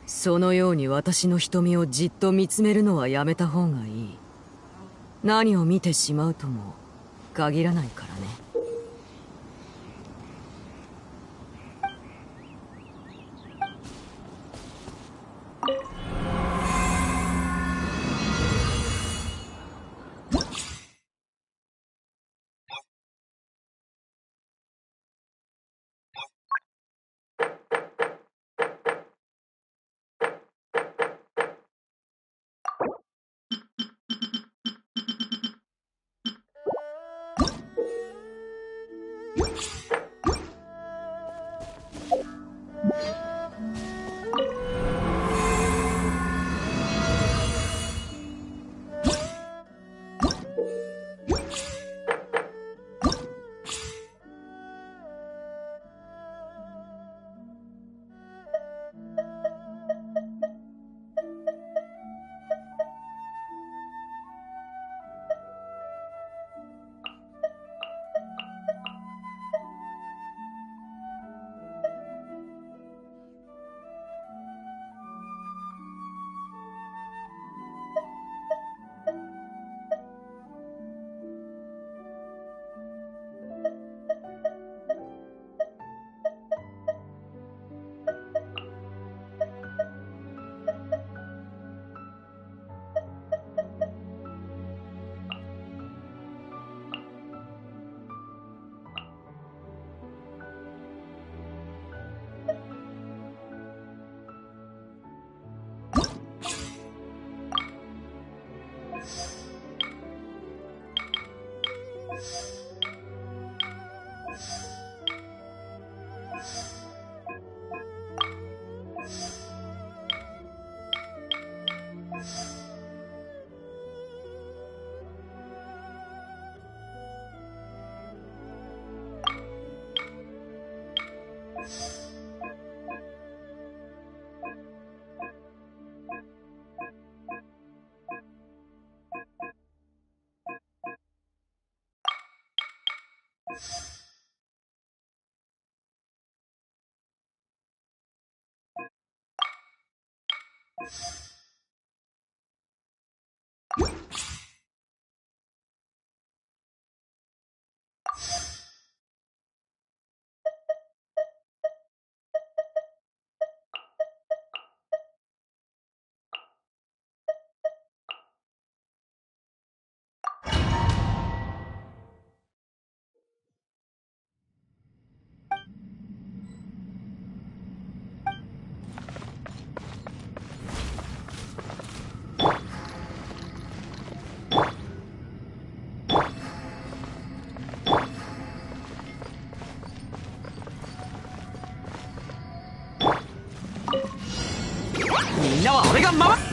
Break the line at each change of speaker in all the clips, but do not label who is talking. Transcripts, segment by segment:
そのように私の瞳をじっと見つめるのはやめた方がいい。何を見てしまうとも限らないからね。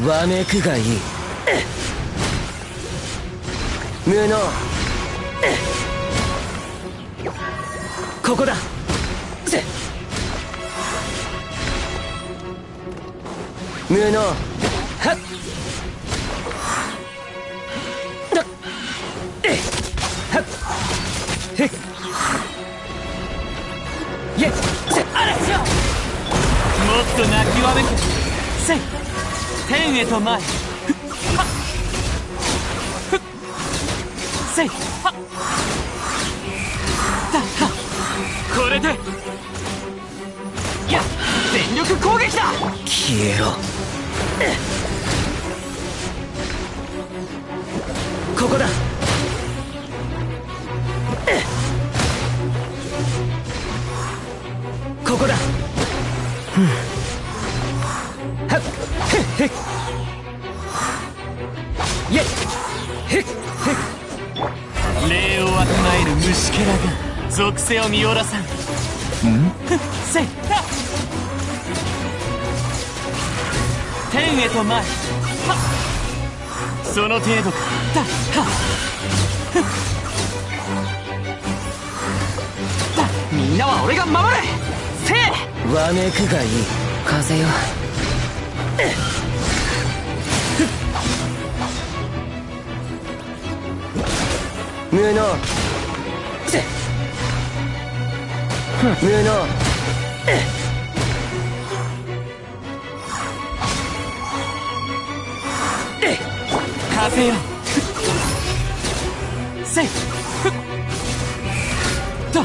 わめくがいい。無能。ここだ。無能。はっ。はっ。へっ。いえ。あれ。もっと泣きわめく。せい。天へと前。せい。これで。いや、全力攻撃だ。消えろ。ここだ。ここだ。はっ。へっ。いえ。へっ。礼をわきまえる虫けらが属性を見おらさん。せい。天へと前。はっ。その程度か。だ。はっ。だ。みんなは俺が守る。せい。わめくがいい。風よ。無能。無能。させよせいと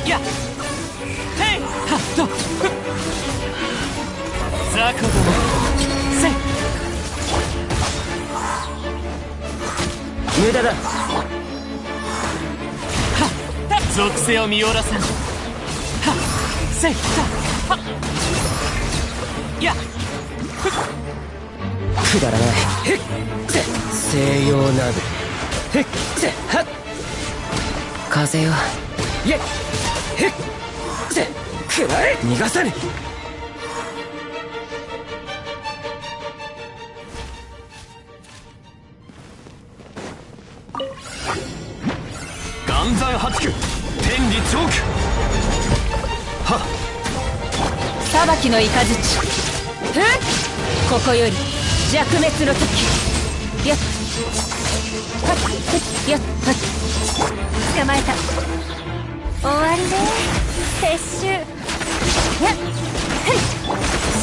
やへいはっと雑魚どもせい
無駄だ。
属性を見下ろさんはっせいはっや
くだらない。へっ西洋などへっはっ風よいえへっくらえ逃がさぬ。
岩山八九天理チョークはっ
裁きの雷ここより弱滅の時やっはっやっはっ捕まえた終わりね撤収やっ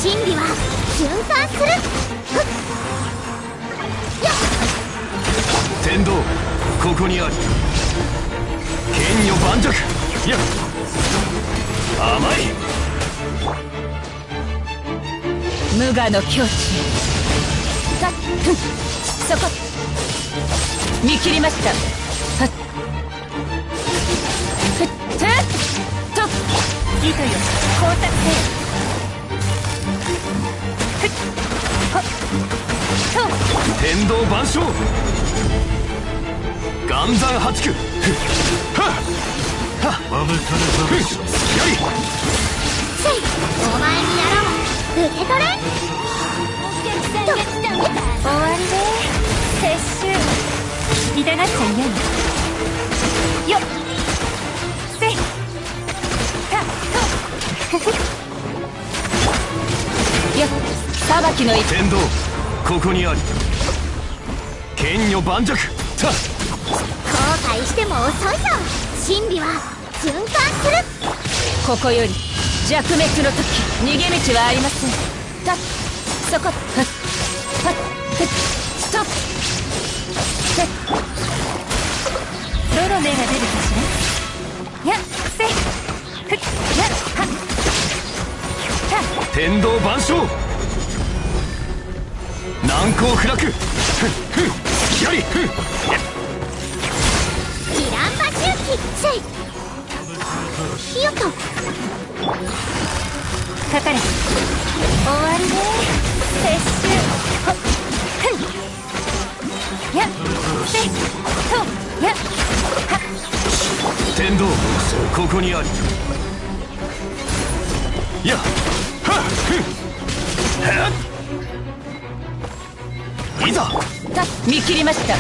真理は循環する。やっ
天道ここにあり剣女盤石やっ甘い
無我の境地さっそこ見切りましたはっふっふっと糸よ工作せよふっほっと
天道万象岩山八九はっはっ
せい、お前にやらは受け取れ。
終わりで撤収痛がっちゃいやんよっせいたとよっ裁きの一
天道ここにあり剣女盤石た
後悔しても遅いぞ。真理は循環する。
ここより弱滅の時逃げ道はありませんたっそこはっはっふっとせっどの目が出るかしらやっせいふっやっはった
天道万象難攻不落ふっふっやりふっ
キランバ周期せいよっと
かかれ終わりね撤収ほっふんやっせいとやっはっ
天道ここにありやっはっふんはっいざ
た見切りました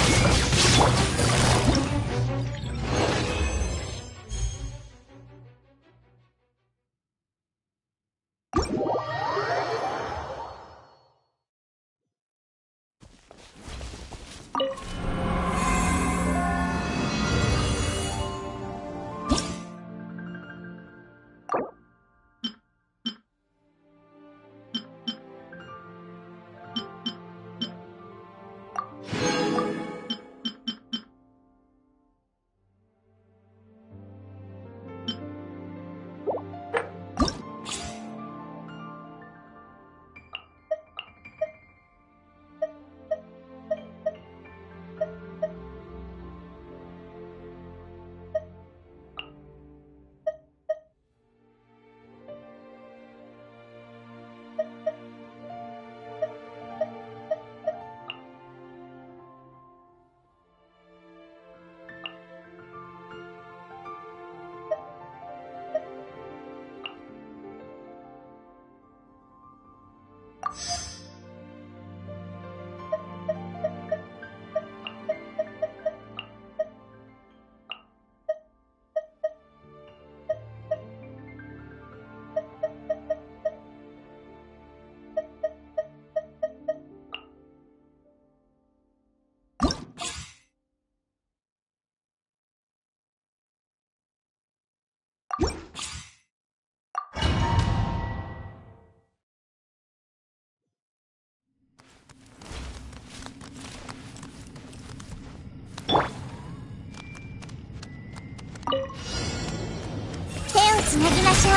しのぎましょう。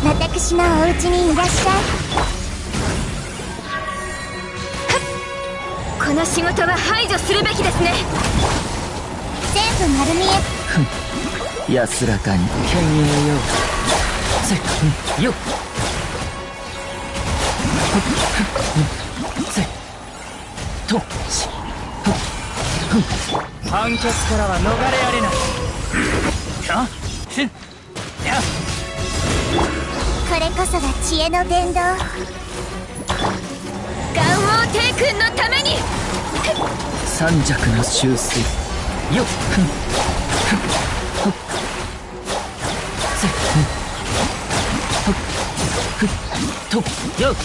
私のお家にいらっしゃい。
この仕事は排除するべきですね。
全部丸見え。
安らかに犬猿よ。せよっせとし判決からは逃れられない。
これこそが知恵の伝道。
元王帝君のために。
三尺の修正よっとよっ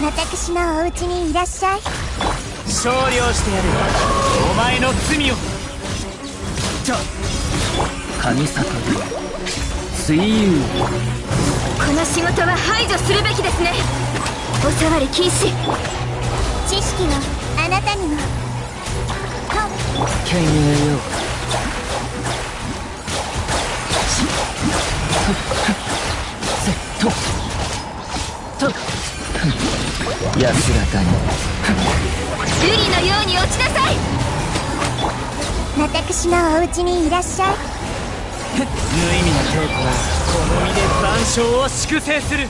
私のお家にいらっしゃい。
勝利をしてやる。お前の罪を。神里水遊。
この仕事は排除するべきですね。お触り禁止。
知識をあなたにも。
犬猿よ。安らかに。
瑠璃のように落ちなさい。
私のお家にいらっしゃい。
無意味な抵抗。この身で万象を粛清する。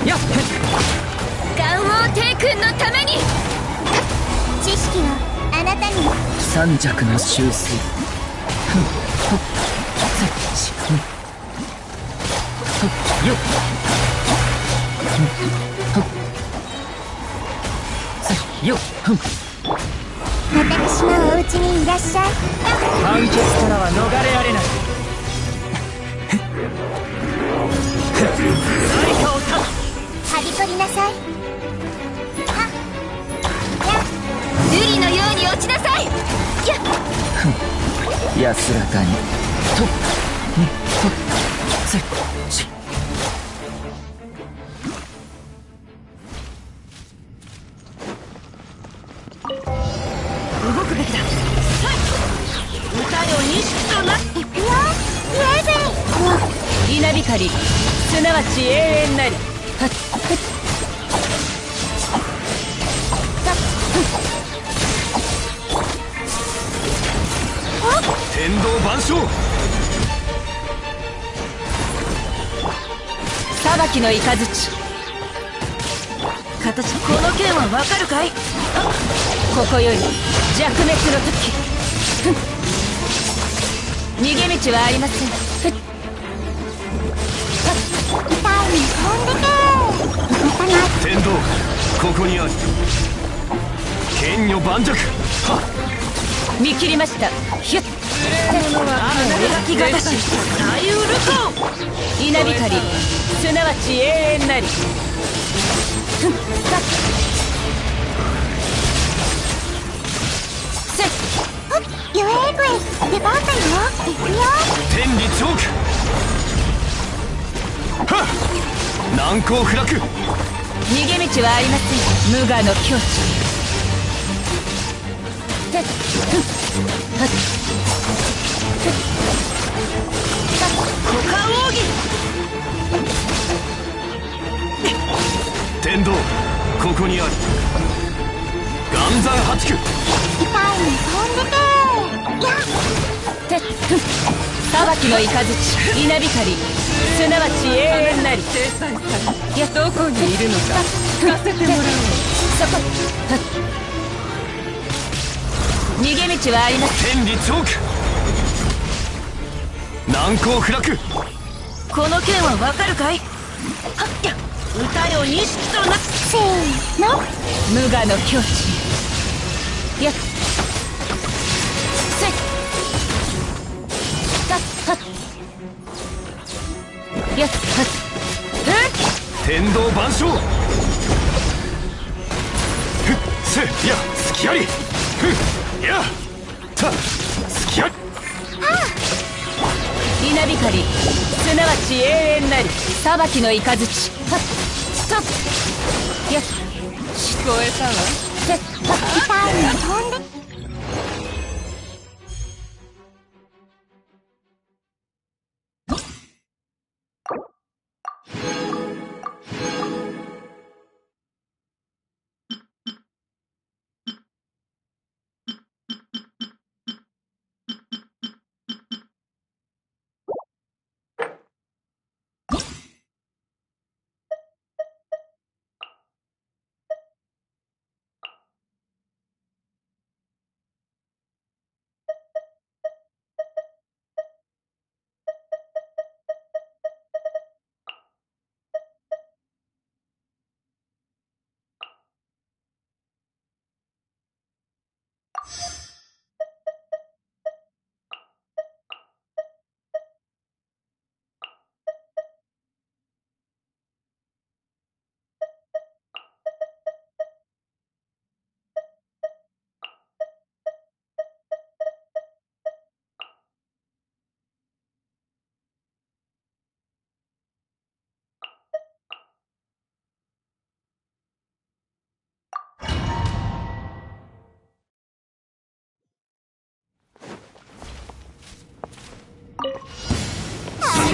やっ
元王帝君のために。
知識をあなたにも。
三尺の修正よっよっ
私のお家にいらっしゃい。
判決からは逃れられない。何かを立
はびこりなさい。
瑠璃のように落ちなさい。
安らかにとせし
動くべきだ。歌よ錦とな。
いくよ。イエーイ。
稲光すなわち永遠なり。
天道万象。
裁きの雷。形この剣はわかるかい。ここより弱滅の時。逃げ道はありません。
痛いに飛んでけ。
天道ここにある。剣女盤石。はっ
見切りました。ヒュッ描きがたし大ウルコ稲光すなわち永遠なり。せっ
ゆえーぐい出番だよ。いくよ。
天理チョーク。はっ難攻不落。
逃げ道はありません。無我の境地。てっはっ股間奥義。
天道ここにある。岩山八九。
痛いに飛んでけ。や
てっ裁きの雷稲光すなわち永遠なり。いやどこにいるのか聞かせてもらおう。そこはっ逃げ道はありません。
天理チョーク。難攻不落。
この剣はわかるかい。はっや歌よ錦とな。
せーの。
無我の境地。やっせったっはっやっはっ
天道万象。ふっせや隙あり。ふっやた隙あり。
稲光すなわち永遠なり。裁きの雷はっストップ。やっ、聞こえたわ。てっはっ、
痛いの飛んで。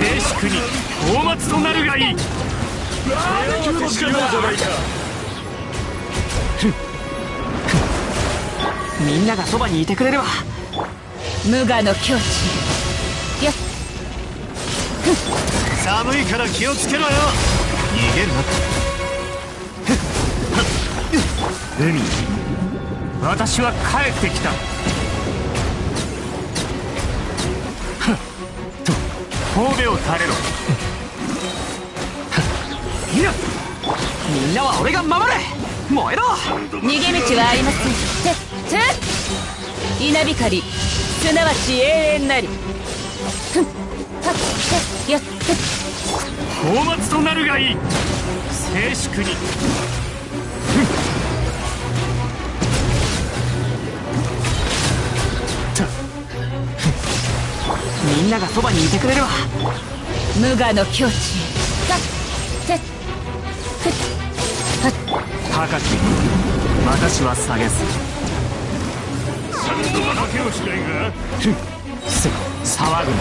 静粛に大末となるがいい。
みんながそばにいてくれれば。
無我の境地。やっ、
寒いから気をつけろよ。逃げるな。海、私は帰ってきた。と神戸を垂れろ。いや、
みんなは俺が守れ。燃えろ。
逃げ道はありません。稲光、すなわち永遠なり。ふん、はっ、やって。
大末となるがいい。静粛に。
みんながそばにいてくれれば。
無我の境地。たってふっはっ。
高き私は下げず。三度は負けをしないが。騒ぐな。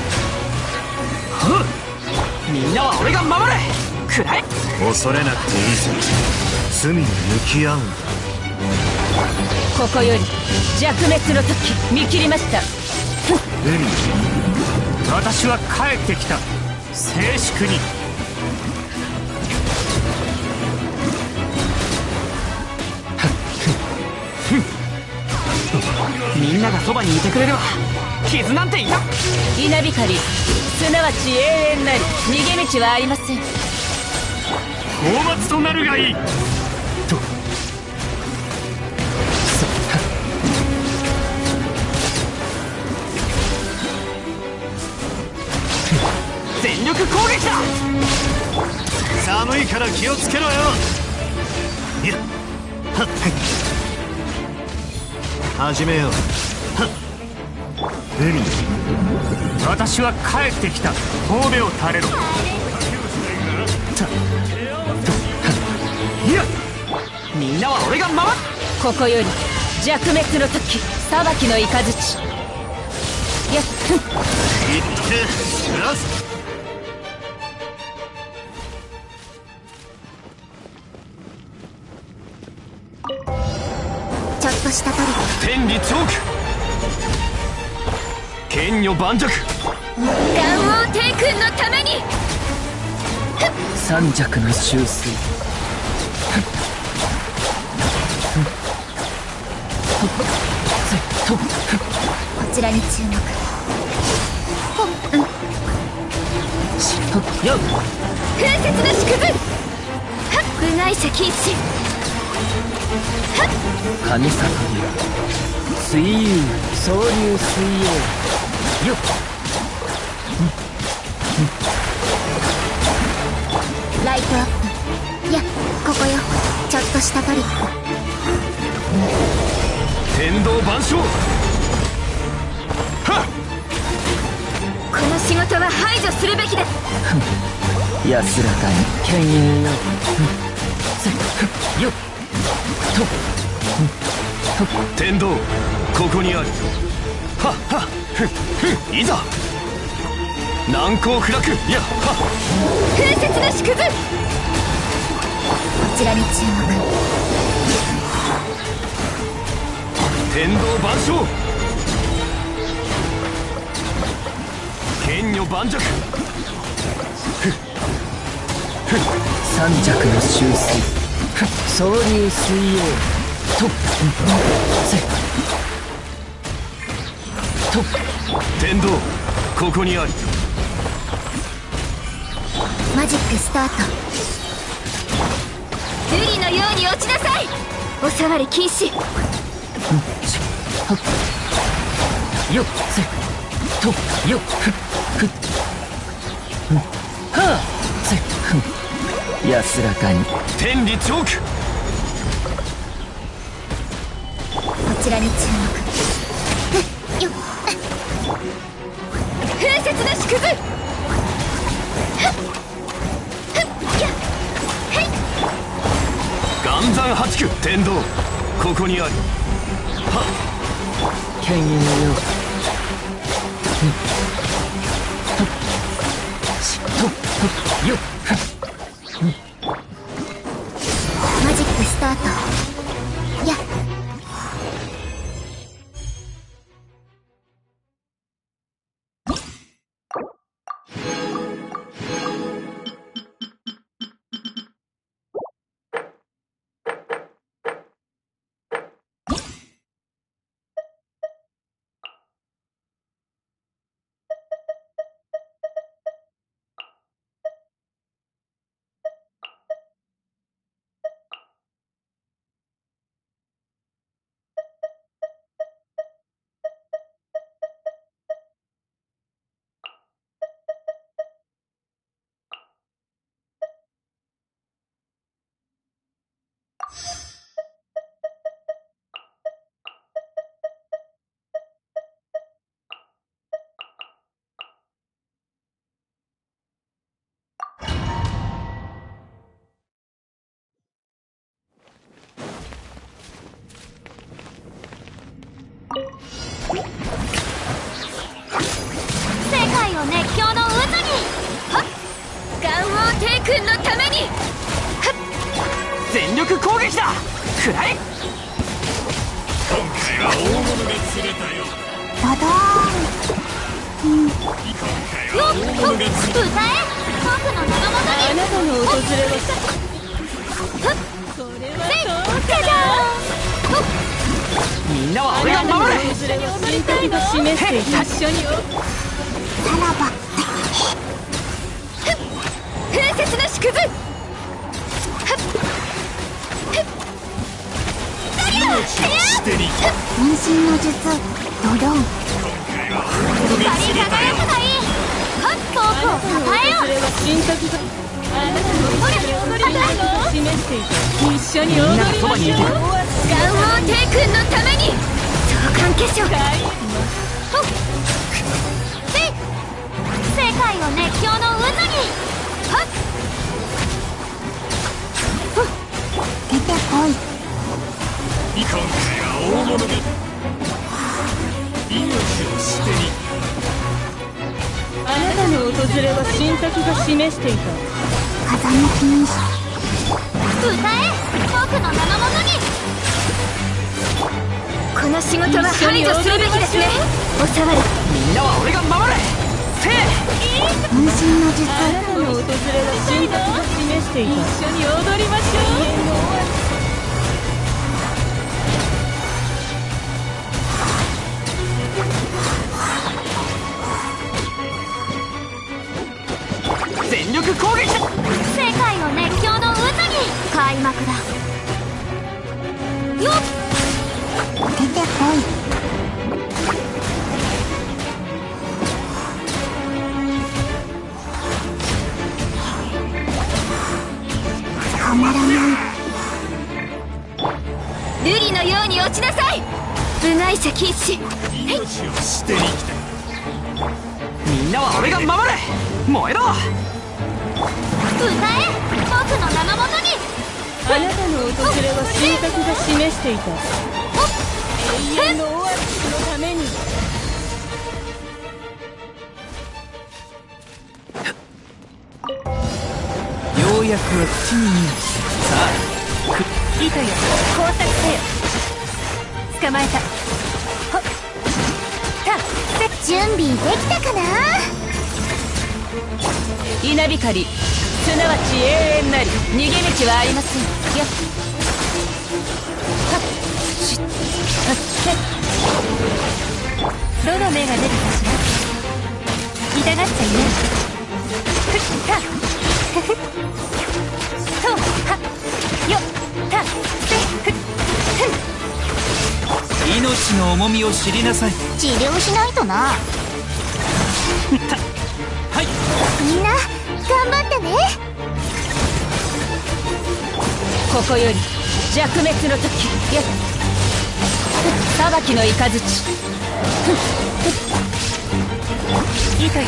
みんなは俺が守れ。くらえ。
恐れなくていいぞ。罪に向き合うんだ。
ここより弱滅の時見切りました。
海、私は帰ってきた。静粛に。
みんながそばにいてくれれば傷なんていらん。
稲光、すなわち永遠なり。逃げ道はありません。
大末となるがいい。と
全力攻撃だ。
寒いから気をつけろよ。いや、はっ、始めよう。海、私は帰ってきた。神戸を垂れろ。いや、
みんなは俺が守る。
ここより弱滅の時裁きの雷。やっ、ふん、
行ってプラス。
ちょっとしたトリック。
天理チョーク。剣女盤石。
元王帝君のために。
三尺の修水。
こちらに注目。
よっ、
風雪の縮図。部外者禁止。
神里に水遊総流水泳。よっ、
ライトアップ。いや、ここよ。ちょっとしたトリック。
天道万象。はっ、
こ
この仕事は排除するべきです。
安らかに犬猿よ。よっと
天道ここにある。はっはっいざ難攻不落。やっは
風雪の縮図。
こちらに注目。
天道万象。剣女盤石。
三尺の収水。総流水泳と
天道ここにあり。
マジックスタート。
瑠璃のように落ちなさい。お触り禁止。
よっせとよっふっはあせ安らかに。
天理チョーク。
こちらに注目。よっ。
風雪の縮図。
岩山八九。天道ここにあり。はっ
犬猿よ。よっ
マジックスタート。やっ。世界を熱狂の渦に。
はっ岩王帝君のために。はっ
全力攻撃だ。くらえ。
ドドーン。よっと歌え。僕の喉元に。
あなたの訪れは
はっ
これは
じゃじゃーん。
みんなは俺が守れ。
訪れは神格が示して一緒に
さらば。
風雪の縮図。
分身の術ドドン。光り輝くがいい。はっ遠くを支えよう。
は神格があなたの踊り示していた。一緒に踊りましょう。岩王帝君のために。召喚化粧。
世界を熱狂の渦に。はっ出てこい。
今回は大物だ。命を捨てに。
あなたの訪れは神格が示していた。
風向きに歌え。僕の名のもとに。
この仕事は排除するべきですね。お触り。
みんなは俺が守れ。せい。
分身の術
あなたの訪れは神格が示していた。一緒に踊りましょう。
全力攻撃だ。
世界を熱狂の渦に。開幕だ。よっ出てこい。たまらない。
瑠璃のように落ちなさい。部外者禁止。
命を捨てに来た。
みんんなは俺が守る。燃えろ。
歌え、僕の名のもとに。
あなたの訪れは神格が示していた。永遠のオアシスのために。
ようやくは口に見ない。さあ
糸よ、工作せよ。捕まえた。ほっ、
準備できたかな。
稲光、すなわち永遠なり逃げ道はありません。やっはっしっはっせっ。どの目が出るかしら。痛がっちゃいない。ふったふふとはっよったせふっふん。
命の重みを知りなさい。
治療しないとな。
はい。
みんな頑張ってね。
ここより弱滅の時。やっ裁きの雷。糸よ、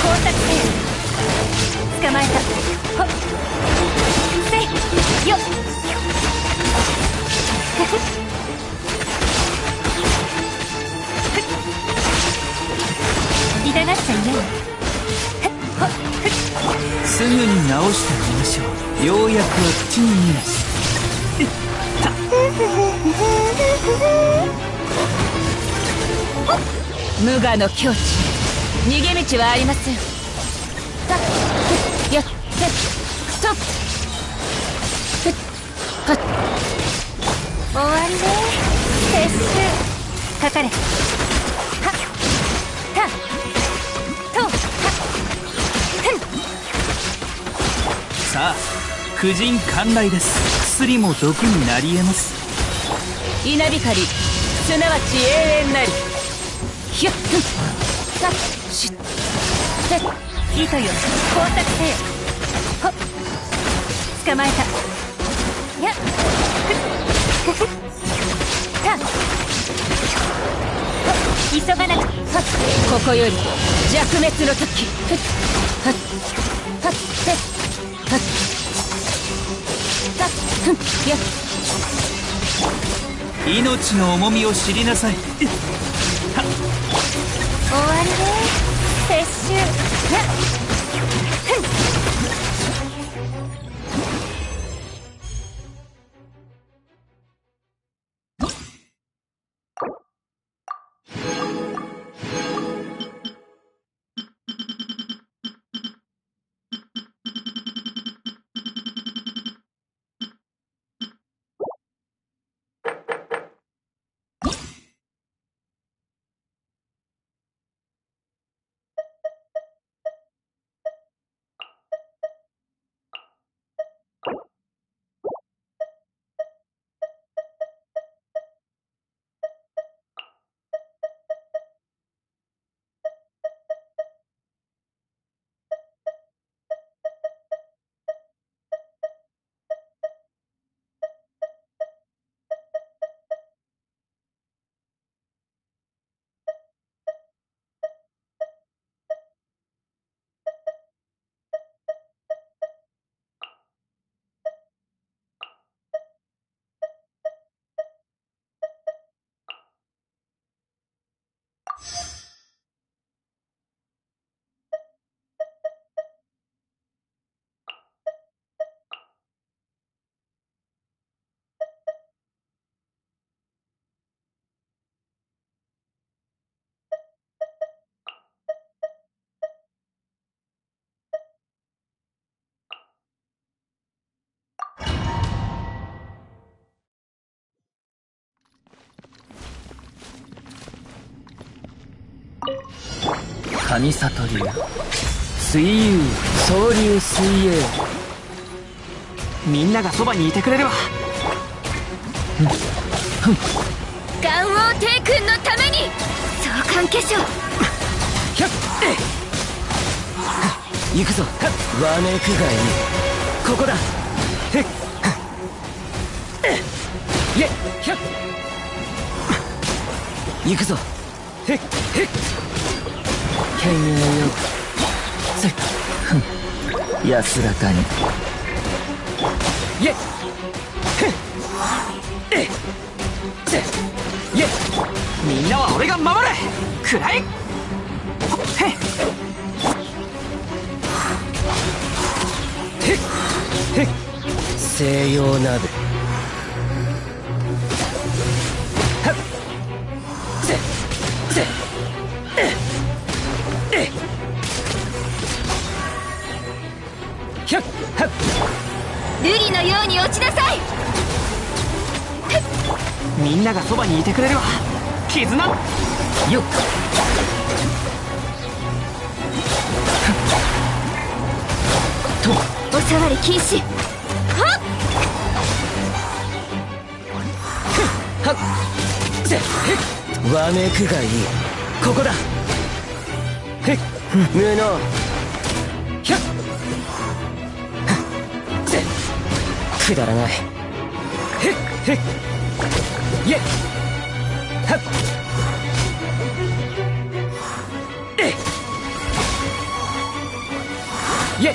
工作せよ。捕まえた。ほっせいよっ痛がっちゃいない。
すぐに直してみましょう。ようやくは口に見ない。
無我の境地、逃げ道はありません。たっやってストップ。はっ終わりね。撤収かかれ。はったとはっふん。
さあ婦人寛来です。薬も毒になり得ます。
稲光、すなわち永遠なり。ひゅっふんさっしっせっ。糸よ、工作せよ。ほっ捕まえた。やっふっふった急がなく。はっここより弱滅の時。ふっはっはっせっはっさっふんやっ
命の重みを知りなさい。
終わりね。撤収。やっふん。
神里流水遊総流水泳。みんながそばにいてくれるわ。
元王帝君のために召喚化粧。
ひゃっ行くぞ。わめくがいい。ここだ。へっいえひゃっ行くぞ。へっへっひ権へよ安らかにイェッイェッみんなは俺が守るくらえへっへっ西洋鍋はっぜぜひゃっはっ
瑠璃のように落ちなさい。
みんながそばにいてくれるわ絆よっと
お触り禁止。はっ
はっぜわめくがいいここだへっ無能ひゃっぜくだらないへっへっイェッはっえイェッ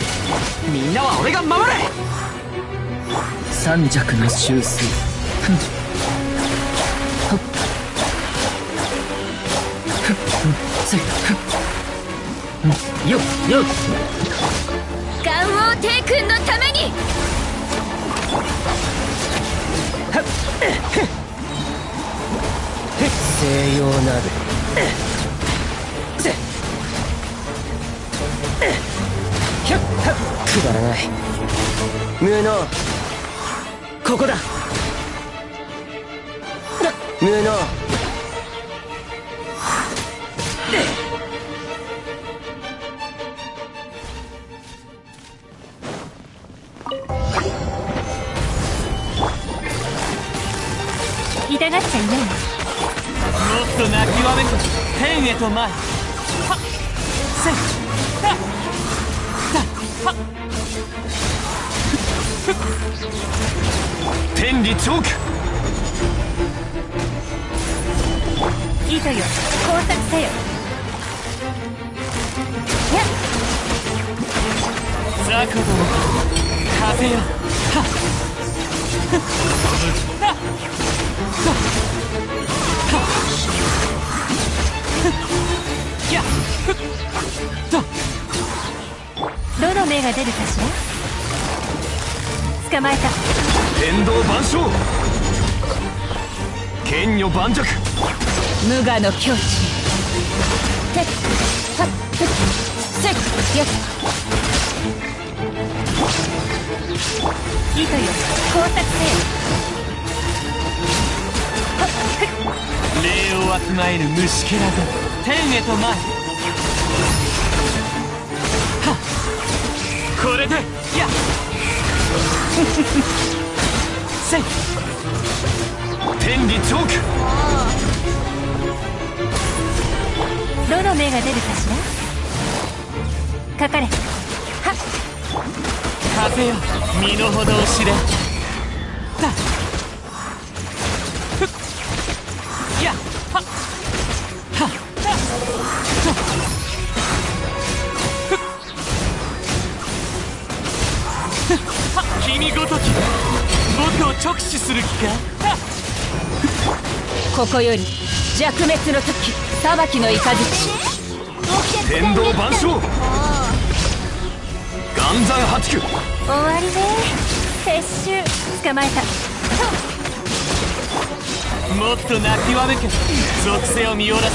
みんなは俺が守れ三尺の修正はっよっよっ
元王帝君のために。
はっ西洋鍋ぜひゃっはっくだらない無能ここだ無能
痛がっちゃいない。
もっと泣きわめく天へと前はっせっはっはっ天理チョーク
糸よ考察せよ。やっ
雑魚ども風よはっやっ
どの目が出るかしら。捕まえた。
天道万象剣女盤石
無我の境地。てっはっふっせっやっ糸よ工作せよ。はっふっ
礼をわきまえる虫けらが天へと前はっこれでやっせい
天理チョーク
どの目が出るかしら。かかれ。はっ
風よ身の程を知れだふっやっはっはっだとふっふっはっ君ごとき僕を直視する気かはっ
ここより弱滅の時裁きの雷。
天道万象岩山八九
終わりね。撤収。捕まえた。
もっと泣きわめけ属性を見下ろさ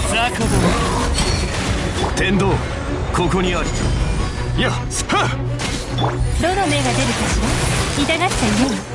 雑魚ども
天道ここにありやっはっ
どの目が出るかしら。痛がっちゃいない。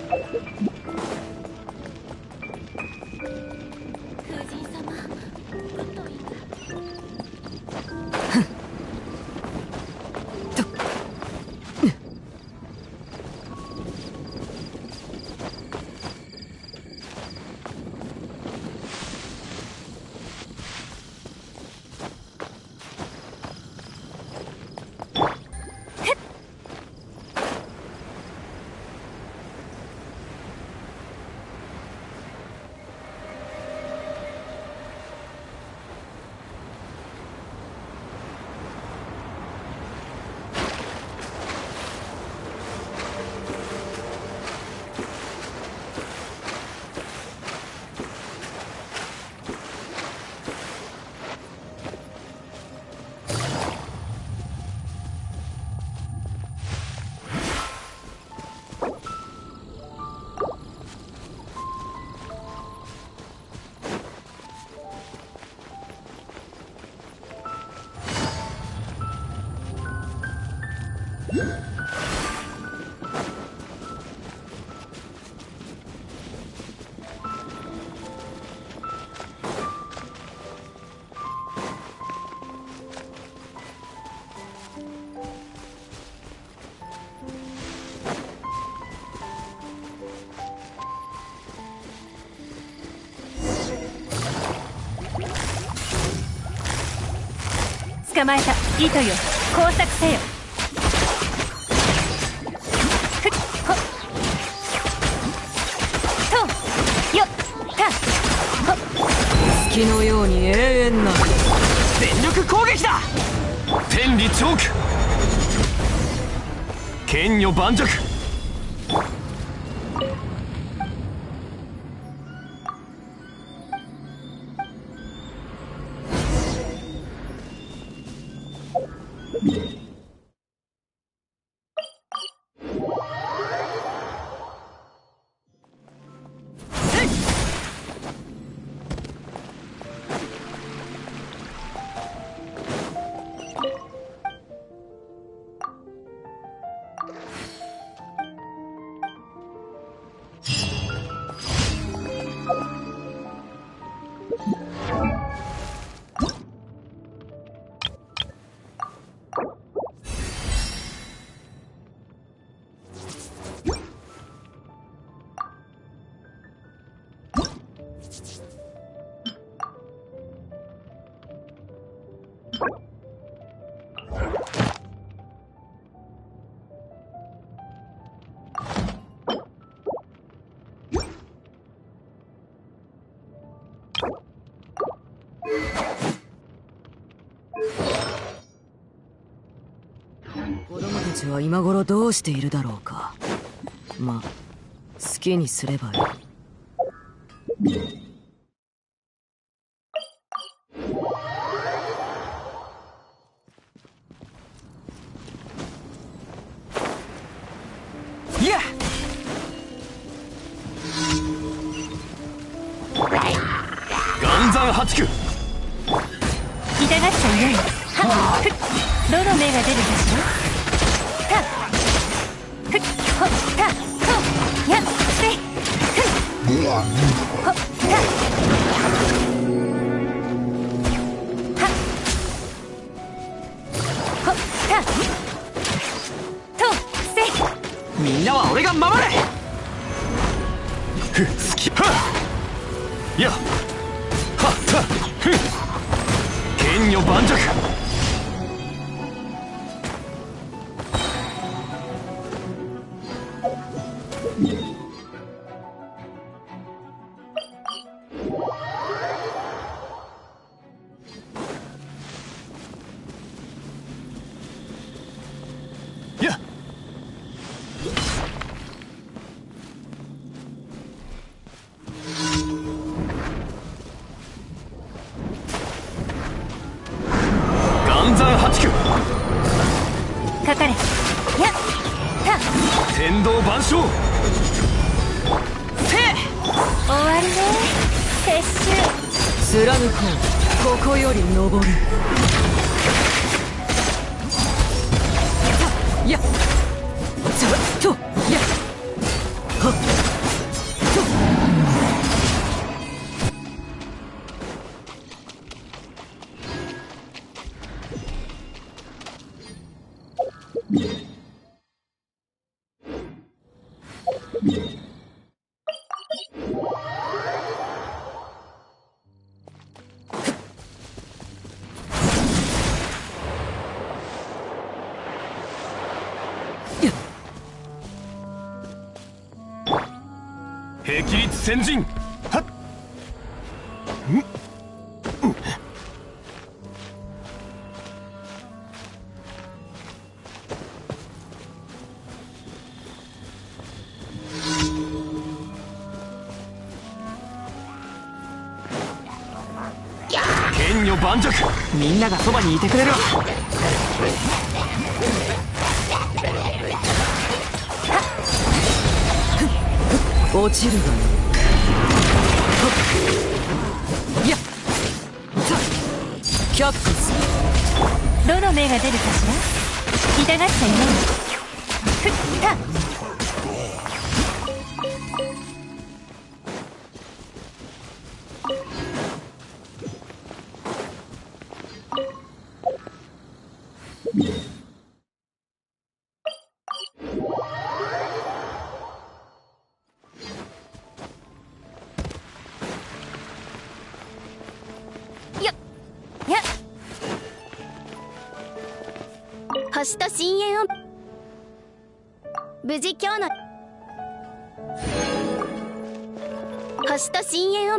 藤井様といいな。
捕まえた。糸よ、工作せよ。ふっほっとよったほっ。
月のように永遠な
全力攻撃だ。天理チョーク、剣女盤石。
子供たちは今頃どうしているだろうか。まあ好きにすればいい。
いや岩山八九、
痛がっちゃいない。はっふっ。どの目が出るでしょ。たふっほったとやってふっほったはっほったとせ。
みんなは俺が守れ。ふっ好きはっやはっはっふっ剣女盤石。やっ岩山八九、
かかれ。やった
天道万象。せえ
終わりね。撤収。
貫こう。ここより登る。やっちょっとやっはっ
霹靂先陣。はっ。剣女盤石。
みんながそばにいてくれる。
落ちるがいい。やっ却下する。
どの目が出るかしら。痛がっちゃいない。ふった
星と深淵を無事今日の星と深淵を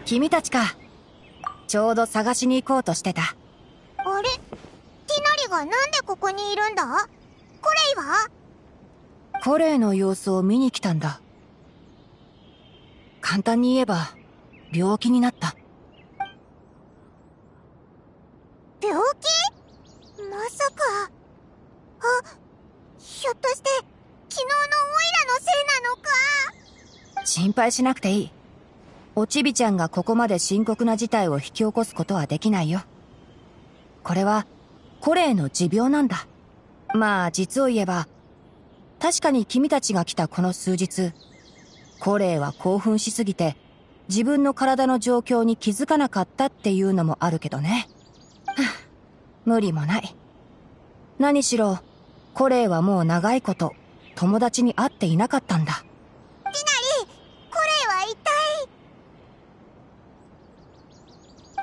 君たちか。ちょうど探しに行こうとしてた。
あれ、ティナリがなんでここにいるんだ？コレイは？
コレイの様子を見に来たんだ。簡単に言えば病気になった。
病気？まさか。あ、ひょっとして昨日のオイラのせいなのか？
心配しなくていい。おちびちゃんがここまで深刻な事態を引き起こすことはできないよ。これはコレイの持病なんだ。まあ実を言えば、確かに君たちが来たこの数日、コレイは興奮しすぎて自分の体の状況に気づかなかったっていうのもあるけどね。無理もない。何しろコレイはもう長いこと友達に会っていなかったんだ。
ティナリ、コレイは一体？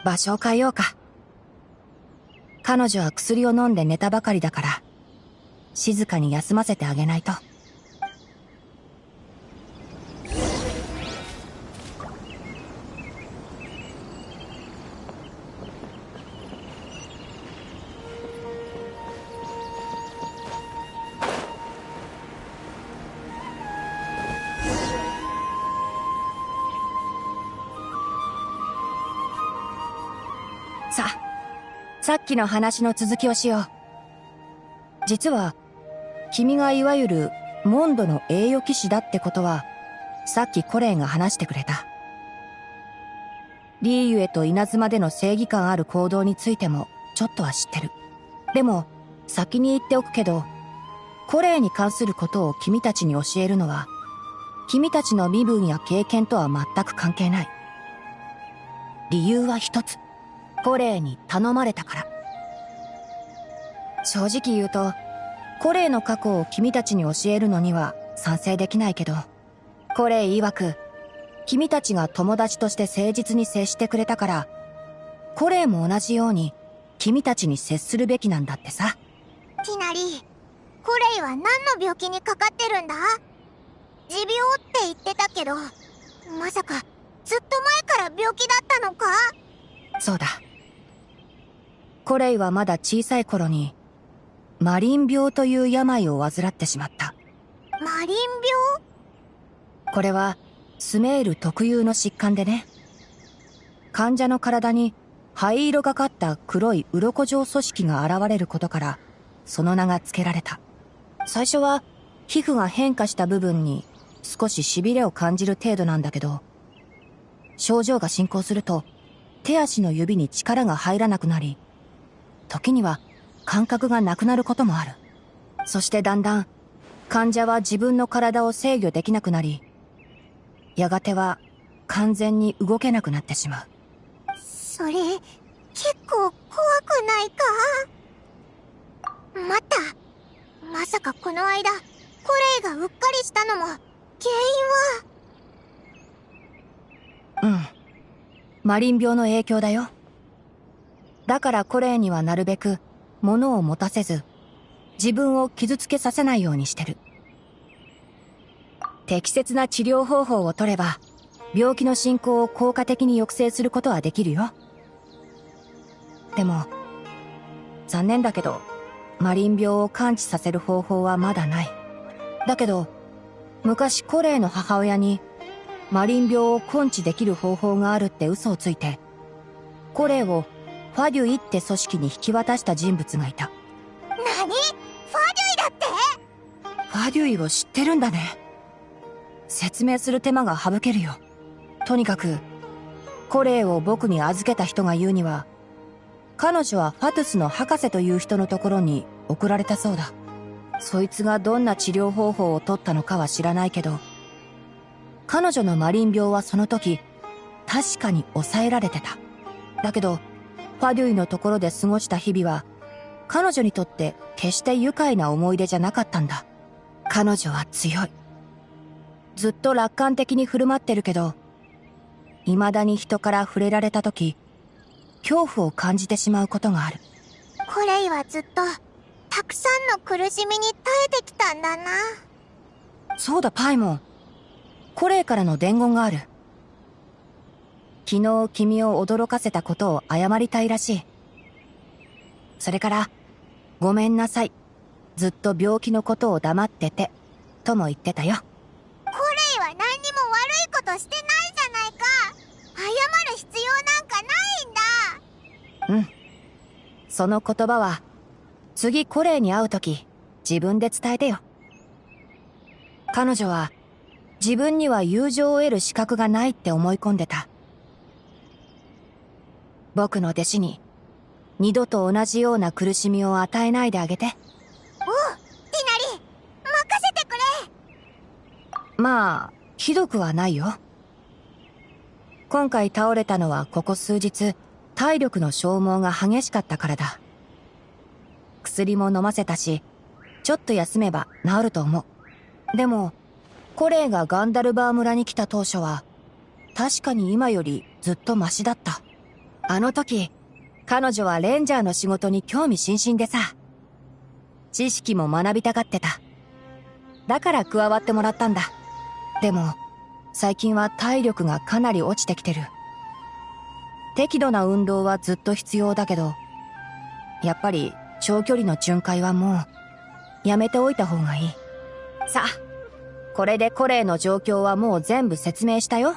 場所を変えようか。彼女は薬を飲んで寝たばかりだから、静かに休ませてあげないと。さっきの話の続きをしよう。実は、君がいわゆるモンドの栄誉騎士だってことは、さっきコレイが話してくれた。リーユエと稲妻での正義感ある行動についてもちょっとは知ってる。でも、先に言っておくけど、コレイに関することを君たちに教えるのは、君たちの身分や経験とは全く関係ない。理由は一つ。コレイに頼まれたから。正直言うと、コレイの過去を君たちに教えるのには賛成できないけど、コレイ曰く、君たちが友達として誠実に接してくれたから、コレイも同じように君たちに接するべきなんだってさ。
ティナリー、コレイは何の病気にかかってるんだ？持病って言ってたけど、まさかずっと前から病気だったのか？
そうだ。コレイはまだ小さい頃にマリン病という病を患ってしまった。
マリン病？
これはスメール特有の疾患でね。患者の体に灰色がかった黒い鱗状組織が現れることからその名が付けられた。最初は皮膚が変化した部分に少し痺れを感じる程度なんだけど、症状が進行すると手足の指に力が入らなくなり、時には感覚がなくなることもある。そしてだんだん患者は自分の体を制御できなくなり、やがては完全に動けなくなってしまう。
それ、結構怖くないか？待った。まさかこの間、コレイがうっかりしたのも、原因は…
マリン病の影響だよ。だからコレイにはなるべく物を持たせず、自分を傷つけさせないようにしてる。適切な治療方法を取れば、病気の進行を効果的に抑制することはできるよ。でも、残念だけど、マリン病を完治させる方法はまだない。だけど、昔コレイの母親に、マリン病を根治できる方法があるって嘘をついて、コレイをファデュイって組織に引き渡した人物がいた。
何？ファデュイだって？
ファデュイを知ってるんだね。説明する手間が省けるよ。とにかく、コレイを僕に預けた人が言うには、彼女はファトゥスの博士という人のところに送られたそうだ。そいつがどんな治療方法を取ったのかは知らないけど、彼女のマリン病はその時、確かに抑えられてた。だけど、ファデュイのところで過ごした日々は、彼女にとって決して愉快な思い出じゃなかったんだ。彼女は強い。ずっと楽観的に振る舞ってるけど、未だに人から触れられた時、恐怖を感じてしまうことがある。
コレイはずっと、たくさんの苦しみに耐えてきたんだな。
そうだ、パイモン。コレイからの伝言がある。昨日君を驚かせたことを謝りたいらしい。それから、ごめんなさい。ずっと病気のことを黙ってて、とも言ってたよ。
コレイは何にも悪いことしてないじゃないか。謝る必要なんかないんだ。
その言葉は、次コレイに会うとき、自分で伝えてよ。彼女は、自分には友情を得る資格がないって思い込んでた。僕の弟子に、二度と同じような苦しみを与えないであげて。
おう、ティナリ、任せてくれ。
まあ、ひどくはないよ。今回倒れたのはここ数日、体力の消耗が激しかったからだ。薬も飲ませたし、ちょっと休めば治ると思う。でも、コレイがガンダルバー村に来た当初は、確かに今よりずっとマシだった。あの時、彼女はレンジャーの仕事に興味津々でさ、知識も学びたがってた。だから加わってもらったんだ。でも、最近は体力がかなり落ちてきてる。適度な運動はずっと必要だけど、やっぱり長距離の巡回はもう、やめておいた方がいい。さあ、これでコレイの状況はもう全部説明したよ。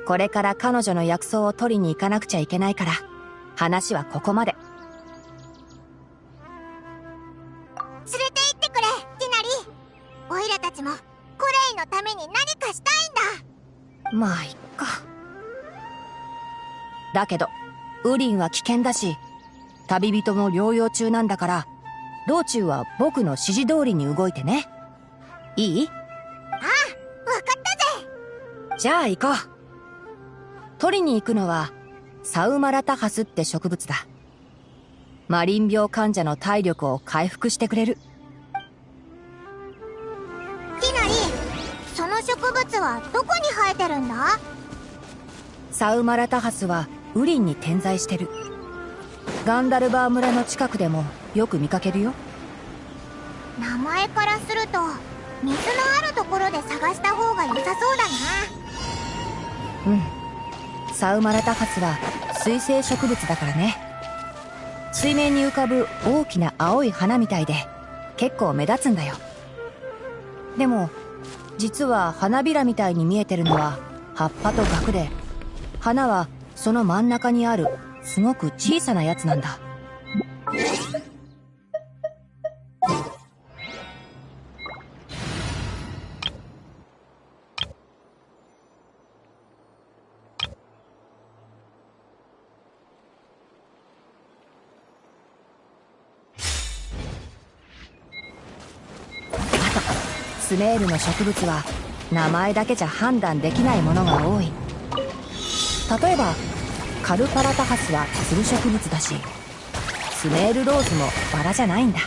これから彼女の薬草を取りに行かなくちゃいけないから、話はここまで。
連れて行ってくれ、ティナリ。オイラたちもコレイのために何かしたいんだ。
まあ、いっか。だけど、ウリンは危険だし、旅人も療養中なんだから、道中は僕の指示通りに動いてね。いい？
ああ、わかったぜ。
じゃあ行こう。取りに行くのはサウマラタハスって植物だ。マリン病患者の体力を回復してくれる。
ティナリ、その植物はどこに生えてるんだ？
サウマラタハスはウリンに点在してる。ガンダルバー村の近くでもよく見かけるよ。
名前からすると水のあるところで探した方が良さそうだな。
うん。サウマラタハスは水生植物だからね。水面に浮かぶ大きな青い花みたいで結構目立つんだよ。でも実は花びらみたいに見えてるのは葉っぱとガクで、花はその真ん中にあるすごく小さなやつなんだ。スメールの植物は名前だけじゃ判断できないものが多い。例えばカルパラタハスはツル植物だし、スメールローズもバラじゃないんだ。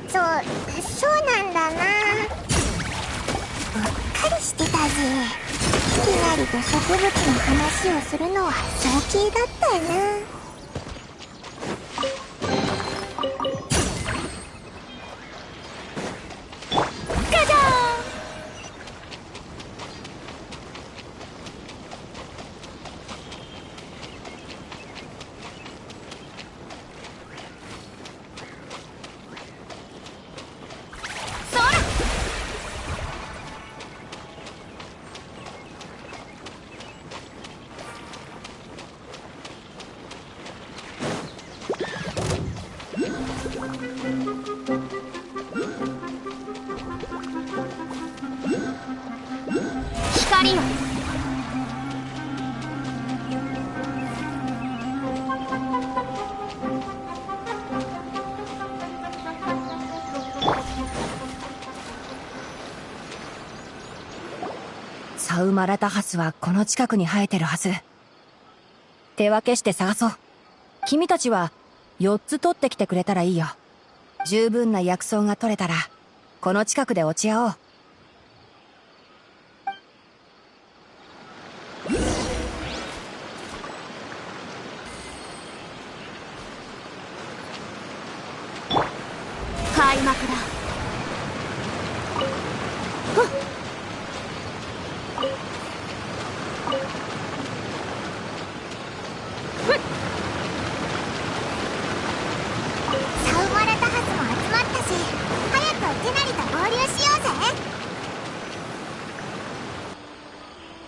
そうなんだな。うっかりしてたぜ。いきなりと植物の話をするのは早計だったよな。光よ。
サウマラタハスはこの近くに生えてるはず。手分けして探そう。君たちは4つ取ってきてくれたらいいよ。十分な薬草が取れたらこの近くで落ち合おう。
開幕だ。サウマラタハスも集まったし、早くティナリと合流しようぜ。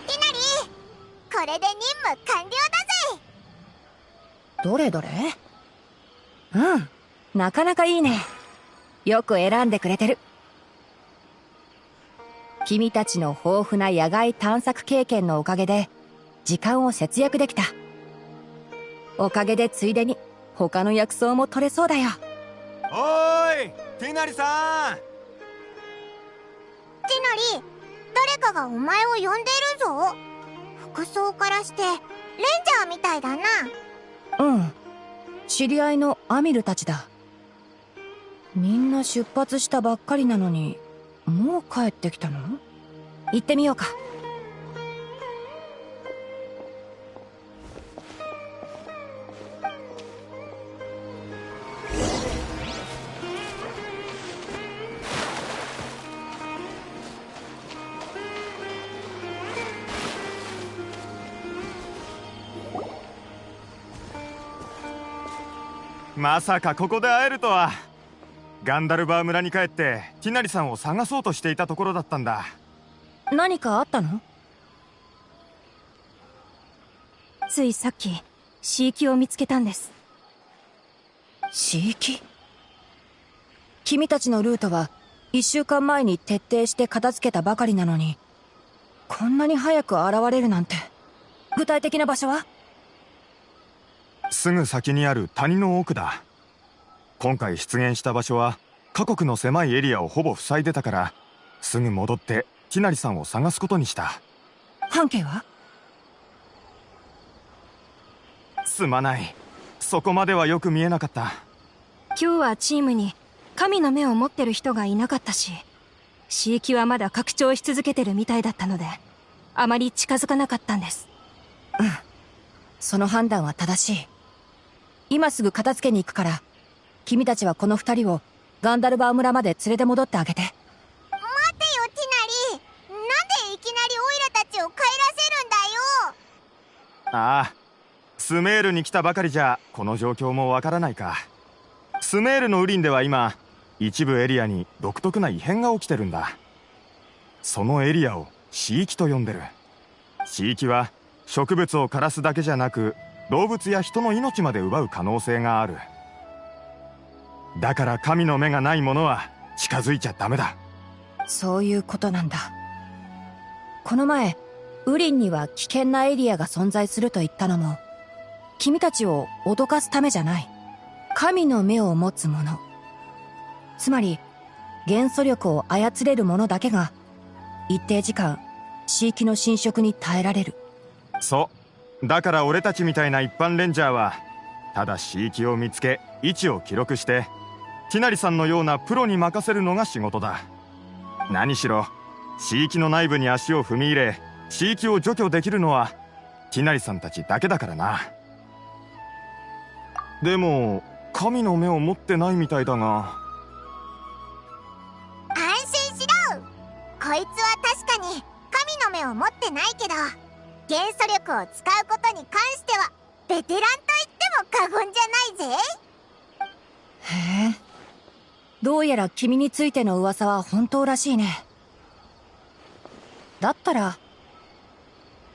ティナリ、これで任務完了だぜ。
どれどれ？うん、なかなかいいね。よく選んでくれてる。君たちの豊富な野外探索経験のおかげで時間を節約できた。おかげでついでに他の薬草も取れそうだよ。
おーい、ティナリさん。
ティナリ、誰かがお前を呼んでいるぞ。服装からしてレンジャーみたいだな。
うん、知り合いのアミルたちだ。みんな出発したばっかりなのにもう帰ってきたの？行ってみようか。
まさかここで会えるとは。ガンダルバー村に帰ってティナリさんを探そうとしていたところだったんだ。
何かあったの？
ついさっきシーキを見つけたんです。
シーキ？君たちのルートは1週間前に徹底して片付けたばかりなのに、こんなに早く現れるなんて。具体的な場所は？
すぐ先にある谷の奥だ。
今回出現した場所は過酷の狭いエリアをほぼ塞いでたから、すぐ戻ってティナリさんを探すことにした。
半径は？
すまない、そこまではよく見えなかった。
今日はチームに神の目を持ってる人がいなかったし、死域はまだ拡張し続けてるみたいだったので、あまり近づかなかったんです。
うん、その判断は正しい。今すぐ片付けに行くから、君たちはこの2人をガンダルバー村まで連れて戻ってあげて。
待てよティナリ、なんでいきなりオイラたちを帰らせるんだよ。
ああ、スメールに来たばかりじゃこの状況もわからないか。スメールのウリンでは今、一部エリアに独特な異変が起きてるんだ。そのエリアを死域と呼んでる。死域は植物を枯らすだけじゃなく、動物や人の命まで奪う可能性がある。だから神の目がないものは近づいちゃダメだ。
そういうことなんだ。この前ウリンには危険なエリアが存在すると言ったのも、君たちを脅かすためじゃない。神の目を持つ者、つまり元素力を操れる者だけが一定時間死域の侵食に耐えられる。
そう、だから俺たちみたいな一般レンジャーはただ死域を見つけ位置を記録して、ティナリさんのようなプロに任せるのが仕事だ。何しろ死域の内部に足を踏み入れ死域を除去できるのはティナリさんたちだけだからな。でも神の目を持ってないみたいだが。
安心しろ、こいつは確かに神の目を持ってないけど、元素力を使うことに関してはベテランと言っても過言じゃないぜ。
へえ、どうやら君についての噂は本当らしいね。だったら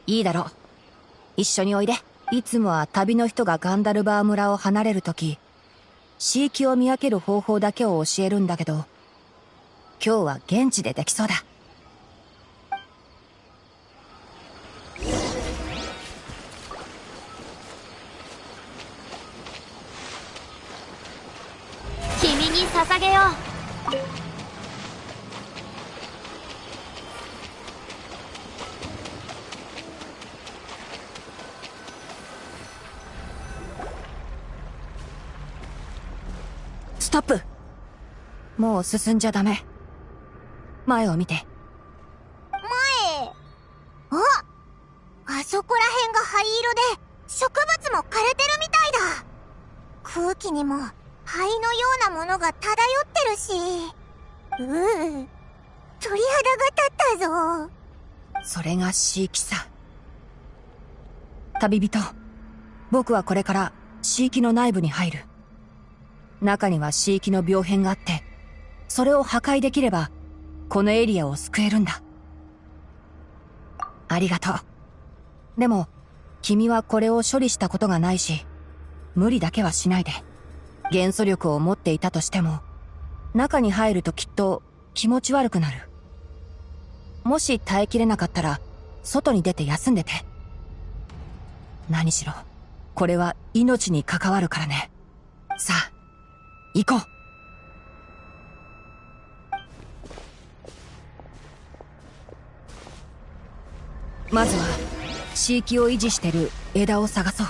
いいだろう、一緒においで。いつもは旅の人がガンダルバー村を離れるとき、死域を見分ける方法だけを教えるんだけど、今日は現地でできそうだ。
君に捧げよう。
ストップ。もう進んじゃダメ。前を見て。
前、あそこら辺が灰色で植物も枯れてるみたいだ。空気にも灰のようなものが漂ってるし、鳥肌が立ったぞ。
それが死域さ。旅人、僕はこれから死域の内部に入る。中には死域の病変があって、それを破壊できればこのエリアを救えるんだ。ありがとう。でも君はこれを処理したことがないし、無理だけはしないで。元素力を持っていたとしても、中に入るときっと気持ち悪くなる。もし耐えきれなかったら外に出て休んでて。何しろこれは命に関わるからね。さあ行こう。まずは死域を維持してる枝を探そう。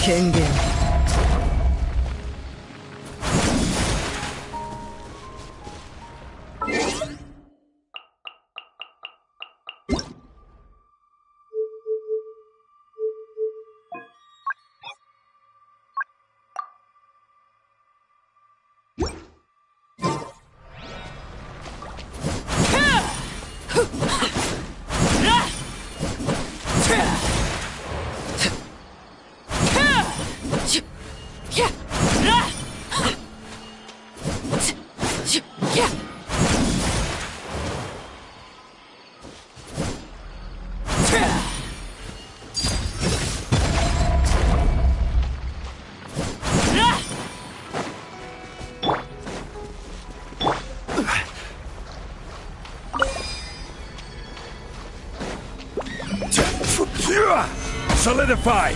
権限。
Solidify!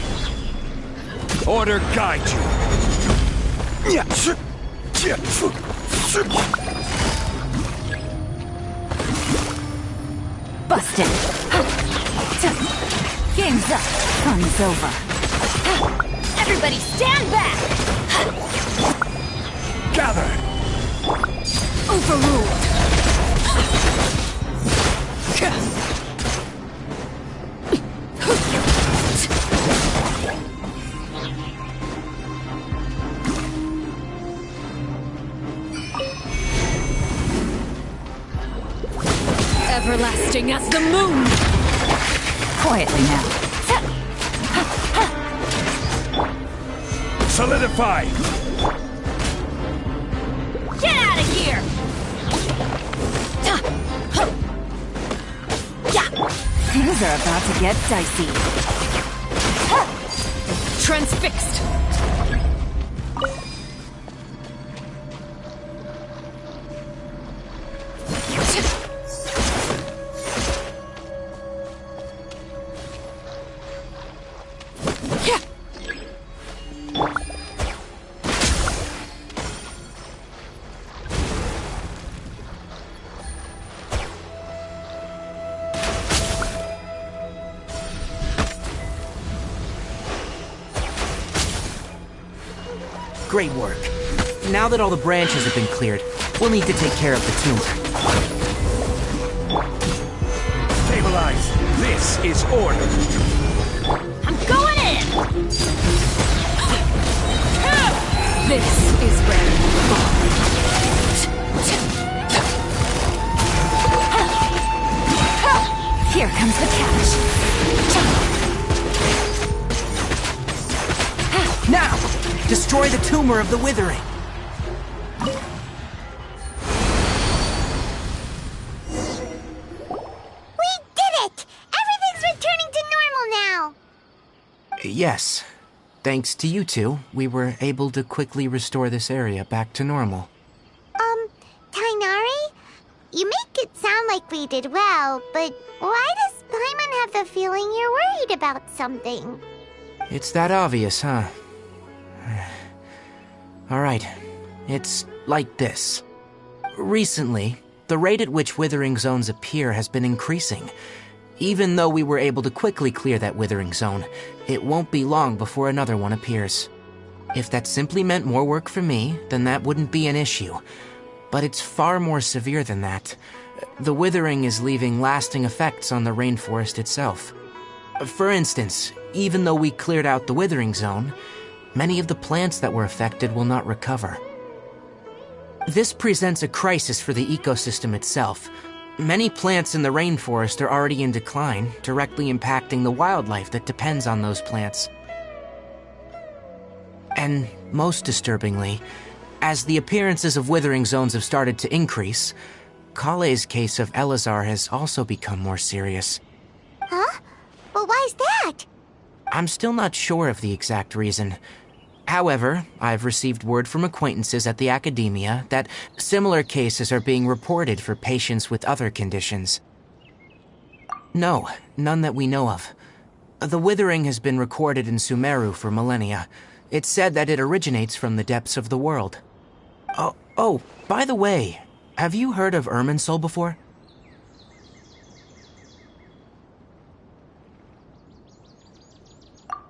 Order guide you!
Busted. Game's up. Fun's over. Everybody stand back!
Gather!
Overruled. Everlasting as the moon! Quietly now.
Solidify!
Get out of here! Things are about to get dicey. Transfixed!
Great work. Now that all the branches have been cleared, we'll need to take care of the tumor.
Stabilize! This is order!
I'm going in! This is where you belong. Here comes the catch.
Now! Destroy the tumor of the withering!
We did it! Everything's returning to normal now!
Yes. Thanks to you two, we were able to quickly restore this area back to normal.
Tainari? You make it sound like we did well, but why does Paimon have the feeling you're worried about something?
It's that obvious, huh? Alright, it's like this. Recently, the rate at which withering zones appear has been increasing. Even though we were able to quickly clear that withering zone, it won't be long before another one appears. If that simply meant more work for me, then that wouldn't be an issue. But it's far more severe than that. The withering is leaving lasting effects on the rainforest itself. For instance, even though we cleared out the withering zone, many of the plants that were affected will not recover. This presents a crisis for the ecosystem itself. Many plants in the rainforest are already in decline, directly impacting the wildlife that depends on those plants. And most disturbingly, as the appearances of withering zones have started to increase, Kale's case of Elazar has also become more serious.
Huh? Well, why's that?
I'm still not sure of the exact reason. However, I've received word from acquaintances at the academia that similar cases are being reported for patients with other conditions. No, none that we know of. The withering has been recorded in Sumeru for millennia. It's said that it originates from the depths of the world. Oh, by the way, have you heard of Irminsul before?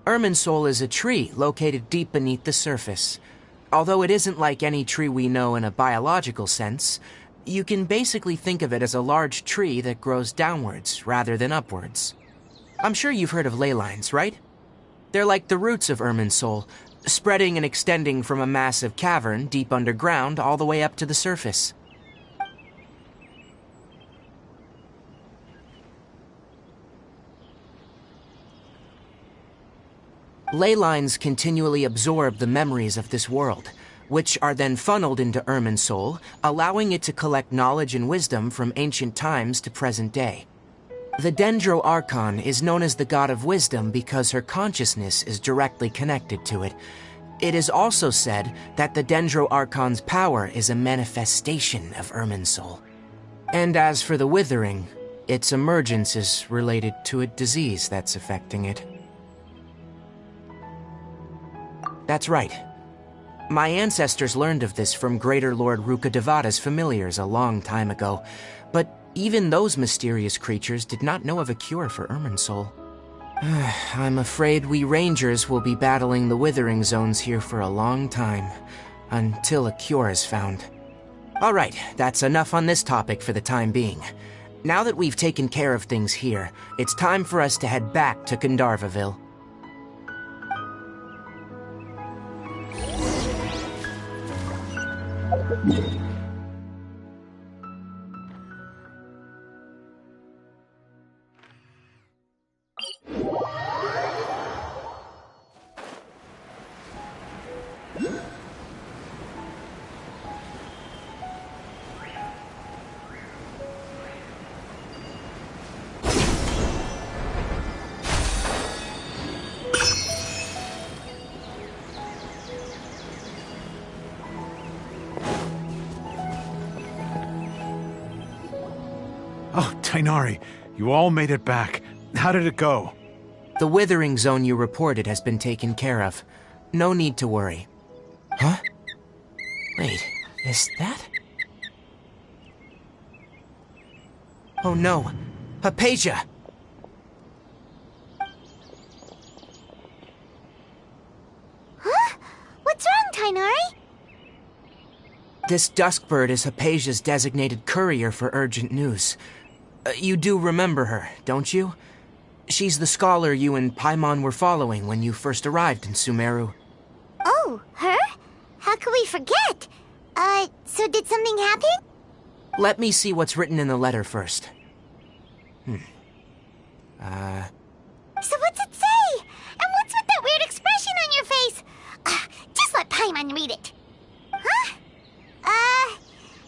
Irminsul is a tree located deep beneath the surface. Although it isn't like any tree we know in a biological sense, you can basically think of it as a large tree that grows downwards rather than upwards. I'm sure you've heard of ley lines, right? They're like the roots of Irminsul, spreading and extending from a massive cavern deep underground all the way up to the surface. Ley lines continually absorb the memories of this world, which are then funneled into Irminsul, allowing it to collect knowledge and wisdom from ancient times to present day. The Dendro Archon is known as the god of wisdom because her consciousness is directly connected to it. It is also said that the Dendro Archon's power is a manifestation of Irminsul. And as for the withering,
its emergence is related to a disease that's affecting it. That's right. My ancestors learned of this from Greater Lord Rukkhadevata's familiars a long time ago, but even those mysterious creatures did not know of a cure for Irminsul. I'm afraid we Rangers will be battling the Withering Zones here for a long time, until a cure is found. Alright, that's enough on this topic for the time being. Now that we've taken care of things here, it's time for us to head back to Gandharvaville.
Oh, Tainari, you all made it back. How did it go?
The Withering Zone you reported has been taken care of. No need to worry. Huh? Wait, is that? Oh no, Hypatia!
Huh? What's wrong, Tainari?
This Duskbird is Hypatia's designated courier for urgent news. You do remember her, don't you? She's the scholar you and Paimon were following when you first arrived in Sumeru.
Oh, her? How could we forget? So did something happen?
Let me see what's written in the letter first.
So what's it say? And what's with that weird expression on your face? Just let Paimon read it. Huh?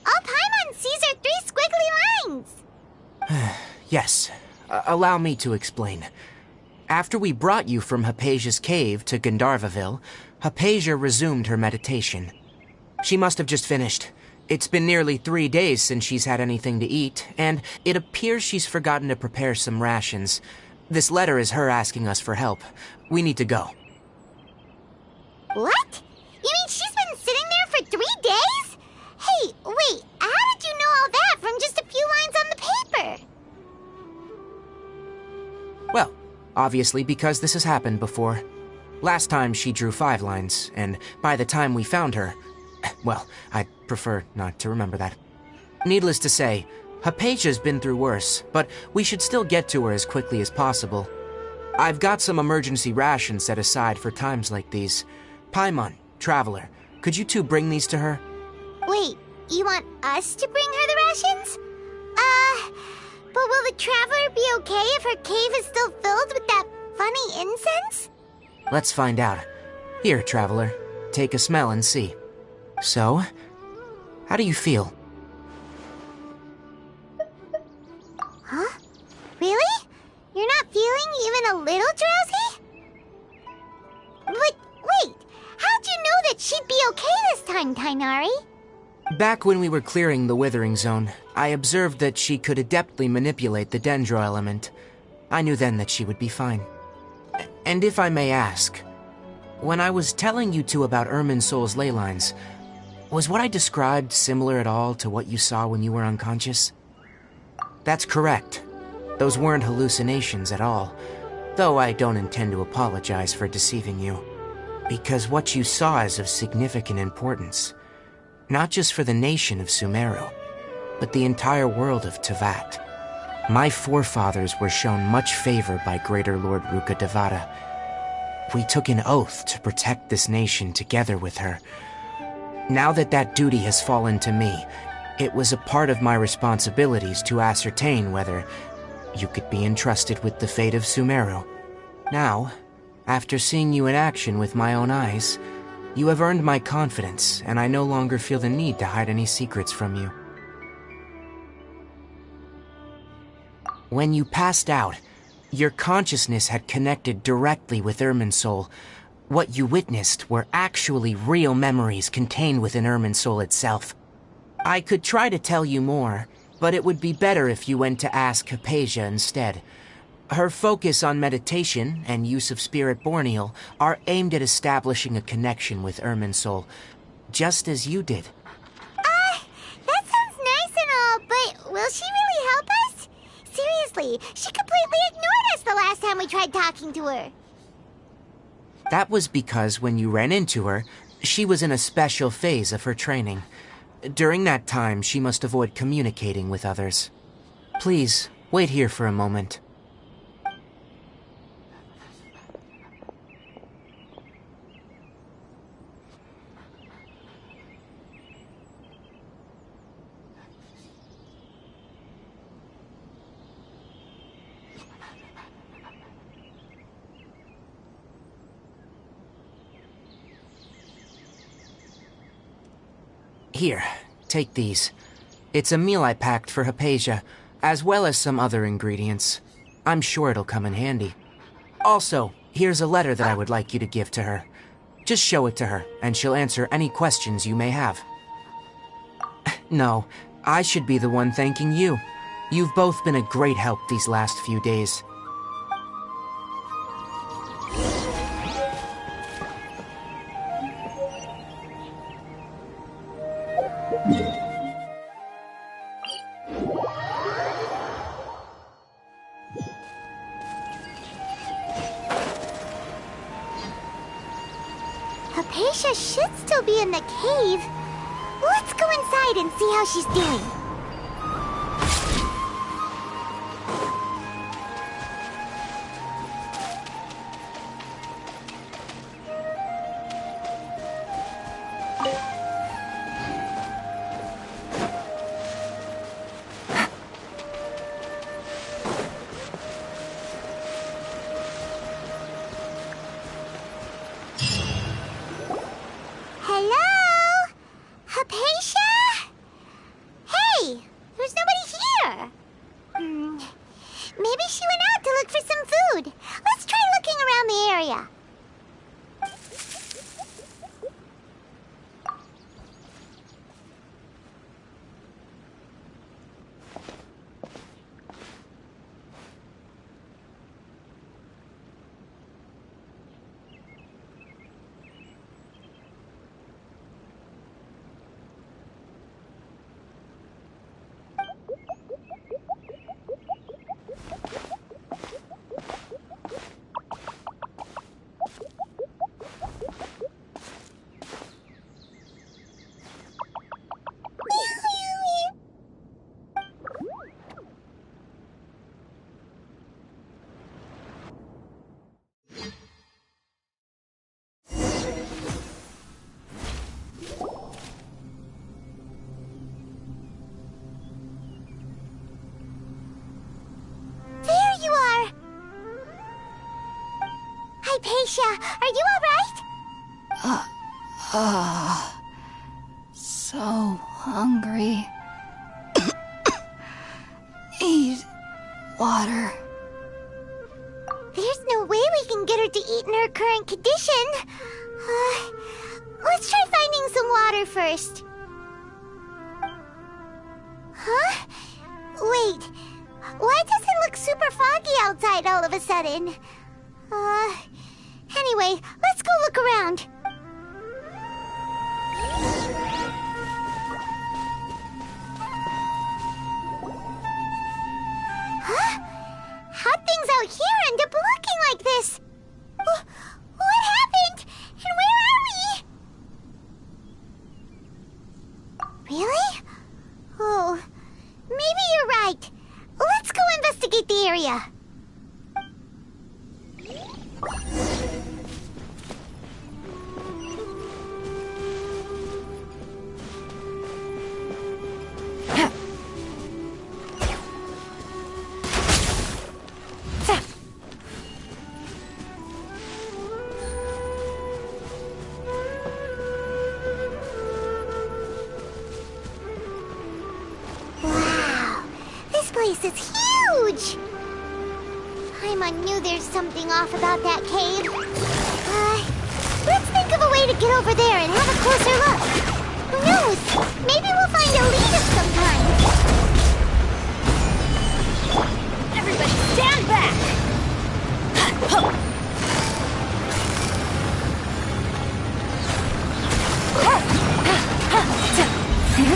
All Paimon sees are 3 squiggly lines.
Yes. Allow me to explain. After we brought you from Hypatia's cave to Gandharvaville, Hypatia resumed her meditation. She must have just finished. It's been nearly 3 days since she's had anything to eat, and it appears she's forgotten to prepare some rations. This letter is her asking us for help. We need to go.
What? You mean she's been sitting there for 3 days? Hey, wait, how did you know all that from just a few lines on the paper?
Well, obviously because this has happened before. Last time she drew 5 lines, and by the time we found her... Well, I'd prefer not to remember that. Needless to say, Hypatia's been through worse, but we should still get to her as quickly as possible. I've got some emergency rations set aside for times like these. Paimon, Traveler, could you two bring these to her?
Wait, you want us to bring her the rations? But will the Traveler be okay if her cave is still filled with that funny incense?
Let's find out. Here, Traveler, take a smell and see. So, how do you feel?
Huh? Really? You're not feeling even a little drowsy? But wait, how'd you know that she'd be okay this time, Tainari?
Back when we were clearing the Withering Zone, I observed that she could adeptly manipulate the Dendro element. I knew then that she would be fine. And if I may ask, when I was telling you two about Irminsul's ley lines, was what I described similar at all to what you saw when you were unconscious? That's correct. Those weren't hallucinations at all, though I don't intend to apologize for deceiving you. Because what you saw is of significant importance. Not just for the nation of Sumeru, but the entire world of Teyvat. My forefathers were shown much favor by Greater Lord Rukkhadevata. We took an oath to protect this nation together with her. Now that that duty has fallen to me, it was a part of my responsibilities to ascertain whether you could be entrusted with the fate of Sumeru. Now, after seeing you in action with my own eyes, you have earned my confidence, and I no longer feel the need to hide any secrets from you. When you passed out, your consciousness had connected directly with Irminsul. What you witnessed were actually real memories contained within Irminsul itself. I could try to tell you more, but it would be better if you went to ask Hypatia instead. Her focus on meditation and use of Spirit Borneal are aimed at establishing a connection with Irminsul, just as you did.
That sounds nice and all, but will she really help us? Seriously, she completely ignored us the last time we tried talking to her.
That was because when you ran into her, she was in a special phase of her training. During that time, she must avoid communicating with others. Please, wait here for a moment. Here, take these. It's a meal I packed for Hypatia, as well as some other ingredients. I'm sure it'll come in handy. Also, here's a letter that I would like you to give to her. Just show it to her, and she'll answer any questions you may have. No, I should be the one thanking you. You've both been a great help these last few days.
Hypatia should still be in the cave. Let's go inside and see how she's doing. Hello? Hypatia? Hey, there's nobody here. Maybe she went out to look for some food. Let's try looking around the area. Hypatia, are you alright?
So hungry. Need water.
There's no way we can get her to eat in her current condition. Let's try finding some water first. Huh? Wait, why does it look super foggy outside all of a sudden? Anyway, let's go look around. Huh? How'd things out here end up looking like this? What happened? And where are we? Really? Oh, maybe you're right. Let's go investigate the area. This is huge! Paimon knew there's something off about that cave. Let's think of a way to get over there and have a closer look. Who knows? Maybe we'll find a lead of some kind.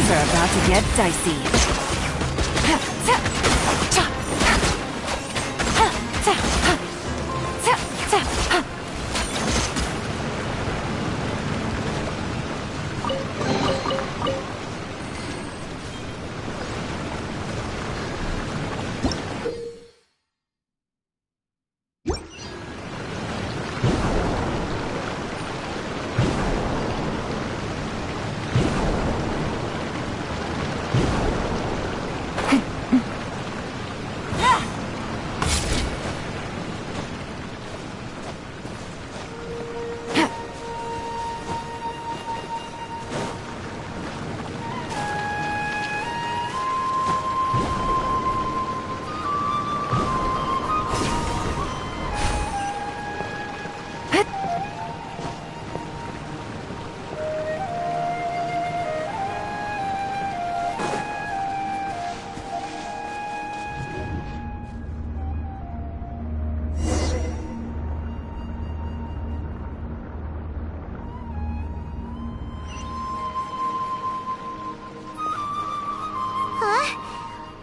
Things are about to get dicey.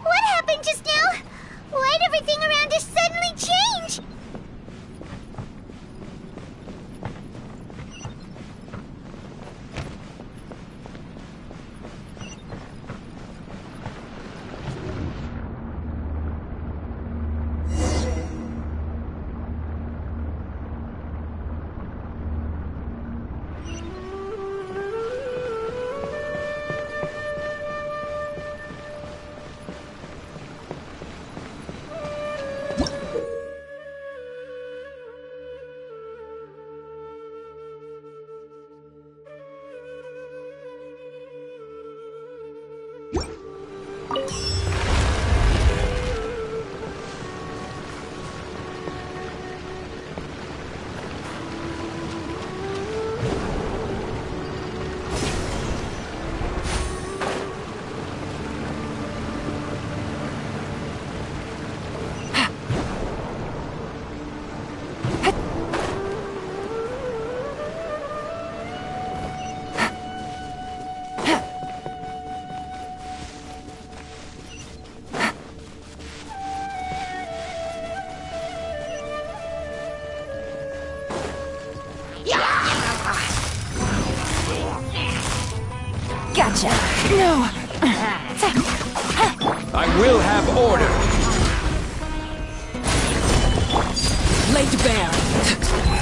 What happened just now? Why'd everything around us suddenly change?
Gotcha. No.
I will have order.
Laid bare,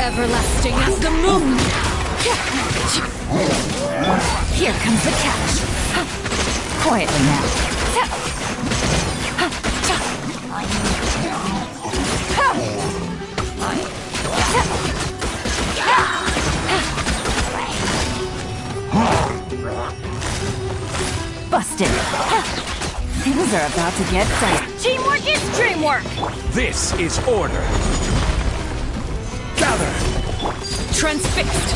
everlasting as the moon.
Here comes the catch. Quietly now. Busted. Things are about to get tight.
Teamwork is dreamwork.
This is order. Gather.
Transfixed.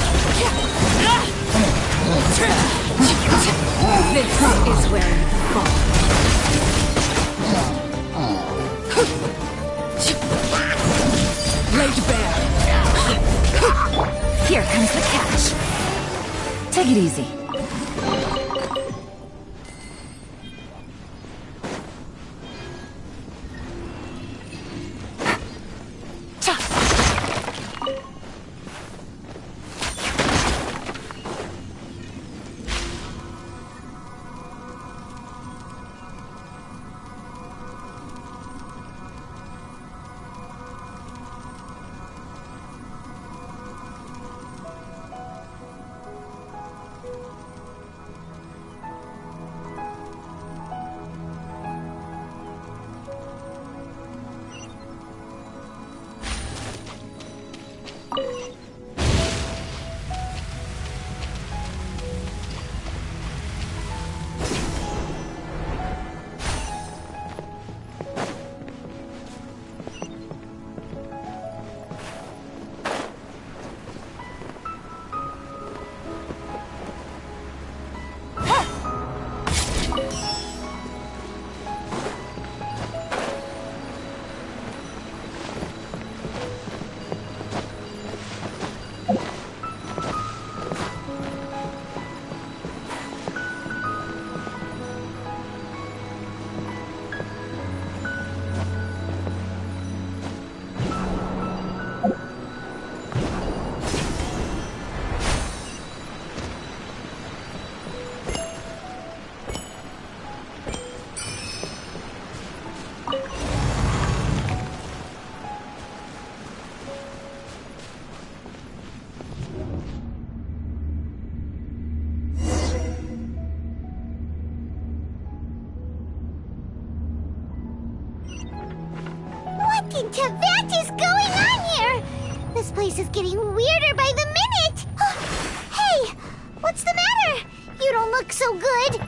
This is where you fall. Laid bare.
Here comes the catch. Take it easy.
Tibet is going on here? This place is getting weirder by the minute. Hey, what's the matter? You don't look so good.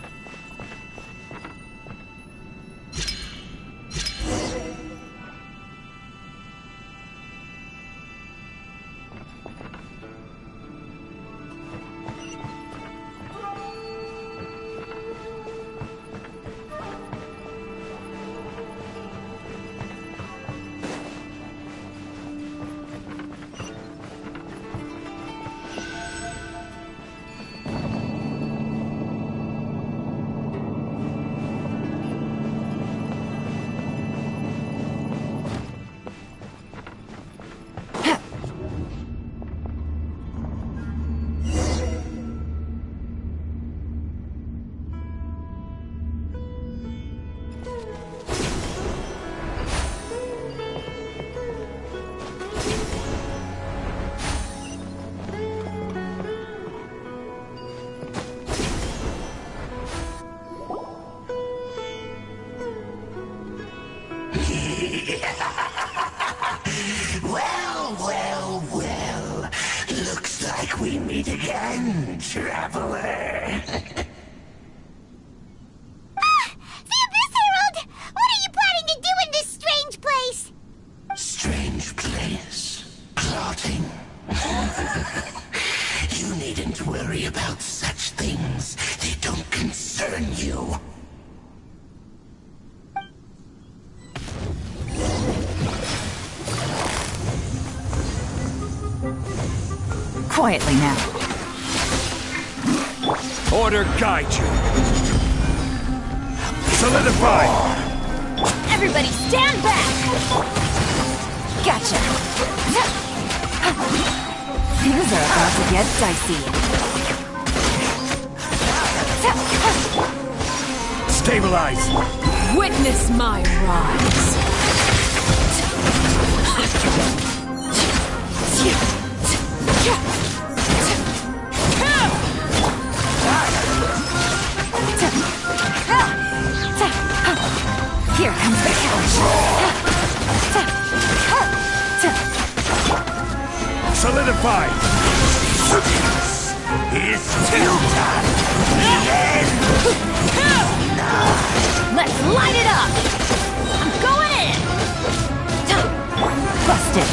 Well. Looks like we meet again, traveler.
The Abyss Herald! What are you planning to do in this strange place?
Strange place? Plotting? You needn't worry about such things. They don't concern you.
Quietly now.
Order guide you. Solidify!
Everybody stand back!
Gotcha. Things are about to get dicey.
Stabilize!
Witness my rise.
Here comes the challenge.
Solidify!
It's still done.
Let's light it up! I'm going in!
Busted.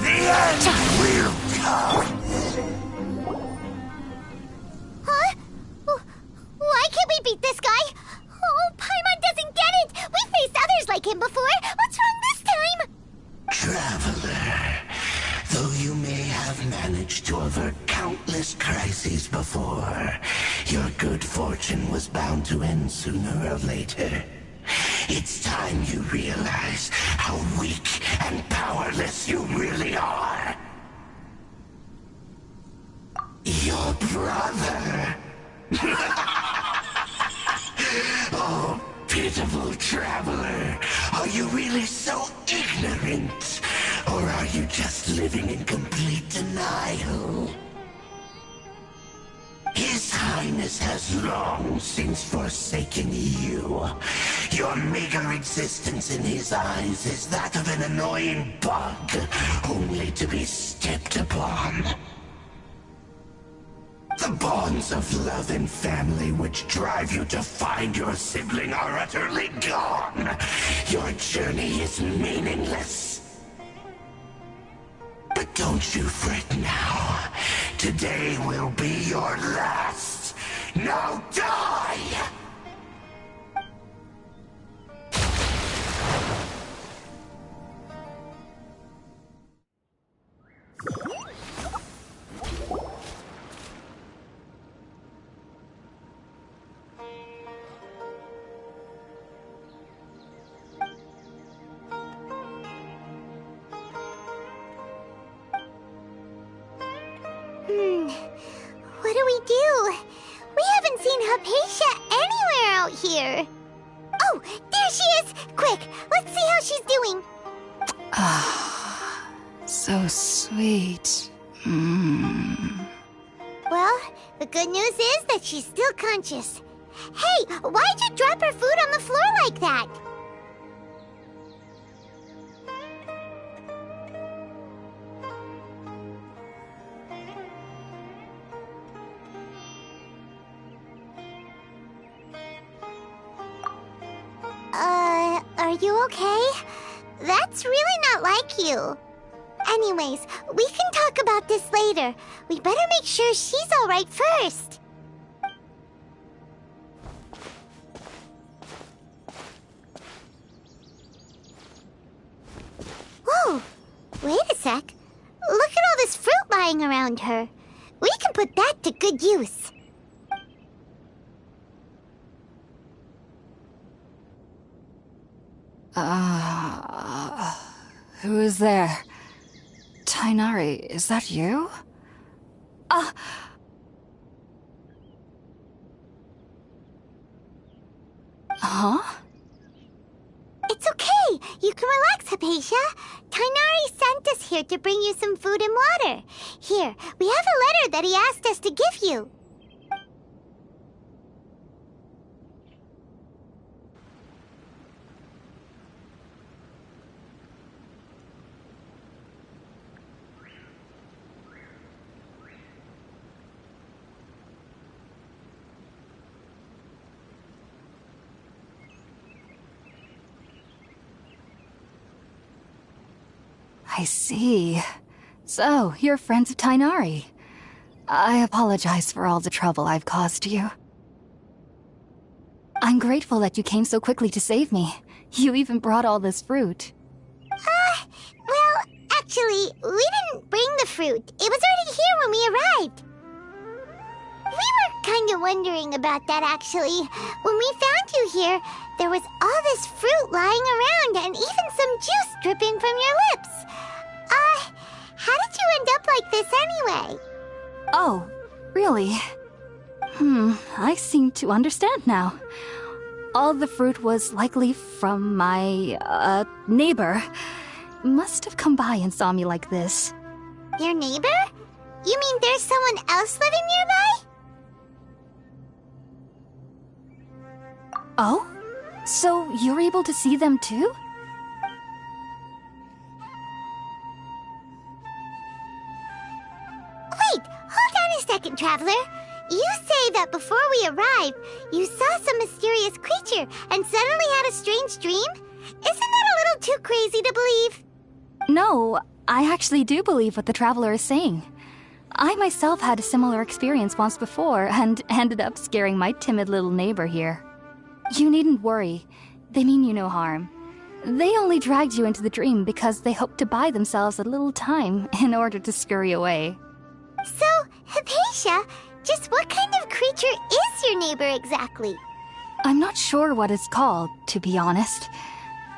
The end will come.
Huh? Why can't we beat this guy? Oh, Paimon doesn't get it! We faced others like him before! What's wrong this time?
Traveler, though you may have managed to avert countless crises before, your good fortune was bound to end sooner or later. It's time you realize how weak and powerless you really are. Your brother. Oh, pitiful traveler. Are you really so ignorant? Or are you just living in complete denial? His Highness has long since forsaken you. Your meager existence in his eyes is that of an annoying bug, only to be stepped upon. The bonds of love and family which drive you to find your sibling are utterly gone. Your journey is meaningless. But don't you fret now. Today will be your last. Now die!
What do we do? We haven't seen Hypatia anywhere out here. Oh, there she is! Quick, let's see how she's doing.
Ah, so sweet.
Well, the good news is that she's still conscious. Hey, why'd you drop her food on the floor like that? Are you okay? That's really not like you. Anyways, we can talk about this later. We better make sure she's alright first. Whoa! Wait a sec. Look at all this fruit lying around her. We can put that to good use.
Who is there? Tainari, is that you? Huh?
It's okay. You can relax, Hypatia. Tainari sent us here to bring you some food and water. Here, we have a letter that he asked us to give you.
I see. So, you're friends of Tainari. I apologize for all the trouble I've caused you. I'm grateful that you came so quickly to save me. You even brought all this fruit.
Well, actually, we didn't bring the fruit. It was already here when we arrived. We were kind of wondering about that, actually. When we found you here, there was all this fruit lying around and even some juice dripping from your lips. How did you end up like this anyway?
Oh, really? I seem to understand now. All the fruit was likely from my, neighbor. Must have come by and saw me like this.
Your neighbor? You mean there's someone else living nearby?
Oh? So you're able to see them too?
Wait, hold on a second, Traveler. You say that before we arrived, you saw some mysterious creature and suddenly had a strange dream? Isn't that a little too crazy to believe?
No, I actually do believe what the Traveler is saying. I myself had a similar experience once before and ended up scaring my timid little neighbor here. You needn't worry. They mean you no harm. They only dragged you into the dream because they hoped to buy themselves a little time in order to scurry away.
So, Hypatia, just what kind of creature is your neighbor exactly?
I'm not sure what it's called, to be honest.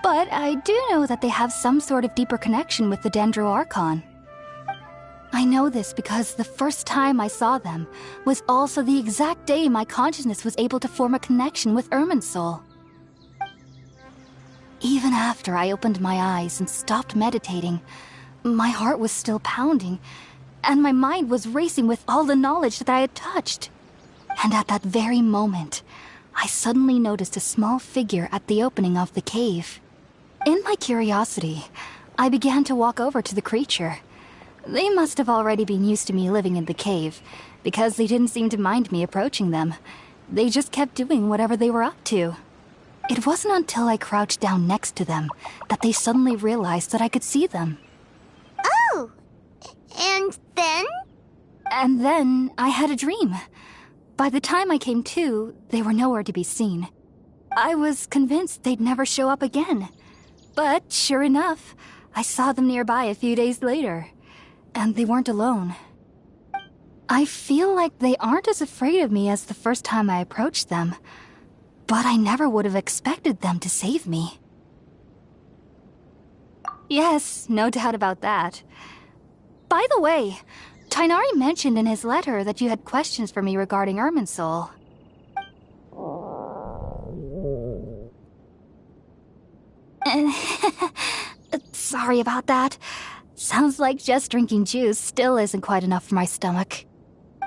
But I do know that they have some sort of deeper connection with the Dendro Archon. I know this because the first time I saw them was also the exact day my consciousness was able to form a connection with Irminsul. Even after I opened my eyes and stopped meditating, my heart was still pounding, and my mind was racing with all the knowledge that I had touched. And at that very moment, I suddenly noticed a small figure at the opening of the cave. In my curiosity, I began to walk over to the creature. They must have already been used to me living in the cave, because they didn't seem to mind me approaching them. They just kept doing whatever they were up to. It wasn't until I crouched down next to them that they suddenly realized that I could see them.
Oh! And then?
And then I had a dream. By the time I came to, they were nowhere to be seen. I was convinced they'd never show up again. But sure enough, I saw them nearby a few days later. And they weren't alone. I feel like they aren't as afraid of me as the first time I approached them. But I never would have expected them to save me. Yes, no doubt about that. By the way, Tainari mentioned in his letter that you had questions for me regarding Irminsul. Sorry about that. Sounds like just drinking juice still isn't quite enough for my stomach.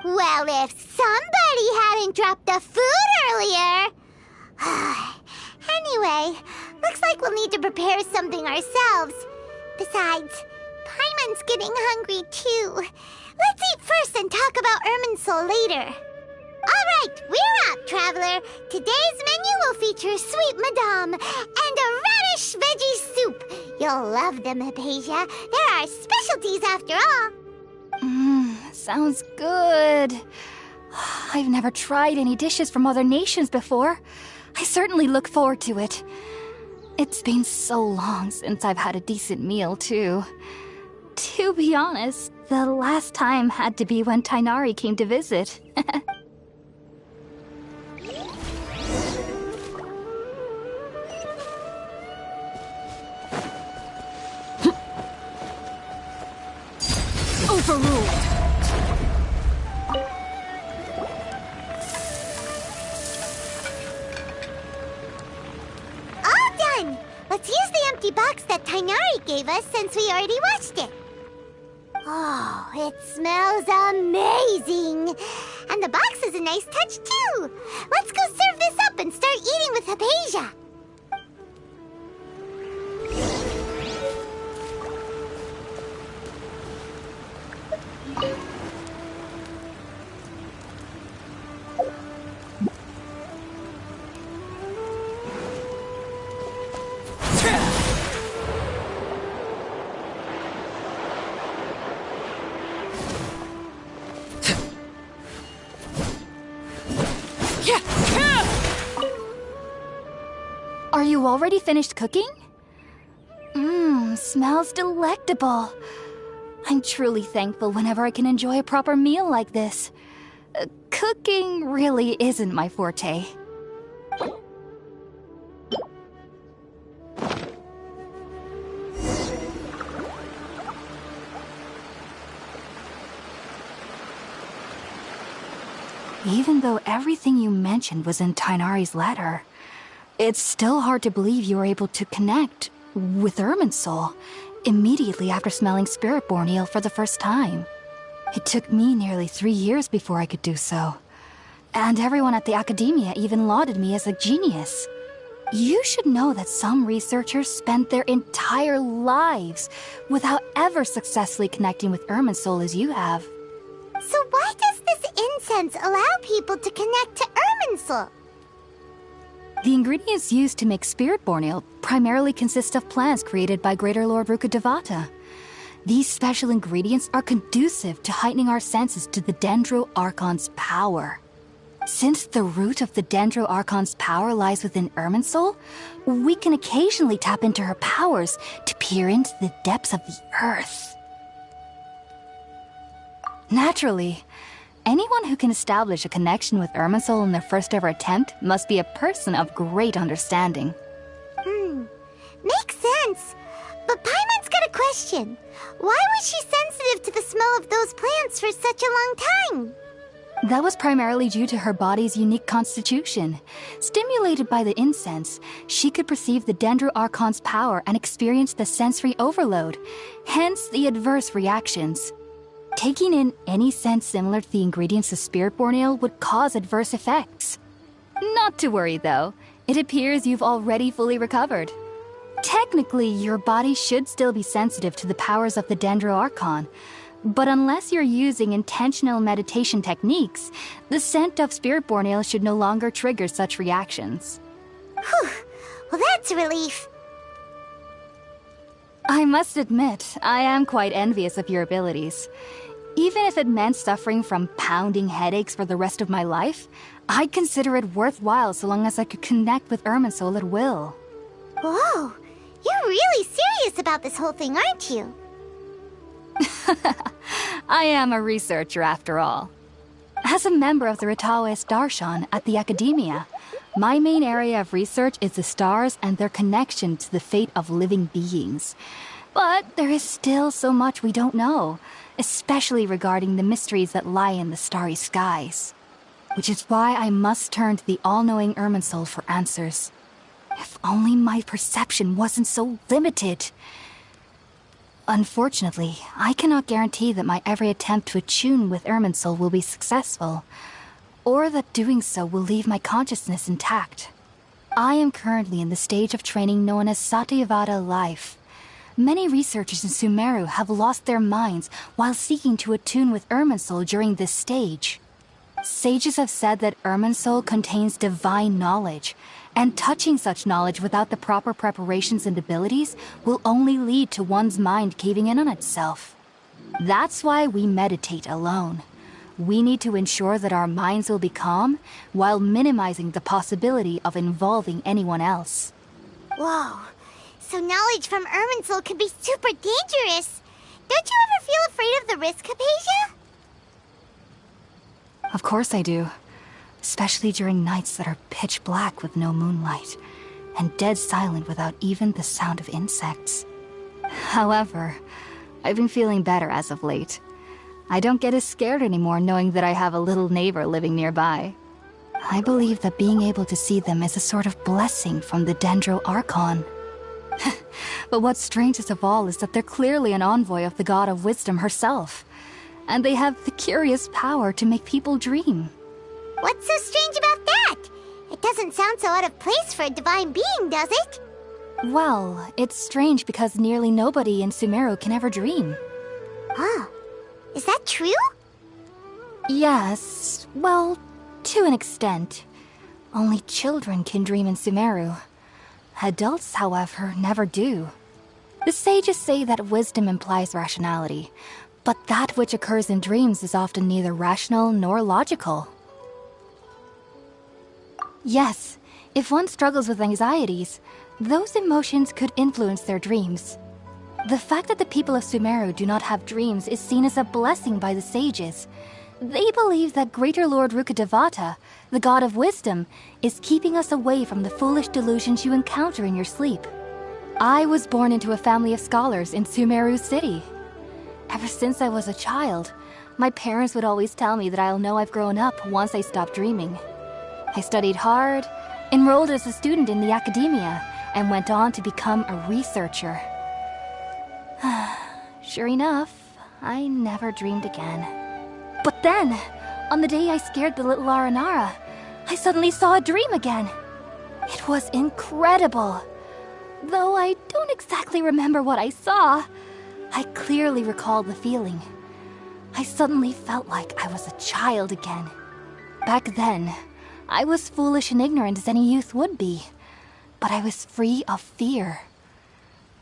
Well, if somebody hadn't dropped the food earlier... Anyway, looks like we'll need to prepare something ourselves. Besides, Paimon's getting hungry too. Let's eat first and talk about Irminsul later. Alright, we're up, traveler. Today's menu will feature sweet madame and a radish veggie soup. You'll love them, Hypatia. They're our specialties after all.
Sounds good. I've never tried any dishes from other nations before. I certainly look forward to it. It's been so long since I've had a decent meal, too. To be honest, the last time had to be when Tainari came to visit.
Overruled.
All done! Let's use the empty box that Tainari gave us since we already washed it. Oh, it smells amazing! And the box is a nice touch, too! Let's go serve this up and start eating with Hypatia!
Are you already finished cooking? Smells delectable. I'm truly thankful whenever I can enjoy a proper meal like this. Cooking really isn't my forte. Even though everything you mentioned was in Tainari's letter, it's still hard to believe you were able to connect with Irminsul immediately after smelling Spiritborn eel for the first time. It took me nearly 3 years before I could do so. And everyone at the Academia even lauded me as a genius. You should know that some researchers spent their entire lives without ever successfully connecting with Irminsul as you have.
So why does this incense allow people to connect to Irminsul?
The ingredients used to make Spiritborn eel primarily consist of plants created by Greater Lord Rukkhadevata. These special ingredients are conducive to heightening our senses to the Dendro Archon's power. Since the root of the Dendro Archon's power lies within Irminsul, we can occasionally tap into her powers to peer into the depths of the earth. Naturally, anyone who can establish a connection with Irminsul in their first ever attempt must be a person of great understanding.
Makes sense. But Paimon's got a question. Why was she sensitive to the smell of those plants for such a long time?
That was primarily due to her body's unique constitution. Stimulated by the incense, she could perceive the Dendro Archon's power and experience the sensory overload, hence the adverse reactions. Taking in any scent similar to the ingredients of Spiritborn eel would cause adverse effects. Not to worry, though. It appears you've already fully recovered. Technically, your body should still be sensitive to the powers of the Dendro Archon, but unless you're using intentional meditation techniques, the scent of Spiritborn eel should no longer trigger such reactions.
Whew. Well, that's a relief.
I must admit, I am quite envious of your abilities. Even if it meant suffering from pounding headaches for the rest of my life, I'd consider it worthwhile so long as I could connect with Irminsul at will.
Whoa, you're really serious about this whole thing, aren't you?
I am a researcher after all. As a member of the Ritawes Darshan at the Academia, my main area of research is the stars and their connection to the fate of living beings. But there is still so much we don't know, especially regarding the mysteries that lie in the starry skies. Which is why I must turn to the all-knowing Irminsul for answers. If only my perception wasn't so limited. Unfortunately, I cannot guarantee that my every attempt to attune with Irminsul will be successful, or that doing so will leave my consciousness intact. I am currently in the stage of training known as Satyavada life. Many researchers in Sumeru have lost their minds while seeking to attune with Irminsul during this stage. Sages have said that Irminsul contains divine knowledge, and touching such knowledge without the proper preparations and abilities will only lead to one's mind caving in on itself. That's why we meditate alone. We need to ensure that our minds will be calm while minimizing the possibility of involving anyone else.
Whoa. So knowledge from Irminsul can be super dangerous. Don't you ever feel afraid of the risk, Hypatia?
Of course I do. Especially during nights that are pitch black with no moonlight, and dead silent without even the sound of insects. However, I've been feeling better as of late. I don't get as scared anymore knowing that I have a little neighbor living nearby. I believe that being able to see them is a sort of blessing from the Dendro Archon. But what's strangest of all is that they're clearly an envoy of the God of Wisdom herself, and they have the curious power to make people dream.
What's so strange about that? It doesn't sound so out of place for a divine being, does it?
Well, it's strange because nearly nobody in Sumeru can ever dream.
Oh, is that true?
Yes, well, to an extent. Only children can dream in Sumeru. Adults, however, never do. The sages say that wisdom implies rationality, but that which occurs in dreams is often neither rational nor logical. Yes, if one struggles with anxieties, those emotions could influence their dreams. The fact that the people of Sumeru do not have dreams is seen as a blessing by the sages. They believe that Greater Lord Rukkhadevata, the God of Wisdom, is keeping us away from the foolish delusions you encounter in your sleep. I was born into a family of scholars in Sumeru City. Ever since I was a child, my parents would always tell me that I'll know I've grown up once I stop dreaming. I studied hard, enrolled as a student in the academia, and went on to become a researcher. Sure enough, I never dreamed again. But then, on the day I scared the little Aranara, I suddenly saw a dream again. It was incredible. Though I don't exactly remember what I saw, I clearly recall the feeling. I suddenly felt like I was a child again. Back then, I was foolish and ignorant as any youth would be, but I was free of fear.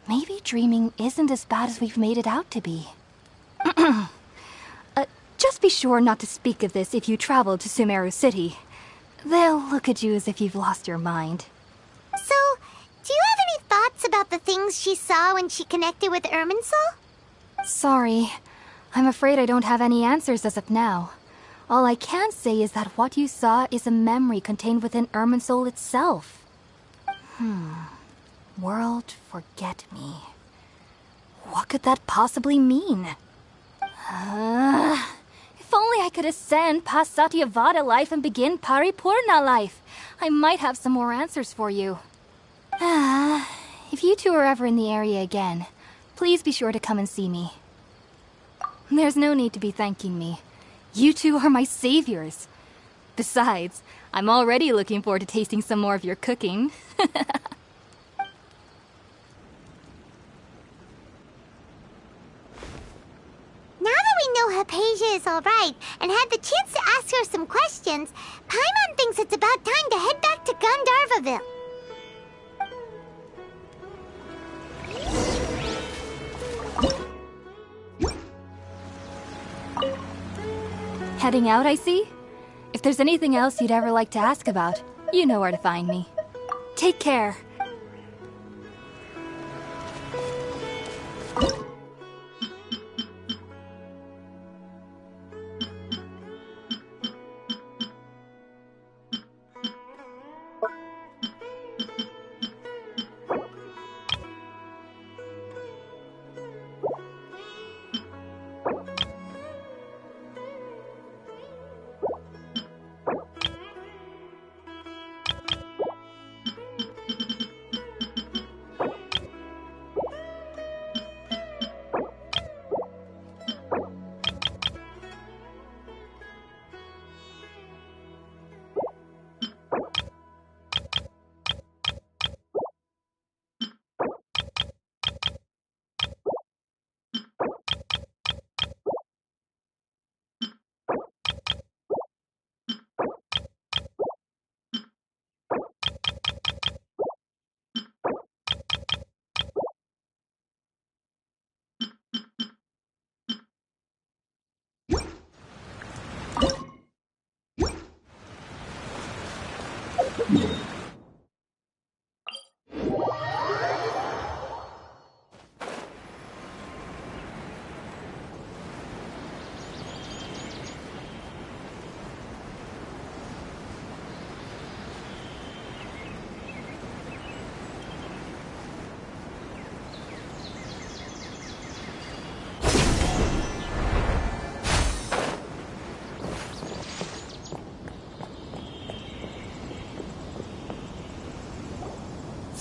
Maybe dreaming isn't as bad as we've made it out to be. Just be sure not to speak of this if you travel to Sumeru City. They'll look at you as if you've lost your mind.
So, do you have any thoughts about the things she saw when she connected with Irminsul?
Sorry. I'm afraid I don't have any answers as of now. All I can say is that what you saw is a memory contained within Irminsul itself. World forget me. What could that possibly mean? If only I could ascend past Satyavada life and begin Paripurna life, I might have some more answers for you. If you two are ever in the area again, please be sure to come and see me. There's no need to be thanking me. You two are my saviors. Besides, I'm already looking forward to tasting some more of your cooking.
Now that we know Hypatia is alright and had the chance to ask her some questions, Paimon thinks it's about time to head back to Gandharvaville.
Heading out, I see? If there's anything else you'd ever like to ask about, you know where to find me. Take care.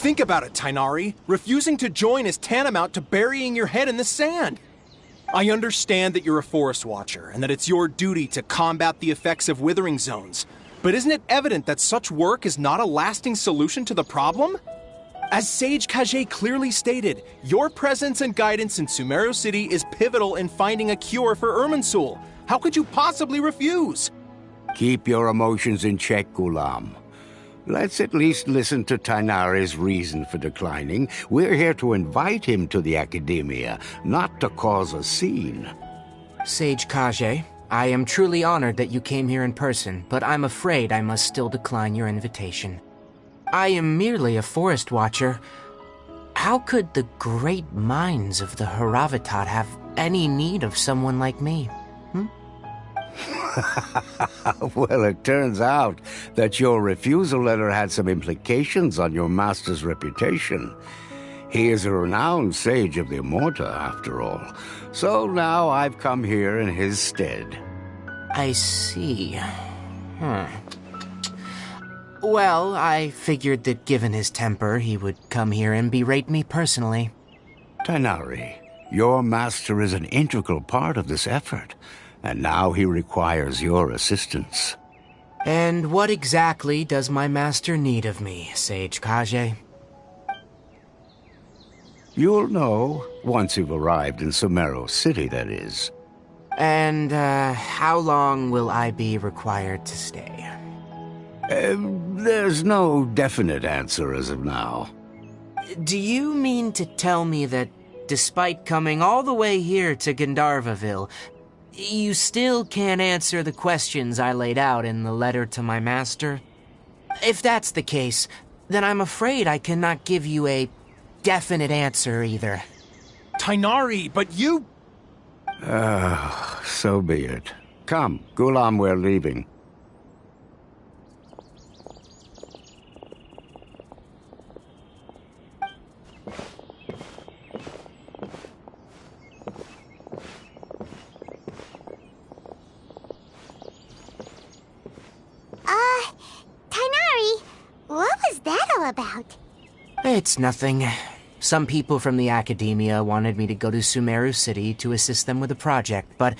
Think about it, Tainari. Refusing to join is tantamount to burying your head in the sand. I understand that you're a forest watcher and that it's your duty to combat the effects of withering zones. But isn't it evident that such work is not a lasting solution to the problem? As Sage Kage clearly stated, your presence and guidance in Sumeru City is pivotal in finding a cure for Irminsul. How could you possibly refuse?
Keep your emotions in check, Ghulam. Let's at least listen to Tainari's reason for declining. We're here to invite him to the Academia, not to cause a scene.
Sage Kage, I am truly honored that you came here in person, but I'm afraid I must still decline your invitation. I am merely a forest watcher. How could the great minds of the Haravatat have any need of someone like me?
Well, it turns out that your refusal letter had some implications on your master's reputation. He is a renowned sage of the Immorta, after all. So now I've come here in his stead.
I see. Well, I figured that given his temper, he would come here and berate me personally.
Tainari, your master is an integral part of this effort, and now he requires your assistance.
And what exactly does my master need of me, Sage Kage?
You'll know once you've arrived in Sumeru City, that is.
And, how long will I be required to stay?
There's no definite answer as of now.
Do you mean to tell me that, despite coming all the way here to Gandharvaville, you still can't answer the questions I laid out in the letter to my master? If that's the case, then I'm afraid I cannot give you a definite answer either.
Tainari, but you...
So be it. Come, Ghulam, we're leaving.
Tainari, what was that all about?
It's nothing. Some people from the Academia wanted me to go to Sumeru City to assist them with a project, but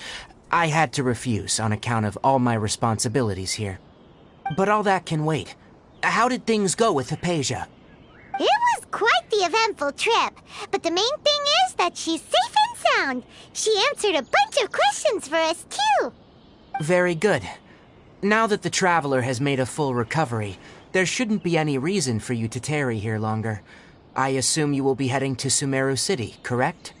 I had to refuse on account of all my responsibilities here. But all that can wait. How did things go with Hypatia?
It was quite the eventful trip, but the main thing is that she's safe and sound. She answered a bunch of questions for us, too.
Very good. Now that the Traveler has made a full recovery, there shouldn't be any reason for you to tarry here longer. I assume you will be heading to Sumeru City, correct?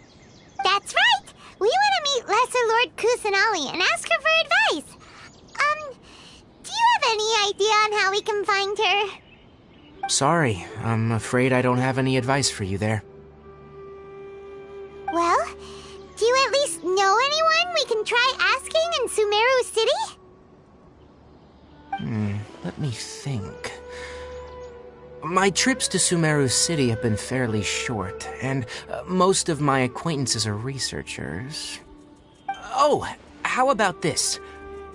That's right! We want to meet Lesser Lord Kusanali and ask her for advice. Do you have any idea on how we can find her?
Sorry, I'm afraid I don't have any advice for you there.
Well, do you at least know anyone we can try asking in Sumeru City?
Let me think. My trips to Sumeru City have been fairly short, and most of my acquaintances are researchers. Oh, how about this?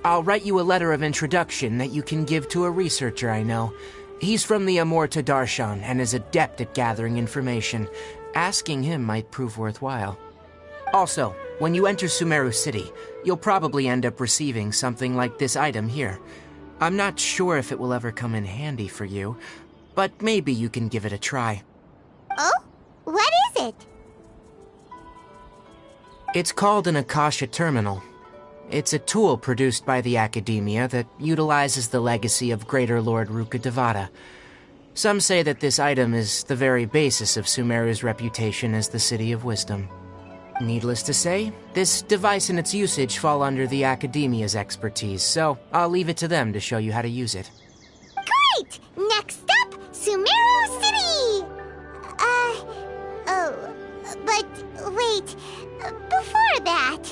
I'll write you a letter of introduction that you can give to a researcher I know. He's from the Immorta Darshan and is adept at gathering information. Asking him might prove worthwhile. Also, when you enter Sumeru City, you'll probably end up receiving something like this item here. I'm not sure if it will ever come in handy for you, but maybe you can give it a try.
Oh? What is it?
It's called an Akasha Terminal. It's a tool produced by the Academia that utilizes the legacy of Greater Lord Rukkhadevata. Some say that this item is the very basis of Sumeru's reputation as the City of Wisdom. Needless to say, this device and its usage fall under the Academia's expertise, so I'll leave it to them to show you how to use it.
Great! Next up, Sumeru City! But wait, before that...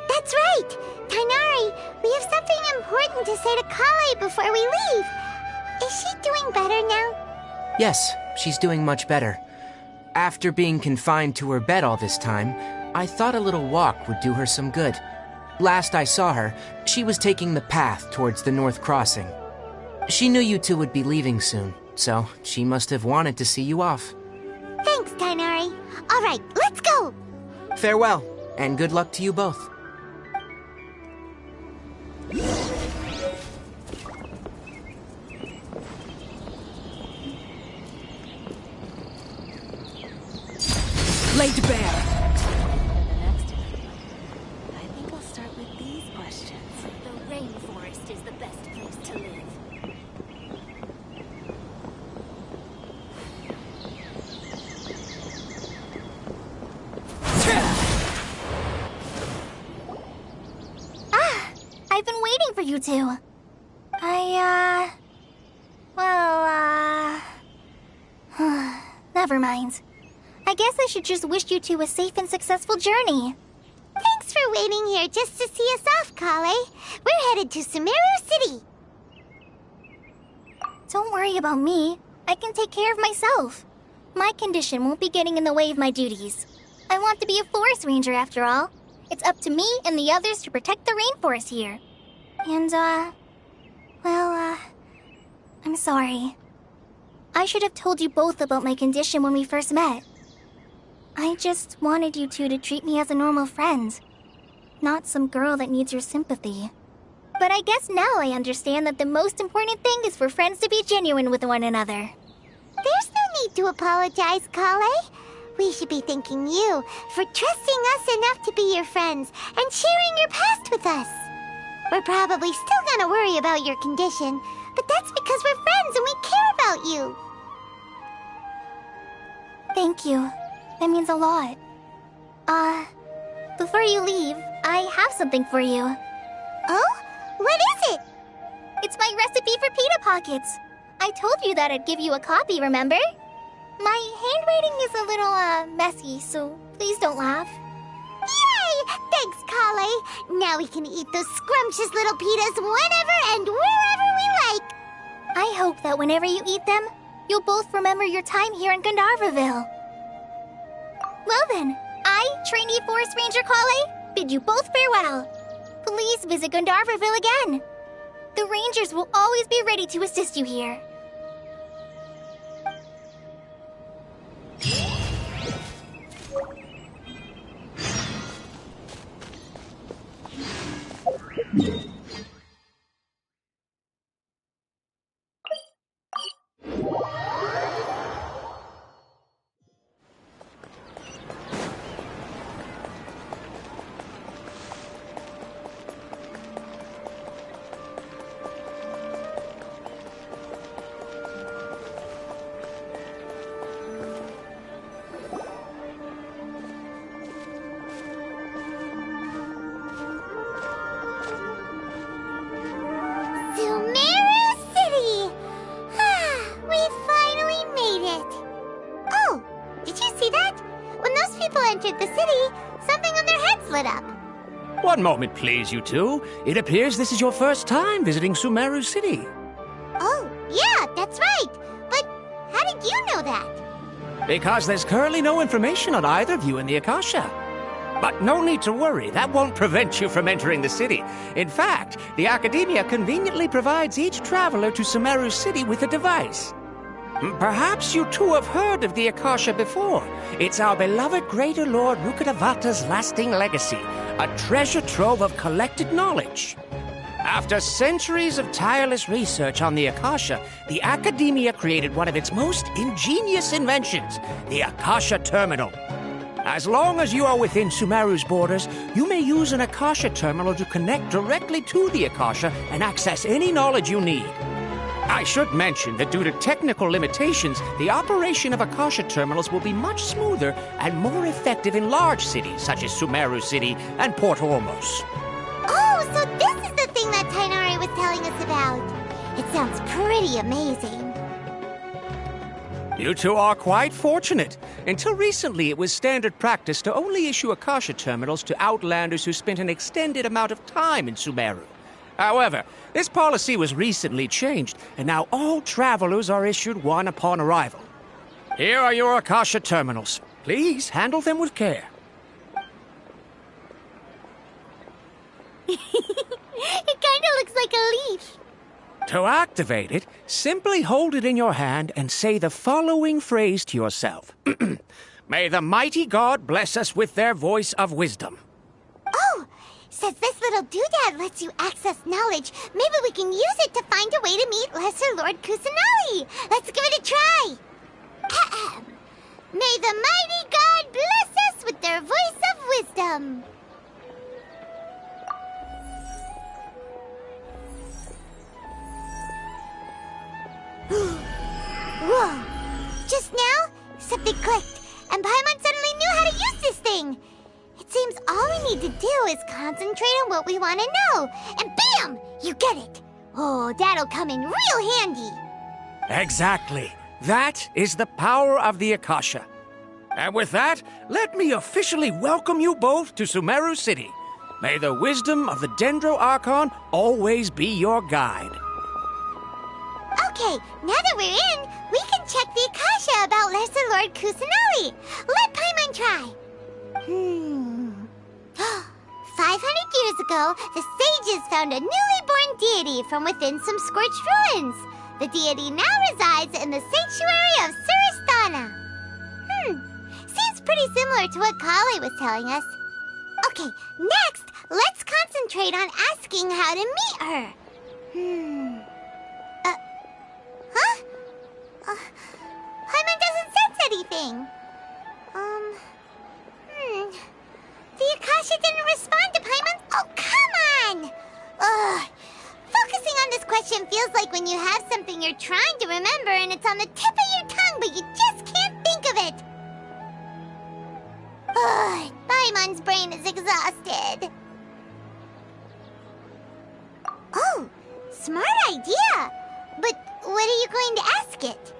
That's right! Tainari, we have something important to say to Kale before we leave. Is she doing better now?
Yes, she's doing much better. After being confined to her bed all this time, I thought a little walk would do her some good. Last I saw her, she was taking the path towards the North Crossing. She knew you two would be leaving soon, so she must have wanted to see you off.
Thanks, Tainari. All right, let's go!
Farewell, and good luck to you both.
Laid bare.
I think I'll start with these questions.
The rainforest is the best place to live.
I've been waiting for you two. Never mind. I guess I should just wish you two a safe and successful journey. Thanks for waiting here just to see us off, Kale. We're headed to Sumeru City. Don't worry about me. I can take care of myself. My condition won't be getting in the way of my duties. I want to be a forest ranger after all. It's up to me and the others to protect the rainforest here. And, I'm sorry. I should have told you both about my condition when we first met. I just wanted you two to treat me as a normal friend, not some girl that needs your sympathy. But I guess now I understand that the most important thing is for friends to be genuine with one another. There's no need to apologize, Kale. We should be thanking you for trusting us enough to be your friends and sharing your past with us. We're probably still gonna worry about your condition, but that's because we're friends and we care about you. Thank you. That means a lot. Before you leave, I have something for you. Oh? What is it? It's my recipe for pita pockets. I told you that I'd give you a copy, remember? My handwriting is a little, messy, so please don't laugh. Yay! Thanks, Kale. Now we can eat those scrumptious little pitas whenever and wherever we like. I hope that whenever you eat them, you'll both remember your time here in Gandharvaville. Well then, I, trainee Forest Ranger Kale, bid you both farewell. Please visit Gandharvaville again. The Rangers will always be ready to assist you here.
One moment, please, you two. It appears this is your first time visiting Sumeru City.
Oh, yeah, that's right. But how did you know that?
Because there's currently no information on either of you in the Akasha. But no need to worry, that won't prevent you from entering the city. In fact, the Academia conveniently provides each traveler to Sumeru City with a device. Perhaps you two have heard of the Akasha before. It's our beloved Greater Lord Rukkhadevata's lasting legacy, a treasure trove of collected knowledge. After centuries of tireless research on the Akasha, the Academia created one of its most ingenious inventions, the Akasha Terminal. As long as you are within Sumeru's borders, you may use an Akasha Terminal to connect directly to the Akasha and access any knowledge you need. I should mention that due to technical limitations, the operation of Akasha terminals will be much smoother and more effective in large cities such as Sumeru City and Port Ormos.
Oh, so this is the thing that Tainari was telling us about. It sounds pretty amazing.
You two are quite fortunate. Until recently, it was standard practice to only issue Akasha terminals to outlanders who spent an extended amount of time in Sumeru. However, this policy was recently changed, and now all travelers are issued one upon arrival. Here are your Akasha terminals. Please handle them with care.
It kinda looks like a leaf.
To activate it, simply hold it in your hand and say the following phrase to yourself. May the mighty God bless us with their voice of wisdom.
Oh, since this little doodad lets you access knowledge, maybe we can use it to find a way to meet Lesser Lord Kusanali. Let's give it a try. May the mighty God bless us with their voice of wisdom. Whoa! Just now, something clicked, and Paimon suddenly knew how to use this thing. It seems all we need to do is concentrate on what we want to know, and bam! You get it. Oh, that'll come in real handy.
Exactly. That is the power of the Akasha. And with that, let me officially welcome you both to Sumeru City. May the wisdom of the Dendro Archon always be your guide.
Okay, now that we're in, we can check the Akasha about Lesser Lord Kusanali. Let Paimon try. 500 years ago, the sages found a newly born deity from within some scorched ruins. The deity now resides in the sanctuary of Suristana. Seems pretty similar to what Kali was telling us. Okay, next, let's concentrate on asking how to meet her. Paimon doesn't sense anything. The Akasha didn't respond to Paimon. Oh, come on! Ugh. Focusing on this question feels like when you have something you're trying to remember and it's on the tip of your tongue, but you just can't think of it. Ugh. Paimon's brain is exhausted. Oh, smart idea. But what are you going to ask it?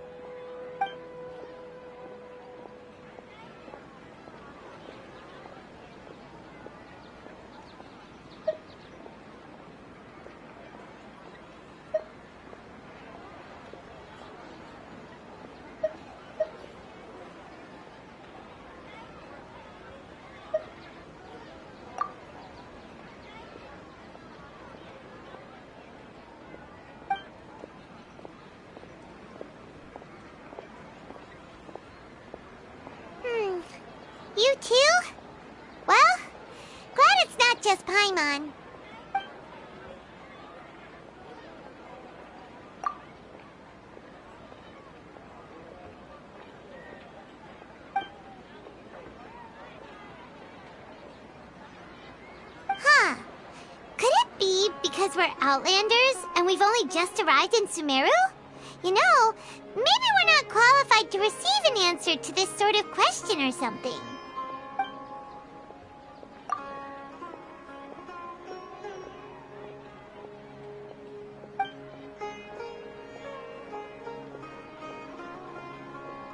You too? Well, glad it's not just Paimon. Could it be because we're Outlanders and we've only just arrived in Sumeru? You know, maybe we're not qualified to receive an answer to this sort of question or something.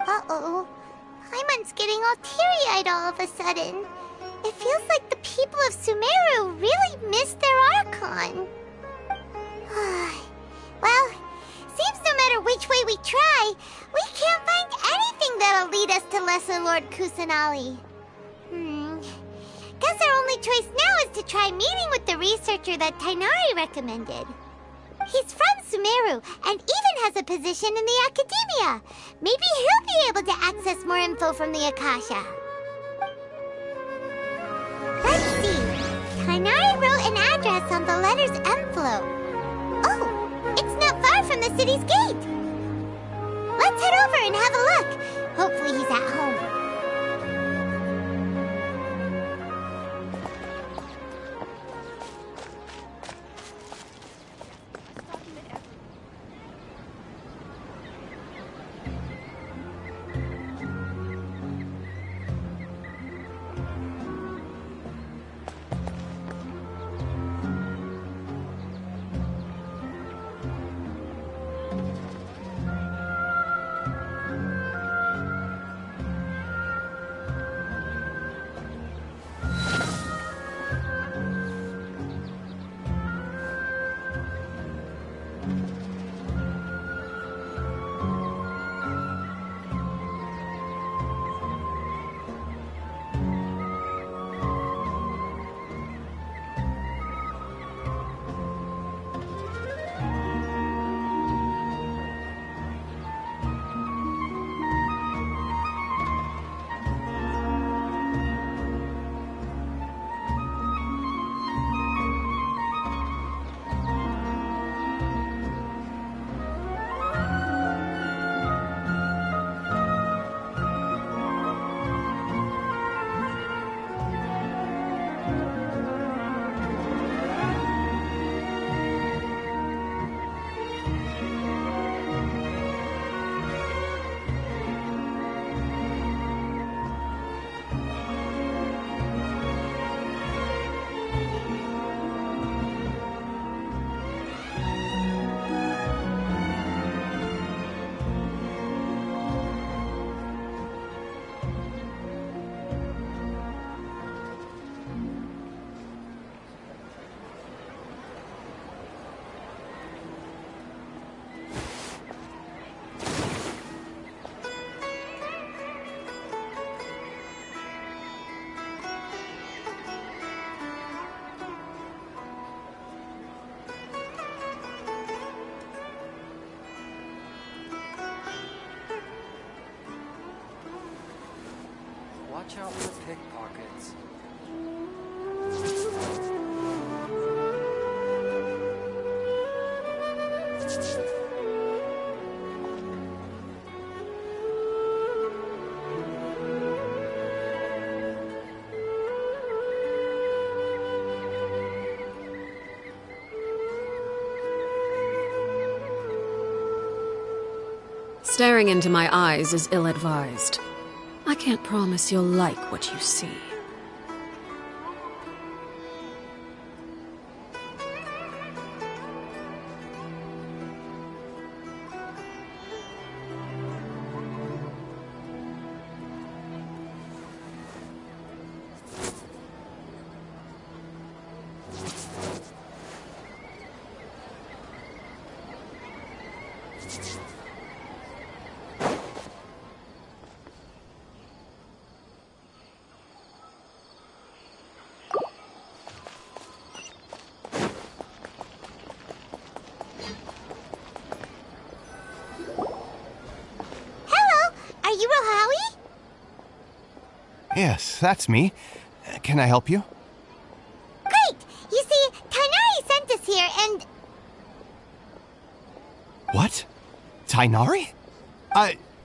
Uh-oh. Paimon's getting all teary-eyed all of a sudden. It feels like the people of Sumeru really missed their Archon. Well, seems no matter which way we try, we can't find anything that'll lead us to Lesser Lord Kusanali. Guess our only choice now is to try meeting with the researcher that Tainari recommended. He's from Sumeru and even has a position in the Academia. Maybe he'll be able to access more info from the Akasha. Let's see. Tainari wrote an address on the letter's envelope. Oh, it's not far from the city's gate. Let's head over and have a look. Hopefully he's at home.
Watch out for pickpockets.
Staring into my eyes is ill-advised. I can't promise you'll like what you see.
Yes, that's me. Can I help you?
Great! You see, Tainari sent us here and...
What? Tainari?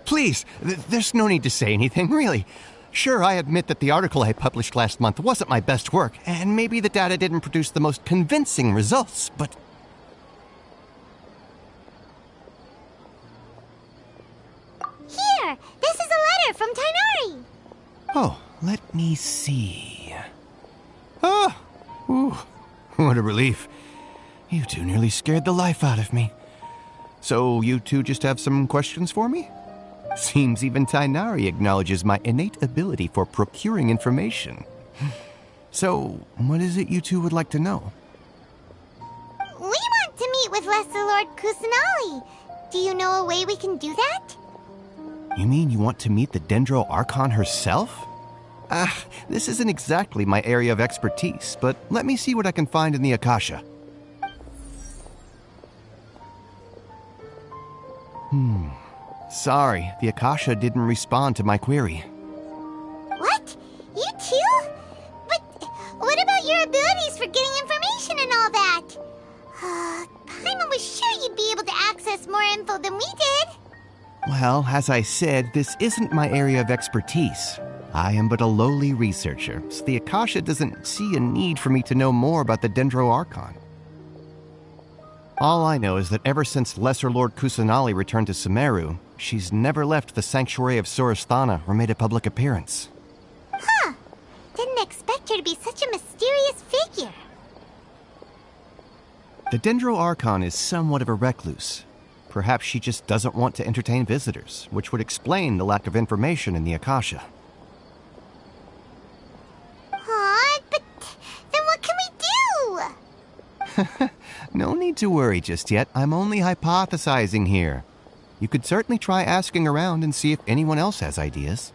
Please, there's no need to say anything, really. Sure, I admit that the article I published last month wasn't my best work, and maybe the data didn't produce the most convincing results, but...
Here! This is a letter from Tainari!
Oh, let me see. Oh! Ooh, what a relief. You two nearly scared the life out of me. So you two just have some questions for me? Seems even Tainari acknowledges my innate ability for procuring information. So, what is it you two would like to know?
We want to meet with Lesser Lord Kusanali. Do you know a way we can do that?
You mean you want to meet the Dendro Archon herself? This isn't exactly my area of expertise, but let me see what I can find in the Akasha. Sorry, the Akasha didn't respond to my query.
What? You too? But what about your abilities for getting information and all that? Paimon was sure you'd be able to access more info than we did.
Well, as I said, this isn't my area of expertise. I am but a lowly researcher, so the Akasha doesn't see a need for me to know more about the Dendro Archon. All I know is that ever since Lesser Lord Kusanali returned to Sumeru, she's never left the Sanctuary of Sorasthana or made a public appearance.
Huh. Didn't expect her to be such a mysterious figure.
The Dendro Archon is somewhat of a recluse. Perhaps she just doesn't want to entertain visitors, which would explain the lack of information in the Akasha.
But then what can we do?
No need to worry just yet. I'm only hypothesizing here. You could certainly try asking around and see if anyone else has ideas.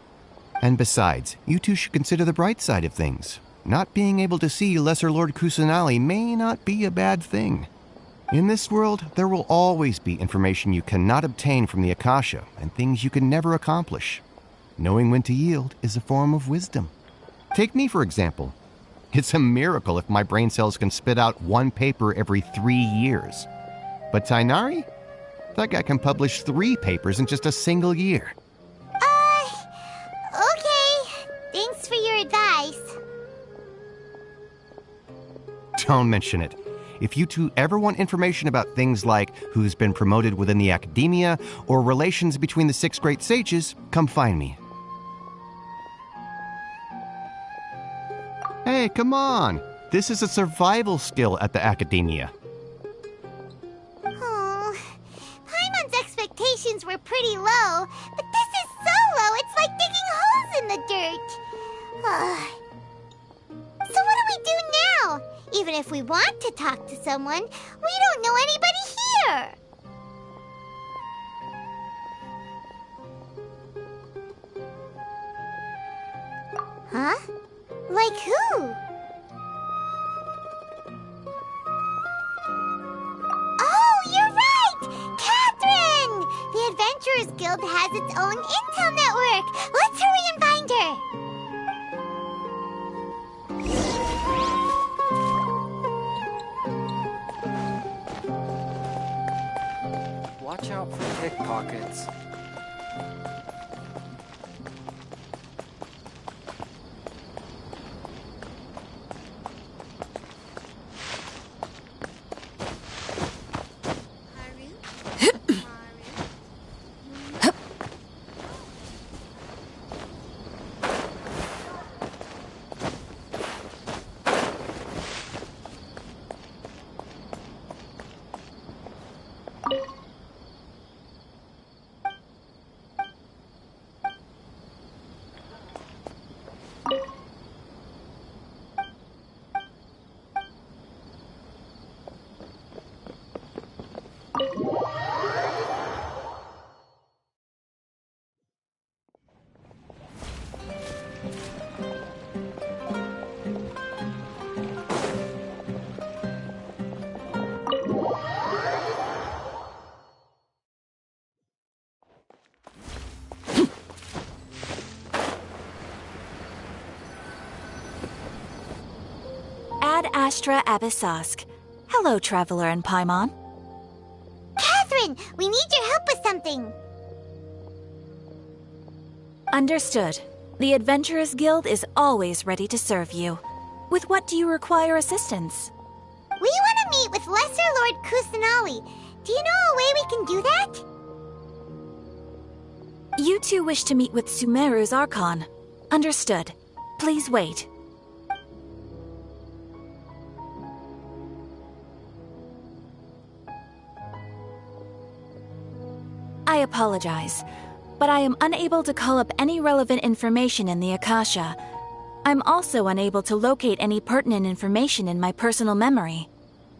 And besides, you two should consider the bright side of things. Not being able to see Lesser Lord Kusanali may not be a bad thing. In this world, there will always be information you cannot obtain from the Akasha and things you can never accomplish. Knowing when to yield is a form of wisdom. Take me, for example. It's a miracle if my brain cells can spit out one paper every 3 years. But Tainari? That guy can publish 3 papers in just a single year.
Okay. Thanks for your advice.
Don't mention it. If you two ever want information about things like who's been promoted within the academia or relations between the 6 great sages, come find me. Hey, come on! This is a survival skill at the academia.
Oh, Paimon's expectations were pretty low, but this is so low it's like digging holes in the dirt. So what do we do now? Even if we want to talk to someone, we don't know anybody here. Huh? Like who? Oh, you're right! Catherine! The Adventurers Guild has its own intel network. Let's hurry and find her.
Pickpockets.
Ad Astra Abyssosk. Hello, Traveler and Paimon.
Catherine, we need your help with something.
Understood. The Adventurers Guild is always ready to serve you. With what do you require assistance?
We want to meet with Lesser Lord Kusanali. Do you know a way we can do that?
You two wish to meet with Sumeru's Archon. Understood. Please wait. I apologize, but I am unable to call up any relevant information in the Akasha. I'm also unable to locate any pertinent information in my personal memory.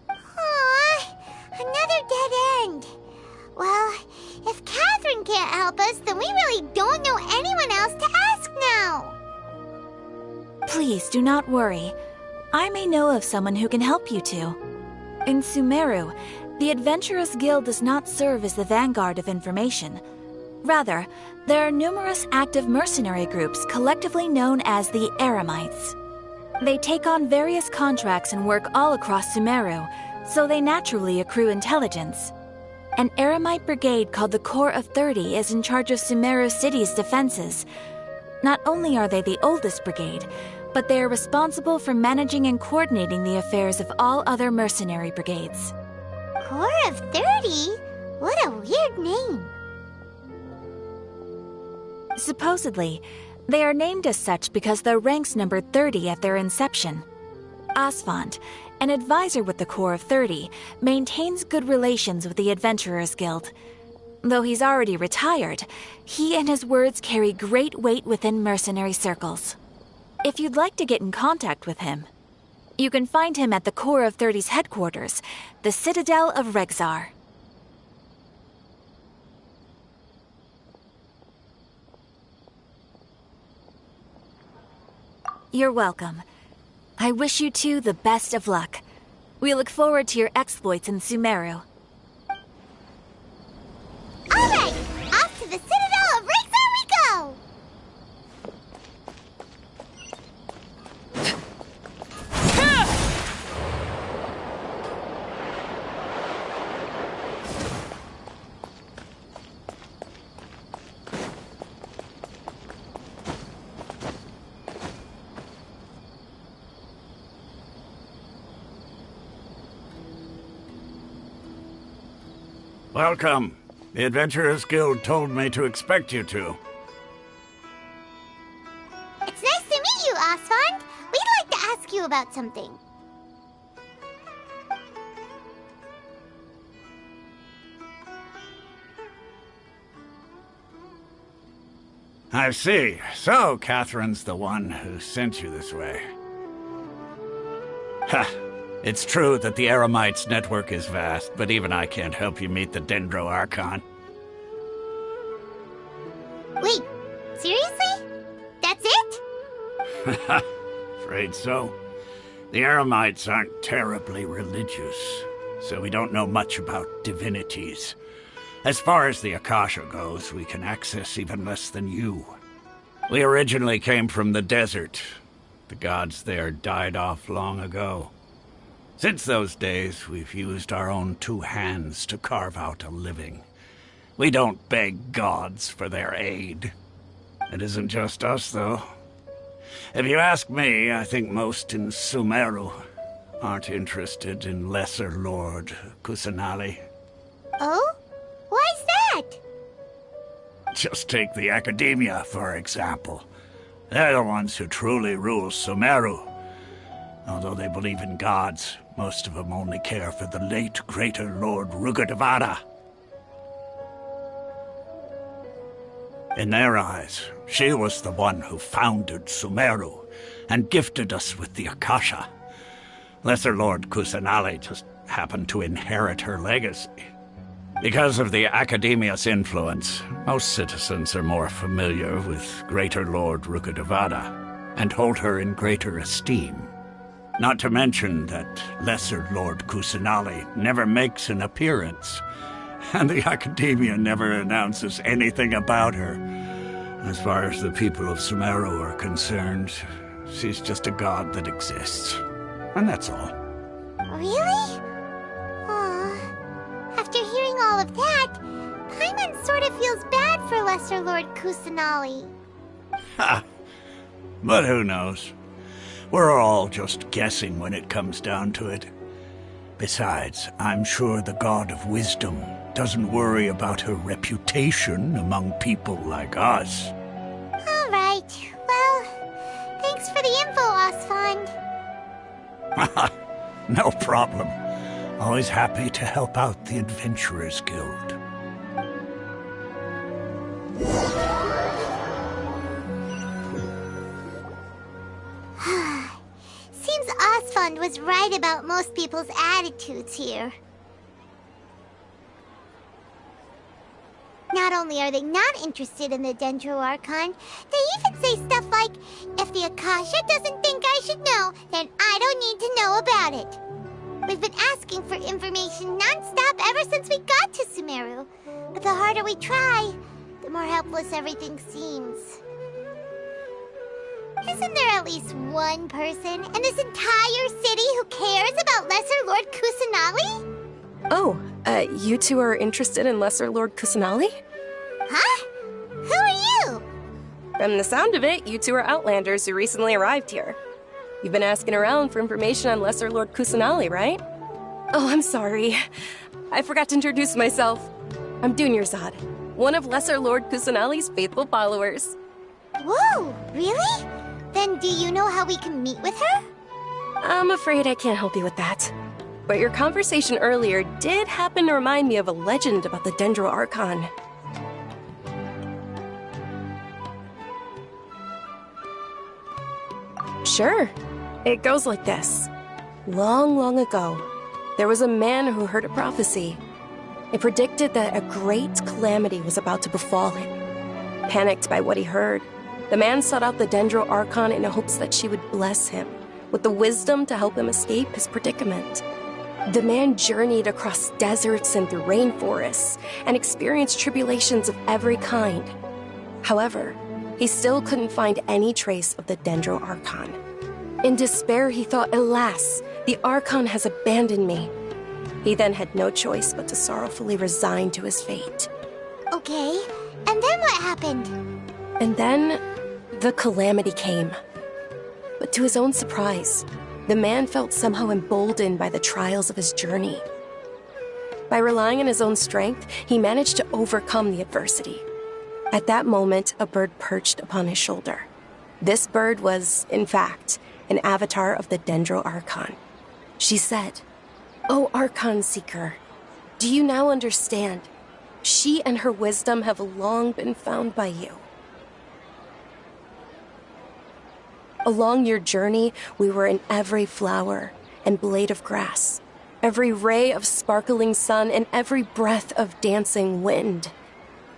Aww, another dead end. Well, if Catherine can't help us, then we really don't know anyone else to ask now.
Please do not worry. I may know of someone who can help you two. In Sumeru, the Adventurers Guild does not serve as the vanguard of information. Rather, there are numerous active mercenary groups collectively known as the Eremites. They take on various contracts and work all across Sumeru, so they naturally accrue intelligence. An Eremite brigade called the Corps of 30 is in charge of Sumeru City's defenses. Not only are they the oldest brigade, but they are responsible for managing and coordinating the affairs of all other mercenary brigades.
Corps of 30? What a weird name.
Supposedly, they are named as such because their ranks numbered 30 at their inception. Asfand, an advisor with the Corps of 30, maintains good relations with the Adventurers Guild. Though he's already retired, he and his words carry great weight within mercenary circles. If you'd like to get in contact with him, you can find him at the Corps of 30's headquarters, the Citadel of Regzar. You're welcome. I wish you two the best of luck. We look forward to your exploits in Sumeru.
All right, off to the Citadel of Regzar we go!
Welcome. The Adventurers Guild told me to expect you two.
It's nice to meet you, Asfand. We'd like to ask you about something.
I see. So, Catherine's the one who sent you this way. Ha! It's true that the Eremites' network is vast, but even I can't help you meet the Dendro Archon.
Wait, seriously? That's it?
Afraid so. The Eremites aren't terribly religious, so we don't know much about divinities. As far as the Akasha goes, we can access even less than you. We originally came from the desert. The gods there died off long ago. Since those days, we've used our own two hands to carve out a living. We don't beg gods for their aid. It isn't just us, though. If you ask me, I think most in Sumeru aren't interested in Lesser Lord Kusanali.
Oh? Why's that?
Just take the Academia, for example. They're the ones who truly rule Sumeru. Although they believe in gods, most of them only care for the late Greater Lord Rugadavada. In their eyes, she was the one who founded Sumeru and gifted us with the Akasha. Lesser Lord Kusanali just happened to inherit her legacy. Because of the Academia's influence, most citizens are more familiar with Greater Lord Rugadavada and hold her in greater esteem. Not to mention that Lesser Lord Kusanali never makes an appearance, and the Academia never announces anything about her. As far as the people of Sumeru are concerned, she's just a god that exists. And that's all.
Really? After hearing all of that, Paimon sort of feels bad for Lesser Lord Kusanali.
Ha! But who knows? We're all just guessing when it comes down to it. Besides, I'm sure the God of Wisdom doesn't worry about her reputation among people like us.
All right. Well, thanks for the info, Osfond.
No problem. Always happy to help out the Adventurers Guild.
Seems Osfond was right about most people's attitudes here. Not only are they not interested in the Dendro Archon, they even say stuff like, if the Akasha doesn't think I should know, then I don't need to know about it. We've been asking for information non-stop ever since we got to Sumeru. But the harder we try, the more helpless everything seems. Isn't there at least one person in this entire city who cares about Lesser Lord Kusanali?
Oh, you two are interested in Lesser Lord Kusanali?
Huh? Who are you?
From the sound of it, you two are Outlanders who recently arrived here. You've been asking around for information on Lesser Lord Kusanali, right? Oh, I'm sorry. I forgot to introduce myself. I'm Dunyarzad, one of Lesser Lord Kusanali's faithful followers.
Whoa, really? Then do you know how we can meet with her?
I'm afraid I can't help you with that. But your conversation earlier did happen to remind me of a legend about the Dendro Archon. Sure. It goes like this. Long, long ago, there was a man who heard a prophecy. It predicted that a great calamity was about to befall him. Panicked by what he heard, the man sought out the Dendro Archon in hopes that she would bless him with the wisdom to help him escape his predicament. The man journeyed across deserts and through rainforests and experienced tribulations of every kind. However, he still couldn't find any trace of the Dendro Archon. In despair, he thought, alas, the Archon has abandoned me. He then had no choice but to sorrowfully resign to his fate.
Okay, and then what happened?
And then, the calamity came. But to his own surprise, the man felt somehow emboldened by the trials of his journey. By relying on his own strength, he managed to overcome the adversity. At that moment, a bird perched upon his shoulder. This bird was, in fact, an avatar of the Dendro Archon. She said, "O Archon Seeker, do you now understand? She and her wisdom have long been found by you. Along your journey, we were in every flower and blade of grass, every ray of sparkling sun, and every breath of dancing wind.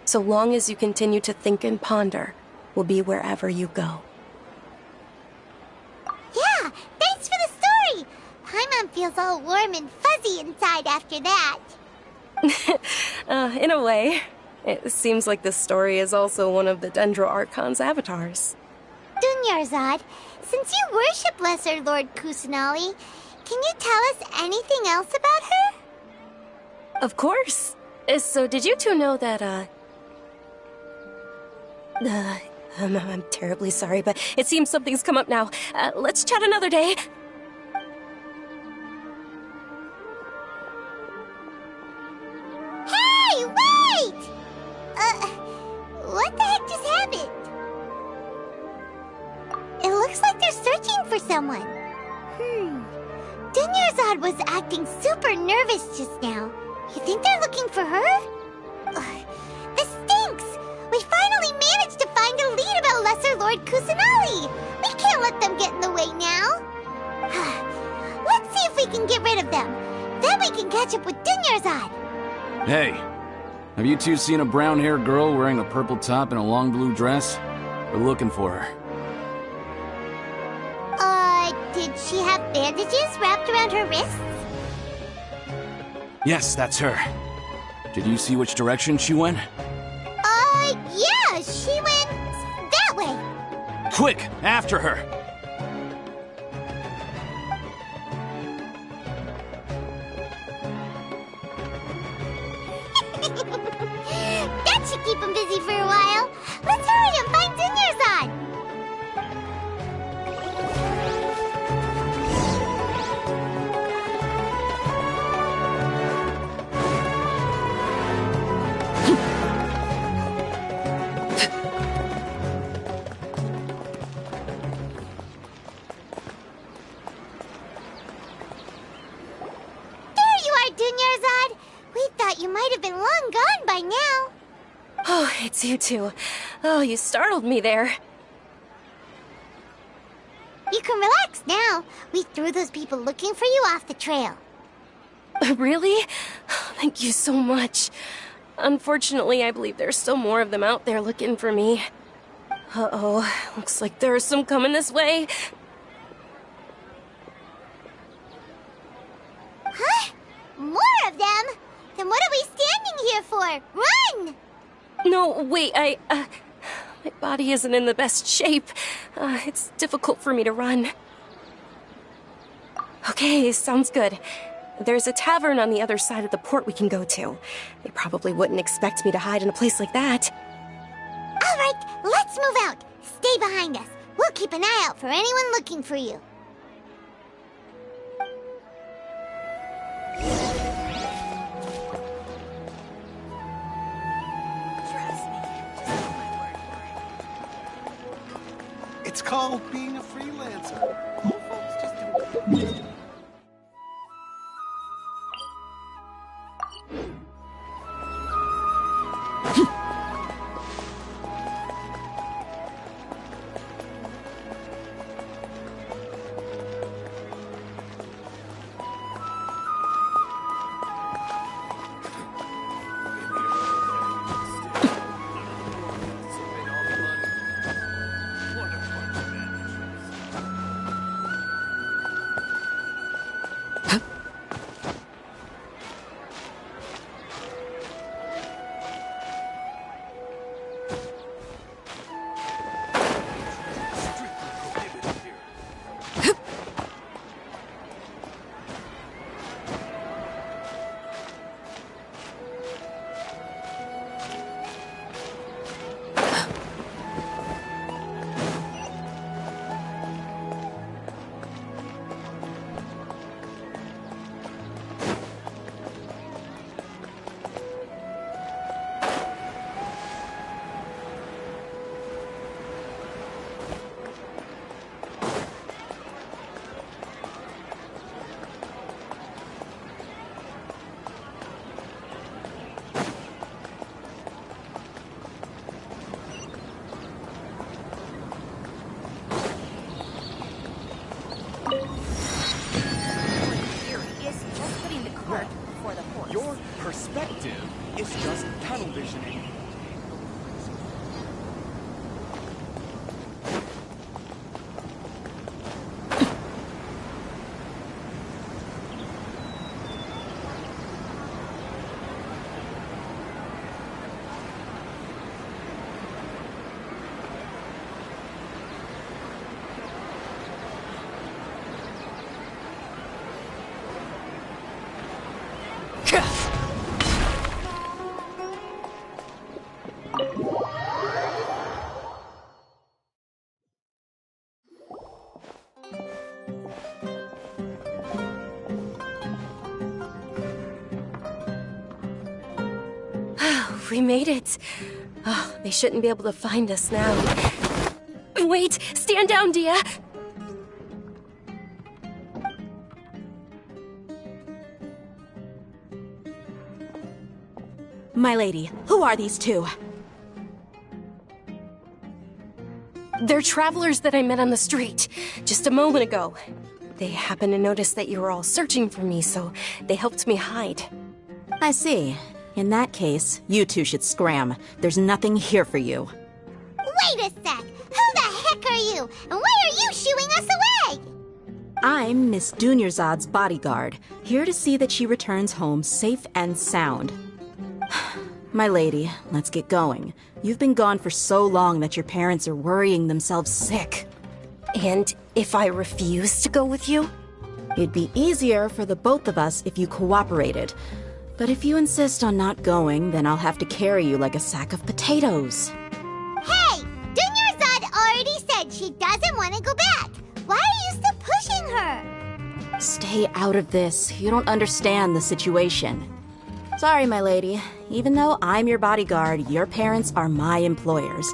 So long as you continue to think and ponder, we'll be wherever you go."
Yeah, thanks for the story! Paimon feels all warm and fuzzy inside after that.
In a way. It seems like this story is also one of the Dendro Archon's avatars.
Dunyarzad, since you worship Lesser Lord Kusanali, can you tell us anything else about her?
Of course. So did you two know that, I'm terribly sorry, but it seems something's come up now. Let's chat another day.
Hey, wait! What the heck just happened? It looks like they're searching for someone. Dunyarzad was acting super nervous just now. You think they're looking for her? This stinks! We finally managed to find a lead about Lesser Lord Kusanali! We can't let them get in the way now. Let's see if we can get rid of them. Then we can catch up with Dunyarzad.
Hey, have you two seen a brown-haired girl wearing a purple top and a long blue dress? We're looking for her.
Did she have bandages wrapped around her wrists?
Yes, that's her. Did you see which direction she went?
Yeah, she went that way.
Quick, after her!
That should keep him busy for a while. Let's hurry and find Dunyarzad. Dunyarzad, we thought you might have been long gone by now.
Oh, it's you two. Oh, you startled me there.
You can relax now. We threw those people looking for you off the trail.
Really? Thank you so much. Unfortunately, I believe there's still more of them out there looking for me. Uh-oh, looks like there are some coming this way.
Huh? More of them? Then what are we standing here for? Run!
No, wait, my body isn't in the best shape. It's difficult for me to run. Okay, sounds good. There's a tavern on the other side of the port we can go to. They probably wouldn't expect me to hide in a place like that.
All right, let's move out. Stay behind us. We'll keep an eye out for anyone looking for you.
It's called being a freelancer. All folks just do.
We made it. Oh, they shouldn't be able to find us now. Wait! Stand down, Dia! My lady, who are these two? They're travelers that I met on the street just a moment ago. They happened to notice that you were all searching for me, so they helped me hide.
I see. In that case, you two should scram. There's nothing here for you.
Wait a sec! Who the heck are you? And why are you shooing us away?
I'm Miss Dunyarzad's bodyguard, here to see that she returns home safe and sound. My lady, let's get going. You've been gone for so long that your parents are worrying themselves sick.
And if I refuse to go with you?
It'd be easier for the both of us if you cooperated. But if you insist on not going, then I'll have to carry you like a sack of potatoes.
Hey! Dunyarzad already said she doesn't want to go back. Why are you still pushing her?
Stay out of this. You don't understand the situation. Sorry, my lady. Even though I'm your bodyguard, your parents are my employers.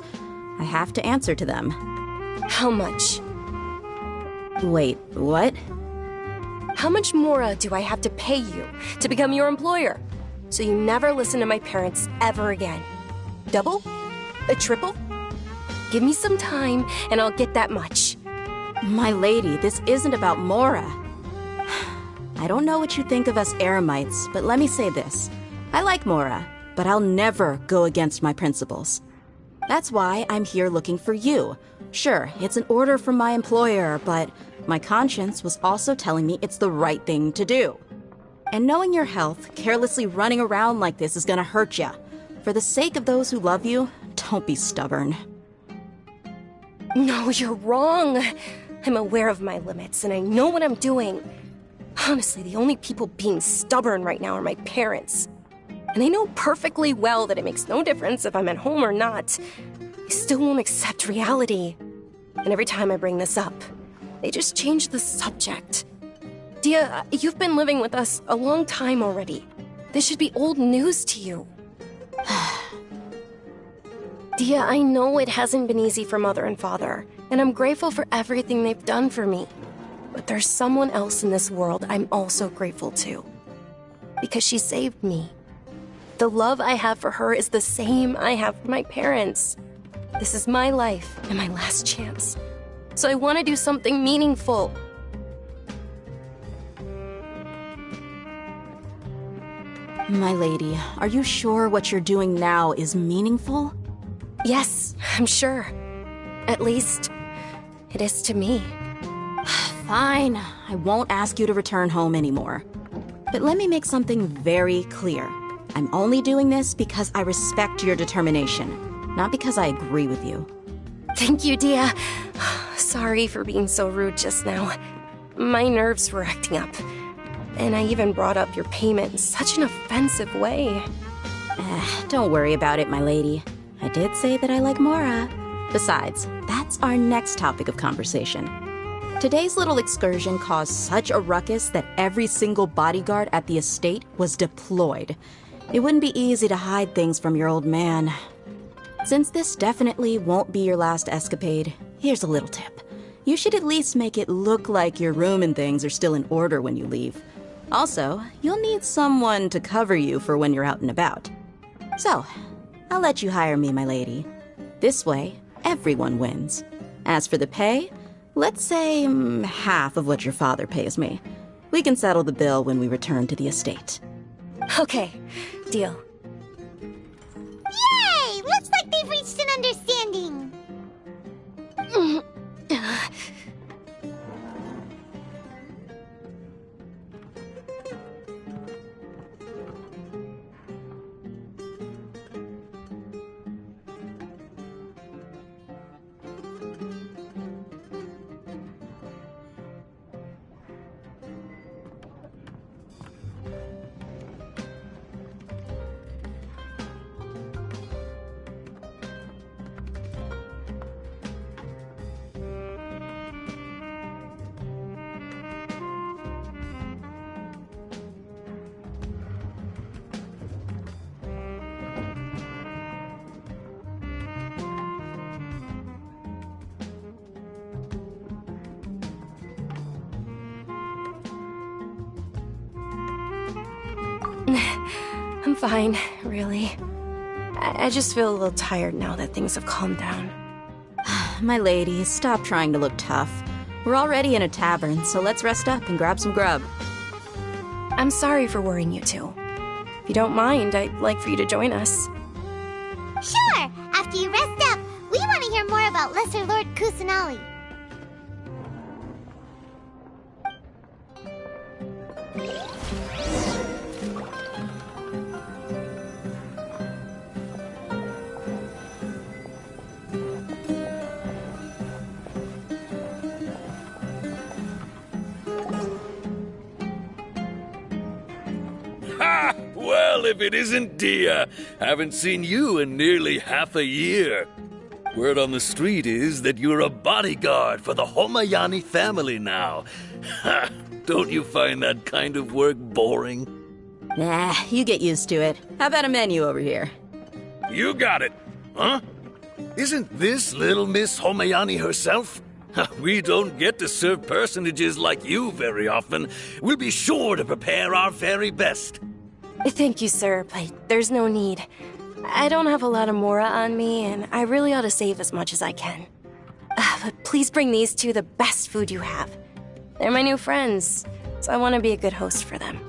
I have to answer to them.
How much?
Wait, what?
How much more do I have to pay you to become your employer? So you never listen to my parents ever again. Double? A triple? Give me some time and I'll get that much.
My lady, this isn't about Mora. I don't know what you think of us Eremites, but let me say this. I like Mora, but I'll never go against my principles. That's why I'm here looking for you. Sure, it's an order from my employer, but my conscience was also telling me it's the right thing to do. And knowing your health, carelessly running around like this is gonna hurt ya. For the sake of those who love you, don't be stubborn.
No, you're wrong. I'm aware of my limits, and I know what I'm doing. Honestly, the only people being stubborn right now are my parents. And they know perfectly well that it makes no difference if I'm at home or not. They still won't accept reality. And every time I bring this up, they just change the subject. Dia, you've been living with us a long time already. This should be old news to you. Dia, I know it hasn't been easy for Mother and Father, and I'm grateful for everything they've done for me. But there's someone else in this world I'm also grateful to. Because she saved me. The love I have for her is the same I have for my parents. This is my life and my last chance. So I want to do something meaningful.
My lady, are you sure what you're doing now is meaningful?
Yes, I'm sure. At least, it is to me.
Fine, I won't ask you to return home anymore. But let me make something very clear. I'm only doing this because I respect your determination, not because I agree with you.
Thank you, Dia. Sorry for being so rude just now. My nerves were acting up. And I even brought up your payment in such an offensive way.
Don't worry about it, my lady. I did say that I like Mora. Besides, that's our next topic of conversation. Today's little excursion caused such a ruckus that every single bodyguard at the estate was deployed. It wouldn't be easy to hide things from your old man. Since this definitely won't be your last escapade, here's a little tip. You should at least make it look like your room and things are still in order when you leave. Also, you'll need someone to cover you for when you're out and about. So, I'll let you hire me, my lady. This way, everyone wins. As for the pay, let's say half of what your father pays me. We can settle the bill when we return to the estate.
Okay, deal.
Yay! Looks like they've reached an understanding.
I'm fine, really. I just feel a little tired now that things have calmed down.
My lady, stop trying to look tough. We're already in a tavern, so let's rest up and grab some grub.
I'm sorry for worrying you two. If you don't mind, I'd like for you to join us.
Sure! After you rest up, we want to hear more about Lesser Lord Kusanali.
Ha! Well, if it isn't Dia. Haven't seen you in nearly half a year. Word on the street is that you're a bodyguard for the Homayani family now. Ha! Don't you find that kind of work boring?
Nah, you get used to it. How about a menu over here?
You got it. Huh? Isn't this little Miss Homayani herself? We don't get to serve personages like you very often. We'll be sure to prepare our very best.
Thank you, sir, but there's no need. I don't have a lot of mora on me, and I really ought to save as much as I can. But please bring these two the best food you have. They're my new friends, so I want to be a good host for them.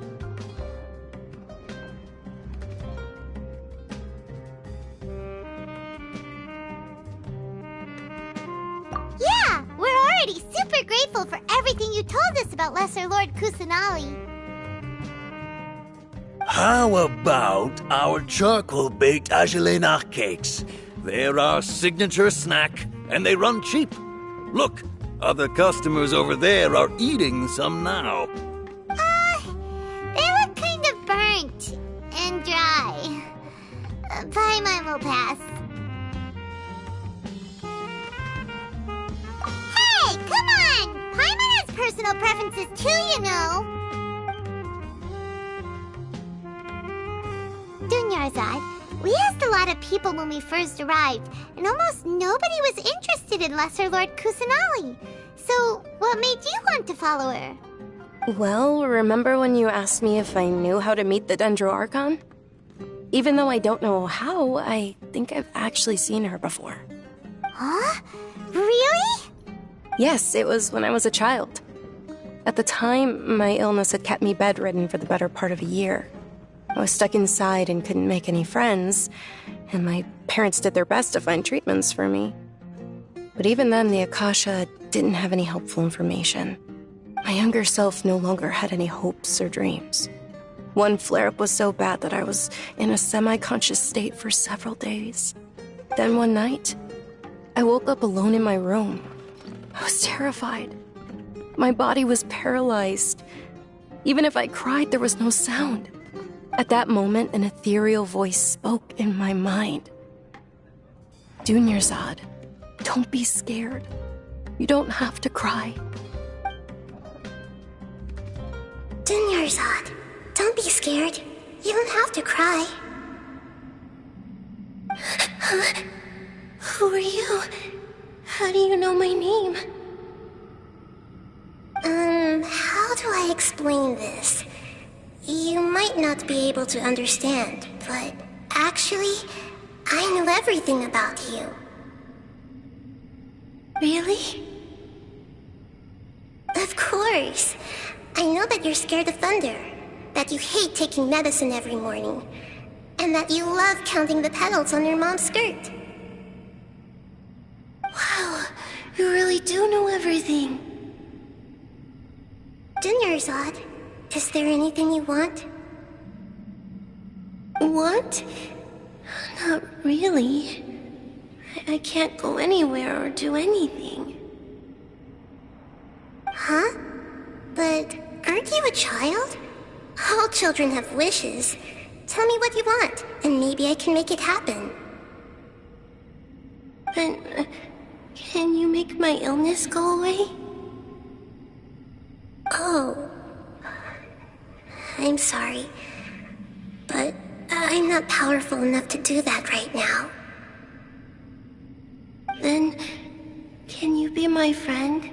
Yeah, we're already super grateful for everything you told us about Lesser Lord Kusanali.
How about our charcoal-baked agelenach cakes? They're our signature snack, and they run cheap. Look, other customers over there are eating some now.
They look kind of burnt and dry. Paimon will pass. Hey, come on! Paimon has personal preferences too, you know. Dunyarzad, we asked a lot of people when we first arrived, and almost nobody was interested in Lesser Lord Kusanali. So, what made you want to follow her?
Well, remember when you asked me if I knew how to meet the Dendroarchon? Even though I don't know how, I think I've actually seen her before.
Huh? Really?
Yes, it was when I was a child. At the time, my illness had kept me bedridden for the better part of a year. I was stuck inside and couldn't make any friends, and my parents did their best to find treatments for me. But even then, the Akasha didn't have any helpful information. My younger self no longer had any hopes or dreams. One flare-up was so bad that I was in a semi-conscious state for several days. Then one night, I woke up alone in my room. I was terrified. My body was paralyzed. Even if I cried, there was no sound. At that moment, an ethereal voice spoke in my mind. Dunyarzad, don't be scared. You don't have to cry.
Dunyarzad, don't be scared. You don't have to cry.
Who are you? How do you know my name?
How do I explain this? You might not be able to understand, but actually, I know everything about you.
Really?
Of course. I know that you're scared of thunder, that you hate taking medicine every morning, and that you love counting the petals on your mom's skirt.
Wow, you really do know everything.
Dunyarzad, is there anything you want?
Want? Not really. I can't go anywhere or do anything.
Huh? But aren't you a child? All children have wishes. Tell me what you want, and maybe I can make it happen.
But can you make my illness go away?
Oh. I'm sorry, but I'm not powerful enough to do that right now.
Then, can you be my friend?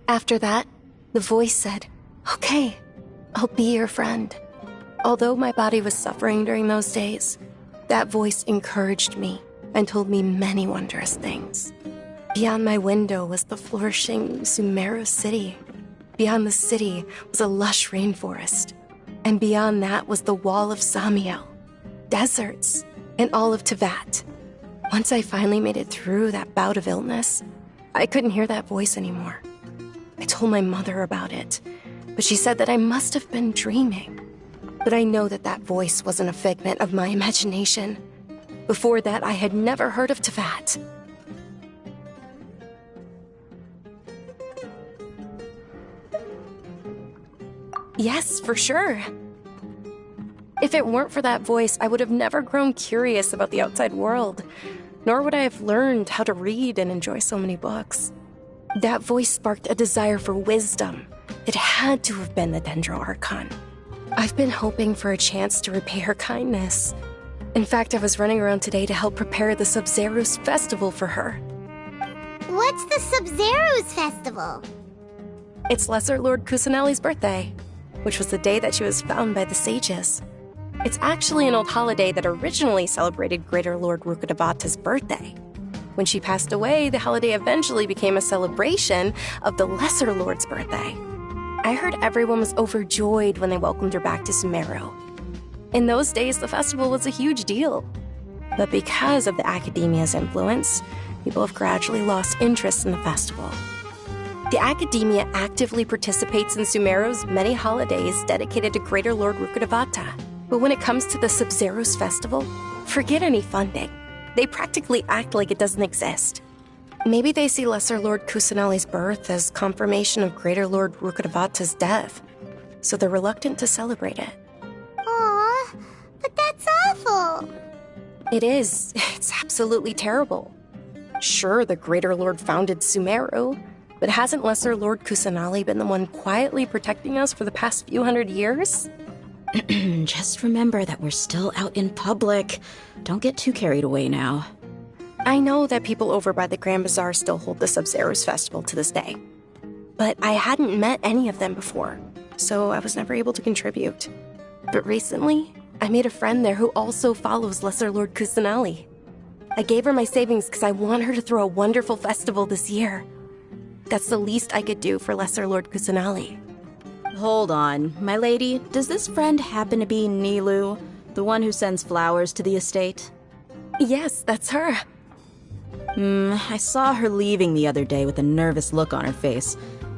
After that, the voice said, Okay, I'll be your friend. Although my body was suffering during those days, that voice encouraged me and told me many wondrous things. Beyond my window was the flourishing Sumeru city. Beyond the city was a lush rainforest. And beyond that was the wall of Samiel, deserts, and all of Teyvat. Once I finally made it through that bout of illness, I couldn't hear that voice anymore. I told my mother about it, but she said that I must have been dreaming. But I know that that voice wasn't a figment of my imagination. Before that, I had never heard of Teyvat. Yes, for sure. If it weren't for that voice, I would have never grown curious about the outside world, nor would I have learned how to read and enjoy so many books. That voice sparked a desire for wisdom. It had to have been the Dendro Archon. I've been hoping for a chance to repay her kindness. In fact, I was running around today to help prepare the Sub-Zerus festival for her.
What's the Sub-Zerus festival?
It's Lesser Lord Kusanali's birthday, which was the day that she was found by the sages. It's actually an old holiday that originally celebrated Greater Lord Rukkhadevata's birthday. When she passed away, the holiday eventually became a celebration of the Lesser Lord's birthday. I heard everyone was overjoyed when they welcomed her back to Sumeru. In those days, the festival was a huge deal. But because of the Academia's influence, people have gradually lost interest in the festival. The Academia actively participates in Sumeru's many holidays dedicated to Greater Lord Rukkhadevata. But when it comes to the Sub-Zerus festival, forget any funding. They practically act like it doesn't exist. Maybe they see Lesser Lord Kusanali's birth as confirmation of Greater Lord Rukkhadevata's death, so they're reluctant to celebrate it.
Aw, but that's awful.
It is. It's absolutely terrible. Sure, the Greater Lord founded Sumeru, but hasn't Lesser Lord Kusanali been the one quietly protecting us for the past few hundred years?
Just remember that we're still out in public. Don't get too carried away now.
I know that people over by the Grand Bazaar still hold the Sub-Zerus festival to this day. But I hadn't met any of them before, so I was never able to contribute. But recently, I made a friend there who also follows Lesser Lord Kusanali. I gave her my savings because I want her to throw a wonderful festival this year. That's the least I could do for Lesser Lord Kusanali.
Hold on, my lady. Does this friend happen to be Nilu, the one who sends flowers to the estate?
Yes, that's her.
I saw her leaving the other day with a nervous look on her face.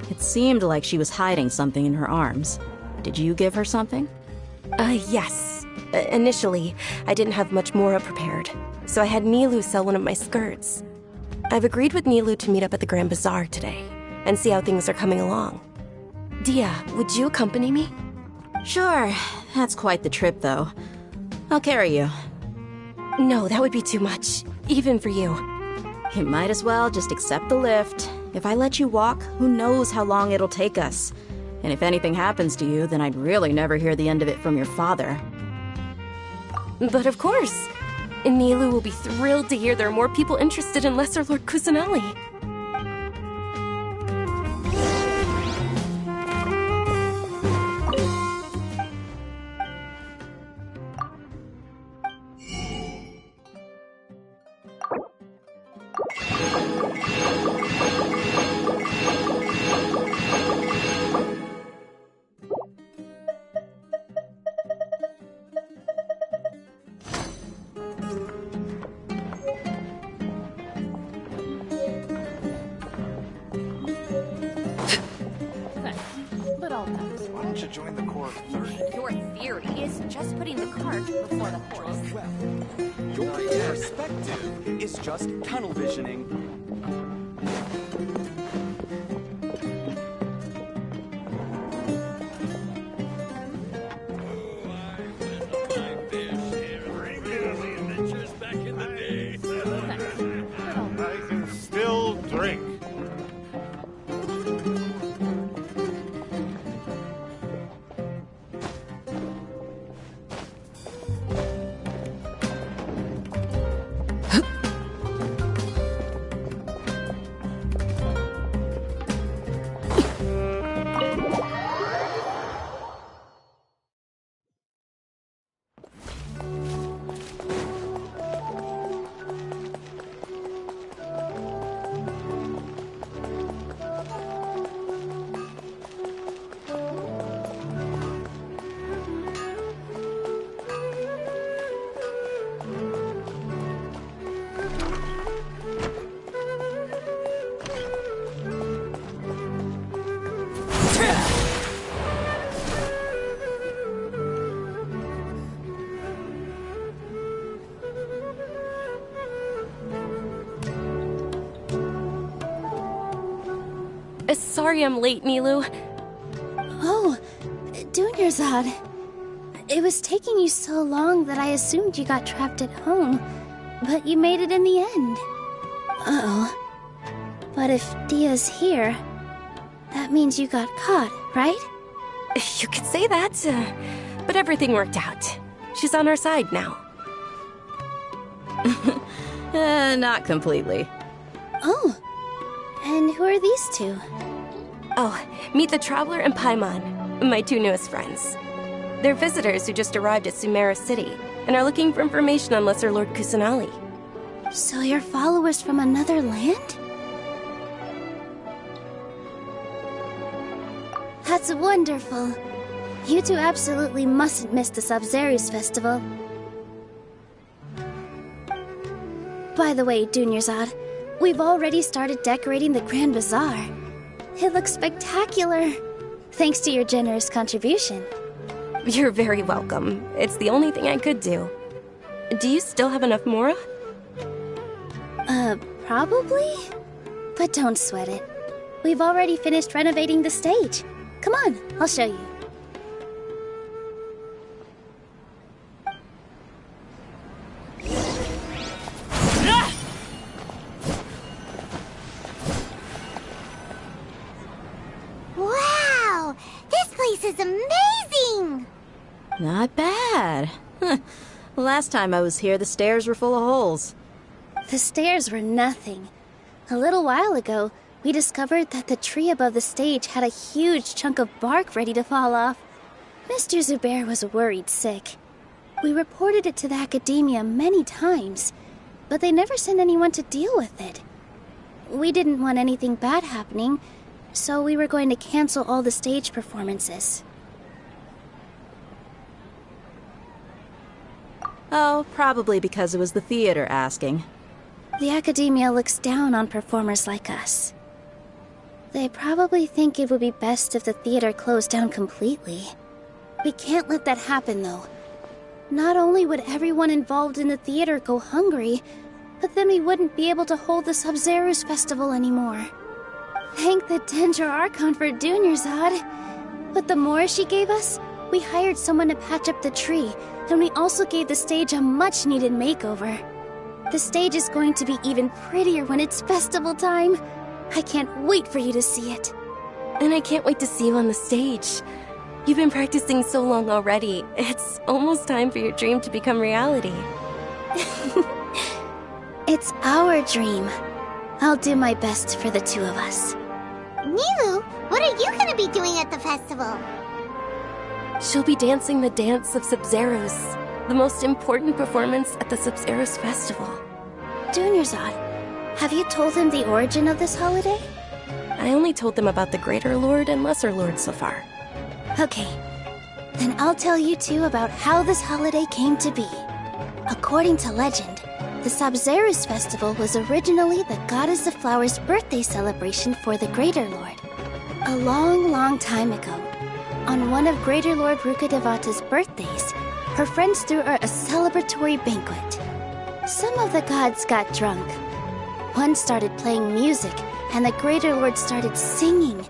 It seemed like she was hiding something in her arms. Did you give her something?
Yes. Initially, I didn't have much more prepared, so I had Nilu sell one of my skirts. I've agreed with Nilu to meet up at the Grand Bazaar today and see how things are coming along. Dia, would you accompany me?
Sure. That's quite the trip, though. I'll carry you.
No, that would be too much, even for you.
You might as well just accept the lift. If I let you walk, who knows how long it'll take us. And if anything happens to you, then I'd really never hear the end of it from your father.
But of course. Nilu will be thrilled to hear there are more people interested in Lesser Lord Kusanali.
Why don't you join the Corps first?
Your theory is just putting the cart before the horse.
Your perspective is just tunnel visioning.
I can still drink.
Sorry I'm late, Nilu.
Oh, Dunyarzad. It was taking you so long that I assumed you got trapped at home, but you made it in the end. Uh-oh. But if Dia's here, that means you got caught, right?
You could say that, but everything worked out. She's on our side now.
Not completely.
Oh, and who are these two?
Oh, meet the Traveler and Paimon, my two newest friends. They're visitors who just arrived at Sumeru City and are looking for information on Lesser Lord Kusanali.
So you're followers from another land? That's wonderful. You two absolutely mustn't miss the Sabzeruz festival. By the way, Dunyarzad, we've already started decorating the Grand Bazaar. It looks spectacular, thanks to your generous contribution.
You're very welcome. It's the only thing I could do. Do you still have enough Mora?
Probably? But don't sweat it. We've already finished renovating the stage. Come on, I'll show you.
Wow! This place is amazing!
Not bad. Last time I was here, the stairs were full of holes.
The stairs were nothing. A little while ago, we discovered that the tree above the stage had a huge chunk of bark ready to fall off. Mr. Zubair was worried sick. We reported it to the academia many times, but they never sent anyone to deal with it. We didn't want anything bad happening, so we were going to cancel all the stage performances.
Oh, probably because it was the theater asking.
The academia looks down on performers like us. They probably think it would be best if the theater closed down completely. We can't let that happen, though. Not only would everyone involved in the theater go hungry, but then we wouldn't be able to hold the Sabzeruz festival anymore. Thank the Dendra Archon for Dunyarzad. But the more she gave us, we hired someone to patch up the tree, and we also gave the stage a much-needed makeover. The stage is going to be even prettier when it's festival time. I can't wait for you to see it.
And I can't wait to see you on the stage. You've been practicing so long already. It's almost time for your dream to become reality.
It's our dream. I'll do my best for the two of us.
Nilu, what are you gonna be doing at the festival?
She'll be dancing the dance of Sabzeruz, the most important performance at the Sabzeruz festival.
Dunyarzad, have you told them the origin of this holiday?
I only told them about the Greater Lord and Lesser Lord so far.
Okay, then I'll tell you two about how this holiday came to be. According to legend, the Sabzeruz festival was originally the Goddess of Flowers' birthday celebration for the Greater Lord. A long, long time ago, on one of Greater Lord Rukkhadevata's birthdays, her friends threw her a celebratory banquet. Some of the gods got drunk. One started playing music, and the Greater Lord started singing,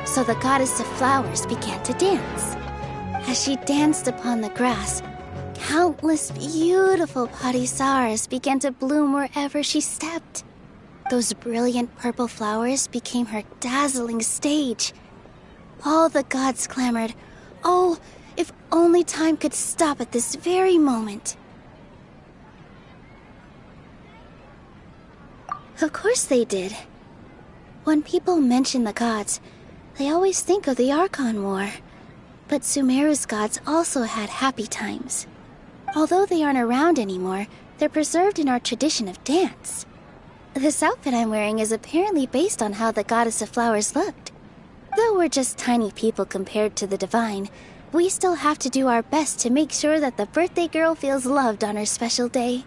so the Goddess of Flowers began to dance. As she danced upon the grass, countless beautiful parisaras began to bloom wherever she stepped. Those brilliant purple flowers became her dazzling stage. All the gods clamored, "Oh, if only time could stop at this very moment." Of course they did. When people mention the gods, they always think of the Archon War. But Sumeru's gods also had happy times. Although they aren't around anymore, they're preserved in our tradition of dance. This outfit I'm wearing is apparently based on how the Goddess of Flowers looked. Though we're just tiny people compared to the divine, we still have to do our best to make sure that the birthday girl feels loved on her special day.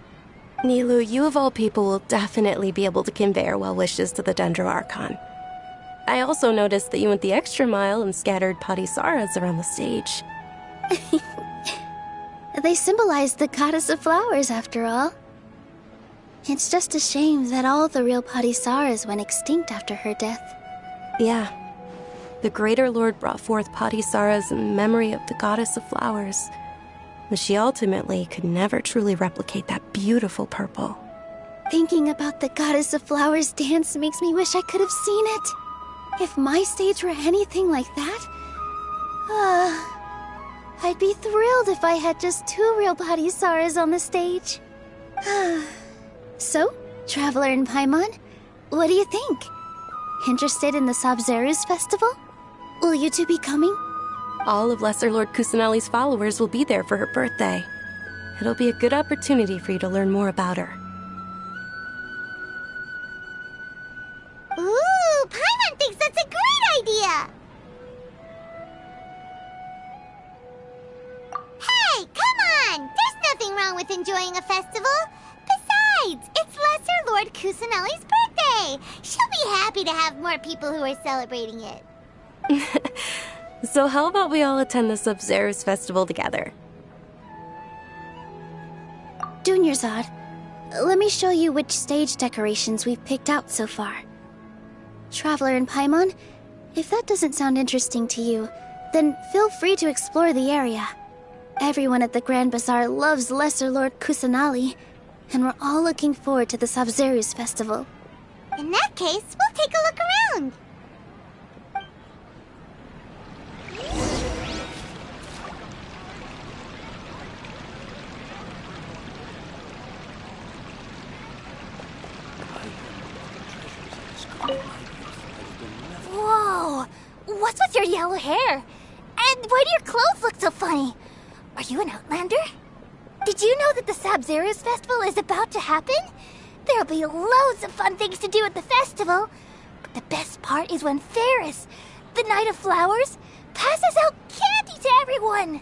Nilu, you of all people will definitely be able to convey our well wishes to the Dendro Archon. I also noticed that you went the extra mile and scattered parisaras around the stage.
They symbolize the Goddess of Flowers, after all. It's just a shame that all the real parisaras went extinct after her death.
Yeah, the Greater Lord brought forth Padisara's in memory of the goddess of flowers, but she ultimately could never truly replicate that beautiful purple.
Thinking about the goddess of flowers dance makes me wish I could have seen it. If my stage were anything like that, I'd be thrilled if I had just 2 real Padisaras on the stage. So, Traveler and Paimon, what do you think? Interested in the Sabzeruz festival? Will you two be coming?
All of Lesser Lord Kusanali's followers will be there for her birthday. It'll be a good opportunity for you to learn more about her.
Ooh, Paimon thinks that's a great idea! Hey, come on! There's nothing wrong with enjoying a festival. Besides, it's Lesser Lord Kusanali's birthday. She'll be happy to have more people who are celebrating it.
So how about we all attend the Sabzeruz festival together?
Dunyarzad, let me show you which stage decorations we've picked out so far. Traveler and Paimon, if that doesn't sound interesting to you, then feel free to explore the area. Everyone at the Grand Bazaar loves Lesser Lord Kusanali, and we're all looking forward to the Sabzeruz festival.
In that case, we'll take a look around.
Whoa! What's with your yellow hair? And why do your clothes look so funny? Are you an Outlander? Did you know that the Sabzeruz festival is about to happen? There'll be loads of fun things to do at the festival. But the best part is when Ferris, the Knight of Flowers, passes out candy to everyone.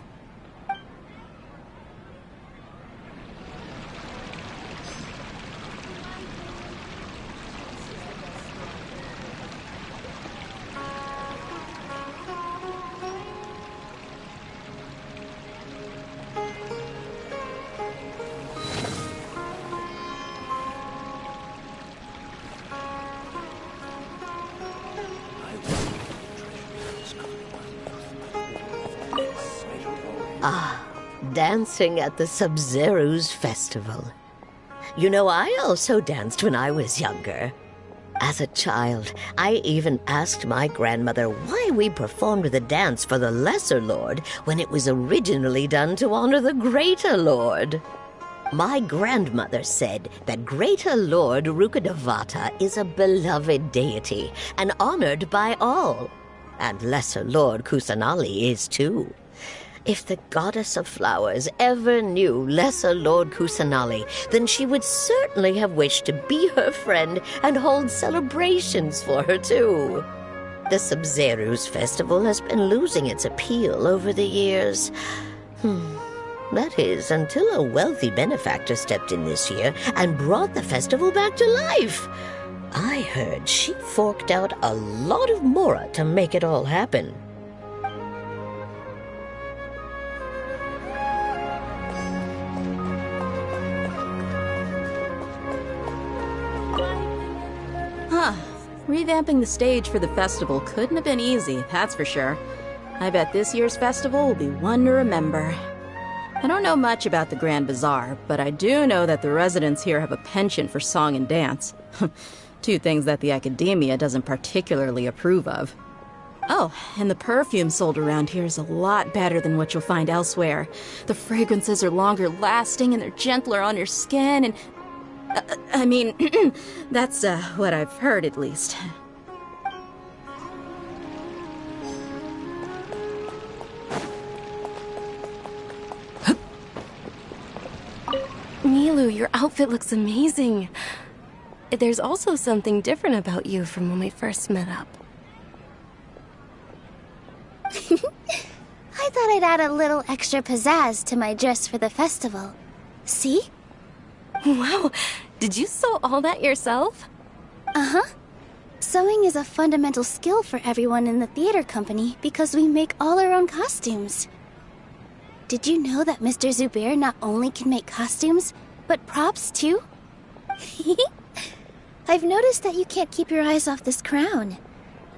Dancing at the Sabzeruz festival. You know, I also danced when I was younger. As a child, I even asked my grandmother why we performed the dance for the Lesser Lord when it was originally done to honor the Greater Lord. My grandmother said that Greater Lord Rukkhadevata is a beloved deity and honored by all. And Lesser Lord Kusanali is too. If the Goddess of Flowers ever knew Lesser Lord Kusanali, then she would certainly have wished to be her friend and hold celebrations for her too. The Sabzeruz festival has been losing its appeal over the years. That is, until a wealthy benefactor stepped in this year and brought the festival back to life. I heard she forked out a lot of mora to make it all happen.
Revamping the stage for the festival couldn't have been easy, that's for sure. I bet this year's festival will be one to remember. I don't know much about the Grand Bazaar, but I do know that the residents here have a penchant for song and dance. 2 things that the academia doesn't particularly approve of. Oh, and the perfume sold around here is a lot better than what you'll find elsewhere. The fragrances are longer lasting and they're gentler on your skin and... I mean, that's what I've heard at least.
Milu, your outfit looks amazing. There's also something different about you from when we first met up.
I thought I'd add a little extra pizzazz to my dress for the festival. See?
Wow, did you sew all that yourself?
Uh-huh. Sewing is a fundamental skill for everyone in the theater company because we make all our own costumes. Did you know that Mr. Zubair not only can make costumes, but props too? I've noticed that you can't keep your eyes off this crown.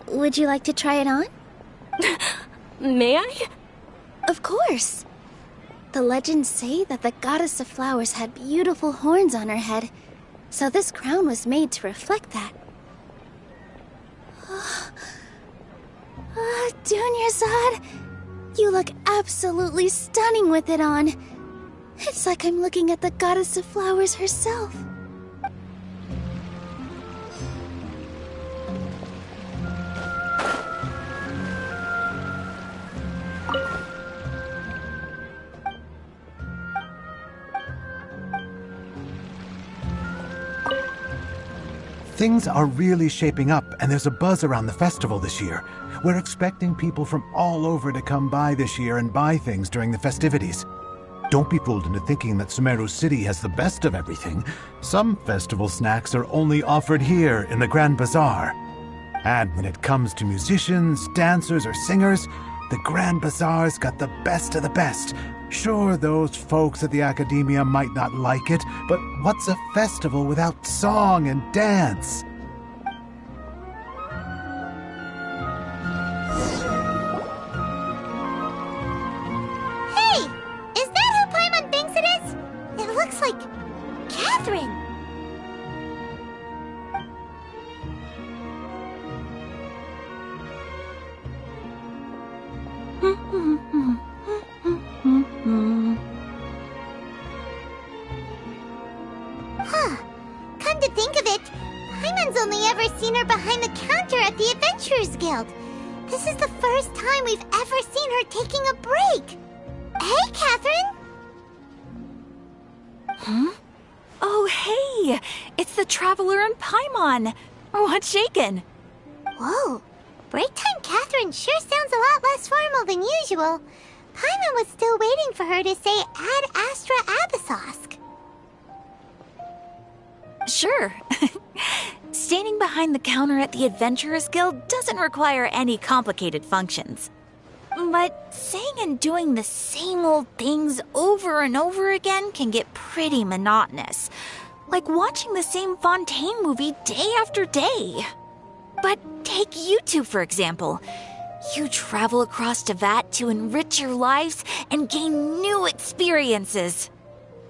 Would you like to try it on?
May I?
Of course. The legends say that the goddess of flowers had beautiful horns on her head, so this crown was made to reflect that. Dunyarzad, you look absolutely stunning with it on. It's like I'm looking at the goddess of flowers herself.
Things are really shaping up, and there's a buzz around the festival this year. We're expecting people from all over to come by this year and buy things during the festivities. Don't be fooled into thinking that Sumeru City has the best of everything. Some festival snacks are only offered here in the Grand Bazaar. And when it comes to musicians, dancers, or singers, the Grand Bazaar's got the best of the best. Sure, those folks at the Academia might not like it, but what's a festival without song and dance?
Hey! Is that who Paimon thinks it is? It looks like Catherine. Huh. Come to think of it, Paimon's only ever seen her behind the counter at the Adventurers Guild. This is the first time we've ever seen her taking a break. Hey, Catherine!
Huh? Oh, hey! It's the Traveler and Paimon! What's shaken?
Whoa! Break time Catherine sure sounds a lot less formal than usual. Paimon was still waiting for her to say Ad Astra Abyssosk.
Sure. Standing behind the counter at the Adventurers Guild doesn't require any complicated functions. But saying and doing the same old things over and over again can get pretty monotonous. Like watching the same Fontaine movie day after day. But take you two, for example. You travel across Tevat to enrich your lives and gain new experiences.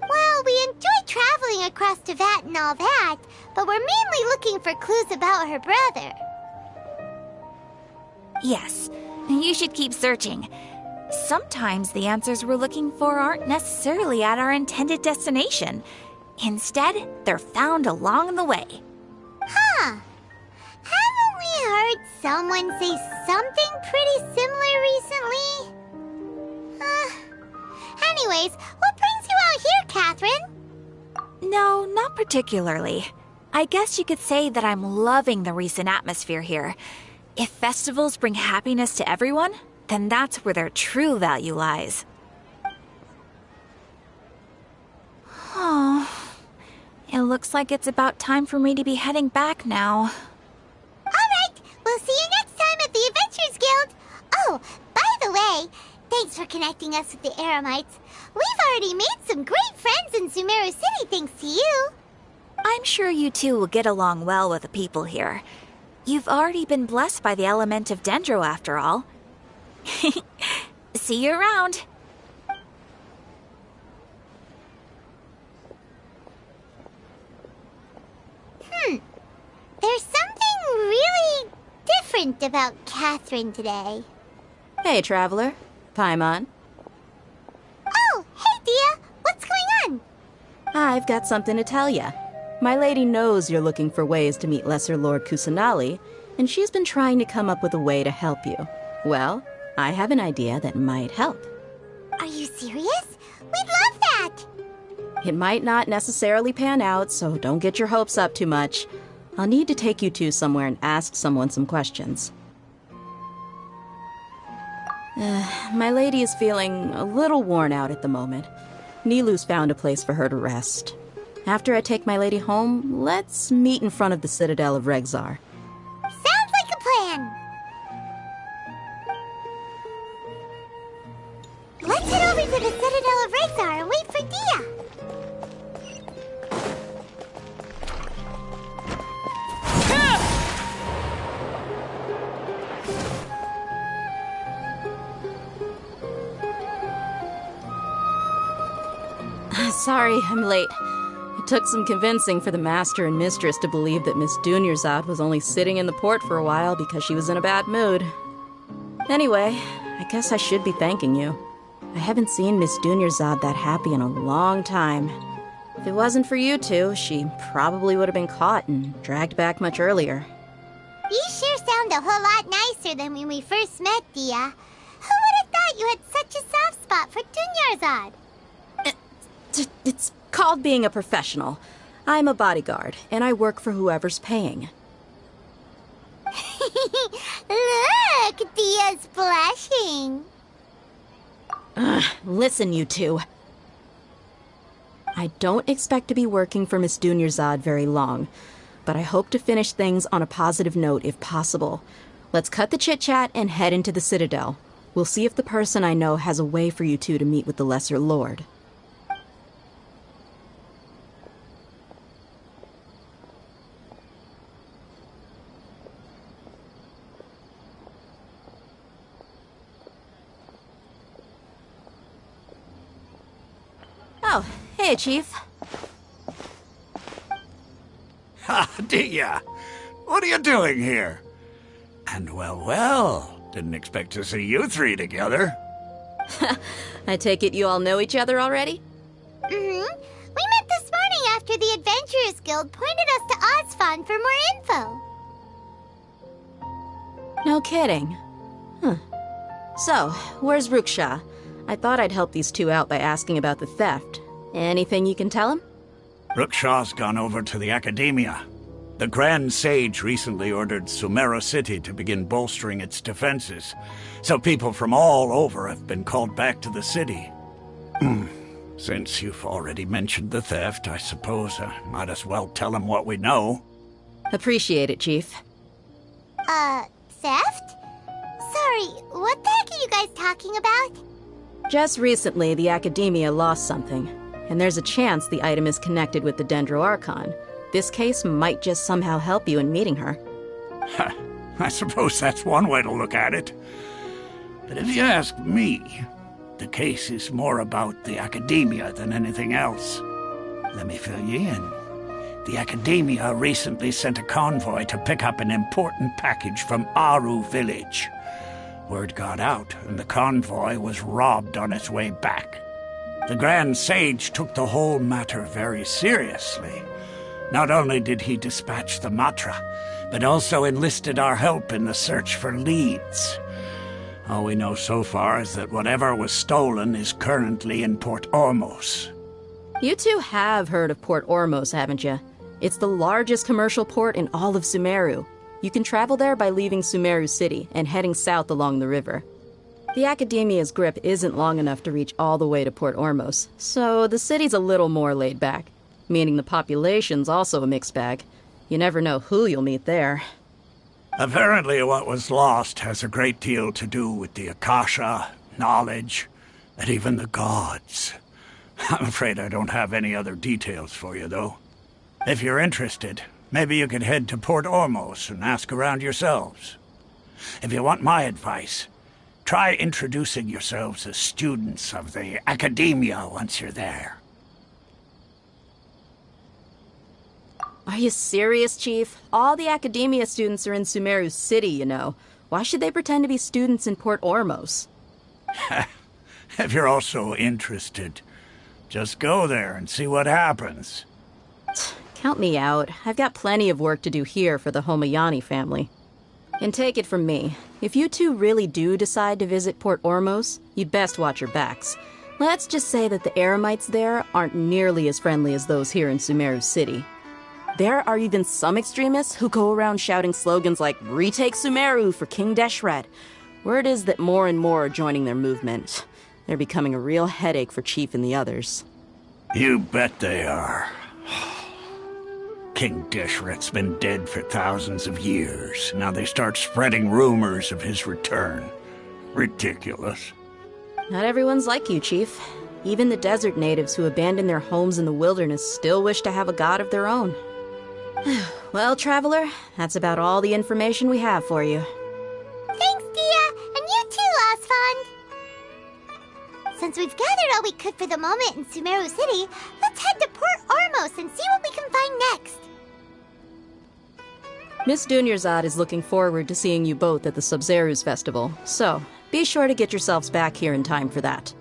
Well, we enjoy traveling across Tevat and all that, but we're mainly looking for clues about her brother.
Yes, you should keep searching. Sometimes the answers we're looking for aren't necessarily at our intended destination. Instead, they're found along the way.
Huh. Haven't we heard someone say something pretty similar recently? Anyways, what brings you out here, Catherine?
No, not particularly. I guess you could say that I'm loving the recent atmosphere here. If festivals bring happiness to everyone, then that's where their true value lies. Oh, it looks like it's about time for me to be heading back now.
Alright, we'll see you next time at the Adventurers Guild. Oh, by the way, thanks for connecting us with the Eremites. We've already made some great friends in Sumeru City thanks to you.
I'm sure you two will get along well with the people here. You've already been blessed by the element of Dendro after all. See you around.
There's something really different about Catherine today.
Hey, Traveler. Paimon.
Oh, hey, Dia. What's going on?
I've got something to tell ya. My lady knows you're looking for ways to meet Lesser Lord Kusanali, and she's been trying to come up with a way to help you. Well, I have an idea that might help.
Are you serious? We'd love that!
It might not necessarily pan out, so don't get your hopes up too much. I'll need to take you two somewhere and ask someone some questions. My lady is feeling a little worn out at the moment. Nilu's found a place for her to rest. After I take my lady home, let's meet in front of the Citadel of Regzar.
Sounds like a plan! Let's head over to the Citadel of Regzar and wait for Dia!
Sorry, I'm late. It took some convincing for the master and mistress to believe that Miss Dunyarzad was only sitting in the port for a while because she was in a bad mood. Anyway, I guess I should be thanking you. I haven't seen Miss Dunyarzad that happy in a long time. If it wasn't for you two, she probably would have been caught and dragged back much earlier.
You sure sound a whole lot nicer than when we first met, Dia. Who would have thought you had such a soft spot for Dunyarzad?
It's called being a professional. I'm a bodyguard, and I work for whoever's paying.
Look, Dia's blushing.
Listen, you two. I don't expect to be working for Miss Dunyarzad very long, but I hope to finish things on a positive note if possible. Let's cut the chit-chat and head into the Citadel. We'll see if the person I know has a way for you two to meet with the Lesser Lord. Oh, hey, Chief.
Ha, Dia! What are you doing here? And well, didn't expect to see you three together.
I take it you all know each other already?
Mm-hmm. We met this morning after the Adventurers Guild pointed us to Ozfon for more info.
No kidding. Huh. So, where's Ruksha? I thought I'd help these two out by asking about the theft. Anything you can tell him?
Ruksha's gone over to the Academia. The Grand Sage recently ordered Sumeru City to begin bolstering its defenses, so people from all over have been called back to the city. Since you've already mentioned the theft, I suppose I might as well tell him what we know.
Appreciate it, Chief.
Theft? Sorry, what the heck are you guys talking about?
Just recently, the Academia lost something, and there's a chance the item is connected with the Dendro Archon. This case might just somehow help you in meeting her.
I suppose that's one way to look at it. But if you ask me, the case is more about the Academia than anything else. Let me fill you in. The Academia recently sent a convoy to pick up an important package from Aru village. Word got out, and the convoy was robbed on its way back. The Grand Sage took the whole matter very seriously. Not only did he dispatch the Matra, but also enlisted our help in the search for leads. All we know so far is that whatever was stolen is currently in Port Ormos.
You two have heard of Port Ormos, haven't you? It's the largest commercial port in all of Sumeru. You can travel there by leaving Sumeru City and heading south along the river. The Academia's grip isn't long enough to reach all the way to Port Ormos, so the city's a little more laid back, meaning the population's also a mixed bag. You never know who you'll meet there.
Apparently what was lost has a great deal to do with the Akasha, knowledge, and even the gods. I'm afraid I don't have any other details for you, though. If you're interested, maybe you could head to Port Ormos and ask around yourselves. If you want my advice, try introducing yourselves as students of the Academia once you're there.
Are you serious, Chief? All the Academia students are in Sumeru City, you know. Why should they pretend to be students in Port Ormos?
If you're also interested, just go there and see what happens.
Count me out. I've got plenty of work to do here for the Homayani family. And take it from me, if you two really do decide to visit Port Ormos, you'd best watch your backs. Let's just say that the Eremites there aren't nearly as friendly as those here in Sumeru City. There are even some extremists who go around shouting slogans like, "Retake Sumeru for King Deshret." Word is that more and more are joining their movement. They're becoming a real headache for Chief and the others.
You bet they are. King Deshret's been dead for thousands of years. Now they start spreading rumors of his return. Ridiculous.
Not everyone's like you, Chief. Even the desert natives who abandoned their homes in the wilderness still wish to have a god of their own. Well, Traveler, that's about all the information we have for you.
Thanks, Dia, and you too, Ozfond. Since we've gathered all we could for the moment in Sumeru City, Let's head to Port Ormos and see what we can find next.
Miss Dunyarzad is looking forward to seeing you both at the Sub-Zeru's festival, so be sure to get yourselves back here in time for that.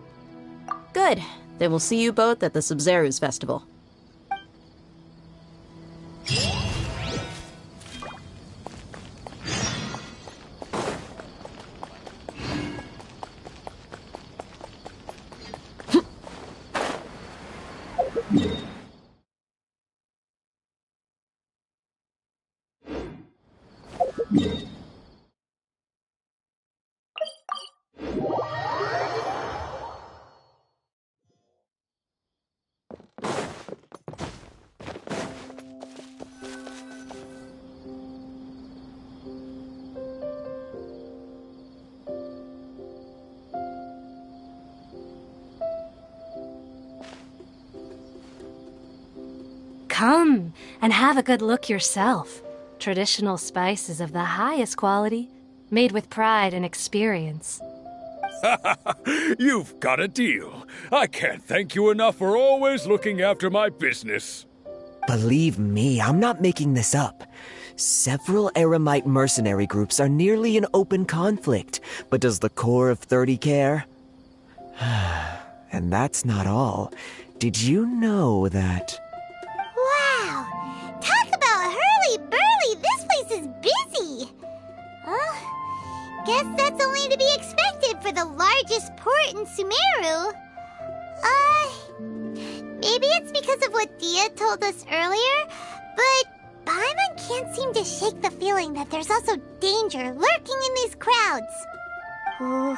Good. Then we'll see you both at the Sub-Zeru's festival.
Come and have a good look yourself. Traditional spices of the highest quality, made with pride and experience.
You've got a deal. I can't thank you enough for always looking after my business.
Believe me, I'm not making this up. Several Aramite mercenary groups are nearly in open conflict, but does the core of 30 care? And that's not all. Did you know that...
Wow! Talk about hurly-burly! This place is busy! Guess that's only to be expected for the largest port in Sumeru. Maybe it's because of what Dia told us earlier, but Paimon can't seem to shake the feeling that there's also danger lurking in these crowds. Ooh.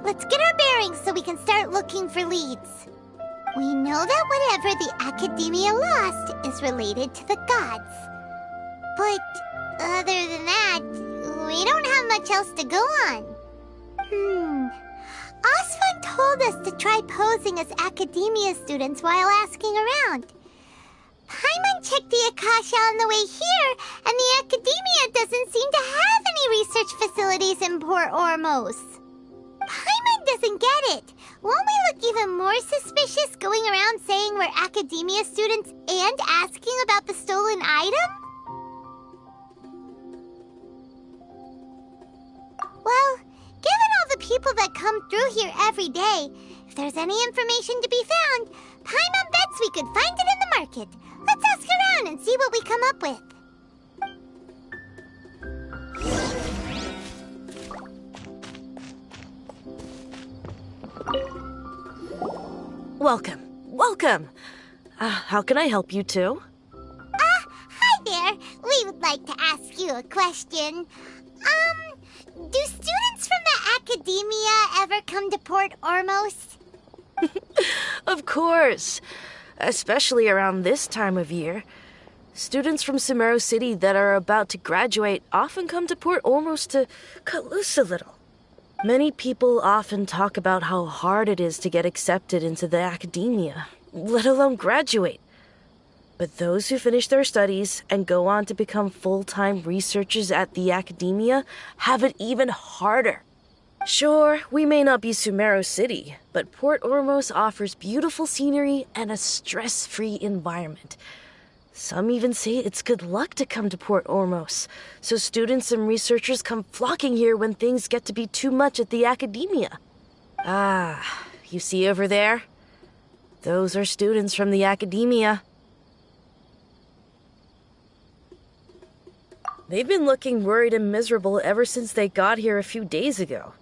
Let's get our bearings so we can start looking for leads. We know that whatever the Academia lost is related to the gods. But other than that, we don't have much else to go on. Osfun told us to try posing as Academia students while asking around. Paimon checked the Akasha on the way here, and the Academia doesn't seem to have any research facilities in Port Ormos. Paimon doesn't get it. Won't we look even more suspicious going around saying we're Academia students and asking about the stolen item? Well, given all the people that come through here every day, if there's any information to be found, Paimon bets we could find it in the market. Let's ask around and see what we come up with.
Welcome. Welcome. How can I help you two?
Hi there. We would like to ask you a question. Do students from the Academia ever come to Port Ormos?
Of course. Especially around this time of year. Students from Sumeru City that are about to graduate often come to Port Ormos to cut loose a little. Many people often talk about how hard it is to get accepted into the Academia, let alone graduate. But those who finish their studies and go on to become full-time researchers at the Academia have it even harder. Sure, we may not be Sumeru City, but Port Ormos offers beautiful scenery and a stress-free environment. Some even say it's good luck to come to Port Ormos, so students and researchers come flocking here when things get to be too much at the Academia. You see over there? Those are students from the Academia. They've been looking worried and miserable ever since they got here a few days ago.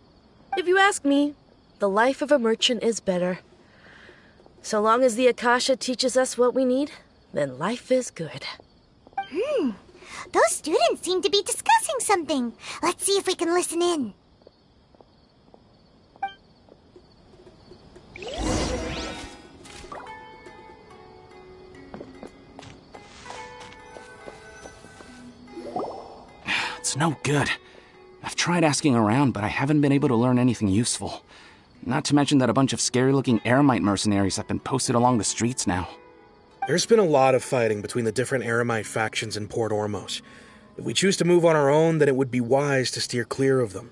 If you ask me, the life of a merchant is better. So long as the Akasha teaches us what we need, then life is good.
Those students seem to be discussing something. Let's see if we can listen in.
It's no good. I've tried asking around, but I haven't been able to learn anything useful. Not to mention that a bunch of scary-looking Aramite mercenaries have been posted along the streets now.
There's been a lot of fighting between the different Aramite factions in Port Ormos. If we choose to move on our own, then it would be wise to steer clear of them.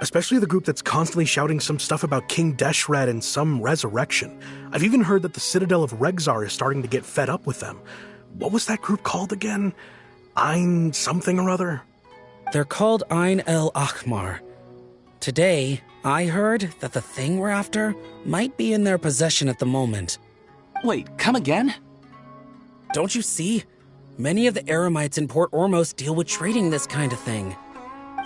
Especially the group that's constantly shouting some stuff about King Deshret and some resurrection. I've even heard that the Citadel of Regzar is starting to get fed up with them. What was that group called again? Ein something or other?
They're called Ein el-Ahmar. Today, I heard that the thing we're after might be in their possession at the moment.
Wait, come again?
Don't you see? Many of the Eremites in Port Ormos deal with trading this kind of thing.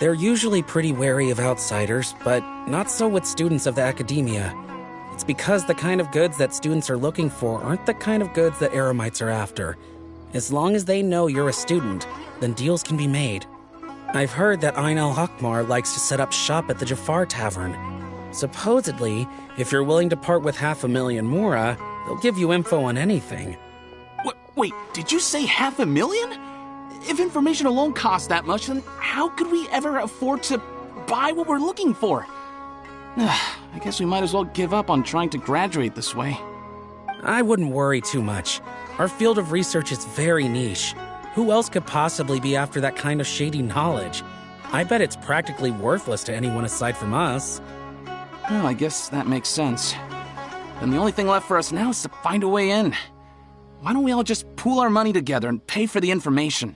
They're usually pretty wary of outsiders, but not so with students of the academia. It's because the kind of goods that students are looking for aren't the kind of goods that Eremites are after. As long as they know you're a student, then deals can be made. I've heard that Ein el-Ahmar likes to set up shop at the Jafar Tavern. Supposedly, if you're willing to part with 500,000 mora, they'll give you info on anything.
Wait, did you say 500,000? If information alone costs that much, then how could we ever afford to buy what we're looking for? I guess we might as well give up on trying to graduate this way.
I wouldn't worry too much. Our field of research is very niche. Who else could possibly be after that kind of shady knowledge? I bet it's practically worthless to anyone aside from us.
Well, I guess that makes sense. Then the only thing left for us now is to find a way in. Why don't we all just pool our money together and pay for the information?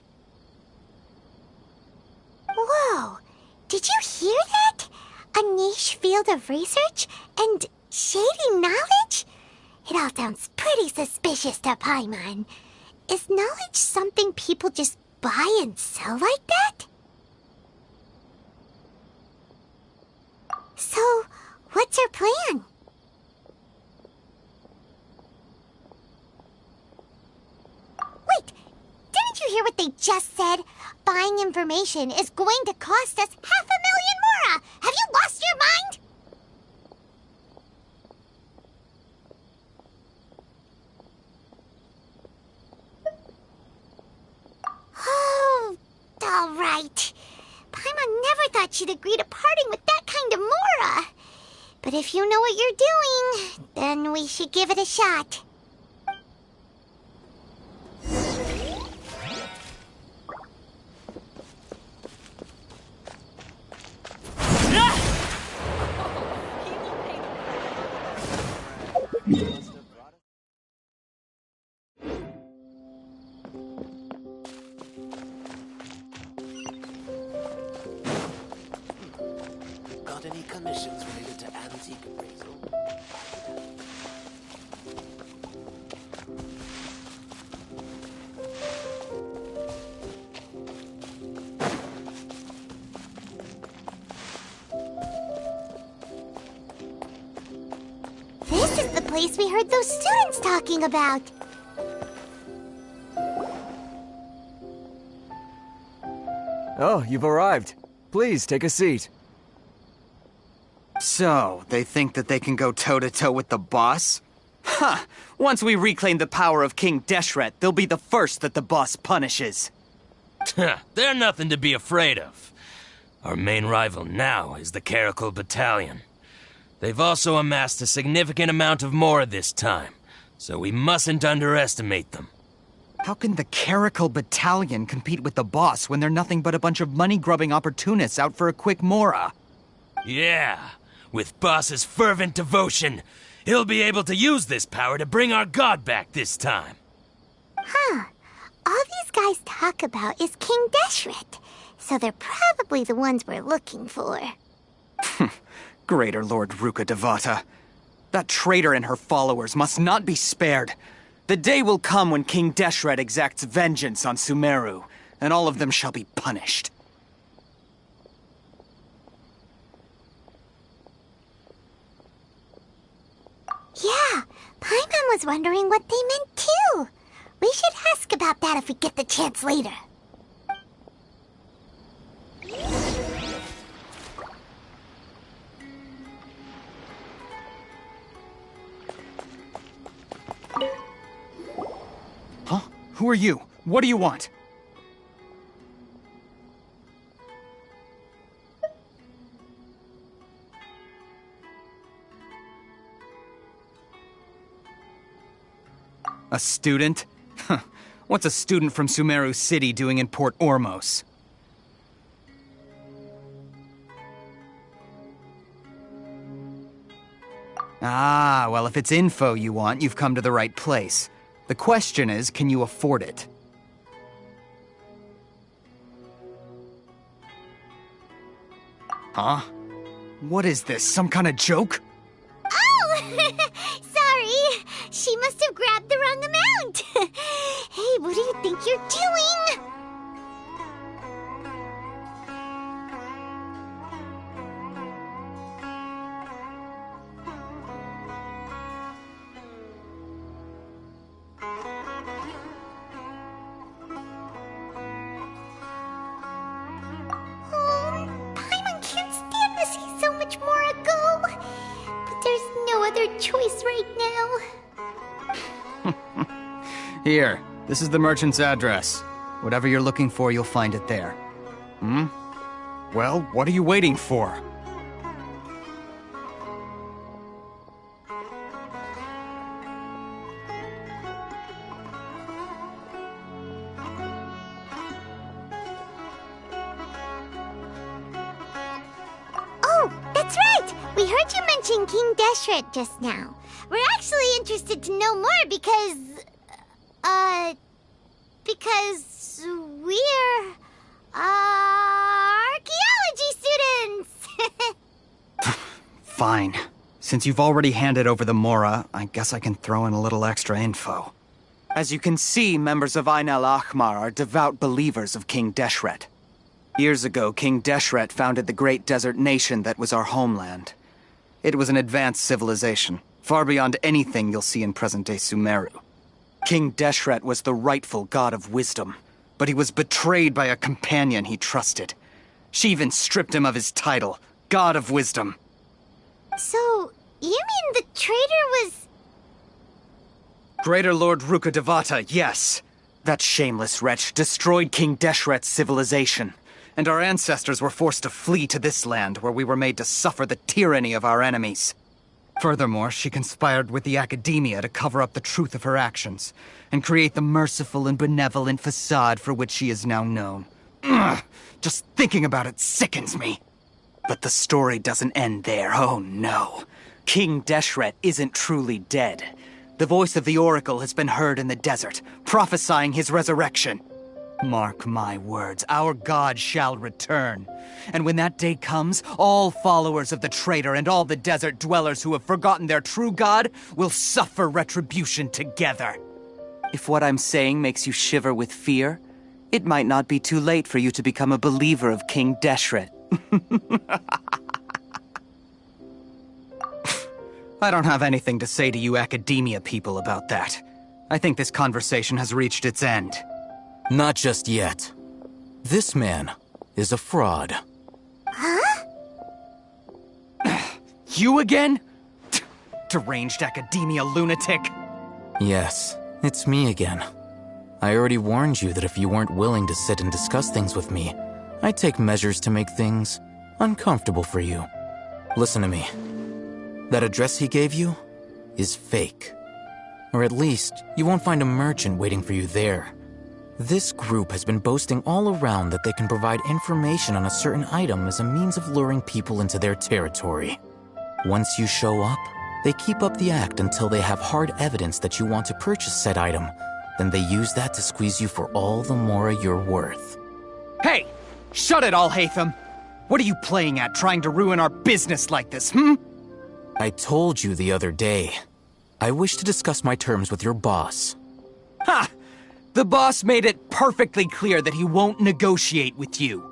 Whoa! Did you hear that? A niche field of research and shady knowledge? It all sounds pretty suspicious to Paimon. Is knowledge something people just buy and sell like that? So, what's our plan? Wait, didn't you hear what they just said? Buying information is going to cost us 500,000 mora! Have you lost your mind? Oh, all right. Paimon never thought she'd agree to parting with that kind of mora. But if you know what you're doing, then we should give it a shot.
Got any commissions related to antique appraisal?
This is the place we heard those students talking about.
Oh, you've arrived. Please, take a seat.
So, they think that they can go toe-to-toe with the boss? Huh! Once we reclaim the power of King Deshret, they'll be the first that the boss punishes.
They're nothing to be afraid of. Our main rival now is the Caracal Battalion. They've also amassed a significant amount of mora this time, so we mustn't underestimate them.
How can the Caracal Battalion compete with the boss when they're nothing but a bunch of money-grubbing opportunists out for a quick mora?
Yeah, with boss's fervent devotion, he'll be able to use this power to bring our god back this time.
Huh. All these guys talk about is King Deshret, so they're probably the ones we're looking for.
Greater Lord Ruka Devata. That traitor and her followers must not be spared. The day will come when King Deshret exacts vengeance on Sumeru, and all of them shall be punished.
Yeah, Paimon was wondering what they meant too. We should ask about that if we get the chance later.
Huh? Who are you? What do you want? A student? What's a student from Sumeru City doing in Port Ormos? Ah, well, if it's info you want, you've come to the right place. The question is, can you afford it? Huh? What is this, some kind of joke?
Oh! Sorry! She must have grabbed the wrong amount! Hey, what do you think you're doing? Choice right
now. Here, this is the merchant's address. Whatever you're looking for, you'll find it there. Hmm? Well, what are you waiting for?
Oh, that's right! We heard you mention King Deshret just now. We're actually interested to know more because we're, archaeology students!
Fine. Since you've already handed over the Mora, I guess I can throw in a little extra info. As you can see, members of Ain al-Ahmar are devout believers of King Deshret. Years ago, King Deshret founded the great desert nation that was our homeland. It was an advanced civilization, far beyond anything you'll see in present-day Sumeru. King Deshret was the rightful god of wisdom, but he was betrayed by a companion he trusted. She even stripped him of his title, God of Wisdom.
So, you mean the traitor was...
Greater Lord Rukkhadevata, yes. That shameless wretch destroyed King Deshret's civilization, and our ancestors were forced to flee to this land where we were made to suffer the tyranny of our enemies. Furthermore, she conspired with the academia to cover up the truth of her actions, and create the merciful and benevolent facade for which she is now known. Ugh, just thinking about it sickens me. But the story doesn't end there, oh no. King Deshret isn't truly dead. The voice of the Oracle has been heard in the desert, prophesying his resurrection. Mark my words, our god shall return. And when that day comes, all followers of the traitor and all the desert dwellers who have forgotten their true god will suffer retribution together. If what I'm saying makes you shiver with fear, it might not be too late for you to become a believer of King Deshret. I don't have anything to say to you academia people about that. I think this conversation has reached its end.
Not just yet. This man is a fraud.
Huh?
You again? Deranged academia lunatic.
Yes, it's me again. I already warned you that if you weren't willing to sit and discuss things with me, I'd take measures to make things uncomfortable for you. Listen to me. That address he gave you is fake. Or at least, you won't find a merchant waiting for you there. This group has been boasting all around that they can provide information on a certain item as a means of luring people into their territory. Once you show up, they keep up the act until they have hard evidence that you want to purchase said item. Then they use that to squeeze you for all the Mora you're worth.
Hey! Shut it, Al-Haytham! What are you playing at, trying to ruin our business like this, hmm?
I told you the other day. I wish to discuss my terms with your boss.
Ha! The boss made it perfectly clear that he won't negotiate with you.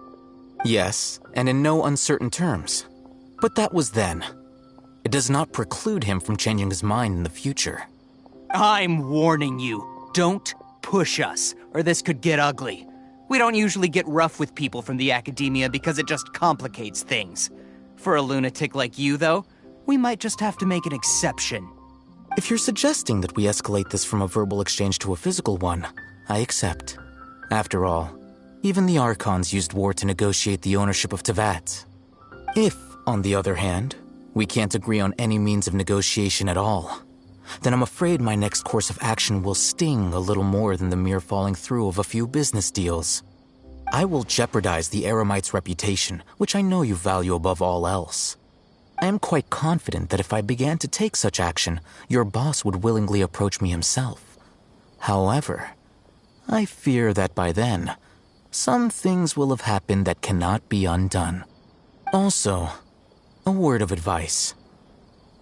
Yes, and in no uncertain terms. But that was then. It does not preclude him from changing his mind in the future.
I'm warning you. Don't push us, or this could get ugly. We don't usually get rough with people from the academia because it just complicates things. For a lunatic like you, though, we might just have to make an exception.
If you're suggesting that we escalate this from a verbal exchange to a physical one, I accept. After all, even the Archons used war to negotiate the ownership of Tevat. If, on the other hand, we can't agree on any means of negotiation at all, then I'm afraid my next course of action will sting a little more than the mere falling through of a few business deals. I will jeopardize the Eremites' reputation, which I know you value above all else. I am quite confident that if I began to take such action, your boss would willingly approach me himself. However, I fear that by then, some things will have happened that cannot be undone. Also, a word of advice.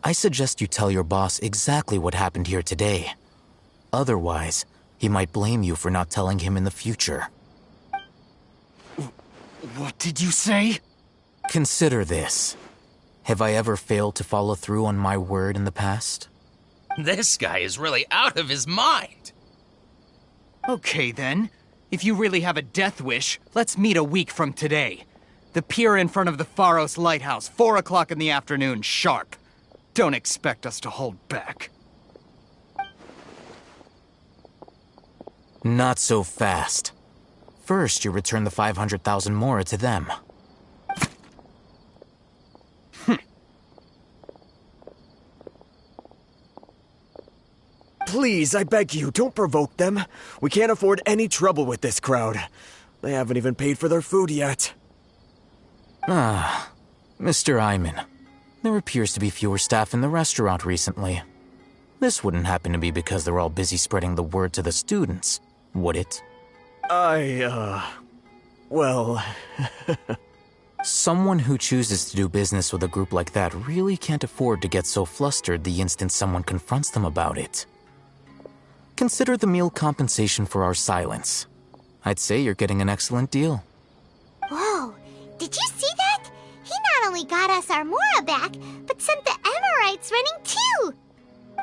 I suggest you tell your boss exactly what happened here today. Otherwise, he might blame you for not telling him in the future.
What did you say?
Consider this. Have I ever failed to follow through on my word in the past?
This guy is really out of his mind.
Okay then. If you really have a death wish, let's meet a week from today. The pier in front of the Pharos Lighthouse, 4 o'clock in the afternoon, sharp. Don't expect us to hold back.
Not so fast. First, you return the 500,000 mora to them.
Please, I beg you, don't provoke them. We can't afford any trouble with this crowd. They haven't even paid for their food yet.
Ah, Mr. Ayman. There appears to be fewer staff in the restaurant recently. This wouldn't happen to be because they're all busy spreading the word to the students, would it?
Well...
Someone who chooses to do business with a group like that really can't afford to get so flustered the instant someone confronts them about it. Consider the meal compensation for our silence. I'd say you're getting an excellent deal.
Whoa, did you see that? He not only got us our Mora back, but sent the Amorites running too!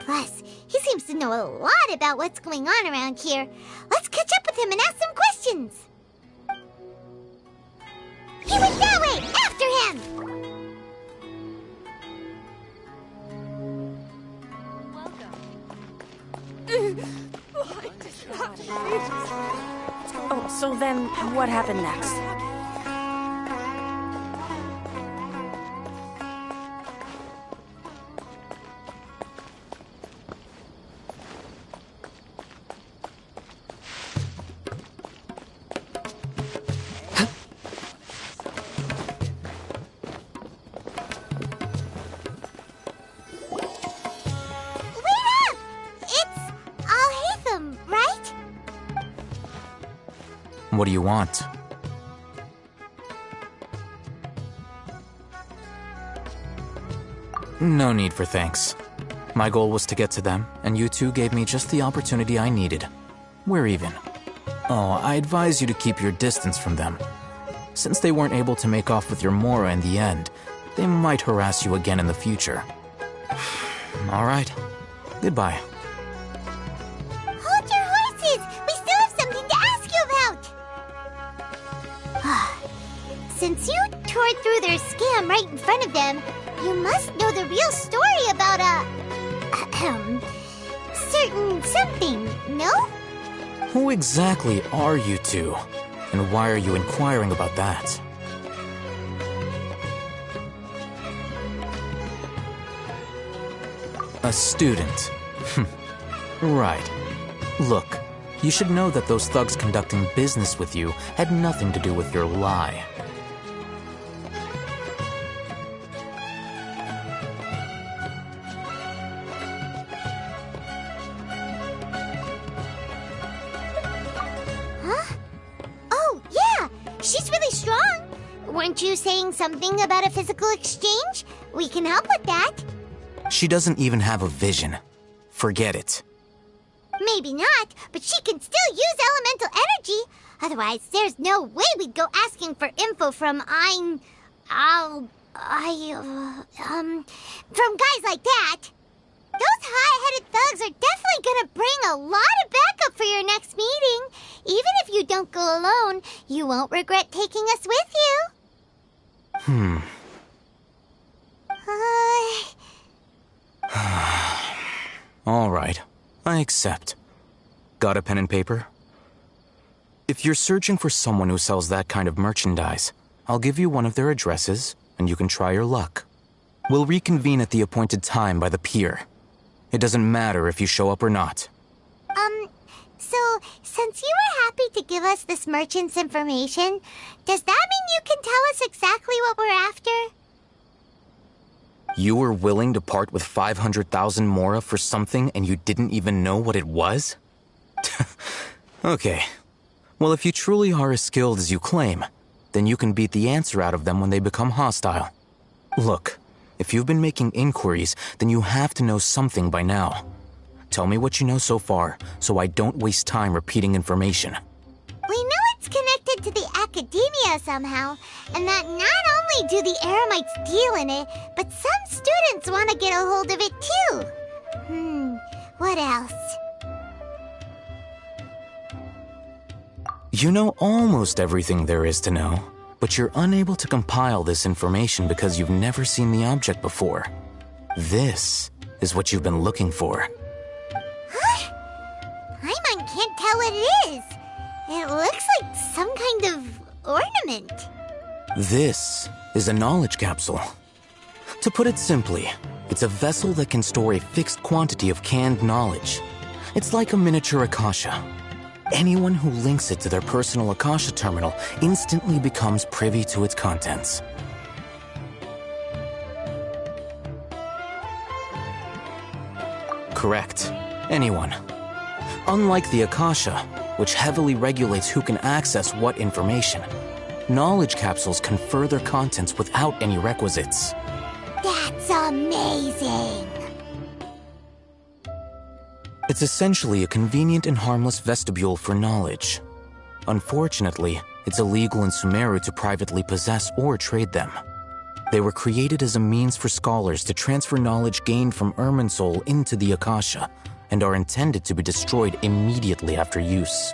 Plus, he seems to know a lot about what's going on around here. Let's catch up with him and ask some questions! He went that way! After him!
Oh, so then what happened next?
What do you want? No need for thanks. My goal was to get to them, and you two gave me just the opportunity I needed. We're even. Oh, I advise you to keep your distance from them. Since they weren't able to make off with your Mora in the end, they might harass you again in the future. All right. Goodbye.
Hold your horses! We still have something to ask you about! Since you tore through their scam right in front of them, you must know the real story about certain something, no?
Who exactly are you two? And why are you inquiring about that? A student. Right. Look, you should know that those thugs conducting business with you had nothing to do with your lie.
She's really strong. Weren't you saying something about a physical exchange? We can help with that.
She doesn't even have a vision. Forget it.
Maybe not, but she can still use elemental energy. Otherwise, there's no way we'd go asking for info from from guys like that. Those high-headed thugs are definitely gonna bring a lot of backup for your next meeting. Even if you don't go alone, you won't regret taking us with you.
All right, I accept. Got a pen and paper? If you're searching for someone who sells that kind of merchandise, I'll give you one of their addresses, and you can try your luck. We'll reconvene at the appointed time by the pier. It doesn't matter if you show up or not.
So, since you were happy to give us this merchant's information, does that mean you can tell us exactly what we're after?
You were willing to part with 500,000 mora for something and you didn't even know what it was? Okay. Well, if you truly are as skilled as you claim, then you can beat the answer out of them when they become hostile. Look, if you've been making inquiries, then you have to know something by now. Tell me what you know so far, so I don't waste time repeating information.
We know it's connected to the academia somehow, and that not only do the Eremites deal in it, but some students want to get a hold of it too. What else?
You know almost everything there is to know, but you're unable to compile this information because you've never seen the object before. This is what you've been looking for.
Huh? Paimon can't tell what it is. It looks like some kind of ornament.
This is a knowledge capsule. To put it simply, it's a vessel that can store a fixed quantity of canned knowledge. It's like a miniature Akasha. Anyone who links it to their personal Akasha terminal instantly becomes privy to its contents. Correct. Anyone. Unlike the Akasha, which heavily regulates who can access what information, knowledge capsules confer their contents without any requisites.
That's amazing!
It's essentially a convenient and harmless vestibule for knowledge. Unfortunately, it's illegal in Sumeru to privately possess or trade them. They were created as a means for scholars to transfer knowledge gained from Irminsul into the Akasha, and are intended to be destroyed immediately after use.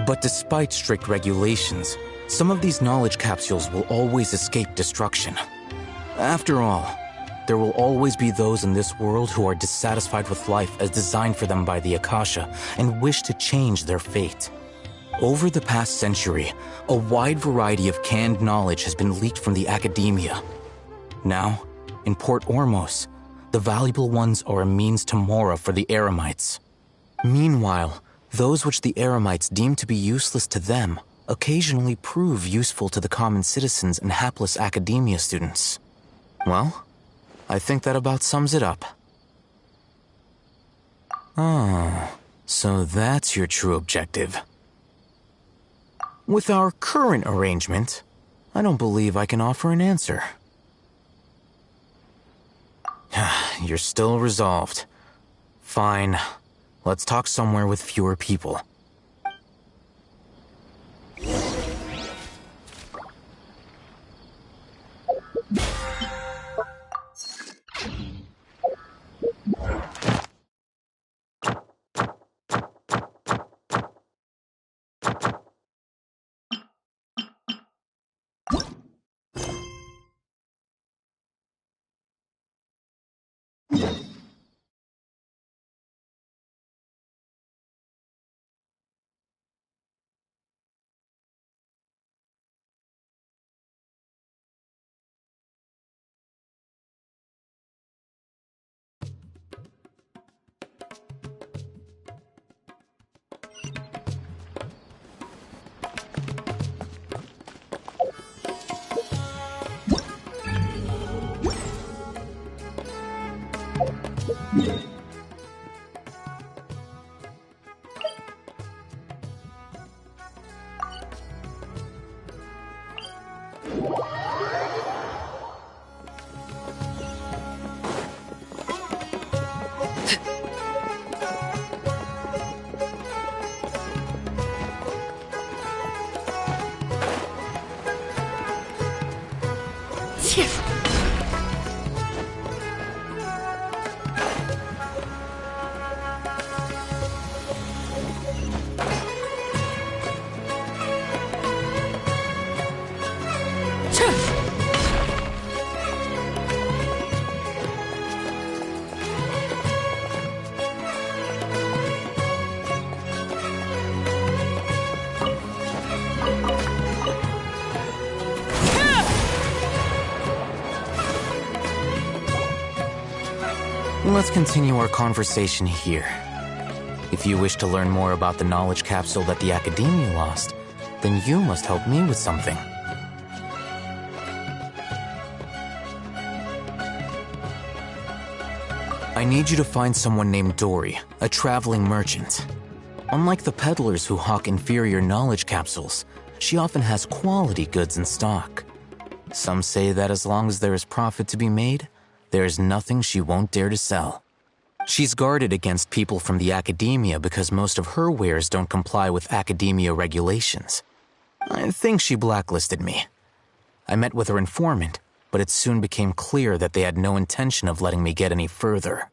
But despite strict regulations, some of these knowledge capsules will always escape destruction. After all, there will always be those in this world who are dissatisfied with life as designed for them by the Akasha and wish to change their fate. Over the past century, a wide variety of canned knowledge has been leaked from the academia. Now, in Port Ormos, the valuable ones are a means to mora for the Eremites. Meanwhile, those which the Eremites deem to be useless to them occasionally prove useful to the common citizens and hapless academia students. Well, I think that about sums it up. Oh, so that's your true objective. With our current arrangement, I don't believe I can offer an answer. You're still resolved. Fine. Let's talk somewhere with fewer people. Let's continue our conversation here. If you wish to learn more about the knowledge capsule that the Academia lost, then you must help me with something. I need you to find someone named Dory, a traveling merchant. Unlike the peddlers who hawk inferior knowledge capsules, she often has quality goods in stock. Some say that as long as there is profit to be made, there is nothing she won't dare to sell. She's guarded against people from the academia because most of her wares don't comply with academia regulations. I think she blacklisted me. I met with her informant, but it soon became clear that they had no intention of letting me get any further.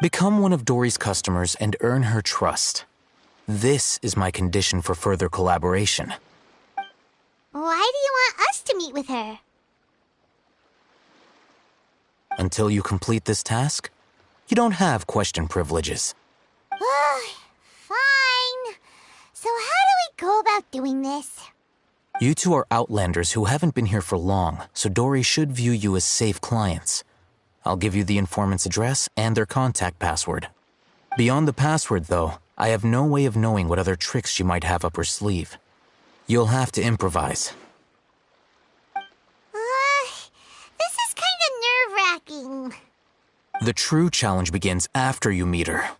Become one of Dory's customers and earn her trust. This is my condition for further collaboration.
Why do you want us to meet with her?
Until you complete this task, you don't have question privileges.
Fine. So how do we go about doing this?
You two are outlanders who haven't been here for long, so Dory should view you as safe clients. I'll give you the informant's address and their contact password. Beyond the password, though, I have no way of knowing what other tricks she might have up her sleeve. You'll have to improvise.
This is kind of nerve-wracking.
The true challenge begins after you meet her.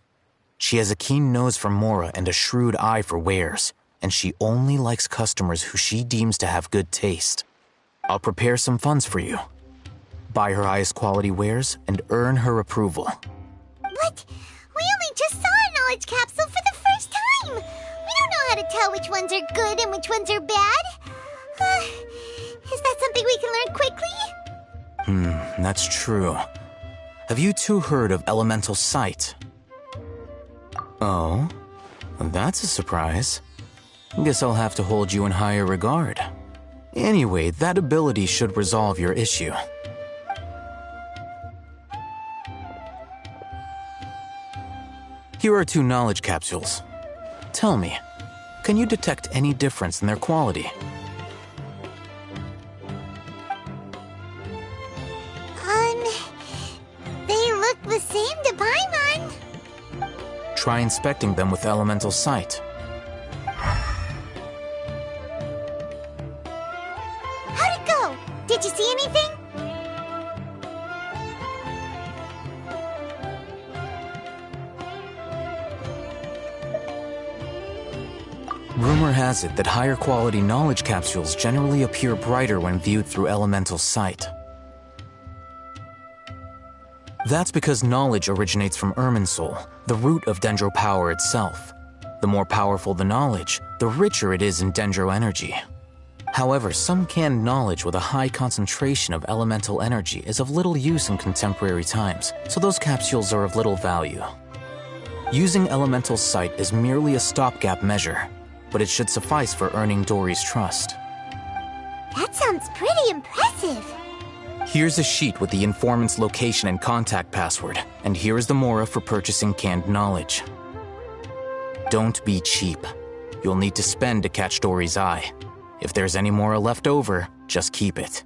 She has a keen nose for Mora and a shrewd eye for wares, and she only likes customers who she deems to have good taste. I'll prepare some funds for you. Buy her highest quality wares and earn her approval.
But we only just saw a knowledge capsule for the first time. We don't know how to tell which ones are good and which ones are bad. Is that something we can learn quickly?
That's true. Have you two heard of elemental sight? Oh, that's a surprise. Guess I'll have to hold you in higher regard. Anyway, that ability should resolve your issue. Here are 2 knowledge capsules. Tell me, can you detect any difference in their quality?
They look the same to Paimon.
Try inspecting them with elemental sight.
How'd it go? Did you see anything?
Rumor has it that higher quality knowledge capsules generally appear brighter when viewed through elemental sight. That's because knowledge originates from Irminsul, the root of Dendro power itself. The more powerful the knowledge, the richer it is in Dendro energy. However, some canned knowledge with a high concentration of elemental energy is of little use in contemporary times, so those capsules are of little value. Using elemental sight is merely a stopgap measure, but it should suffice for earning Dory's trust.
That sounds pretty impressive.
Here's a sheet with the informant's location and contact password, and here is the Mora for purchasing canned knowledge. Don't be cheap. You'll need to spend to catch Dory's eye. If there's any Mora left over, just keep it.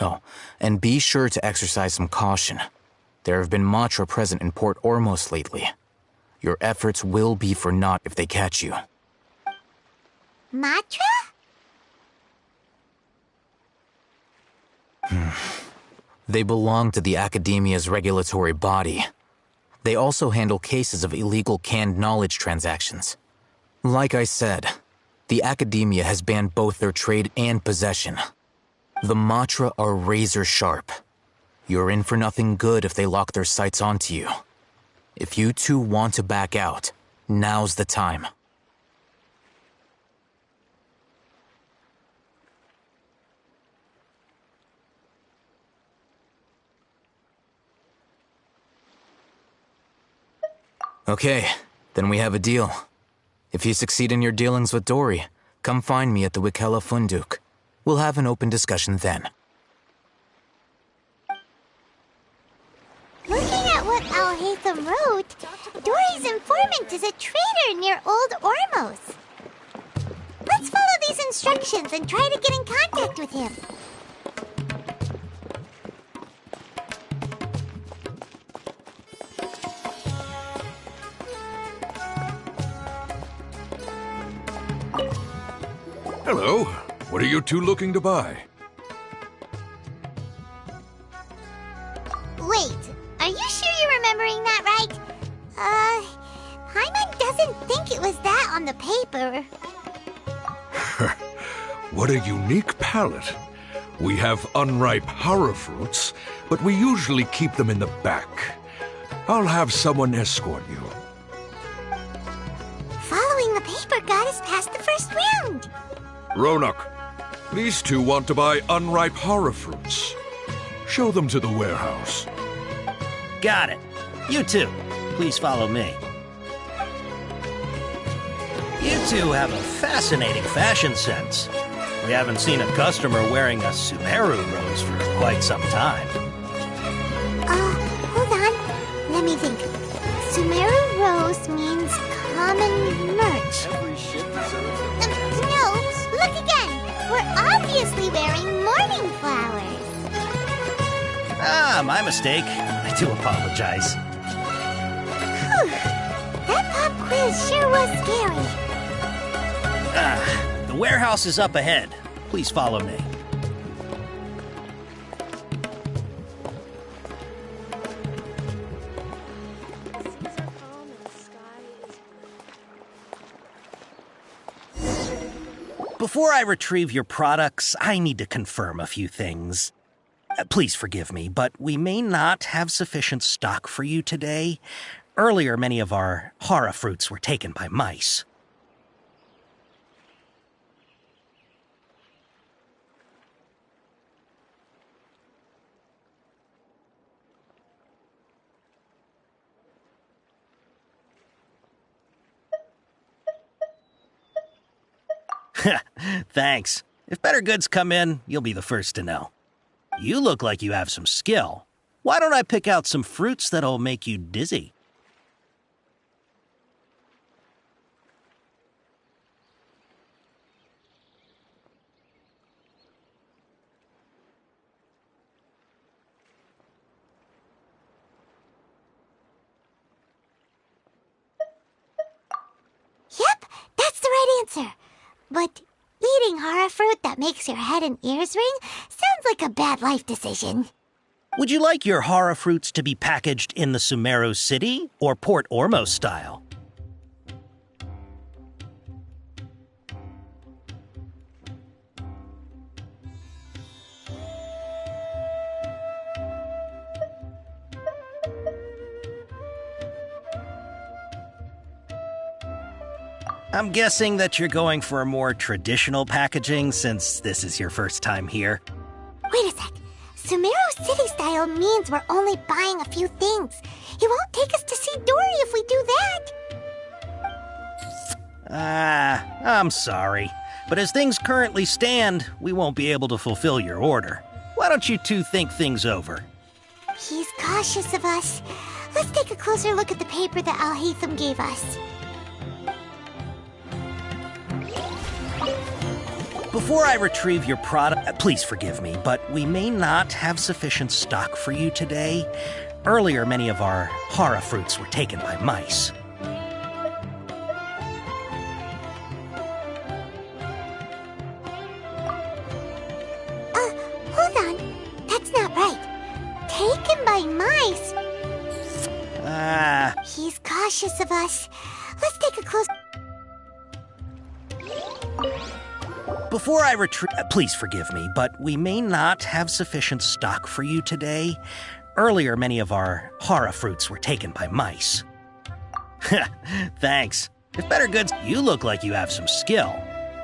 Oh, and be sure to exercise some caution. There have been Matra present in Port Ormos lately. Your efforts will be for naught if they catch you.
Matra?
They belong to the Academia's regulatory body. They also handle cases of illegal canned knowledge transactions. Like I said, the Academia has banned both their trade and possession. The Matra are razor sharp. You're in for nothing good if they lock their sights onto you. If you two want to back out, now's the time. Okay, then we have a deal. If you succeed in your dealings with Dory, come find me at the Wikela Funduk. We'll have an open discussion then.
Looking at what Al-Haytham wrote, Dory's informant is a trader near Old Ormos. Let's follow these instructions and try to get in contact with him.
Hello. What are you two looking to buy?
right? Paimon doesn't think it was that on the paper.
What a unique palate. We have unripe horror fruits, but we usually keep them in the back. I'll have someone escort you.
Following the paper got us past the first round.
Ronak, these two want to buy unripe horror fruits. Show them to the warehouse.
Got it. You two, please follow me. You two have a fascinating fashion sense. We haven't seen a customer wearing a Sumeru rose for quite some time.
Hold on. Let me think. Sumeru rose means common merch. No, look again. We're obviously wearing mourning flowers.
Ah, my mistake. I do apologize.
Whew. That pop quiz sure was scary.
The warehouse is up ahead. Please follow me. Before I retrieve your products, I need to confirm a few things. Please forgive me, but we may not have sufficient stock for you today. Earlier, many of our hara fruits were taken by mice. Thanks. If better goods come in, you'll be the first to know. You look like you have some skill. Why don't I pick out some fruits that'll make you dizzy?
Yep, that's the right answer. But eating hara fruit that makes your head and ears ring sounds like a bad life decision.
Would you like your hara fruits to be packaged in the Sumeru City or Port Ormos style? I'm guessing that you're going for a more traditional packaging since this is your first time here.
Wait a sec. Sumeru City style means we're only buying a few things. He won't take us to see Dory if we do that.
I'm sorry. But as things currently stand, we won't be able to fulfill your order. Why don't you two think things over?
He's cautious of us. Let's take a closer look at the paper that Al-Haytham gave us.
Before I retrieve your product, please forgive me, but we may not have sufficient stock for you today. Earlier, many of our hara fruits were taken by mice.
Hold on. That's not right. Taken by mice? He's cautious of us. Let's take a close...
Before I please forgive me, but we may not have sufficient stock for you today. Earlier, many of our hara fruits were taken by mice. Thanks. If better goods, you look like you have some skill.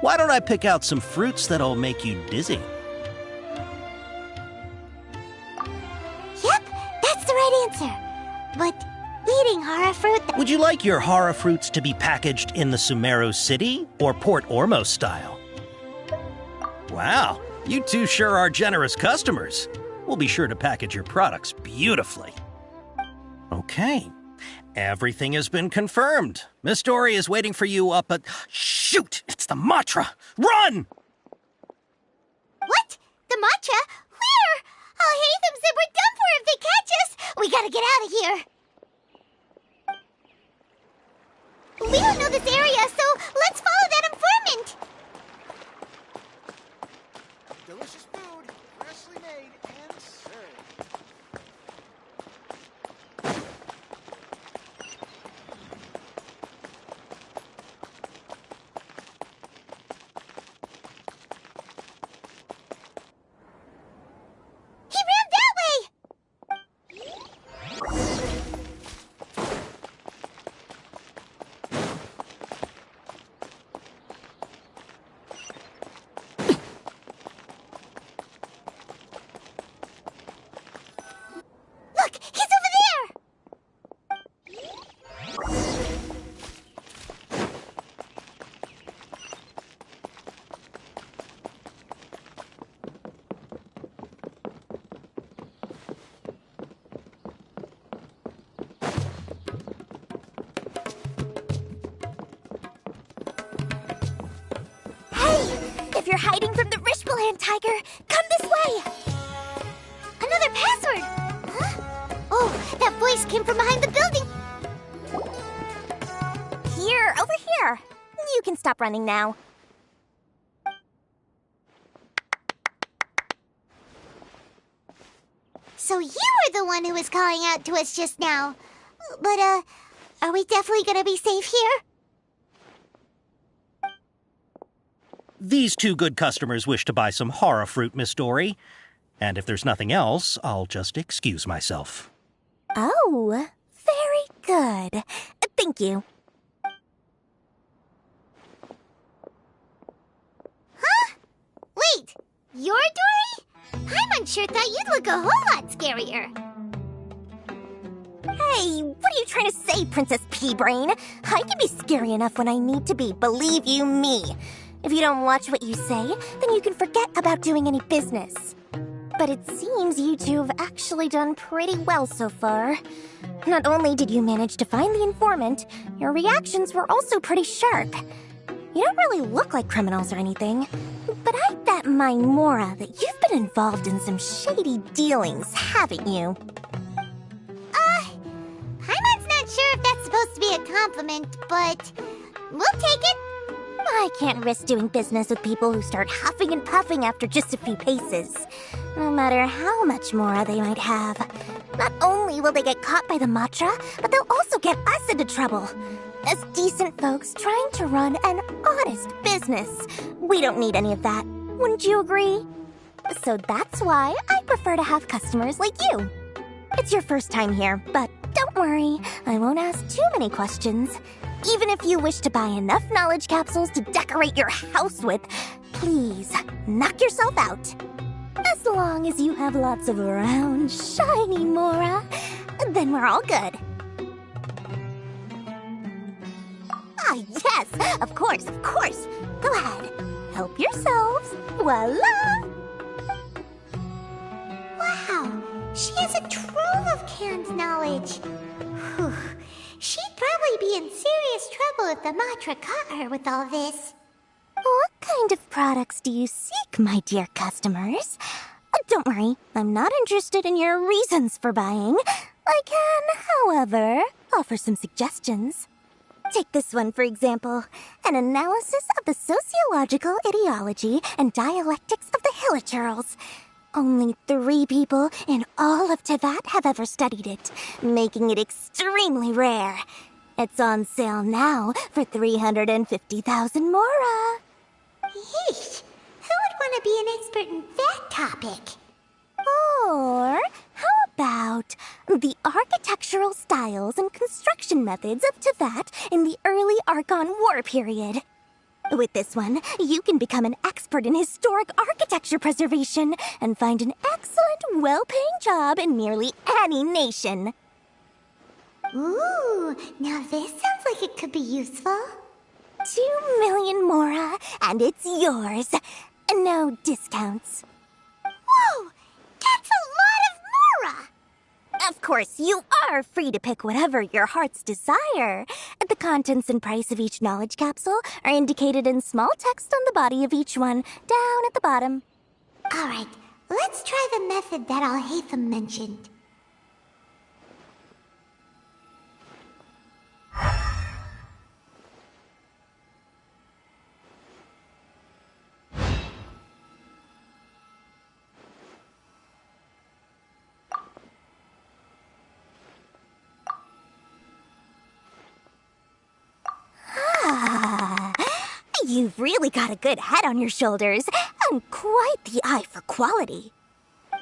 Why don't I pick out some fruits that'll make you dizzy?
Yep, that's the right answer. But eating hara fruit...
Would you like your hara fruits to be packaged in the Sumeru City or Port Ormos style? Wow, you two sure are generous customers. We'll be sure to package your products beautifully. Okay, everything has been confirmed. Miss Dory is waiting for you up at... Shoot, it's the Matra! Run!
What? The Matra? Where? Al-Haytham said we're done for if they catch us. We gotta get out of here. We don't know this area, so let's follow that informant.
Delicious food, freshly made and served.
you're hiding from the Rishbaland tiger, come this way! Another password! Huh? Oh, that voice came from behind the building! Here, over here! You can stop running now. So you were the one who was calling out to us just now. But, are we definitely gonna be safe here?
These two good customers wish to buy some horror fruit, Miss Dory. And if there's nothing else, I'll just excuse myself.
Oh, very good. Thank you. Huh? Wait, you're Dory? I'm unsure thought you'd look a whole lot scarier. Hey, what are you trying to say, Princess Pea-Brain? I can be scary enough when I need to be, believe you me. If you don't watch what you say, then you can forget about doing any business. But it seems you two have actually done pretty well so far. Not only did you manage to find the informant, your reactions were also pretty sharp. You don't really look like criminals or anything, but I bet my Mora that you've been involved in some shady dealings, haven't you? I'm not sure if that's supposed to be a compliment, but we'll take it. I can't risk doing business with people who start huffing and puffing after just a few paces, no matter how much Mora they might have. Not only will they get caught by the Matra, but they'll also get us into trouble. As decent folks trying to run an honest business, we don't need any of that. Wouldn't you agree? So that's why I prefer to have customers like you. It's your first time here, but don't worry, I won't ask too many questions. Even if you wish to buy enough knowledge capsules to decorate your house with, please, knock yourself out. As long as you have lots of round, shiny Mora, then we're all good. Ah, yes, of course, of course. Go ahead, help yourselves. Voila! Wow, she has a trove of canned knowledge. Whew. She'd probably be in serious trouble if the Matra caught her with all this. What kind of products do you seek, my dear customers? Don't worry, I'm not interested in your reasons for buying. I can, however, offer some suggestions. Take this one, for example. An analysis of the sociological ideology and dialectics of the Hilichurls. Only 3 people in all of Teyvat have ever studied it, making it extremely rare. It's on sale now for 350,000 Mora. Yeesh, who would want to be an expert in that topic? Or how about the architectural styles and construction methods of Teyvat in the early Archon War period? With this one, you can become an expert in historic architecture preservation and find an excellent, well-paying job in nearly any nation. Ooh, now this sounds like it could be useful. 2 million Mora, and it's yours. No discounts. Whoa! That's a lot of Mora! Of course, you are free to pick whatever your heart's desire. The contents and price of each knowledge capsule are indicated in small text on the body of each one, down at the bottom. All right, let's try the method that Al-Haytham mentioned. You've really got a good head on your shoulders, and quite the eye for quality. We'll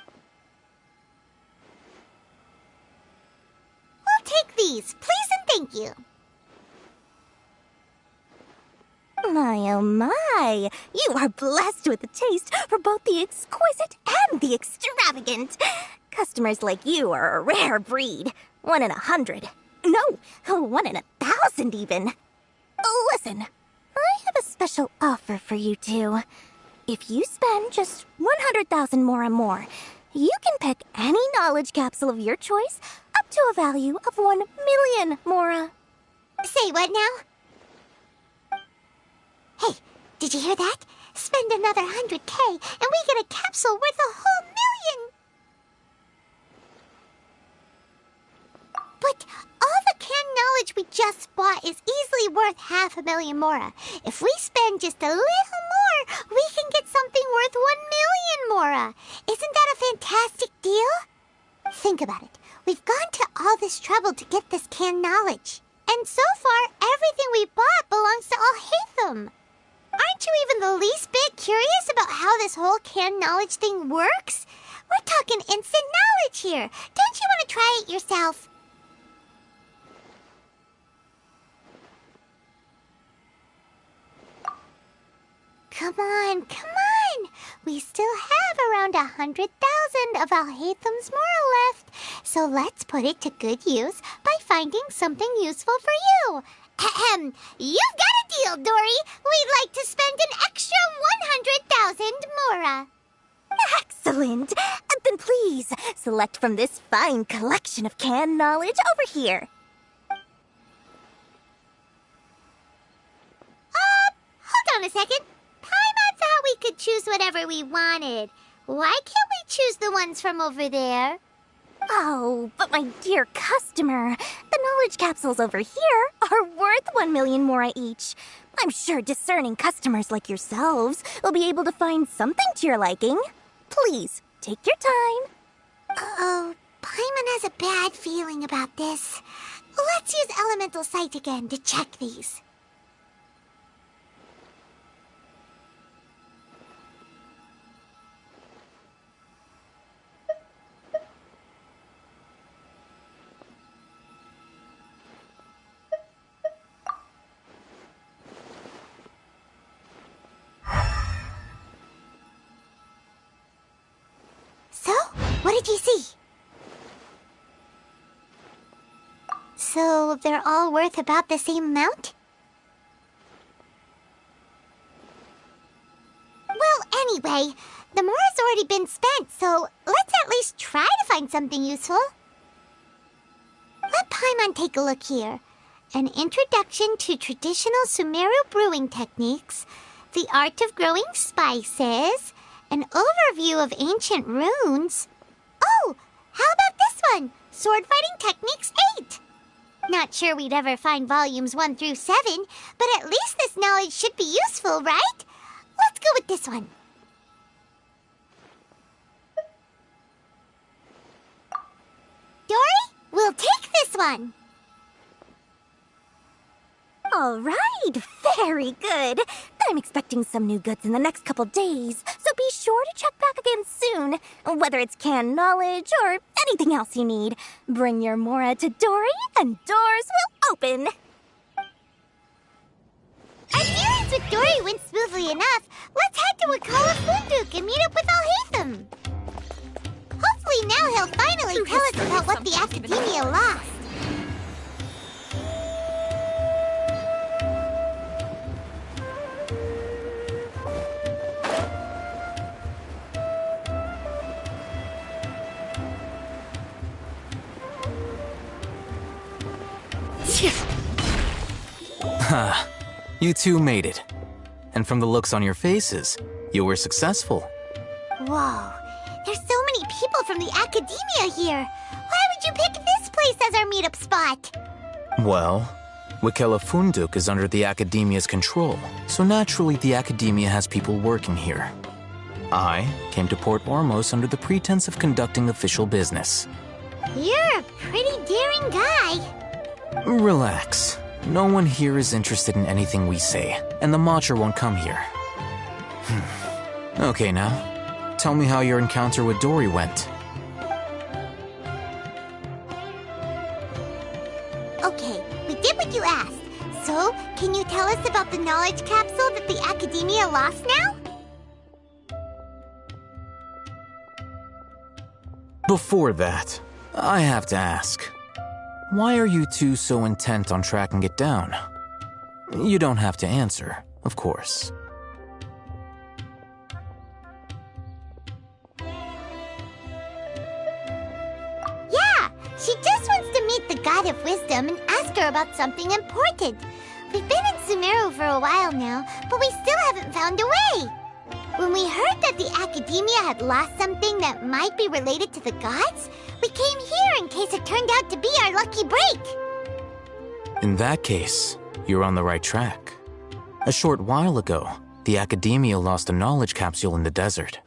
take these, please and thank you. My, oh my, you are blessed with a taste for both the exquisite and the extravagant. Customers like you are a rare breed, 1 in 100. No, 1 in 1,000 even. Listen. I have a special offer for you two. If you spend just 100,000 more, you can pick any knowledge capsule of your choice up to a value of 1 million Mora. Say what now? Hey, did you hear that? Spend another 100K, and we get a capsule worth a whole million! But all the canned knowledge we just bought is easily worth 500,000 mora. If we spend just a little more, we can get something worth 1,000,000 mora. Isn't that a fantastic deal? Think about it. We've gone to all this trouble to get this canned knowledge. And so far, everything we bought belongs to Al-Haytham. Aren't you even the least bit curious about how this whole canned knowledge thing works? We're talking instant knowledge here. Don't you want to try it yourself? Come on, come on! We still have around 100,000 of Al-Haytham's moral left, so let's put it to good use by finding something useful for you. Ahem! You've got a deal, Dory! We'd like to spend an extra 100,000 mora.
Excellent! Then please, select from this fine collection of canned knowledge over here.
Hold on a second. Paimon thought we could choose whatever we wanted. Why can't we choose the ones from over there?
Oh, but my dear customer, the knowledge capsules over here are worth 1,000,000 mora each. I'm sure discerning customers like yourselves will be able to find something to your liking. Please, take your time.
Uh-oh, Paimon has a bad feeling about this. Let's use Elemental Sight again to check these. So, what did you see? So, they're all worth about the same amount? Well, anyway, the mora's already been spent, so let's at least try to find something useful. Let Paimon take a look here. An introduction to traditional Sumeru brewing techniques, the art of growing spices, an overview of ancient runes. Oh, how about this one? Sword Fighting Techniques 8. Not sure we'd ever find volumes 1 through 7, but at least this knowledge should be useful, right? Let's go with this one. Dory, we'll take this one.
All right, very good. I'm expecting some new goods in the next couple days, so be sure to check back again soon. Whether it's canned knowledge or anything else you need, bring your mora to Dory and doors will open.
Adherence with Dory went smoothly enough. Let's head to Wakala Funduk and meet up with Al-Haytham. Hopefully now he'll finally tell us about what the Academia lost.
Ha, you two made it. And from the looks on your faces, you were successful.
Whoa, there's so many people from the Academia here. Why would you pick this place as our meetup spot?
Well, Wakela Funduk is under the Academia's control, so naturally the Academia has people working here. I came to Port Ormos under the pretense of conducting official business.
You're a pretty daring guy.
Relax. No one here is interested in anything we say, and the Matcher won't come here. Okay now, tell me how your encounter with Dory went.
Okay, we did what you asked. So, can you tell us about the knowledge capsule that the Academia lost now?
Before that, I have to ask. Why are you two so intent on tracking it down? You don't have to answer, of course.
Yeah, she just wants to meet the God of Wisdom and ask her about something important. We've been in Sumeru for a while now, but we still haven't found a way. Academia had lost something that might be related to the gods, we came here in case it turned out to be our lucky break.
In that case, you're on the right track. A short while ago, the Academia lost a knowledge capsule in the desert.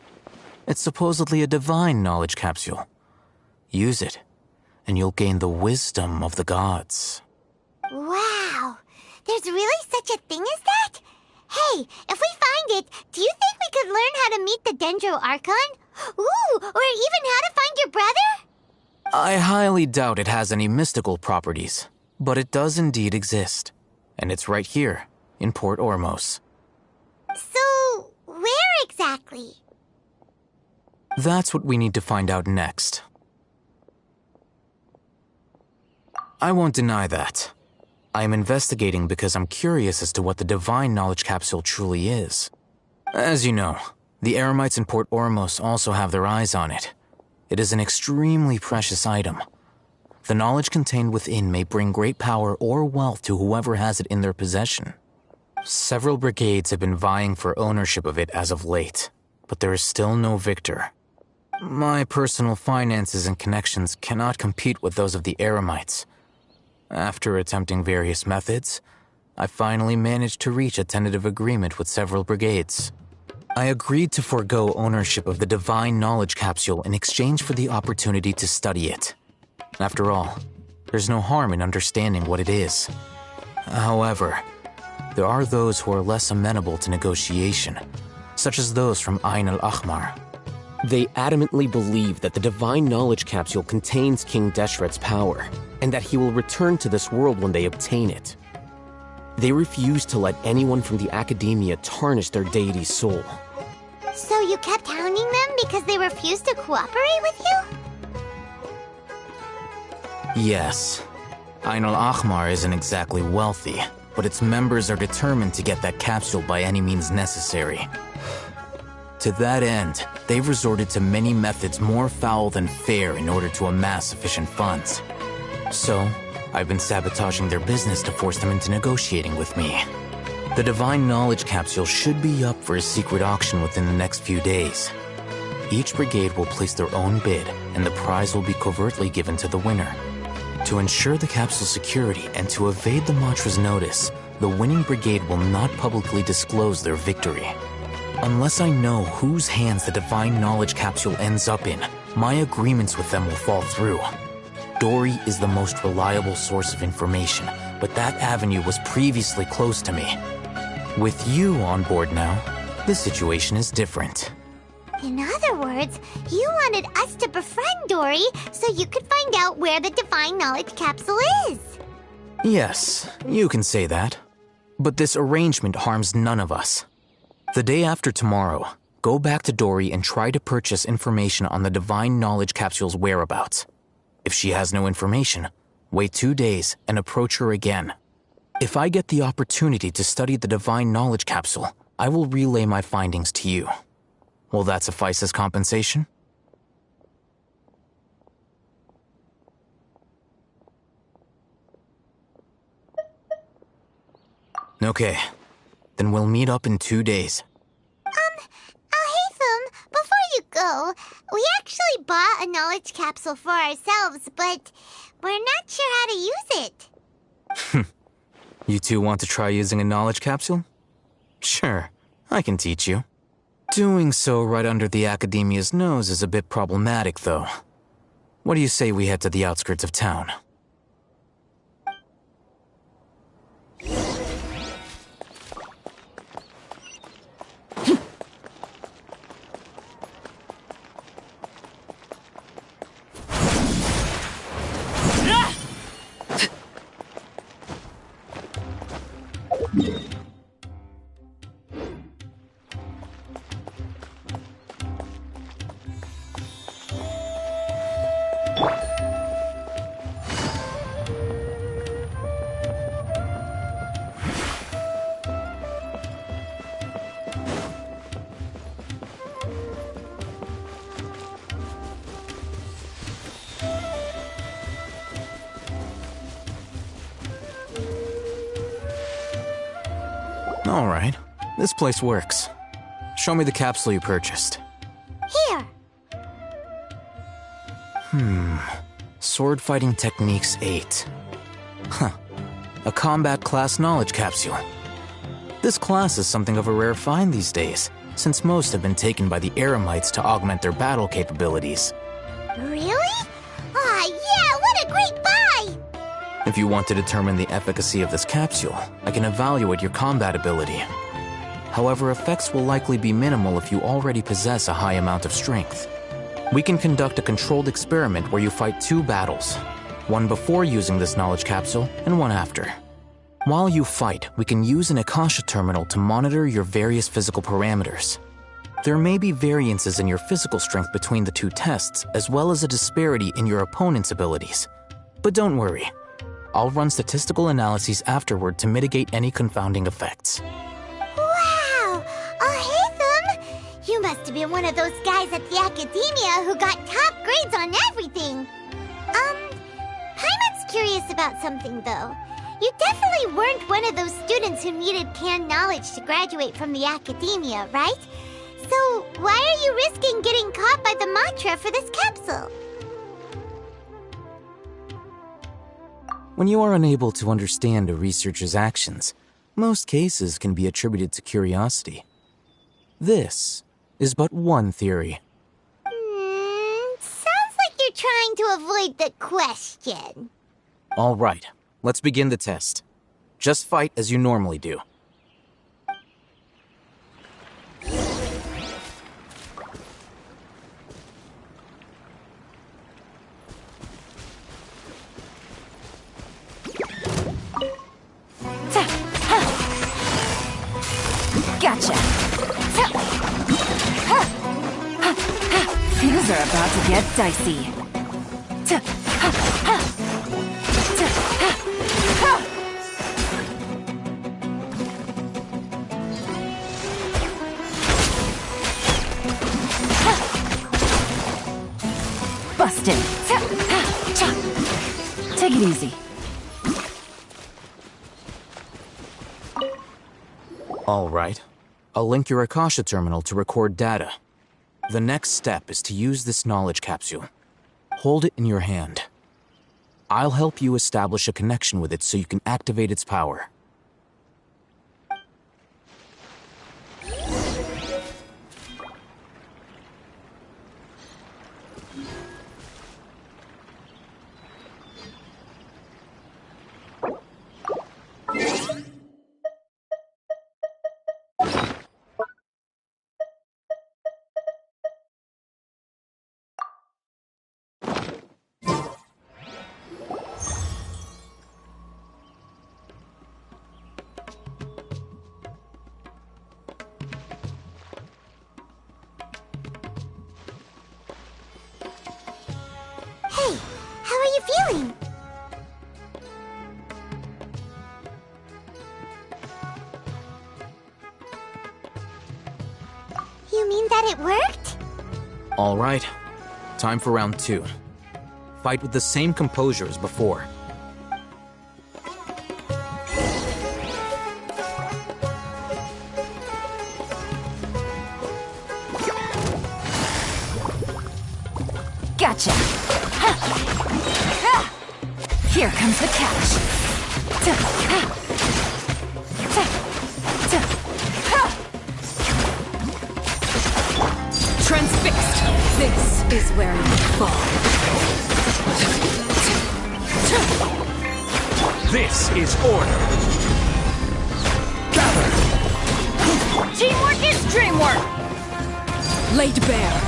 It's supposedly a divine knowledge capsule. Use it, and you'll gain the wisdom of the gods.
Wow, there's really such a thing as that? Hey, if we find it, do you think we could learn how to meet the Dendro Archon? Ooh, or even how to find your brother?
I highly doubt it has any mystical properties, but it does indeed exist. And it's right here, in Port Ormos.
So, where exactly?
That's what we need to find out next. I won't deny that. I am investigating because I'm curious as to what the divine knowledge capsule truly is. As you know, the Eremites in Port Ormos also have their eyes on it. It is an extremely precious item. The knowledge contained within may bring great power or wealth to whoever has it in their possession. Several brigades have been vying for ownership of it as of late, but there is still no victor. My personal finances and connections cannot compete with those of the Eremites. After attempting various methods, I finally managed to reach a tentative agreement with several brigades. I agreed to forego ownership of the divine knowledge capsule in exchange for the opportunity to study it. After all, there's no harm in understanding what it is. However, there are those who are less amenable to negotiation, such as those from Ain al-Ahmar.
They adamantly believe that the divine knowledge capsule contains King Deshret's power, and that he will return to this world when they obtain it. They refuse to let anyone from the Academia tarnish their deity's soul.
So you kept hounding them because they refused to cooperate with you?
Yes. Ain al-Ahmar isn't exactly wealthy, but its members are determined to get that capsule by any means necessary. To that end, they've resorted to many methods more foul than fair in order to amass sufficient funds. So, I've been sabotaging their business to force them into negotiating with me. The divine knowledge capsule should be up for a secret auction within the next few days. Each brigade will place their own bid, and the prize will be covertly given to the winner. To ensure the capsule's security and to evade the Matra's notice, the winning brigade will not publicly disclose their victory. Unless I know whose hands the divine knowledge capsule ends up in, my agreements with them will fall through. Dory is the most reliable source of information, but that avenue was previously closed to me. With you on board now, the situation is different.
In other words, you wanted us to befriend Dory so you could find out where the divine knowledge capsule is.
Yes, you can say that. But this arrangement harms none of us. The day after tomorrow, go back to Dory and try to purchase information on the divine knowledge capsule's whereabouts. If she has no information, wait 2 days and approach her again. If I get the opportunity to study the divine knowledge capsule, I will relay my findings to you. Will that suffice as compensation? Okay, then we'll meet up in 2 days.
Haytham, before you go, we actually bought a knowledge capsule for ourselves, but we're not sure how to use it.
You two want to try using a knowledge capsule? Sure, I can teach you. Doing so right under the Academia's nose is a bit problematic, though. What do you say we head to the outskirts of town? All right, this place works. Show me the capsule you purchased.
Here.
Sword Fighting Techniques 8. Huh. A combat class knowledge capsule. This class is something of a rare find these days, since most have been taken by the Eremites to augment their battle capabilities.
Really? Aw, yeah, what a great buy!
If you want to determine the efficacy of this capsule, I can evaluate your combat ability. However, effects will likely be minimal if you already possess a high amount of strength. We can conduct a controlled experiment where you fight 2 battles, one before using this knowledge capsule and one after. While you fight, we can use an Akasha terminal to monitor your various physical parameters. There may be variances in your physical strength between the 2 tests, as well as a disparity in your opponent's abilities. But don't worry. I'll run statistical analyses afterward to mitigate any confounding effects.
Wow! Haytham! You must have been one of those guys at the Academia who got top grades on everything. Paimon's curious about something, though. You definitely weren't one of those students who needed canned knowledge to graduate from the Academia, right? So why are you risking getting caught by the mantra for this capsule?
When you are unable to understand a researcher's actions, most cases can be attributed to curiosity. This is but one theory.
Sounds like you're trying to avoid the question.
All right, let's begin the test. Just fight as you normally do.
Gotcha. Things are about to get dicey. Busted. Take it easy.
All right. I'll link your Akasha terminal to record data. The next step is to use this knowledge capsule. Hold it in your hand. I'll help you establish a connection with it so you can activate its power.
Hey, how are you feeling? You mean that it worked?
All right. Time for round 2. Fight with the same composure as before.
Gotcha. Here comes the catch. Transfixed. This is where you fall.
This is order. Gather.
Teamwork is dreamwork. Laid bare.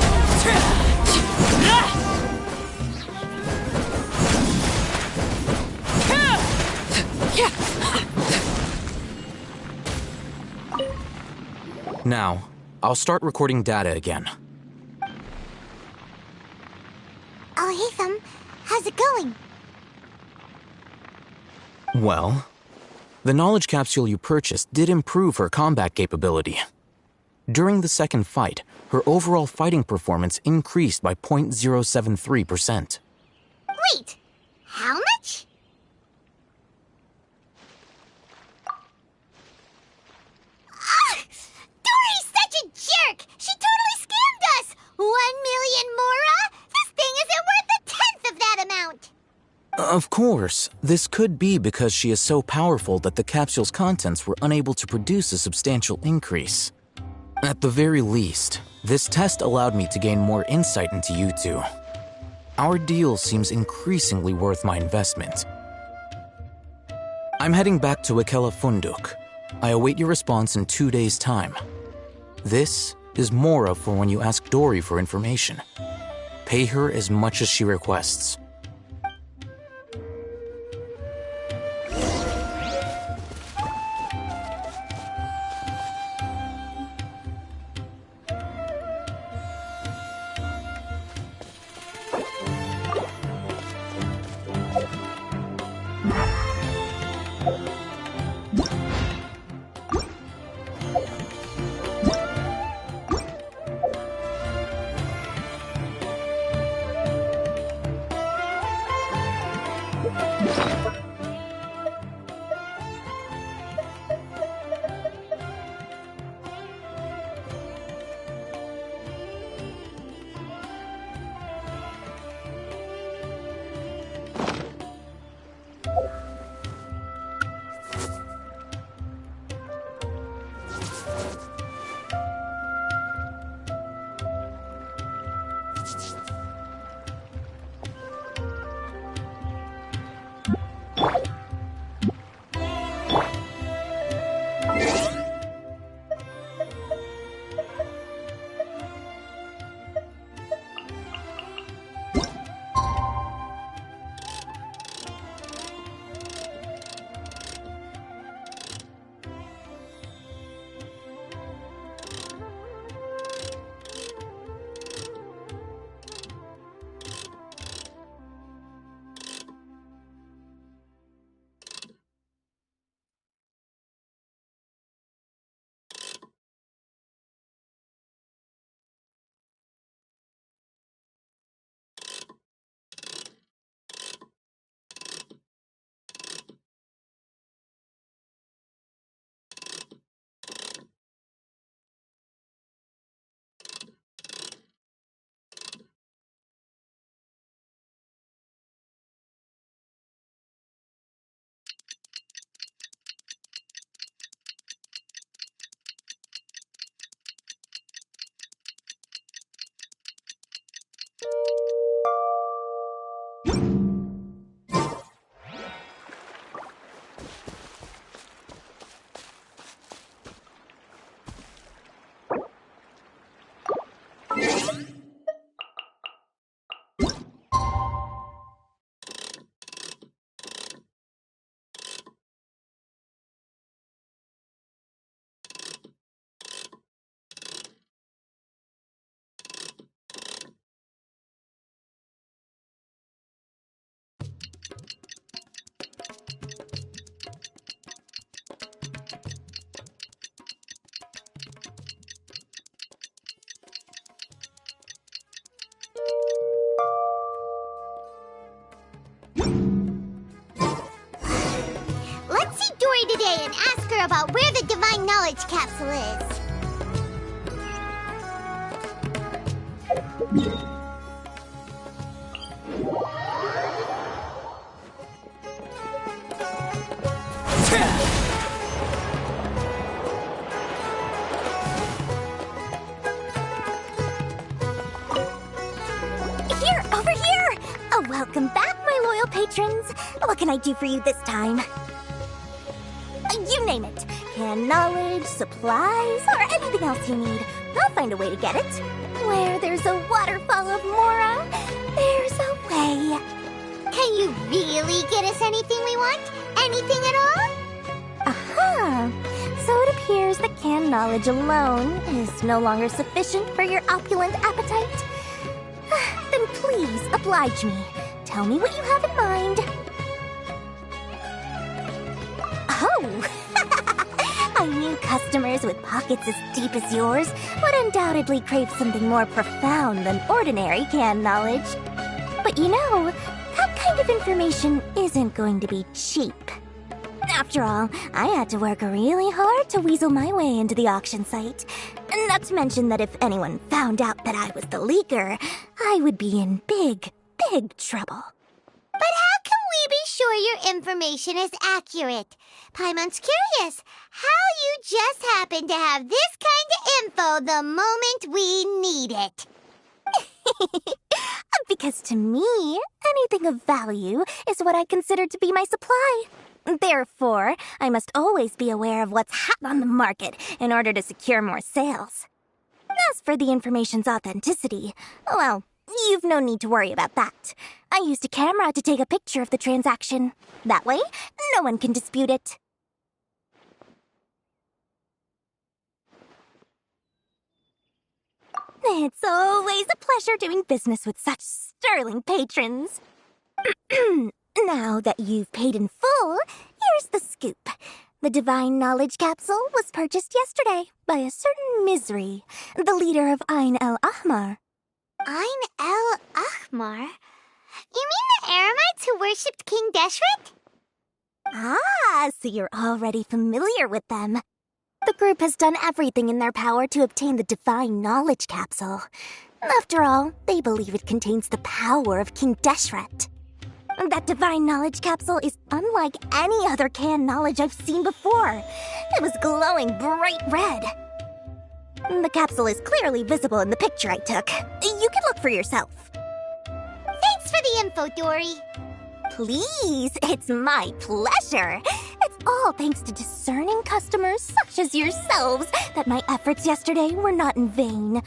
Now, I'll start recording data again.
Haytham, how's it going?
Well, the knowledge capsule you purchased did improve her combat capability. During the second fight, her overall fighting performance increased by 0.073%.
Wait, how much? Dory's such a jerk! She totally scammed us! What
Of course, this could be because she is so powerful that the capsule's contents were unable to produce a substantial increase. At the very least, this test allowed me to gain more insight into you two. Our deal seems increasingly worth my investment. I'm heading back to Ikela Funduk. I await your response in 2 days' time. This is Mora for when you ask Dory for information. Pay her as much as she requests.
Let's see Dory today and ask her about where the Divine Knowledge Capsule is.
Here, over here! Oh, welcome back, my loyal patrons. What can I do for you this time? You name it. Canned knowledge, supplies, or anything else you need. I'll find a way to get it. Where there's a waterfall of Mora, there's a way.
Can you really get us anything we want? Anything at all?
Aha! So it appears that canned knowledge alone is no longer sufficient for your opulent appetite. Then please oblige me. Tell me what you have in mind. Oh! I knew customers with pockets as deep as yours would undoubtedly crave something more profound than ordinary canned knowledge. But you know, that kind of information isn't going to be cheap. After all, I had to work really hard to weasel my way into the auction site. Not to mention that if anyone found out that I was the leaker, I would be in big, big trouble.
But how can we be sure your information is accurate? Paimon's curious how you just happen to have this kind of info the moment we need it.
Because to me, anything of value is what I consider to be my supply. Therefore, I must always be aware of what's hot on the market in order to secure more sales. As for the information's authenticity, well, you've no need to worry about that. I used a camera to take a picture of the transaction. That way, no one can dispute it. It's always a pleasure doing business with such sterling patrons. Now that you've paid in full, here's the scoop. The Divine Knowledge Capsule was purchased yesterday by a certain Misery, the leader of Ayn el-Ahmar.
Ayn el-Ahmar? You mean the Aramites who worshipped King Deshret?
Ah, so you're already familiar with them. The group has done everything in their power to obtain the Divine Knowledge Capsule. After all, they believe it contains the power of King Deshret. That Divine Knowledge Capsule is unlike any other canned knowledge I've seen before. It was glowing bright red. The capsule is clearly visible in the picture I took. You can look for yourself.
Thanks for the info, Dory.
Please, it's my pleasure. It's all thanks to discerning customers such as yourselves that my efforts yesterday were not in vain.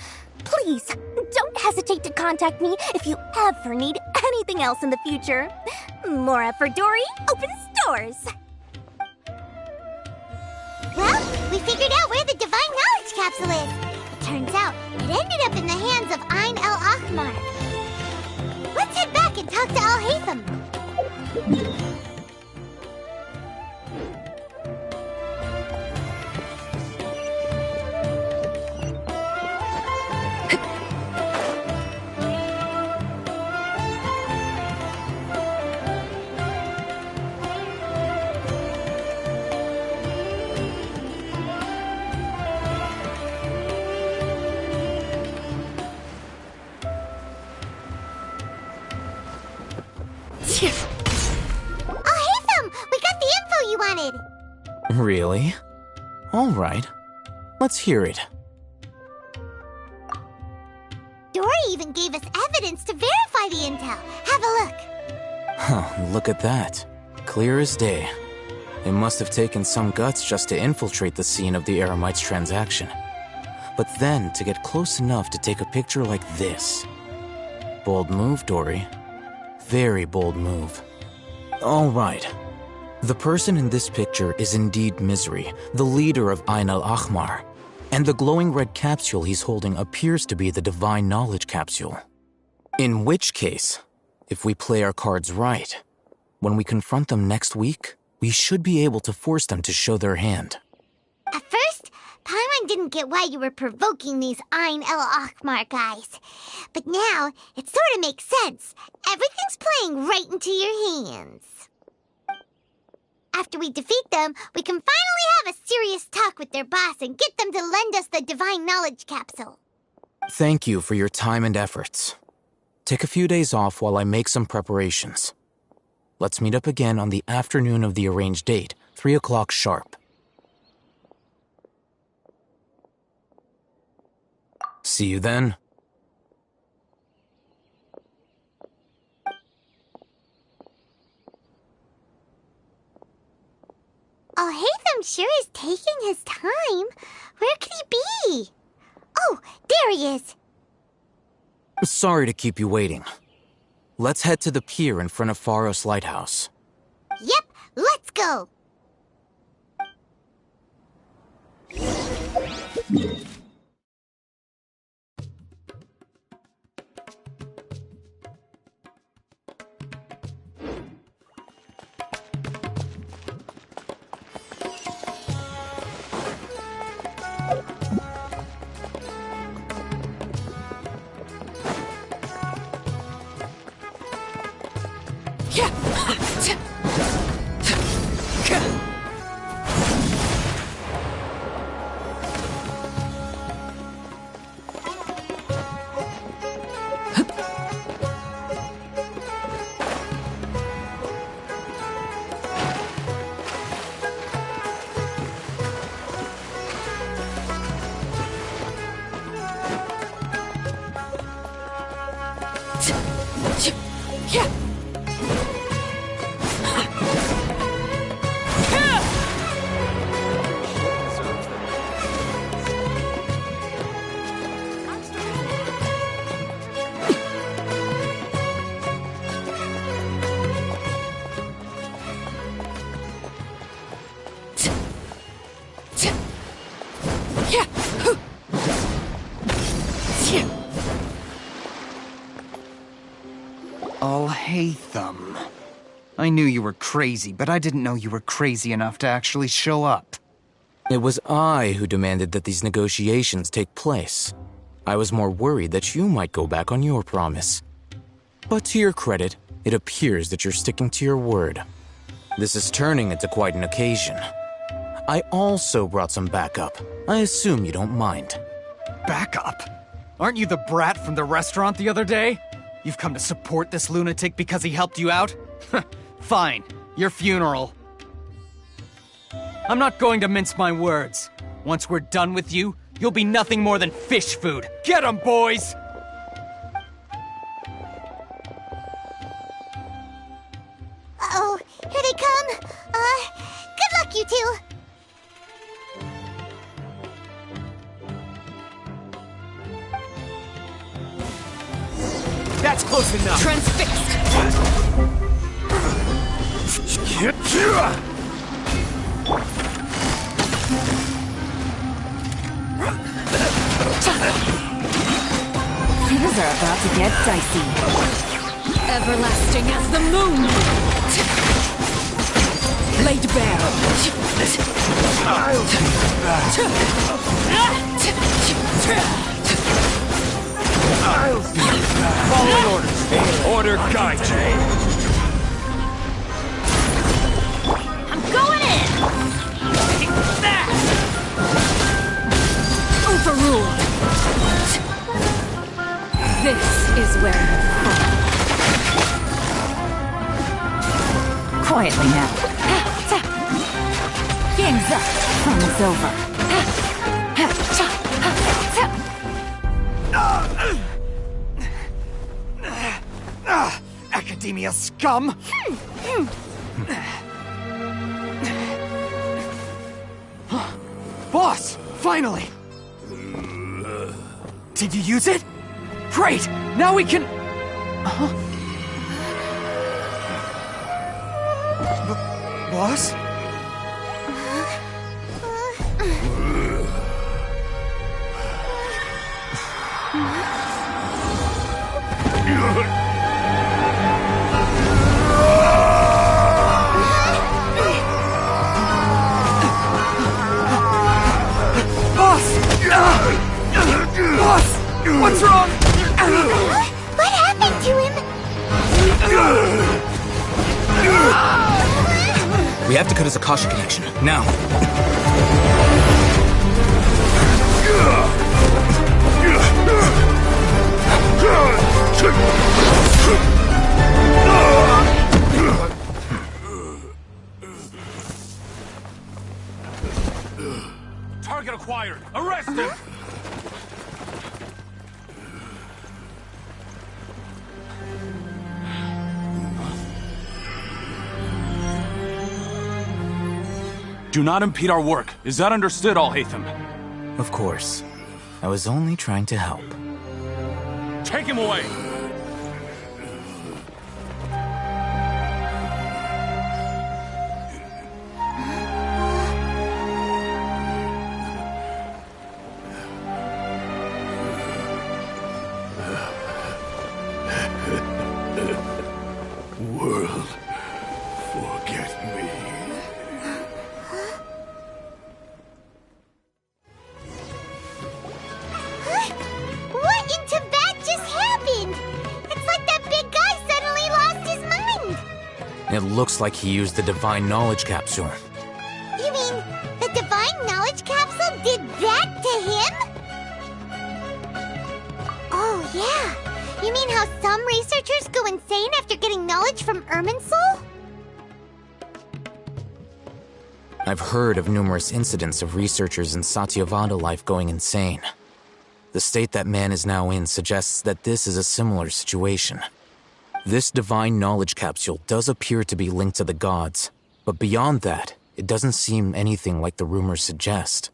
Please, don't hesitate to contact me if you ever need anything else in the future. Mora for Dory opens doors.
Well, we figured out where the Divine Knowledge Capsule is. Turns out, it ended up in the hands of Ayn el-Ahmar. Let's head back and talk to Al-Haytham.
Really? All right. Let's hear it.
Dory even gave us evidence to verify the intel. Have a look.
Huh, look at that. Clear as day. It must have taken some guts just to infiltrate the scene of the Aramites' transaction. But then to get close enough to take a picture like this. Bold move, Dory. Very bold move. All right. The person in this picture is indeed Misery, the leader of Ayn el-Ahmar, and the glowing red capsule he's holding appears to be the Divine Knowledge Capsule. In which case, if we play our cards right, when we confront them next week, we should be able to force them to show their hand.
At first, Paimon didn't get why you were provoking these Ayn el-Ahmar guys. But now, it sort of makes sense. Everything's playing right into your hands. After we defeat them, we can finally have a serious talk with their boss and get them to lend us the Divine Knowledge Capsule.
Thank you for your time and efforts. Take a few days off while I make some preparations. Let's meet up again on the afternoon of the arranged date, 3 o'clock sharp. See you then.
Al-Haytham sure is taking his time. Where could he be? Oh, there he is.
Sorry to keep you waiting. Let's head to the pier in front of Pharos Lighthouse.
Yep, let's go.
I'll hate them. I knew you were crazy, but I didn't know you were crazy enough to actually show up.
It was I who demanded that these negotiations take place. I was more worried that you might go back on your promise. But to your credit, it appears that you're sticking to your word. This is turning into quite an occasion. I also brought some backup. I assume you don't mind.
Backup? Aren't you the brat from the restaurant the other day? You've come to support this lunatic because he helped you out? Fine, your funeral. I'm not going to mince my words. Once we're done with you, you'll be nothing more than fish food. Get 'em, boys!
Uh-oh, here they come. Good luck, you two.
That's close enough.
Transfixed.
Things are about to get dicey.
Everlasting as the moon. Laid bare.
Following orders. Order guide you.
I'm going in. Overruled. This is where you fall.
Quietly now. Game's up. Fun's over.
Academia scum! Boss! Finally! Did you use it? Great! Now we can... Boss? Boss! What's wrong?
What happened to him?
We have to cut his Akasha connection, now.
Target acquired. Arrest him!
Do not impede our work. Is that understood, Al-Haytham?
Of course. I was only trying to help.
Take him away!
World, forget me.
What in Tibet just happened? It's like that big guy suddenly lost his mind.
It looks like he used the Divine Knowledge Capsule.
You mean the Divine Knowledge Capsule did that to him? Oh, yeah. You mean how some researchers go insane after getting knowledge from Irminsul?
I've heard of numerous incidents of researchers in Satyavada life going insane. The state that man is now in suggests that this is a similar situation. This divine knowledge capsule does appear to be linked to the gods, but beyond that, it doesn't seem anything like the rumors suggest.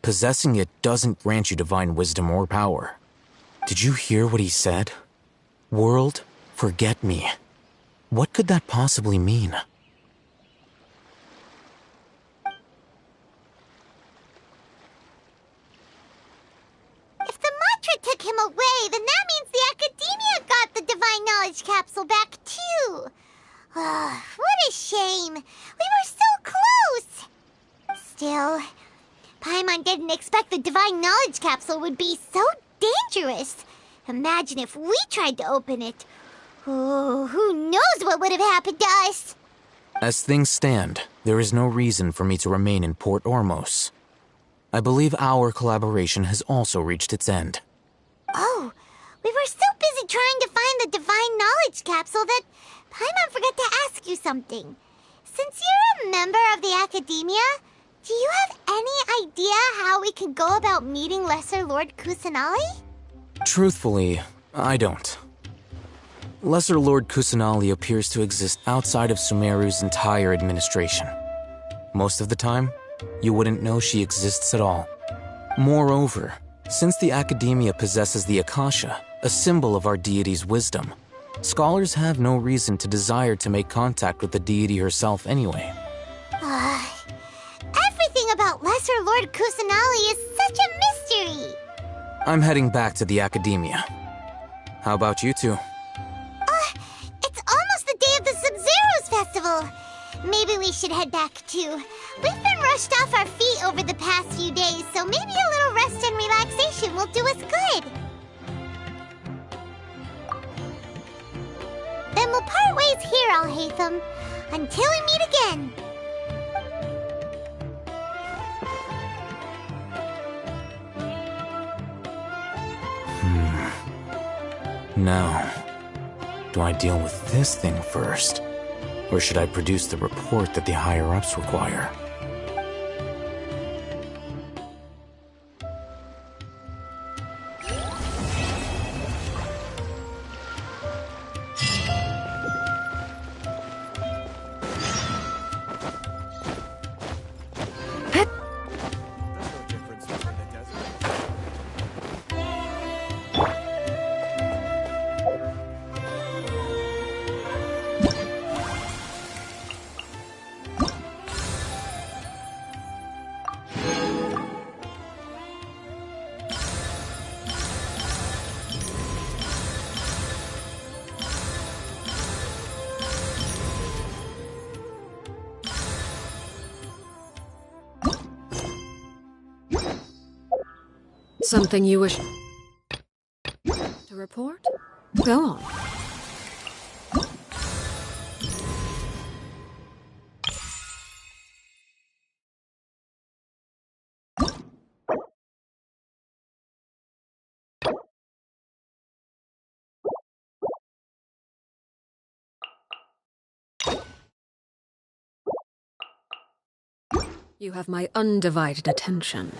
Possessing it doesn't grant you divine wisdom or power. Did you hear what he said? World, forget me. What could that possibly mean?
If the mantra took him away, then that means the Academia got the divine knowledge capsule back too. What a shame. We were so close. Still, Paimon didn't expect the divine knowledge capsule would be so dangerous. Imagine if we tried to open it. Oh, who knows what would have happened to us?
As things stand, there is no reason for me to remain in Port Ormos. I believe our collaboration has also reached its end.
Oh, we were so busy trying to find the divine knowledge capsule that Paimon forgot to ask you something. Since you're a member of the Academia, do you have any idea how we can go about meeting Lesser Lord Kusanali?
Truthfully, I don't. Lesser Lord Kusanali appears to exist outside of Sumeru's entire administration. Most of the time, you wouldn't know she exists at all. Moreover, since the Academia possesses the Akasha, a symbol of our deity's wisdom, scholars have no reason to desire to make contact with the deity herself anyway.
Everything about Lesser Lord Kusanali is such a mystery!
I'm heading back to the Academia. How about you two?
It's almost the day of the Sub-Zero's festival. Maybe we should head back too. We've been rushed off our feet over the past few days, so maybe a little rest and relaxation will do us good. Then we'll part ways here, Alhaitham, until we meet again.
Now, do I deal with this thing first? Or should I produce the report that the higher-ups require?
Something you wish to report? Go on. You have my undivided attention.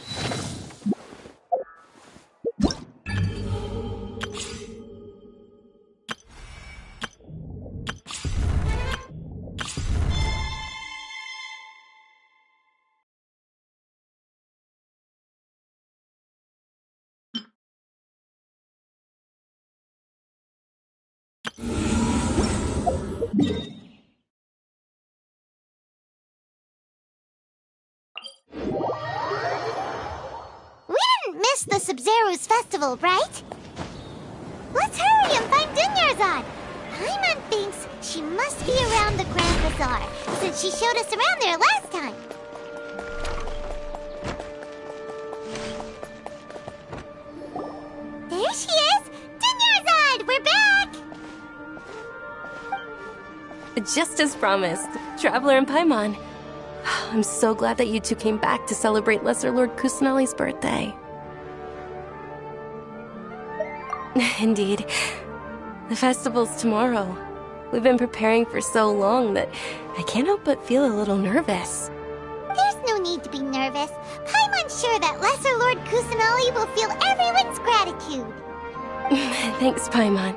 The Sub-Zero's festival, right? Let's hurry and find Dunyarzad. Paimon thinks she must be around the Grand Bazaar, since she showed us around there last time. There she is! Dunyarzad, we're back!
Just as promised, Traveler and Paimon. I'm so glad that you two came back to celebrate Lesser Lord Kusanali's birthday. Indeed. The festival's tomorrow. We've been preparing for so long that I can't help but feel a little nervous.
There's no need to be nervous. Paimon sure that Lesser Lord Kusanali will feel everyone's gratitude.
Thanks, Paimon.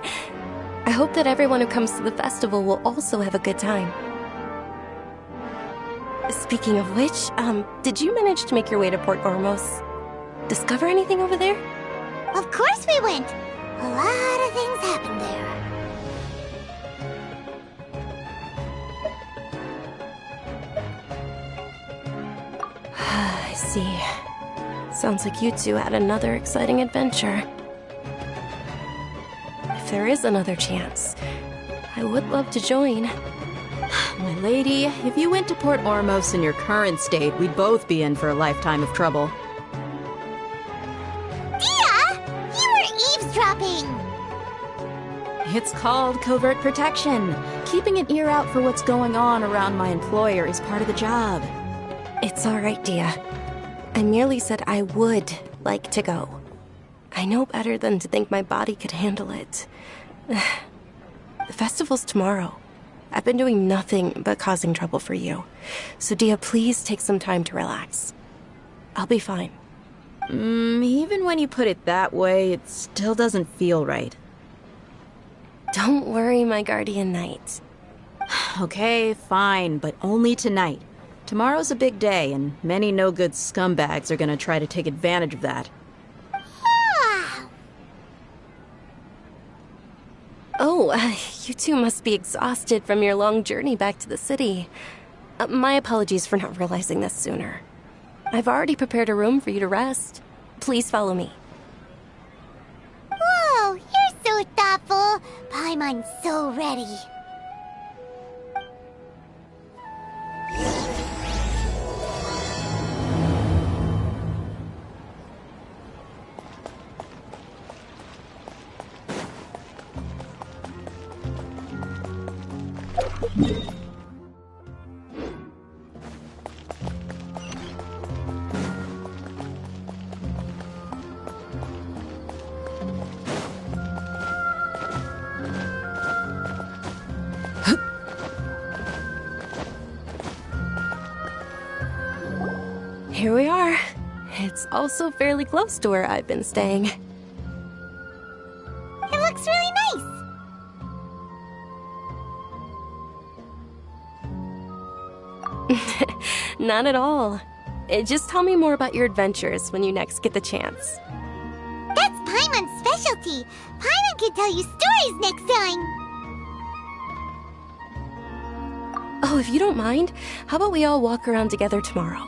I hope that everyone who comes to the festival will also have a good time. Speaking of which, did you manage to make your way to Port Ormos? Discover anything over there?
Of course we went! A lot of things happened there.
I see. Sounds like you two had another exciting adventure. If there is another chance, I would love to join.
My lady, if you went to Port Ormos in your current state, we'd both be in for a lifetime of trouble.
Dia! You were eavesdropping!
It's called covert protection. Keeping an ear out for what's going on around my employer is part of the job.
It's all right, Dia. I merely said I would like to go. I know better than to think my body could handle it. The festival's tomorrow. I've been doing nothing but causing trouble for you. So, Dia, please take some time to relax. I'll be fine.
Even when you put it that way, it still doesn't feel right.
Don't worry, my guardian knight.
Okay, fine, but only tonight. Tomorrow's a big day, and many no-good scumbags are gonna try to take advantage of that.
Oh, you two must be exhausted from your long journey back to the city. My apologies for not realizing this sooner. I've already prepared a room for you to rest. Please follow me.
Whoa, you're so thoughtful. Paimon's so ready.
Here we are. It's also fairly close to where I've been staying.
It looks really nice.
Not at all. Just tell me more about your adventures when you next get the chance.
That's Paimon's specialty. Paimon can tell you stories next time.
Oh, if you don't mind, how about we all walk around together tomorrow?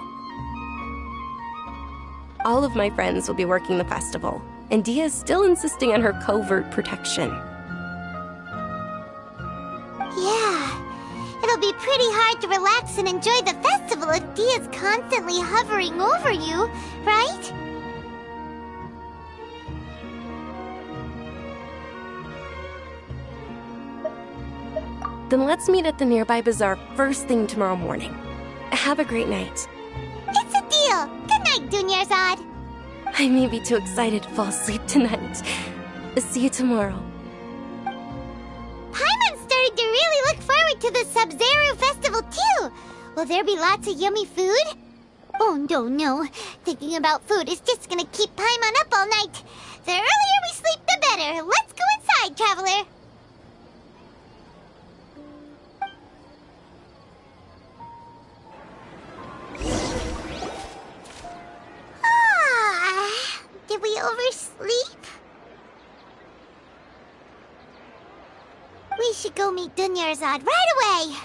All of my friends will be working the festival, and Dia is still insisting on her covert protection.
Yeah. It'll be pretty hard to relax and enjoy the festival if Dia's constantly hovering over you, right?
Then let's meet at the nearby bazaar first thing tomorrow morning. Have a great night.
It's a deal. Good night, Dunyarzad.
I may be too excited to fall asleep tonight. See you tomorrow.
Paimon's starting to really look forward to the Sub-Zero festival too. Will there be lots of yummy food? Oh no. Thinking about food is just gonna keep Paimon up all night. The earlier we sleep, the better. Let's go inside, traveler. Did we oversleep? We should go meet Dunyarzad right away!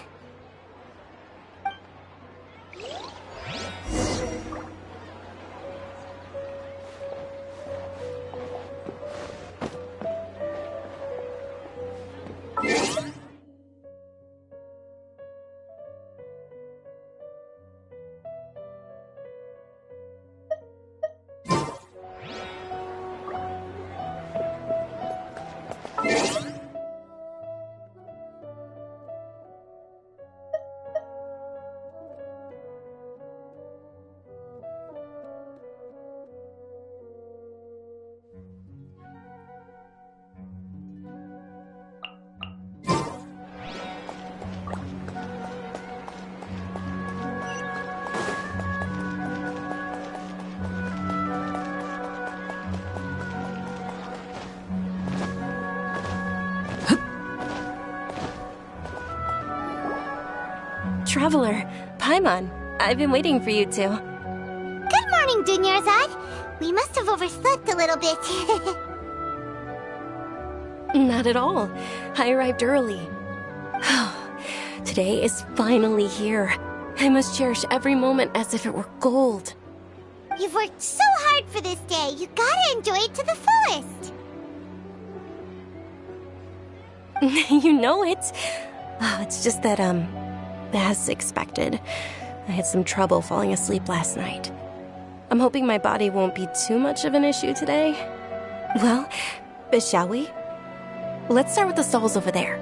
Traveler, Paimon, I've been waiting for you two.
Good morning, Dunyarzad. We must have overslept a little bit.
Not at all. I arrived early. Today is finally here. I must cherish every moment as if it were gold.
You've worked so hard for this day. You gotta enjoy it to the fullest.
You know it. It's just that, as expected, I had some trouble falling asleep last night. I'm hoping my body won't be too much of an issue today. Well, shall we? Let's start with the stalls over there.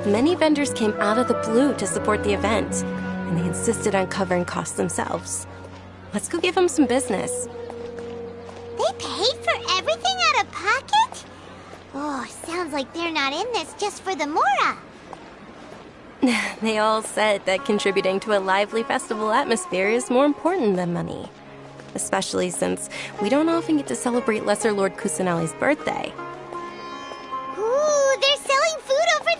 Many vendors came out of the blue to support the event, and they insisted on covering costs themselves. Let's go give them some business.
They paid for everything out of pocket? Oh, sounds like they're not in this just for the Mora.
They all said that contributing to a lively festival atmosphere is more important than money. Especially since we don't often get to celebrate Lesser Lord Kusanali's birthday.
Ooh, they're selling food over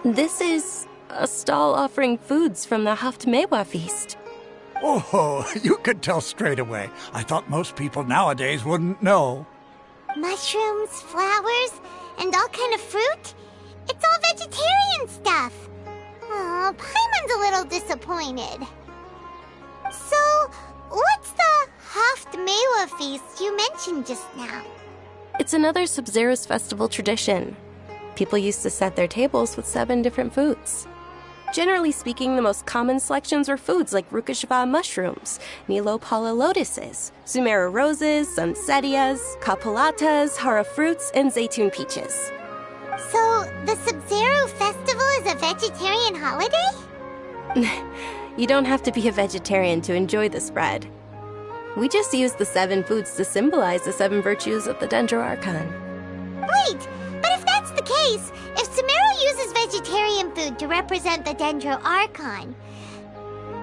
there?
This is a stall offering foods from the Haftmewa feast.
Oh, you could tell straight away. I thought most people nowadays wouldn't know.
Mushrooms, flowers, and all kind of fruit? It's all vegetarian stuff. Oh, Paimon's a little disappointed. So, what's the Haftmewa feast you mentioned just now?
It's another Sub-Zero's festival tradition. People used to set their tables with 7 different foods. Generally speaking, the most common selections were foods like Rukashva mushrooms, Nilopala lotuses, Sumera roses, Sunsetias, Kapalatas, Hara fruits, and Zaytun peaches.
So, the Sub-Zero festival is a vegetarian holiday?
You don't have to be a vegetarian to enjoy the spread. We just use the 7 foods to symbolize the 7 virtues of the Dendro Archon.
Wait, but if that's the case, if Sumero uses vegetarian food to represent the Dendro Archon,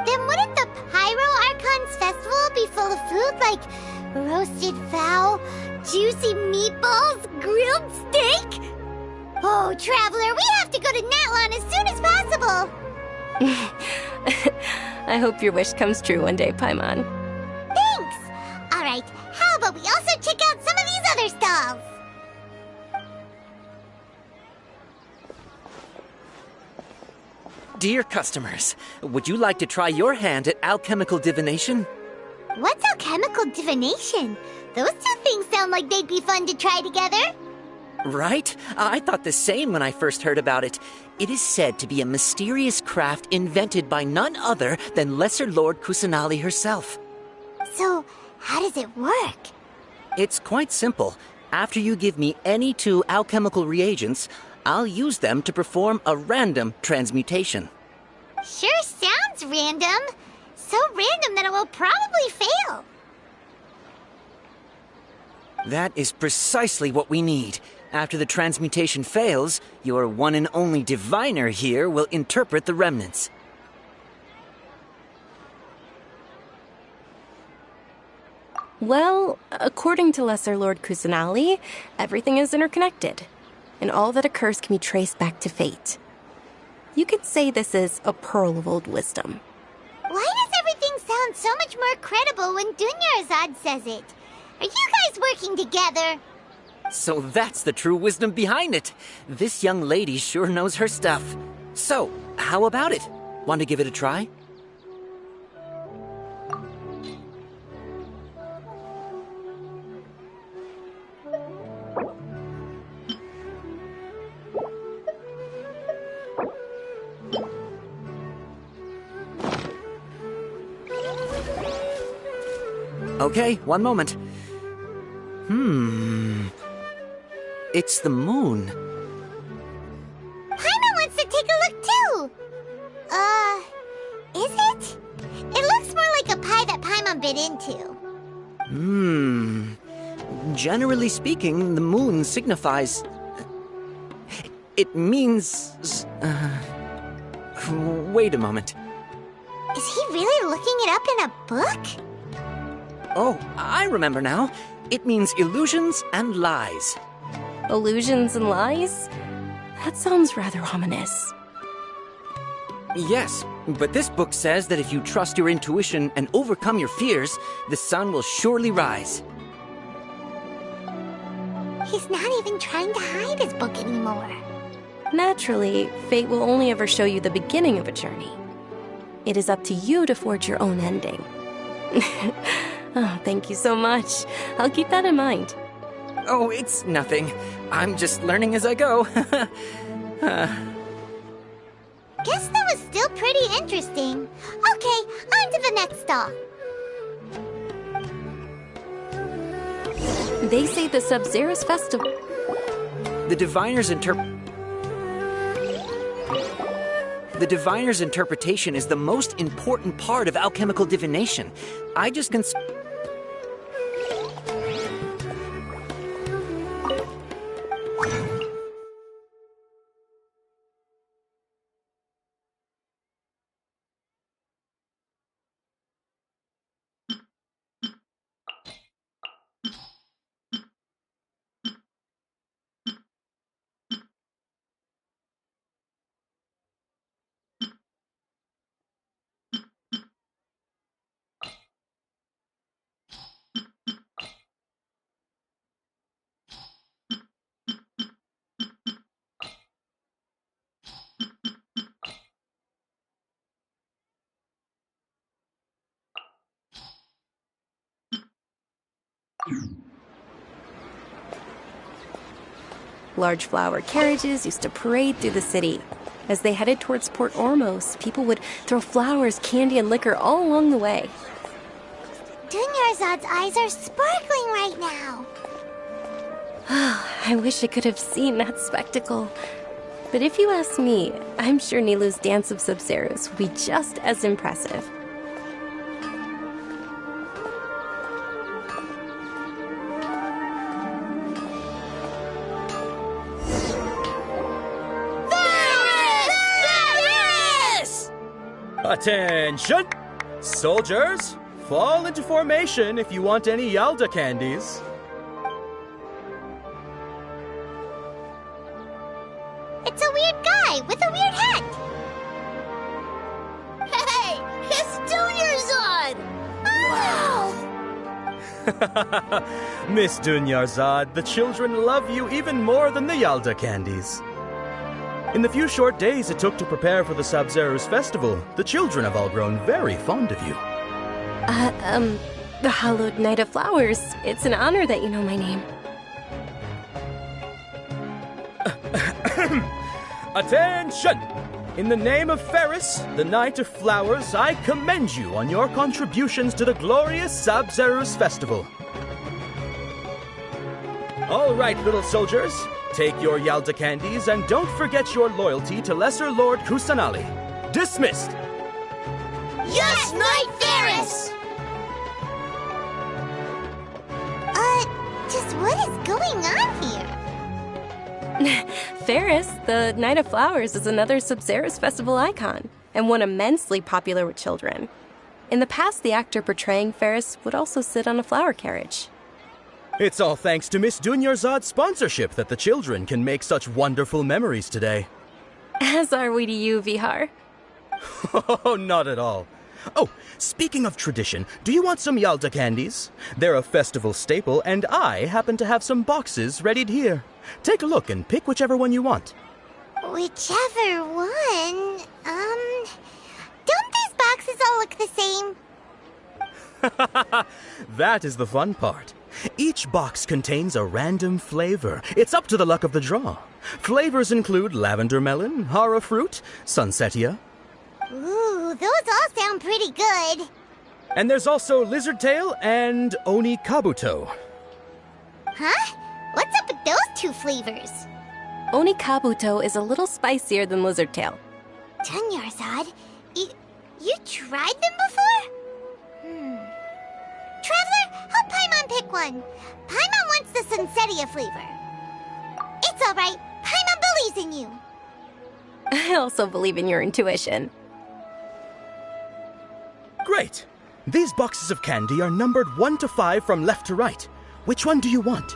then wouldn't the Pyro Archon's festival be full of food like roasted fowl, juicy meatballs, grilled steak? Oh, Traveler, we have to go to Natlan as soon as possible!
I hope your wish comes true one day, Paimon.
Thanks! Alright, how about we also check out some of these other stalls?
Dear customers, would you like to try your hand at alchemical divination?
What's alchemical divination? Those two things sound like they'd be fun to try together.
Right? I thought the same when I first heard about it. It is said to be a mysterious craft invented by none other than Lesser Lord Kusanali herself.
So, how does it work?
It's quite simple. After you give me any 2 alchemical reagents, I'll use them to perform a random transmutation.
Sure sounds random. So random that it will probably fail.
That is precisely what we need. After the transmutation fails, your one and only diviner here will interpret the remnants.
Well, according to Lesser Lord Kusanali, everything is interconnected, and all that occurs can be traced back to fate. You could say this is a pearl of old wisdom.
Why does everything sound so much more credible when Dunyarzad says it? Are you guys working together?
So that's the true wisdom behind it. This young lady sure knows her stuff. So, how about it? Want to give it a try? Okay, one moment. It's the moon.
Paimon wants to take a look too! Is it? It looks more like a pie that Paimon bit into.
Generally speaking, the moon signifies... It means... Wait a moment.
Is he really looking it up in a book?
Oh, I remember now. It means illusions and lies.
Illusions and lies? That sounds rather ominous.
Yes, but this book says that if you trust your intuition and overcome your fears, the sun will surely rise.
He's not even trying to hide his book anymore.
Naturally, fate will only ever show you the beginning of a journey. It is up to you to forge your own ending. Oh, thank you so much. I'll keep that in mind.
Oh, it's nothing. I'm just learning as I go.
Guess that was still pretty interesting. Okay, on to the next stall.
They say the Sub-Zerus Festival...
The Diviner's interpretation is the most important part of alchemical divination. I just
Large flower carriages used to parade through the city. As they headed towards Port Ormos, people would throw flowers, candy, and liquor all along the way.
Dunyarzad's eyes are sparkling right now.
I wish I could have seen that spectacle. But if you ask me, I'm sure Nilu's Dance of Sub-Zerus will be just as impressive.
Attention! Soldiers, fall into formation if you want any Yalda candies.
It's a weird guy with a weird hat.
Hey, it's Dunyarzad!
Wow!
Miss Dunyarzad, the children love you even more than the Yalda candies. In the few short days it took to prepare for the Sub-Zerus festival, the children have all grown very fond of you.
The Hallowed Night of Flowers. It's an honor that you know my name.
Attention! In the name of Ferris, the Knight of Flowers, I commend you on your contributions to the glorious Sub-Zerus festival. All right, little soldiers. Take your Yalda candies and don't forget your loyalty to Lesser Lord Kusanali. Dismissed!
Yes, Knight Ferris!
Just what is going on here?
Ferris, the Knight of Flowers, is another Sub-Zerus festival icon, and one immensely popular with children. In the past, the actor portraying Ferris would also sit on a flower carriage.
It's all thanks to Miss Dunyarzad's sponsorship that the children can make such wonderful memories today.
As are we to you, Vihar.
Oh, not at all. Oh, speaking of tradition, do you want some Yalda candies? They're a festival staple, and I happen to have some boxes readied here. Take a look and pick whichever one you want.
Whichever one? Don't these boxes all look the same?
That is the fun part. Each box contains a random flavor. It's up to the luck of the draw. Flavors include lavender melon, hara fruit, sunsetia.
Ooh, those all sound pretty good.
And there's also lizard tail and oni kabuto.
Huh? What's up with those two flavors?
Oni kabuto is a little spicier than lizard tail.
Dunyarzad, you tried them before? Traveler, help Paimon pick one. Paimon wants the sunsetia flavor. It's all right. Paimon believes in you.
I also believe in your intuition.
Great. These boxes of candy are numbered 1 to 5 from left to right. Which one do you want?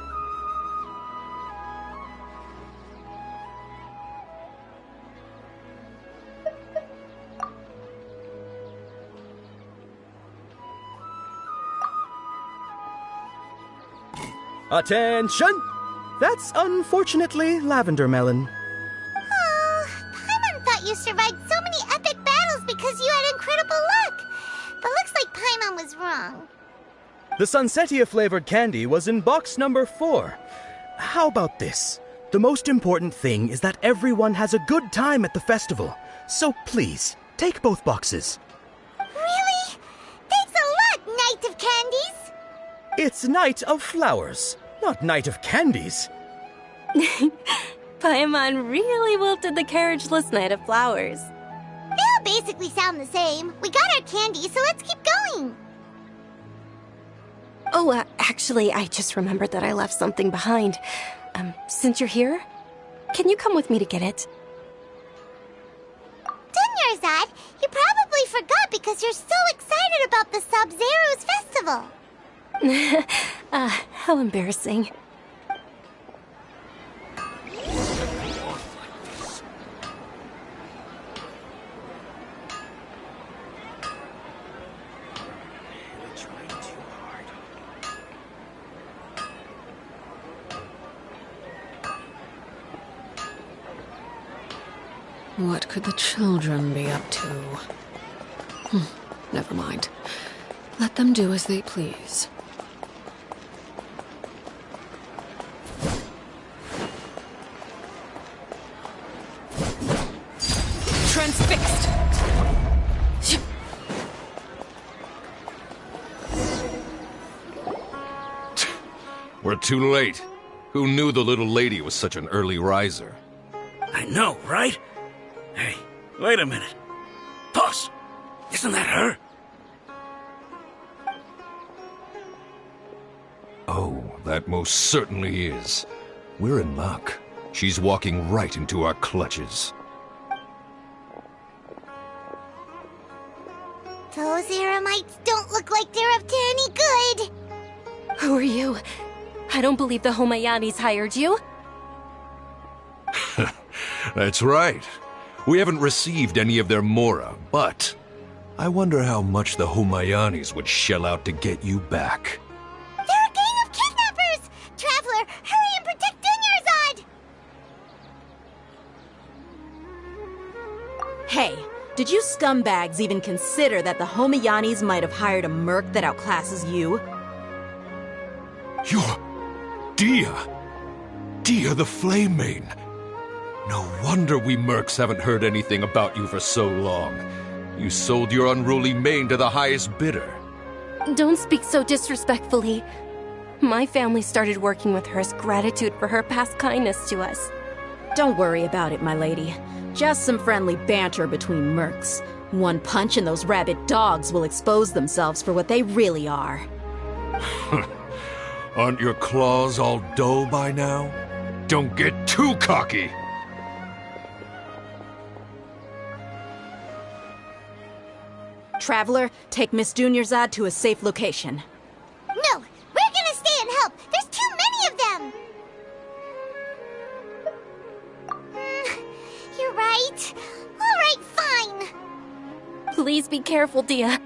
Attention! That's unfortunately lavender melon.
Oh, Paimon thought you survived so many epic battles because you had incredible luck. But looks like Paimon was wrong.
The Sunsetia-flavored candy was in box number 4. How about this? The most important thing is that everyone has a good time at the festival. So please, take both boxes.
Really? Thanks a lot, Knight of Candies!
It's Night of Flowers, not Night of Candies.
Paimon really wilted the carriageless Knight of Flowers.
They all basically sound the same. We got our candy, so let's keep going.
Oh, actually, I just remembered that I left something behind. Since you're here, can you come with me to get it?
Dunyarzad, you probably forgot because you're so excited about the Sub-Zero's festival.
How embarrassing.
What could the children be up to? Never mind. Let them do as they please. Transfixed!
We're too late. Who knew the little lady was such an early riser?
I know, right? Hey, wait a minute. Pause! Isn't that her?
Oh, that most certainly is. We're in luck. She's walking right into our clutches.
Those Eremites don't look like they're up to any good.
Who are you? I don't believe the Homayanis hired you.
That's right. We haven't received any of their mora, but I wonder how much the Homayanis would shell out to get you back.
They're a gang of kidnappers! Traveler, hurry and protect Dunyarzad!
Hey, did you scumbags even consider that the Homayanis might have hired a merc that outclasses you?
You're... Dia! Dia the Flame Main! No wonder we mercs haven't heard anything about you for so long. You sold your unruly mane to the highest bidder.
Don't speak so disrespectfully. My family started working with her as gratitude for her past kindness to us.
Don't worry about it, my lady. Just some friendly banter between mercs. One punch and those rabid dogs will expose themselves for what they really are.
Aren't your claws all dull by now? Don't get too cocky!
Traveler, take Miss Dunyarzad to a safe location.
No, we're gonna stay and help. There's too many of them. You're right. All right, fine.
Please be careful, Dia.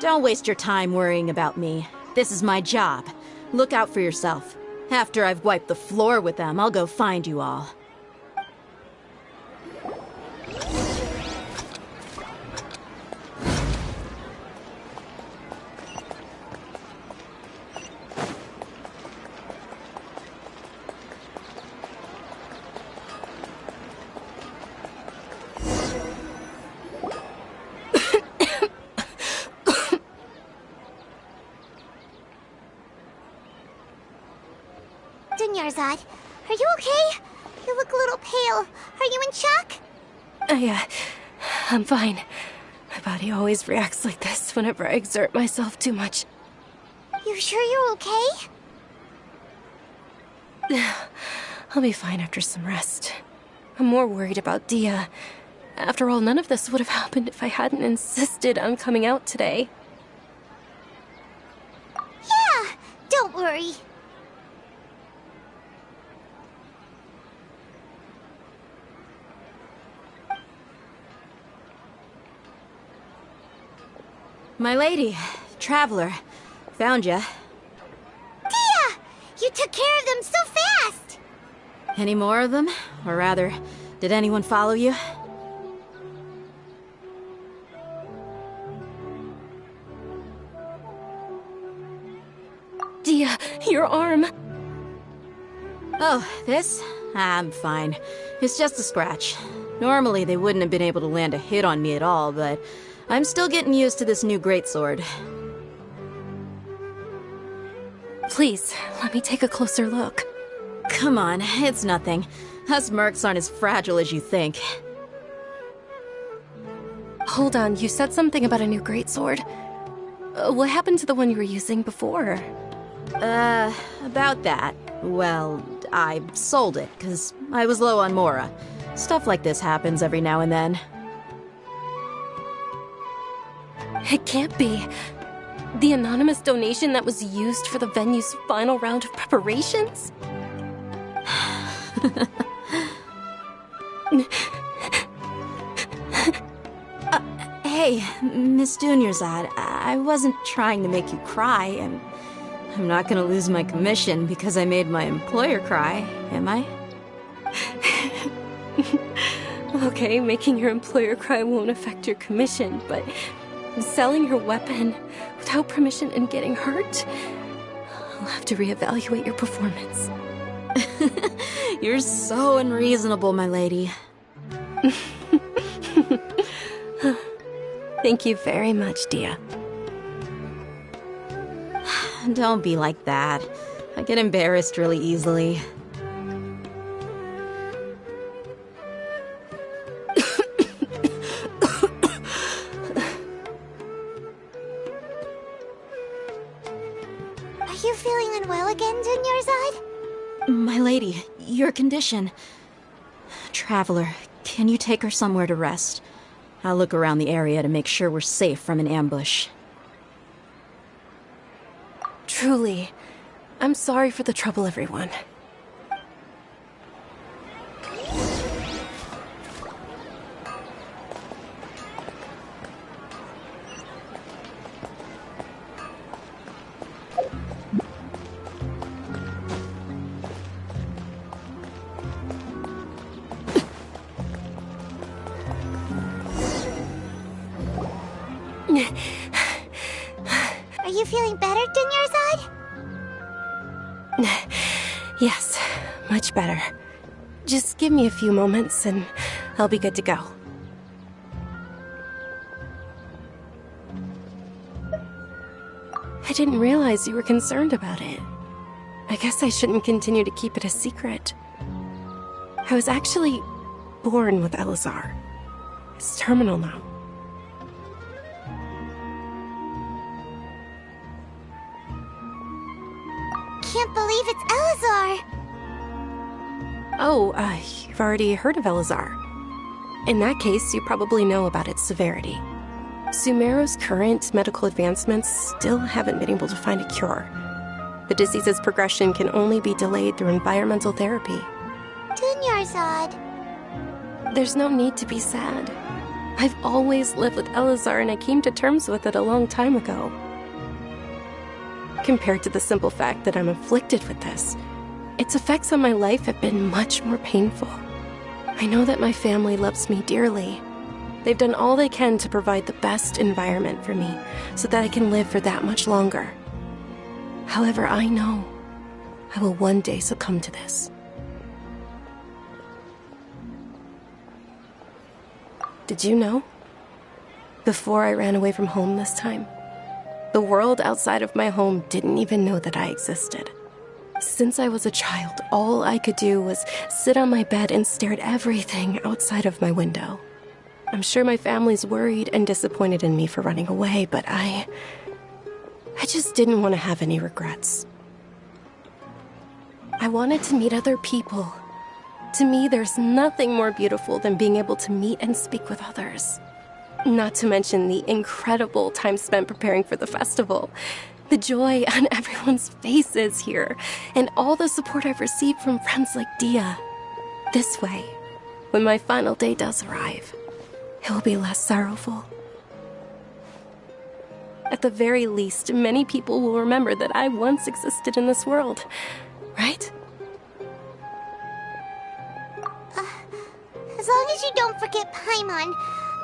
Don't waste your time worrying about me. This is my job. Look out for yourself. After I've wiped the floor with them, I'll go find you all.
Dunyarzad, are you okay? You look a little pale. Are you in shock?
I'm fine. My body always reacts like this whenever I exert myself too much.
You sure you're okay?
I'll be fine after some rest. I'm more worried about Dia. After all, none of this would have happened if I hadn't insisted on coming out today.
Yeah, don't worry.
My lady, Traveler, found ya.
Dia! You took care of them so fast!
Any more of them? Or rather, did anyone follow you?
Dia, your arm.
Oh, this? I'm fine. It's just a scratch. Normally, they wouldn't have been able to land a hit on me at all, but I'm still getting used to this new greatsword.
Please, let me take a closer look.
Come on, it's nothing. Us mercs aren't as fragile as you think.
Hold on, you said something about a new greatsword. What happened to the one you were using before?
About that. Well, I sold it, because I was low on Mora. Stuff like this happens every now and then.
It can't be. The anonymous donation that was used for the venue's final round of preparations?
Hey, Miss Dunyarzad, I wasn't trying to make you cry, and I'm not gonna lose my commission because I made my employer cry, am I?
Okay, making your employer cry won't affect your commission, but selling your weapon without permission and getting hurt? I'll have to reevaluate your performance.
You're so unreasonable, my lady.
Thank you very much, Dia.
Don't be like that. I get embarrassed really easily.
Are you feeling unwell again, Dunyarzad?
My lady, your condition. Traveler, can you take her somewhere to rest? I'll look around the area to make sure we're safe from an ambush.
Truly, I'm sorry for the trouble, everyone.
Are you feeling better, Dunyarzad?
Yes, much better. Just give me a few moments and I'll be good to go. I didn't realize you were concerned about it. I guess I shouldn't continue to keep it a secret. I was actually born with Elazar. It's terminal now.
Can't believe it's Elazar!
Oh, you've already heard of Elazar. In that case, you probably know about its severity. Sumeru's current medical advancements still haven't been able to find a cure. The disease's progression can only be delayed through environmental therapy.
Dunyarzad.
There's no need to be sad. I've always lived with Elazar and I came to terms with it a long time ago. Compared to the simple fact that I'm afflicted with this, its effects on my life have been much more painful. I know that my family loves me dearly. They've done all they can to provide the best environment for me so that I can live for that much longer. However, I know I will one day succumb to this. Did you know? Before I ran away from home this time, the world outside of my home didn't even know that I existed. Since I was a child, all I could do was sit on my bed and stare at everything outside of my window. I'm sure my family's worried and disappointed in me for running away, but I just didn't want to have any regrets. I wanted to meet other people. To me, there's nothing more beautiful than being able to meet and speak with others. Not to mention the incredible time spent preparing for the festival. The joy on everyone's faces here, and all the support I've received from friends like Dia. This way, when my final day does arrive, it will be less sorrowful. At the very least, many people will remember that I once existed in this world. right?
As long as you don't forget Paimon.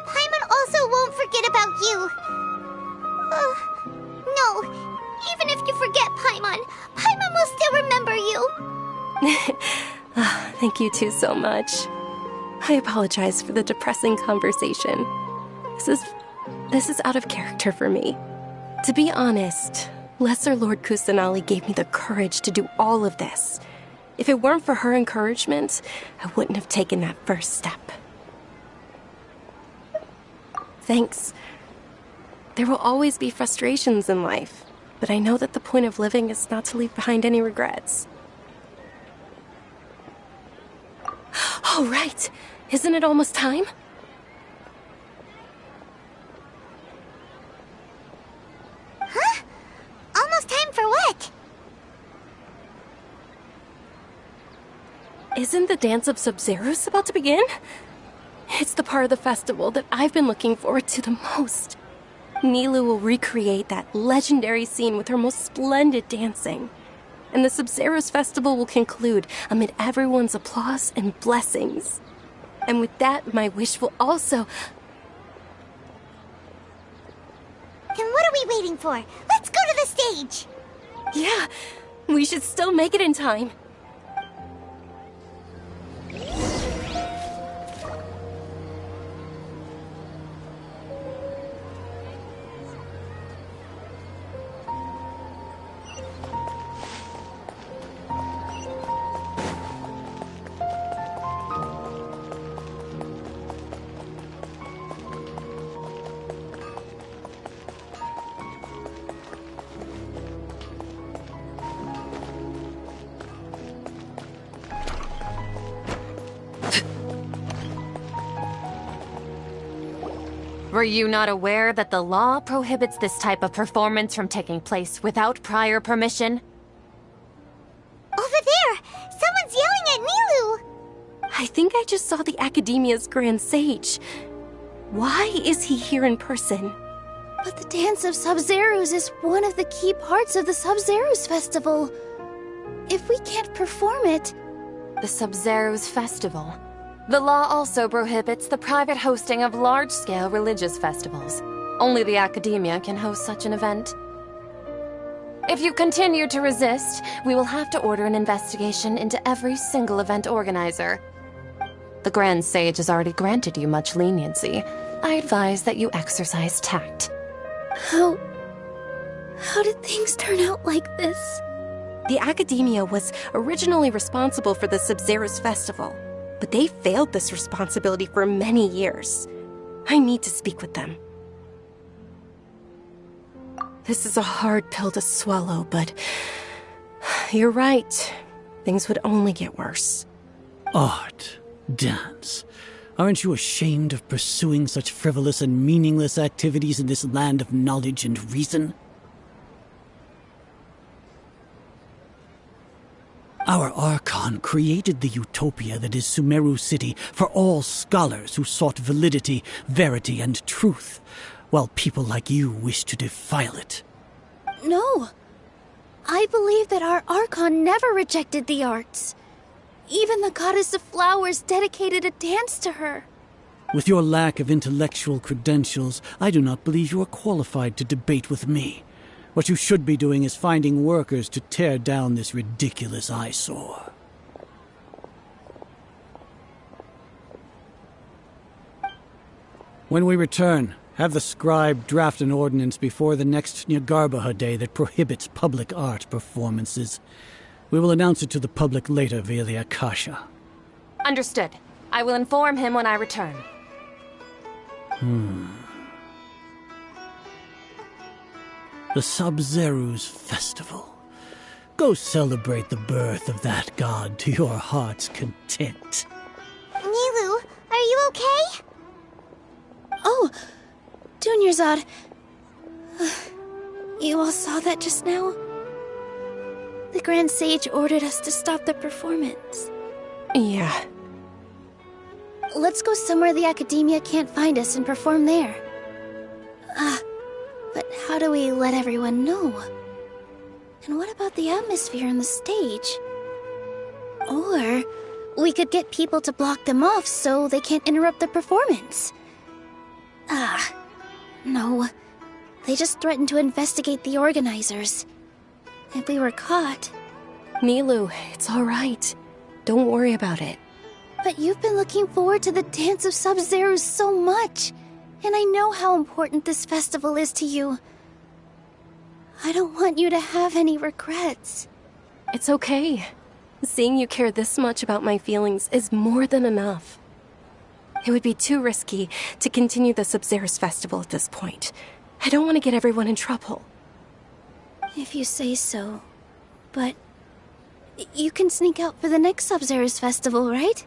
Paimon also won't forget about you. No, even if you forget Paimon, Paimon will still remember you.
Thank you two so much. I apologize for the depressing conversation. This is out of character for me. To be honest, Lesser Lord Kusanali gave me the courage to do all of this. If it weren't for her encouragement, I wouldn't have taken that first step. Thanks. There will always be frustrations in life, but I know that the point of living is not to leave behind any regrets. Oh, right. Isn't it almost time?
Huh? Almost time for what?
Isn't the Dance of Sub-Zeros about to begin? It's the part of the festival that I've been looking forward to the most. Nilou will recreate that legendary scene with her most splendid dancing. And the Sub-Zeros festival will conclude amid everyone's applause and blessings. And with that, my wish will also...
Then what are we waiting for? Let's go to the stage!
Yeah, we should still make it in time.
Were you not aware that the law prohibits this type of performance from taking place without prior permission?
Over there! Someone's yelling at Nilou!
I think I just saw the Academia's Grand Sage. Why is he here in person?
But the Dance of Sub-Zeros is one of the key parts of the Sub-Zeros Festival. If we can't perform it...
The Sub-Zeros Festival. The law also prohibits the private hosting of large-scale religious festivals. Only the Academia can host such an event. If you continue to resist, we will have to order an investigation into every single event organizer. The Grand Sage has already granted you much leniency. I advise that you exercise tact.
How did things turn out like this?
The Academia was originally responsible for the Sub-Zeros Festival, but they failed this responsibility for many years. I need to speak with them. This is a hard pill to swallow, but you're right. Things would only get worse.
Art, dance. Aren't you ashamed of pursuing such frivolous and meaningless activities in this land of knowledge and reason? Our Archon created the utopia that is Sumeru City for all scholars who sought validity, verity, and truth, while people like you wish to defile it.
No. I believe that our Archon never rejected the arts. Even the goddess of flowers dedicated a dance to her.
With your lack of intellectual credentials, I do not believe you are qualified to debate with me. What you should be doing is finding workers to tear down this ridiculous eyesore. When we return, have the scribe draft an ordinance before the next Nyargarbaha Day that prohibits public art performances. We will announce it to the public later via the Akasha.
Understood. I will inform him when I return.
The Sub-Zeros Festival. Go celebrate the birth of that god to your heart's content.
Nilou, are you okay?
Oh, Dunyarzad. You all saw that just now? The Grand Sage ordered us to stop the performance.
Yeah.
Let's go somewhere the Academia can't find us and perform there. But how do we let everyone know? And what about the atmosphere on the stage? Or we could get people to block them off so they can't interrupt the performance. No. They just threatened to investigate the organizers. If we were caught...
Milu, it's all right. Don't worry about it.
But you've been looking forward to the Dance of Sub-Zero so much. And I know how important this festival is to you. I don't want you to have any regrets.
It's okay. Seeing you care this much about my feelings is more than enough. It would be too risky to continue the Sub-Zero's festival at this point. I don't want to get everyone in trouble.
If you say so. But... you can sneak out for the next Sub-Zero's festival, right?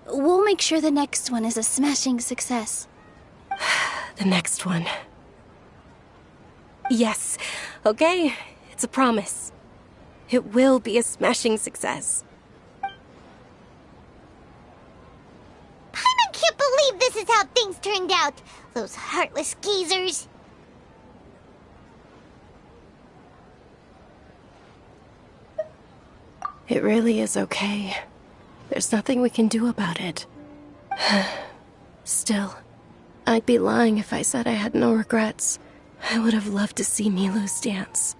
We'll make sure the next one is a smashing success.
The next one. Yes. Okay. It's a promise. It will be a smashing success.
Paimon can't believe this is how things turned out. Those heartless geezers.
It really is okay. There's nothing we can do about it. Still, I'd be lying if I said I had no regrets. I would have loved to see Milu's dance.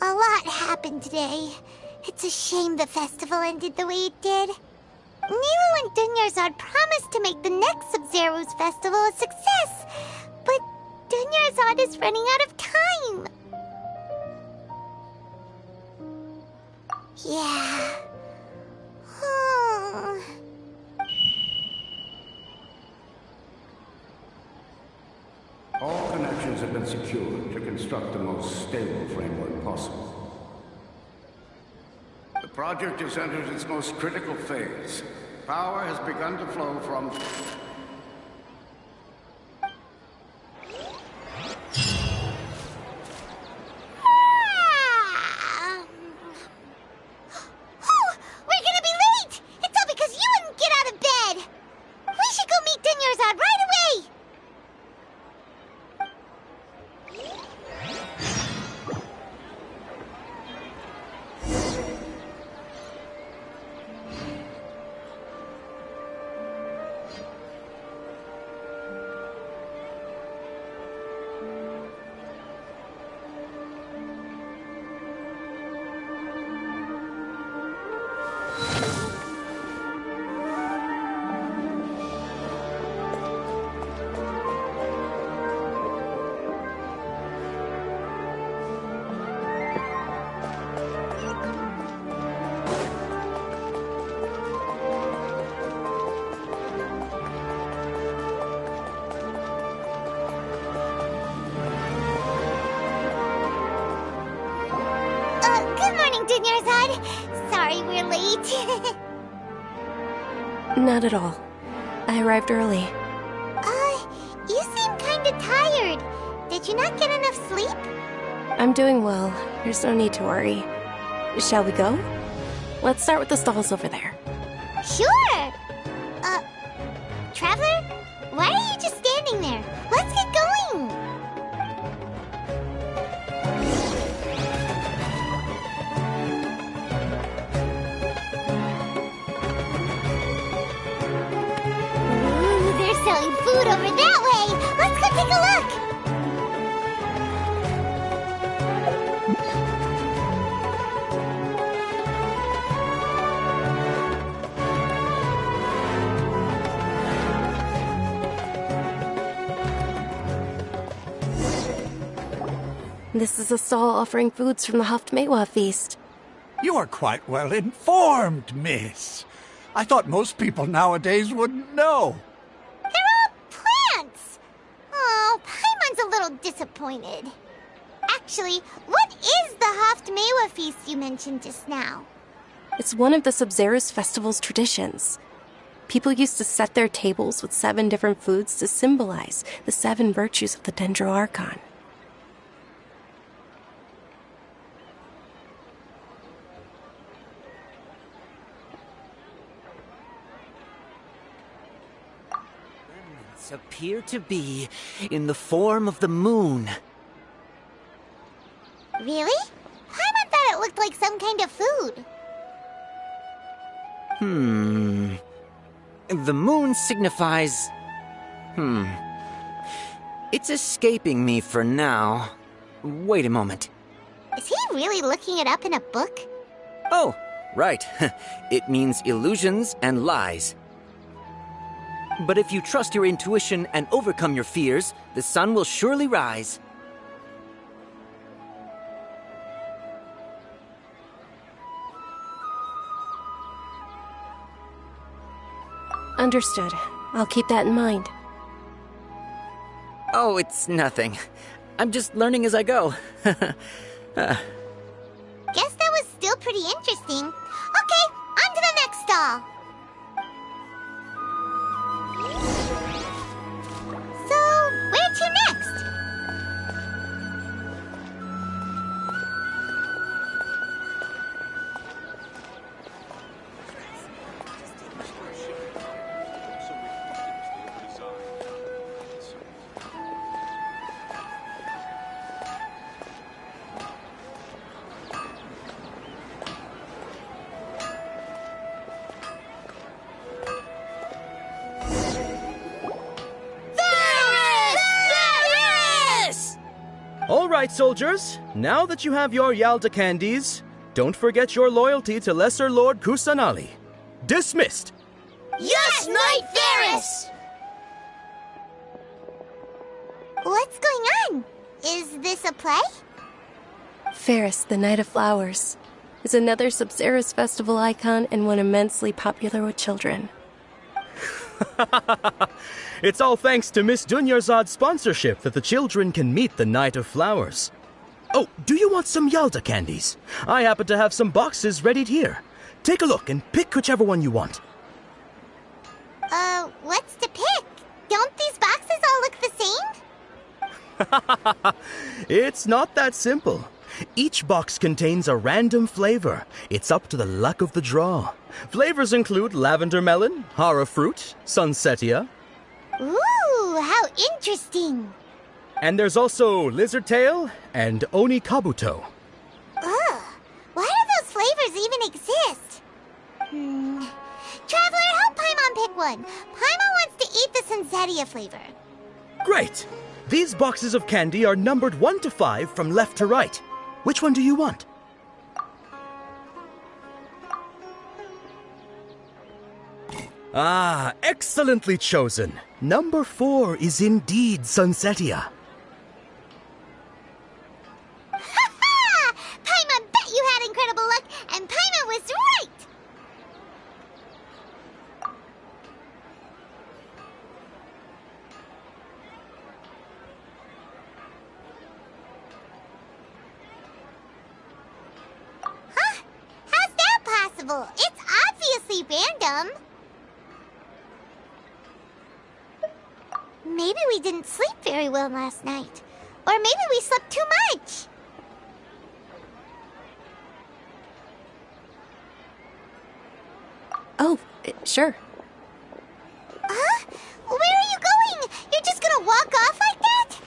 A lot happened today. It's a shame the festival ended the way it did. Nilu and Dunyarzad promised to make the next Sub-Zero's festival a success, but Dunyarzad is running out of time. Yeah.
All connections have been secured to construct the most stable framework possible. The project has entered its most critical phase. Power has begun to flow from...
We're gonna be late! It's all because you wouldn't get out of bed! We should go meet Dunyarzad right away! Good morning, Dunyarzad. Sorry we're late.
Not at all. I arrived early.
You seem kinda tired. Did you not get enough sleep?
I'm doing well. There's no need to worry. Shall we go? Let's start with the stalls over there.
Sure! Traveler? Why are you just standing there? Let's get going! Ooh, they're selling food over that way! Let's go take a look!
This is a stall offering foods from the Haftmewa feast.
You are quite well informed, miss. I thought most people nowadays wouldn't know.
They're all plants! Oh, Paimon's a little disappointed. Actually, what is the Haftmewa feast you mentioned just now?
It's one of the Sub-Zero's festival's traditions. People used to set their tables with 7 different foods to symbolize the 7 virtues of the Dendro Archon.
appear to be in the form of the moon.
Really? Paimon thought it looked like some kind of food.
The moon signifies... It's escaping me for now. Wait a moment.
Is he really looking it up in a book?
Oh, right. It means illusions and lies. But if you trust your intuition and overcome your fears, the sun will surely rise.
Understood. I'll keep that in mind.
Oh, it's nothing. I'm just learning as I go.
Guess that was still pretty interesting. Okay, on to the next stall. So, where to next?
All right, soldiers. Now that you have your Yalda candies, don't forget your loyalty to Lesser Lord Kusanali. Dismissed!
Yes, Knight Varys!
What's going on? Is this a play?
Ferris, the Knight of Flowers, is another Sabzeruz festival icon and one immensely popular with children.
It's all thanks to Miss Dunyarzad's sponsorship that the children can meet the Knight of Flowers. Oh, do you want some Yalda candies? I happen to have some boxes readied here. Take a look and pick whichever one you want.
What's to pick? Don't these boxes all look the same?
It's not that simple. Each box contains a random flavor. It's up to the luck of the draw. Flavors include lavender melon, hara fruit, sunsetia.
Ooh, how interesting!
And there's also lizard tail and oni kabuto.
Ugh, why do those flavors even exist? Traveler, help Paimon pick one. Paimon wants to eat the sunsetia flavor.
Great! These boxes of candy are numbered 1 to 5 from left to right. Which one do you want? Ah, excellently chosen. Number 4 is indeed sunsetia.
Ha-ha! Paimon bet you had incredible luck, and Paimon was right! Huh? How's that possible? It's obviously random. Maybe we didn't sleep very well last night. Or maybe we slept too much.
Oh, sure.
Huh? Where are you going? You're just gonna walk off like that?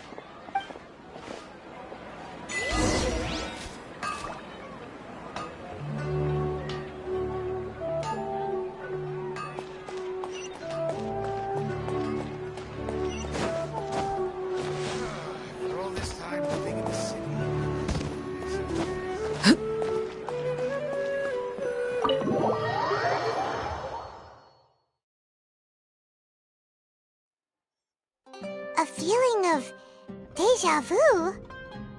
A feeling of deja vu?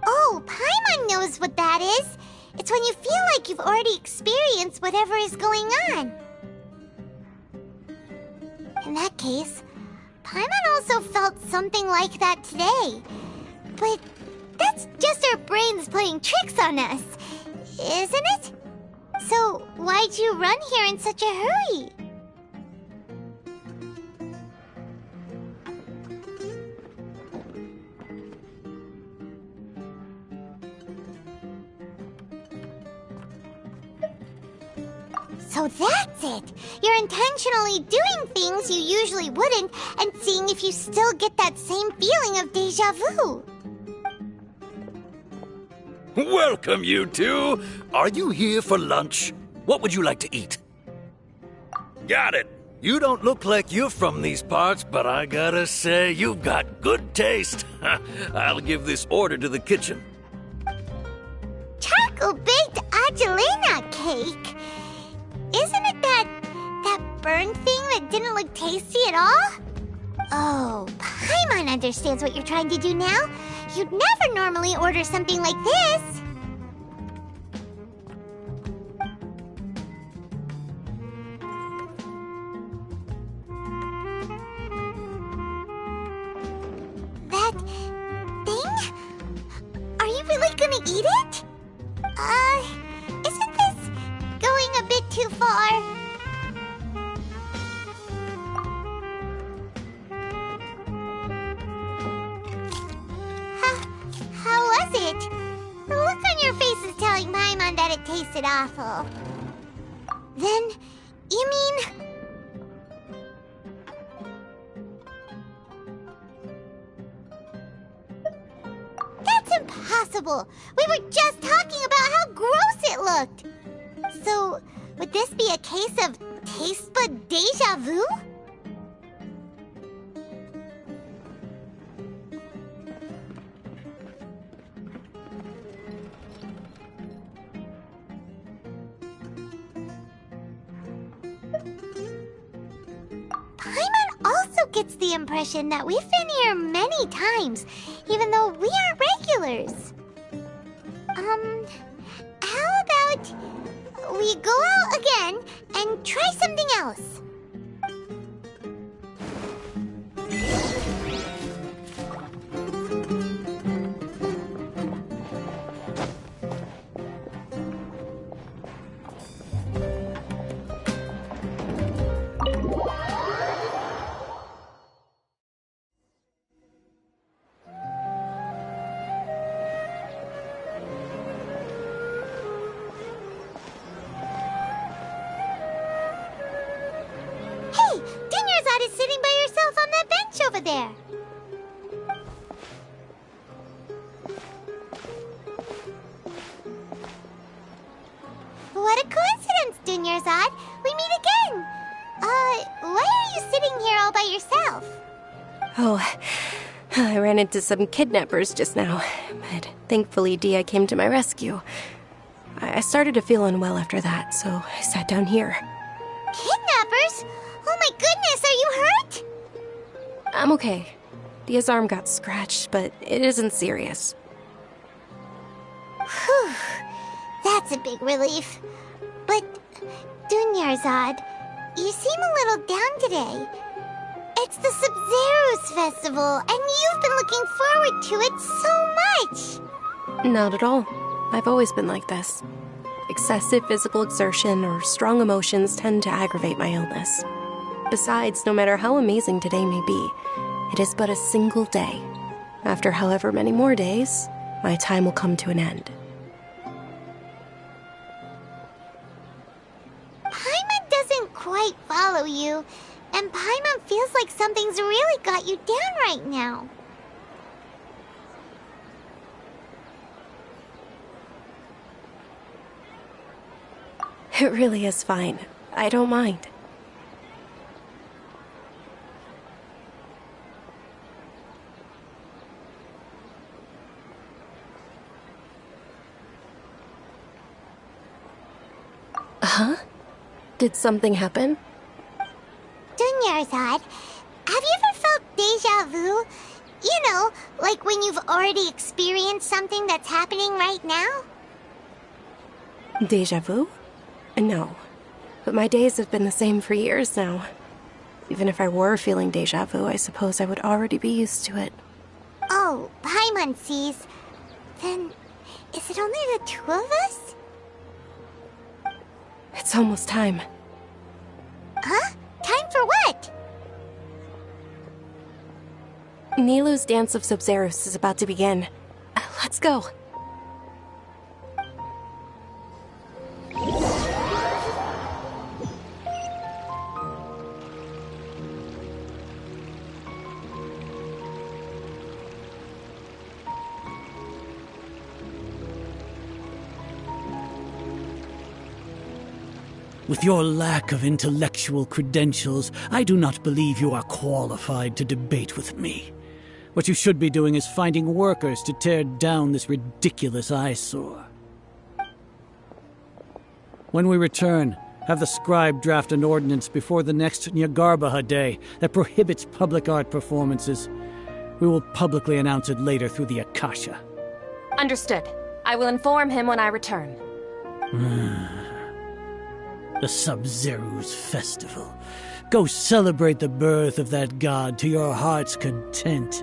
Oh, Paimon knows what that is. It's when you feel like you've already experienced whatever is going on. In that case, Paimon also felt something like that today. But that's just our brains playing tricks on us, isn't it? So why'd you run here in such a hurry? So that's it! You're intentionally doing things you usually wouldn't and seeing if you still get that same feeling of déjà vu.
Welcome, you two! Are you here for lunch? What would you like to eat? Got it! You don't look like you're from these parts, but I gotta say, you've got good taste. I'll give this order to the kitchen.
Charcoal-baked Angelina cake? Isn't it that burn thing that didn't look tasty at all? Oh, Paimon understands what you're trying to do now. You'd never normally order something like this. That thing? Are you really gonna eat it? Isn't this going a bit too far? How was it? The look on your face is telling Paimon that it tasted awful. Then, you mean... That's impossible! We were just talking about how gross it looked! So, would this be a case of taste bud déjà vu? Paimon also gets the impression that we've been here many times, even though we aren't regulars. How about we go out again and try something else? Over there. What a coincidence, Dunyarzad. We meet again. Why are you sitting here all by yourself?
Oh, I ran into some kidnappers just now, but thankfully Dia came to my rescue. I started to feel unwell after that, so I sat down here.
Kidnappers? Oh my goodness, are you hurt?
I'm okay. Dia's arm got scratched, but it isn't serious.
Whew. That's a big relief. But, Dunyarzad, you seem a little down today. It's the Sub-Zero's festival, and you've been looking forward to it so much!
Not at all. I've always been like this. Excessive physical exertion or strong emotions tend to aggravate my illness. Besides, no matter how amazing today may be, it is but a single day. After however many more days, my time will come to an end.
Paimon doesn't quite follow you, and Paimon feels like something's really got you down right now.
It really is fine. I don't mind. Huh? Did something happen?
Dunyarzad, have you ever felt déjà vu? You know, like when you've already experienced something that's happening right now?
Déjà vu? No. But my days have been the same for years now. Even if I were feeling déjà vu, I suppose I would already be used to it.
Oh, Paimon sees. Then, is it only the two of us?
It's almost time.
Huh? Time for what?
Nilou's Dance of Sub-Zeros is about to begin. Let's go.
With your lack of intellectual credentials, I do not believe you are qualified to debate with me. What you should be doing is finding workers to tear down this ridiculous eyesore. When we return, have the scribe draft an ordinance before the next Nyagarbha Day that prohibits public art performances. We will publicly announce it later through the Akasha.
Understood. I will inform him when I return.
The Sub-Zeru's festival. Go celebrate the birth of that god to your heart's content.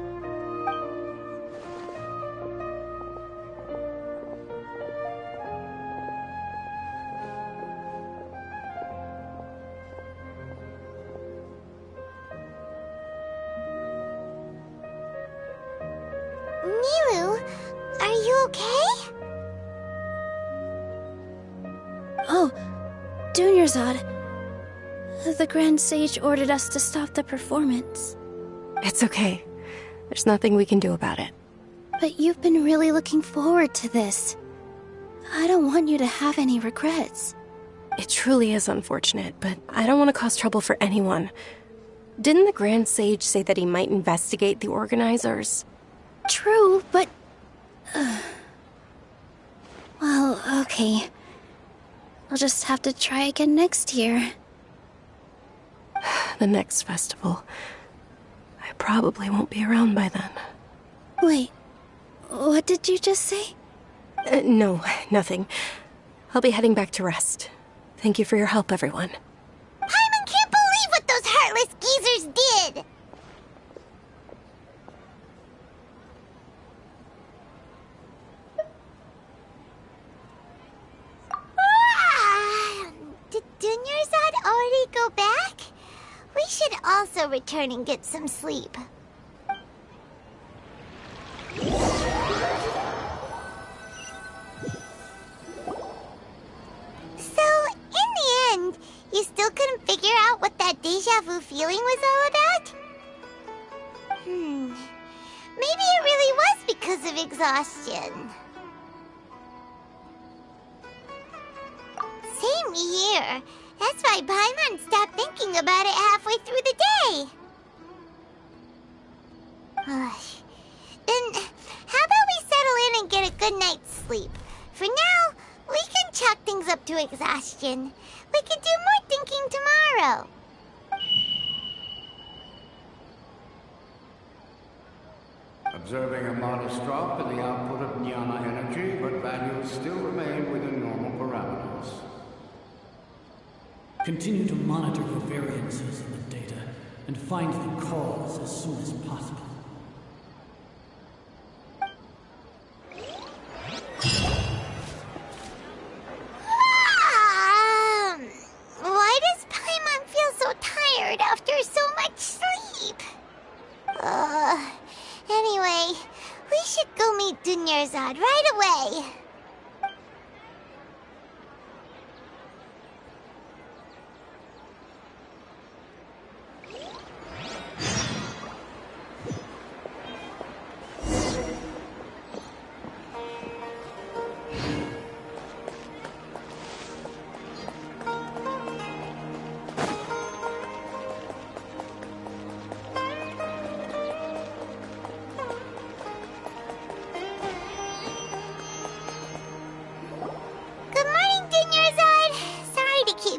Milu, are you okay?
Oh, Dunyarzad. The Grand Sage ordered us to stop the performance.
It's okay. There's nothing we can do about it.
But you've been really looking forward to this. I don't want you to have any regrets.
It truly is unfortunate, but I don't want to cause trouble for anyone. Didn't the Grand Sage say that he might investigate the organizers?
True, but... Well, okay. I'll just have to try again next year.
The next festival. I probably won't be around by then.
Wait, what did you just say?
No, nothing. I'll be heading back to rest. Thank you for your help, everyone.
Paimon can't believe what those heartless geezers did! Did Dunyarzad already go back? We should also return and get some sleep. So, in the end, you still couldn't figure out what that deja vu feeling was all about? Maybe it really was because of exhaustion. Same here. That's why Paimon stopped thinking about it halfway through the day. Then, how about we settle in and get a good night's sleep? For now, we can chalk things up to exhaustion. We can do more thinking tomorrow.
Observing a modest drop in the output of jnana energy, but values still remain within normal parameters.
Continue to monitor for variances in the data and find the cause as soon as possible.
Why does Paimon feel so tired after so much sleep? Anyway, we should go meet Dunyarzad right away.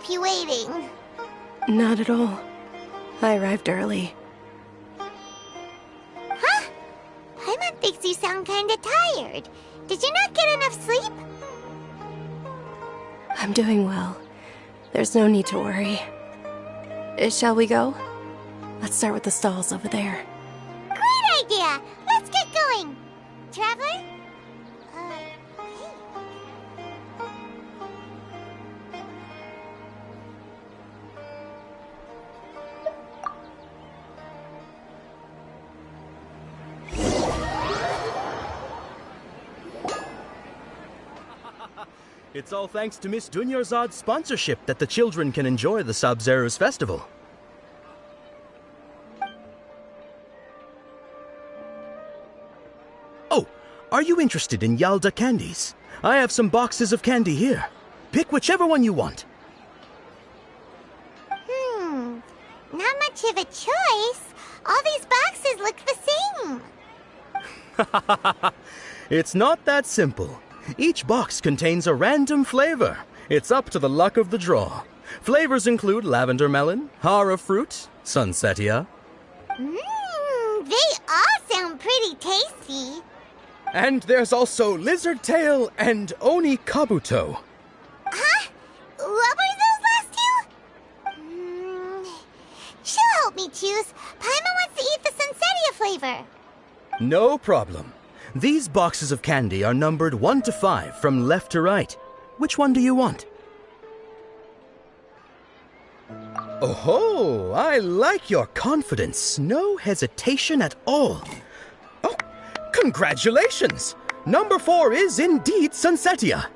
You waiting?
Not at all. I arrived early.
Huh? Paimon thinks you sound kinda tired. Did you not get enough sleep?
I'm doing well. There's no need to worry. Shall we go? Let's start with the stalls over there.
Great idea! Let's get going! Traveler?
It's all thanks to Miss Dunyarzad's sponsorship that the children can enjoy the Sub-Zeru's festival. Oh, are you interested in Yalda candies? I have some boxes of candy here. Pick whichever one you want.
much of a choice. All these boxes look the same.
It's not that simple. Each box contains a random flavor. It's up to the luck of the draw. Flavors include lavender melon, hara fruit, sunsetia.
They all sound pretty tasty.
And there's also lizard tail and oni kabuto.
Huh? What were those last two? She'll help me choose. Paimon wants to eat the sunsetia flavor.
No problem. These boxes of candy are numbered 1 to 5 from left to right. Which one do you want? Oh, I like your confidence. No hesitation at all. Oh, congratulations! Number 4 is indeed sunsetia.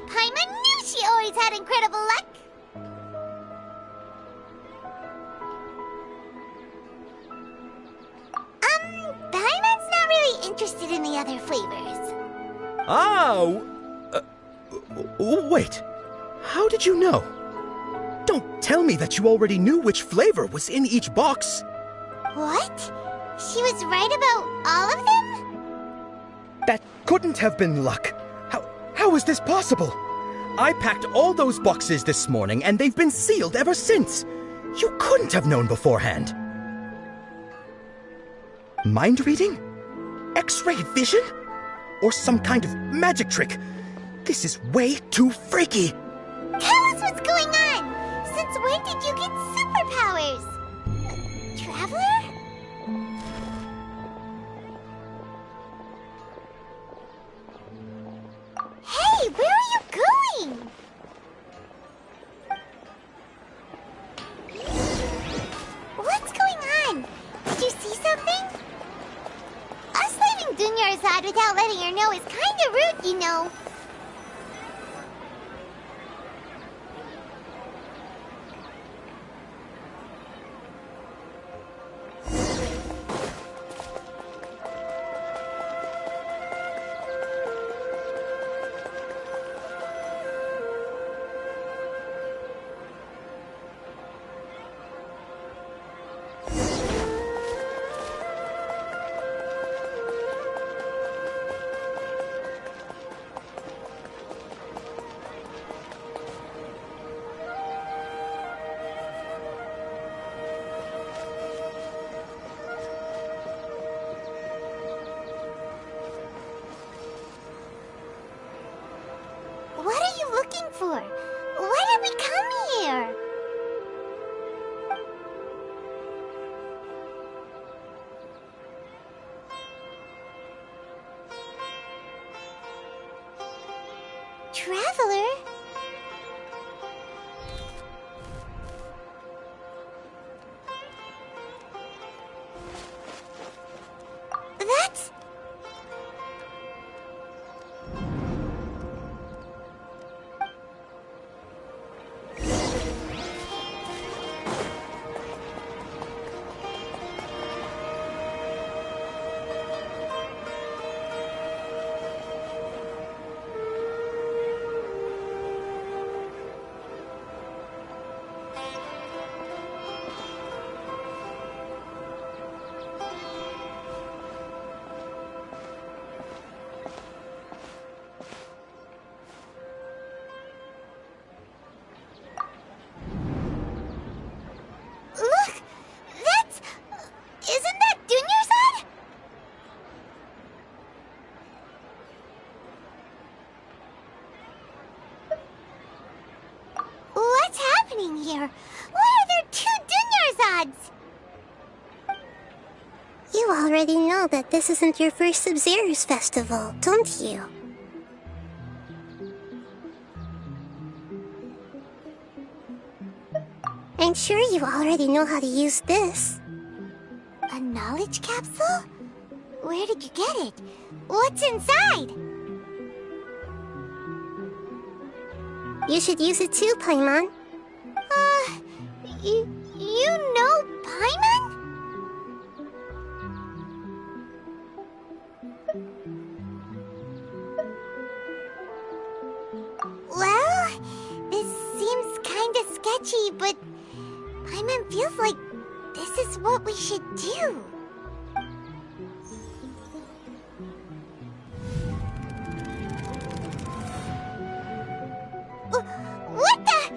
Paimon knew she always had incredible luck. Paimon's not really interested in the other flavors.
Wait. How did you know? Don't tell me that you already knew which flavor was in each box.
What? She was right about all of them?
That couldn't have been luck. How is this possible? I packed all those boxes this morning and they've been sealed ever since. You couldn't have known beforehand. Mind reading? X-ray vision? Or some kind of magic trick? This is way too freaky.
Tell us what's going on. Since when did you get superpowers? Traveler? Hey, where are you going? What's going on? Did you see something? Us leaving Dunyarzad without letting her know is kinda rude, you know. What are you looking for? Why did we come here? Traveler? That's... Look! That's... Isn't that Dunyarzad? What's happening here? Why are there 2 Dunyarzads?
You already know that this isn't your first Sub-Zero's festival, don't you? I'm sure you already know how to use this.
A knowledge capsule? Where did you get it? What's inside?
You should use it too, Paimon.
You know Paimon? sketchy, but Paimon feels like this is what we should do. What the?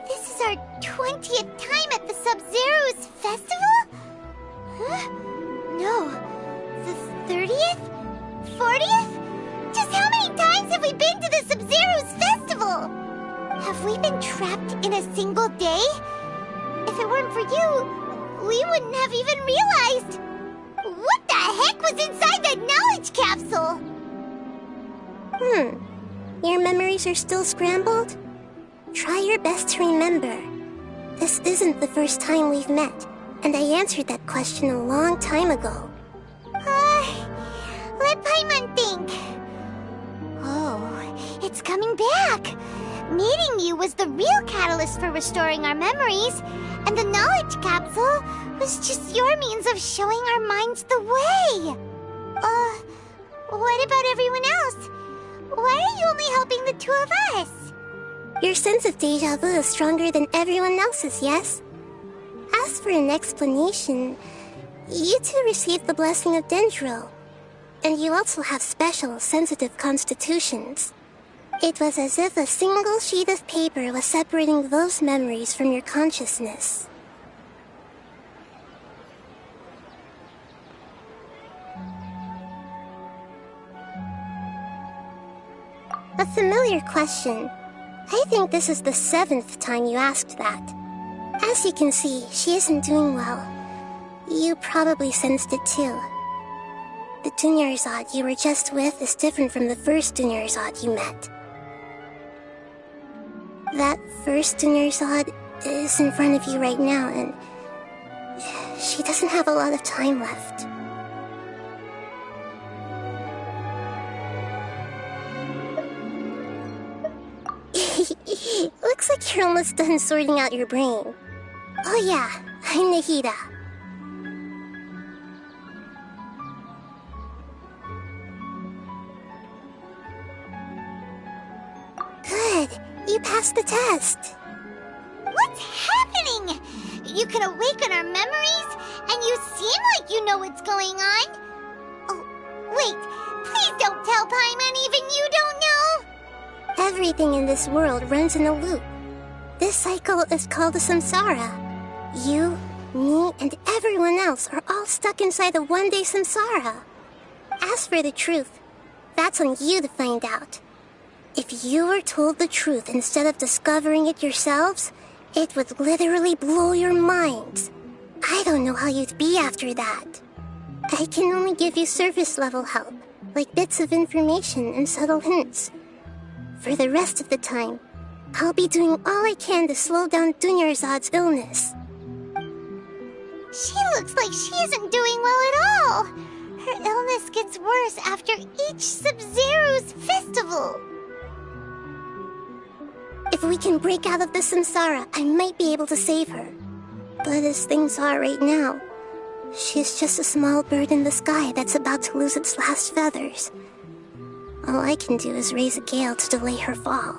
This is our 20th time at the Sub-Zero's festival? Huh? No. The 30th? 40th? Just how many times have we been to the Sub-Zero's festival? Have we been trapped in a single day? If it weren't for you, we wouldn't have even realized. What the heck was inside that knowledge capsule?
Your memories are still scrambled? Try your best to remember. This isn't the first time we've met, and I answered that question a long time ago.
Let Paimon think. Oh, it's coming back. Meeting you was the real catalyst for restoring our memories, and the knowledge capsule was just your means of showing our minds the way. What about everyone else? Why are you only helping the two of us?
Your sense of deja vu is stronger than everyone else's, yes? As for an explanation, you two received the blessing of Dendro, and you also have special, sensitive constitutions. It was as if a single sheet of paper was separating those memories from your consciousness. A familiar question. I think this is the 7th time you asked that. As you can see, she isn't doing well. You probably sensed it too. The Dunyarzad you were just with is different from the first Dunyarzad you met. That first Dunyarzad is in front of you right now, and she doesn't have a lot of time left. Looks like you're almost done sorting out your brain. Oh yeah, I'm Nahida. Good. You passed the test.
What's happening? You can awaken our memories, and you seem like you know what's going on. Oh, wait. Please don't tell Paimon even you don't know.
Everything in this world runs in a loop. This cycle is called the samsara. You, me, and everyone else are all stuck inside the one-day samsara. As for the truth, that's on you to find out. If you were told the truth instead of discovering it yourselves, it would literally blow your minds. I don't know how you'd be after that. I can only give you surface-level help, like bits of information and subtle hints. For the rest of the time, I'll be doing all I can to slow down Dunyarzad's illness.
She looks like she isn't doing well at all. Her illness gets worse after each Sub-Zero's festival.
If we can break out of the samsara, I might be able to save her. But as things are right now, she's just a small bird in the sky that's about to lose its last feathers. All I can do is raise a gale to delay her fall.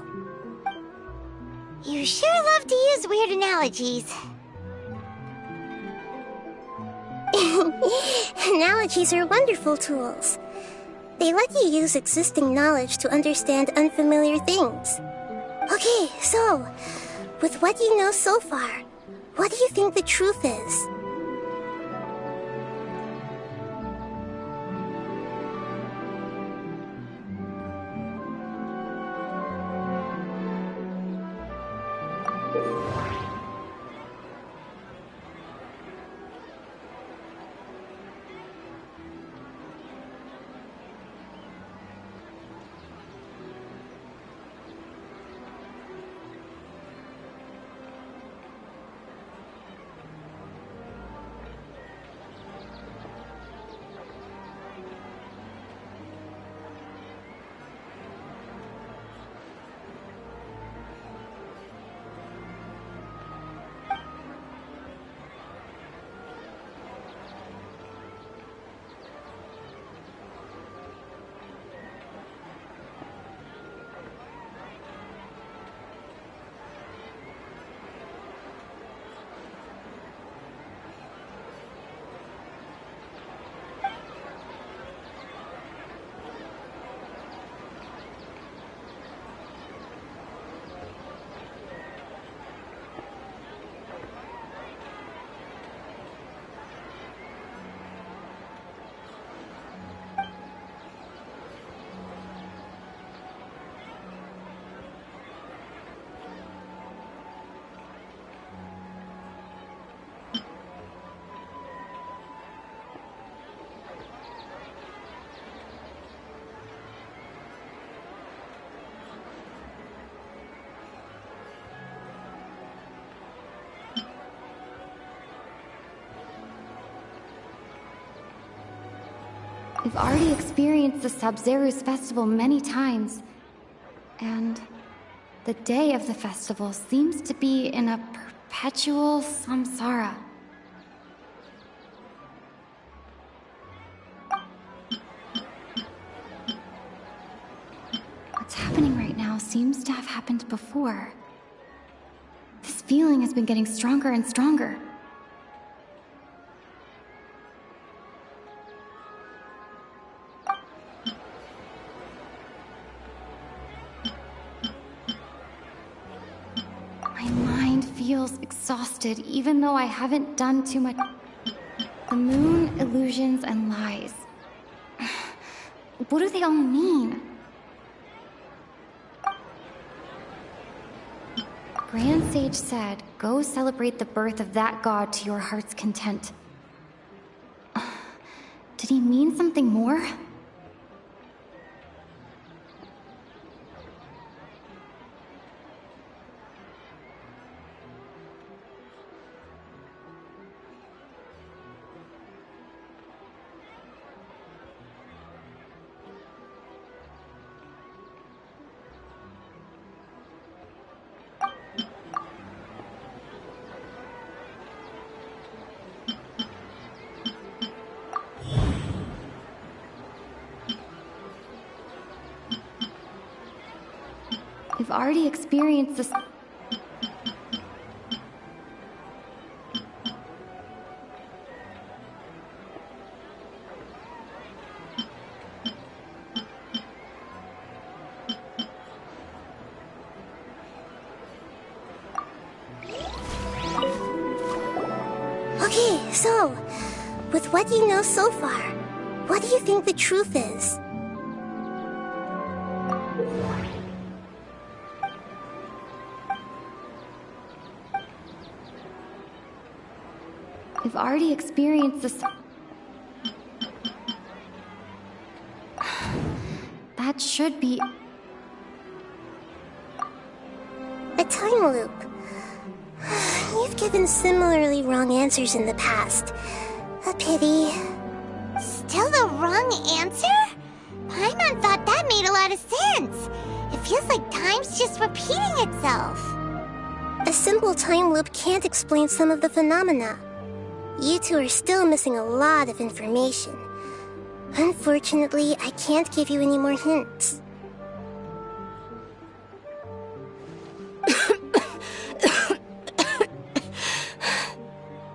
You sure love to use weird analogies.
Analogies are wonderful tools. They let you use existing knowledge to understand unfamiliar things. Okay, so, with what you know so far, what do you think the truth is?
We've already experienced the Sub-Zeru's festival many times, and the day of the festival seems to be in a perpetual samsara. What's happening right now seems to have happened before. This feeling has been getting stronger and stronger. My mind feels exhausted, even though I haven't done too much. The moon, illusions, and lies. What do they all mean? Grand Sage said, go celebrate the birth of that god to your heart's content. Did he mean something more? We've already experienced this.
Okay, so, with what you know so far, what do you think the truth is?
We've already experienced this. That should be
a time loop. You've given similarly wrong answers in the past. A pity.
Still the wrong answer? Paimon thought that made a lot of sense. It feels like time's just repeating itself.
A simple time loop can't explain some of the phenomena. You two are still missing a lot of information. Unfortunately, I can't give you any more hints.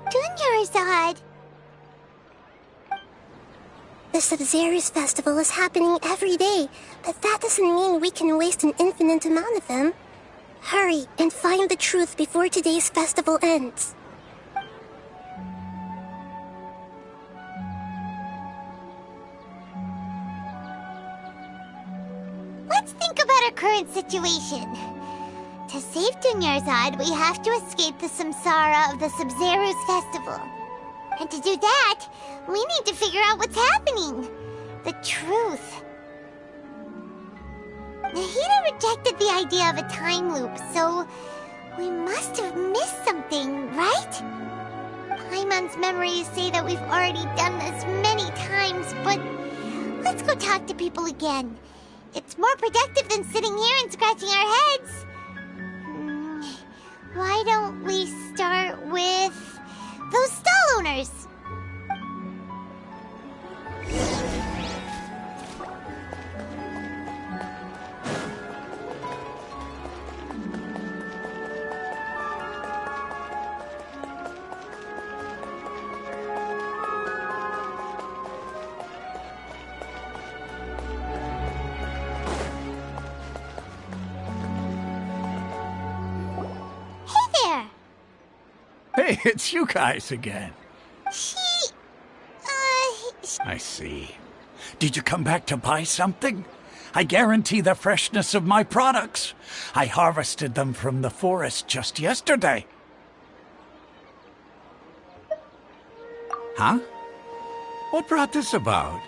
Dunyarzad!
The Sub-Zeru's festival is happening every day, but that doesn't mean we can waste an infinite amount of them. Hurry and find the truth before today's festival ends.
Let's think about our current situation. To save Dunyarzad, we have to escape the samsara of the Sub-Zeru's festival. And to do that, we need to figure out what's happening. The truth. Nahida rejected the idea of a time loop, so we must have missed something, right? Paimon's memories say that we've already done this many times, but let's go talk to people again. It's more productive than sitting here and scratching our heads. Why don't we start with those stall owners?
Hey, it's you guys again.
She...
I see. Did you come back to buy something? I guarantee the freshness of my products. I harvested them from the forest just yesterday. Huh? What brought this about?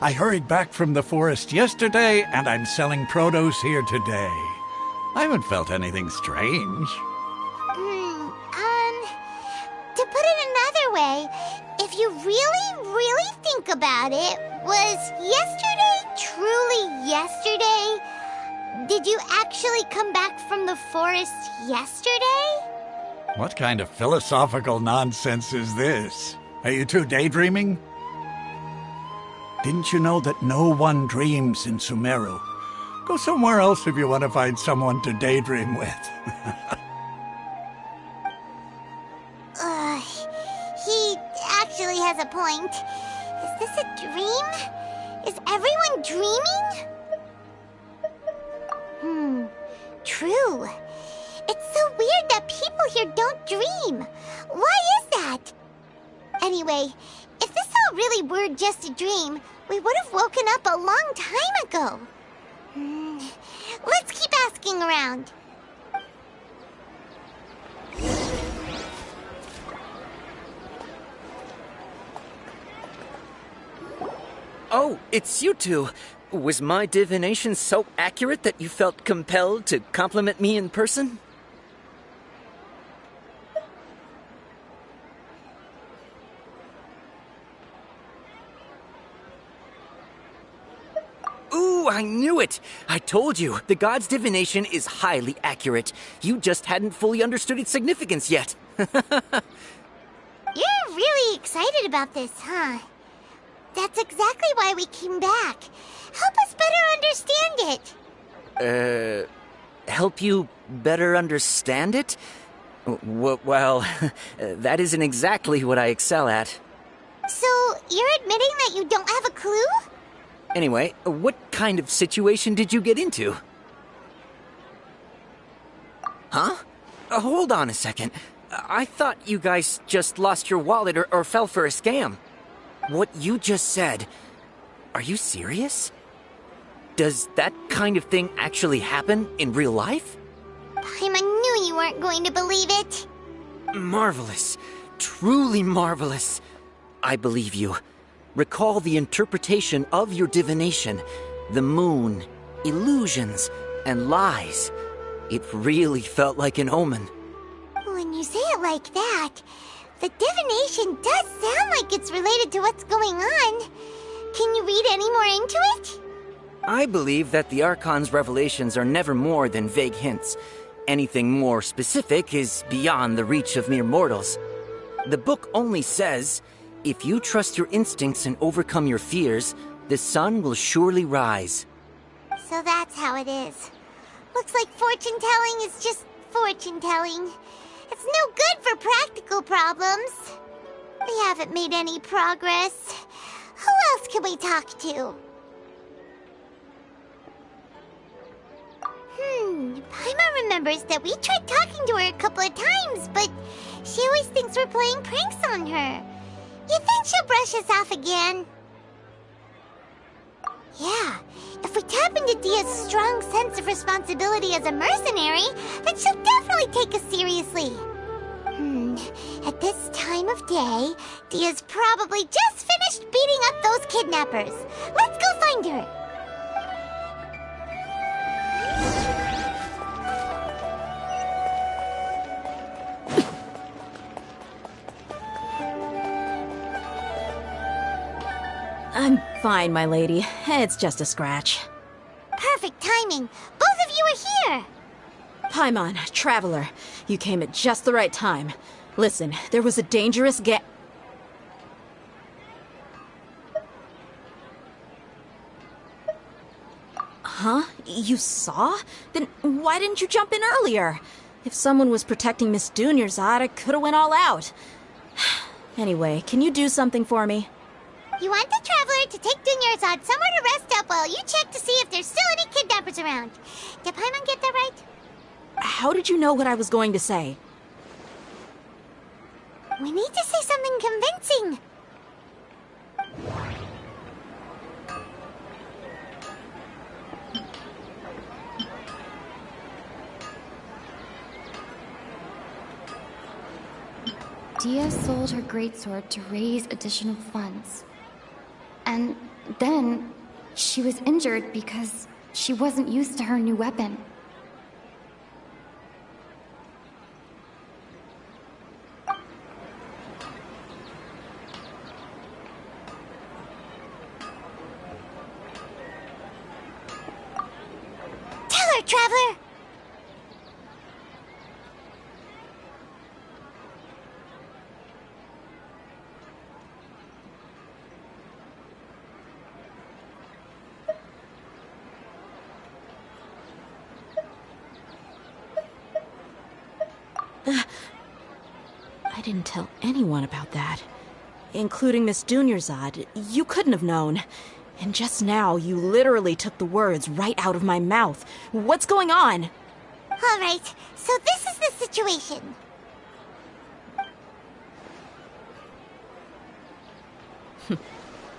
I hurried back from the forest yesterday, and I'm selling produce here today. I haven't felt anything strange.
To put it another way, if you really, really think about it, Was yesterday truly yesterday? Did you actually come back from the forest yesterday?
What kind of philosophical nonsense is this? Are you two daydreaming? Didn't you know that no one dreams in Sumeru? Go somewhere else if you want to find someone to daydream with.
He actually has a point. Is this a dream? Is everyone dreaming? True. It's so weird that people here don't dream. Why is that? Anyway, if this all really were just a dream, we would have woken up a long time ago. Let's keep asking around.
Oh, it's you two. Was my divination so accurate that you felt compelled to compliment me in person? Ooh, I knew it! I told you, the god's divination is highly accurate. You just hadn't fully understood its significance yet.
You're really excited about this, huh? That's exactly why we came back. Help us better understand it.
Help you better understand it? Well, that isn't exactly what I excel at.
So, you're admitting that you don't have a clue?
Anyway, what kind of situation did you get into? Huh? Hold on a second. I thought you guys just lost your wallet or fell for a scam. What you just said, are you serious? Does that kind of thing actually happen in real life?
Paimon knew you weren't going to believe it.
Marvelous. Truly marvelous. I believe you. Recall the interpretation of your divination, the moon, illusions, and lies. It really felt like an omen.
When you say it like that, the divination does sound like it's related to what's going on. Can you read any more into it?
I believe that the Archon's revelations are never more than vague hints. Anything more specific is beyond the reach of mere mortals. The book only says, if you trust your instincts and overcome your fears, the sun will surely rise.
So that's how it is. Looks like fortune-telling is just fortune-telling. It's no good for practical problems. We haven't made any progress. Who else can we talk to? Paimon remembers that we tried talking to her a couple of times, but she always thinks we're playing pranks on her. You think she'll brush us off again? Yeah, if we tap into Dia's strong sense of responsibility as a mercenary, then she'll definitely take us seriously. At this time of day, Dia's probably just finished beating up those kidnappers. Let's go find her.
I'm fine, my lady. It's just a scratch.
Perfect timing. Both of you are here.
Paimon, Traveler, you came at just the right time. Listen, there was a dangerous Huh? You saw? Then why didn't you jump in earlier? If someone was protecting Miss Dunyarzad, I could have went all out. Anyway, can you do something for me?
You want the Traveler to take Dunyarzad somewhere to rest up while you check to see if there's still any kidnappers around. Did Paimon get that right?
How did you know what I was going to say?
We need to say something convincing.
Dia sold her greatsword to raise additional funds. And then she was injured because she wasn't used to her new weapon.
traveler?
I didn't tell anyone about that. Including Miss Dunyarzad. You couldn't have known. And just now, you literally took the words right out of my mouth. What's going on?
Alright, so this is the situation.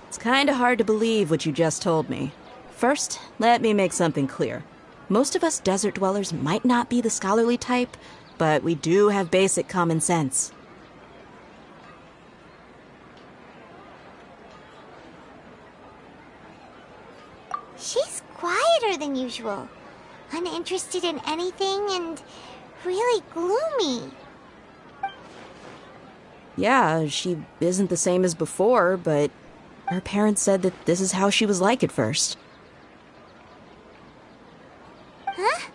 It's kinda hard to believe what you just told me. First, let me make something clear. Most of us desert dwellers might not be the scholarly type, but we do have basic common sense.
She's quieter than usual. Uninterested in anything and really gloomy.
Yeah, she isn't the same as before, but her parents said that this is how she was like at first.
Huh?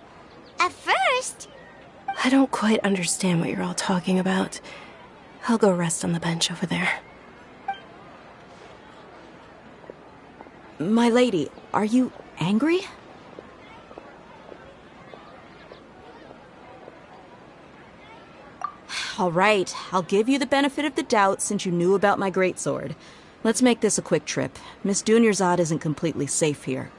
At first?
I don't quite understand what you're all talking about. I'll go rest on the bench over there.
My lady, are you angry? All right, I'll give you the benefit of the doubt since you knew about my greatsword. Let's make this a quick trip. Miss Dunyarzad isn't completely safe here.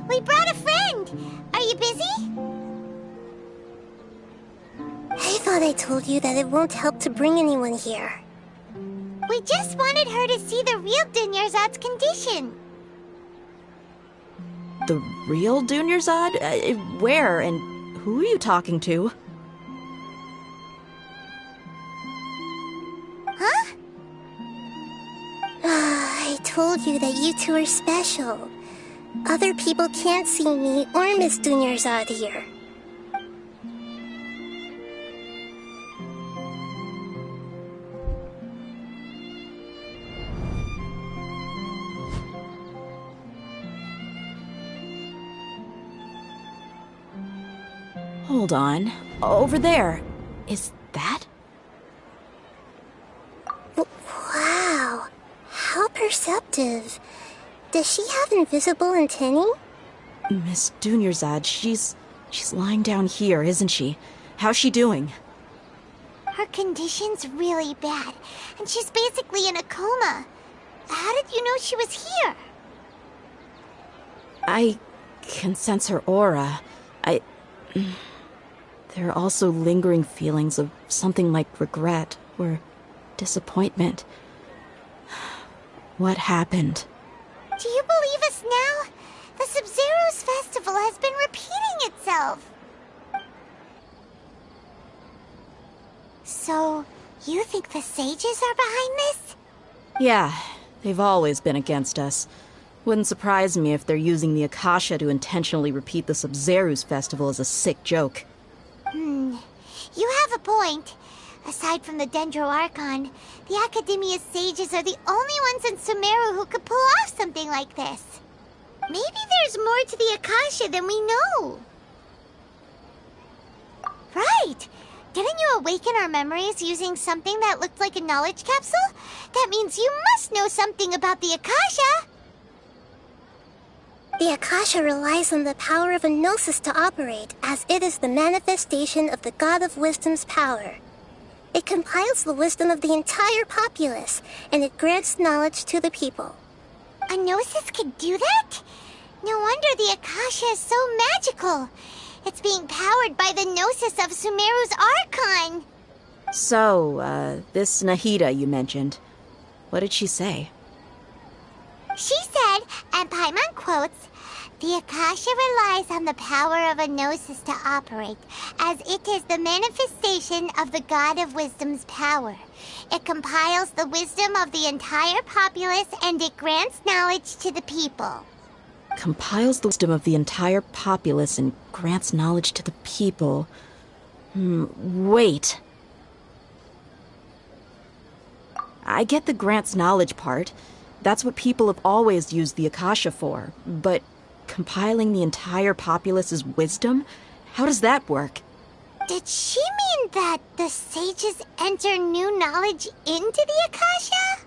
We brought a friend! Are you busy?
I thought I told you that it won't help to bring anyone here.
We just wanted her to see the real Dunyarzad's condition.
The real Dunyarzad? Where and who are you talking to?
Huh?
I told you that you two are special. Other people can't see me or Miss Dunyarzad here.
Hold on. Over there. Is that?
Wow. How perceptive. Does she have invisible antennae?
Miss Dunyarzad, she's lying down here, isn't she? How's she doing?
Her condition's really bad, and she's basically in a coma. How did you know she was here?
I can sense her aura. There are also lingering feelings of something like regret or disappointment. What happened?
Do you believe us now? The Sub-Zero's festival has been repeating itself. So, you think the sages are behind this?
Yeah, they've always been against us. Wouldn't surprise me if they're using the Akasha to intentionally repeat the Sub-Zero's festival as a sick joke.
You have a point. Aside from the Dendro Archon, the Academia's sages are the only ones in Sumeru who could pull off something like this. Maybe there's more to the Akasha than we know. Right! Didn't you awaken our memories using something that looked like a knowledge capsule? That means you must know something about the Akasha!
The Akasha relies on the power of a gnosis to operate, as it is the manifestation of the God of Wisdom's power. It compiles the wisdom of the entire populace, and it grants knowledge to the people.
A gnosis could do that? No wonder the Akasha is so magical. It's being powered by the gnosis of Sumeru's Archon.
So, this Nahida you mentioned, what did she say?
She said, and Paimon quotes, "The Akasha relies on the power of a gnosis to operate, as it is the manifestation of the God of Wisdom's power. It compiles the wisdom of the entire populace and it grants knowledge to the people."
Compiles the wisdom of the entire populace and grants knowledge to the people. Wait. I get the grants knowledge part. That's what people have always used the Akasha for. But compiling the entire populace's wisdom? How does that work?
Did she mean that the sages enter new knowledge into the Akasha?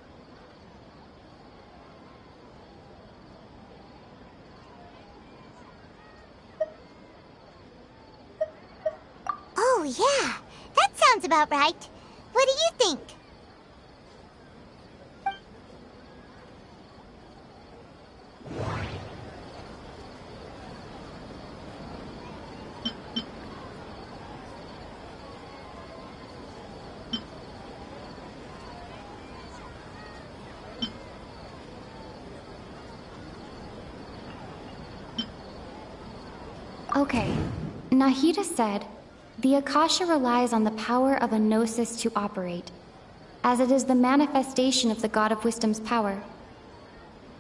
Oh, yeah. That sounds about right. What do you think?
Okay, Nahida said, "The Akasha relies on the power of a gnosis to operate, as it is the manifestation of the God of Wisdom's power.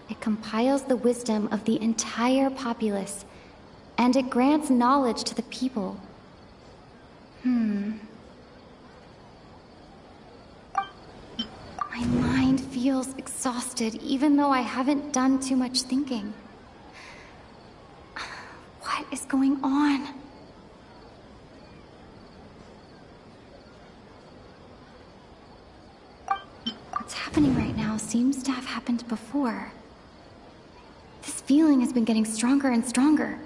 It compiles the wisdom of the entire populace, and it grants knowledge to the people." My mind feels exhausted, even though I haven't done too much thinking. What is going on? What's happening right now seems to have happened before. This feeling has been getting stronger and stronger.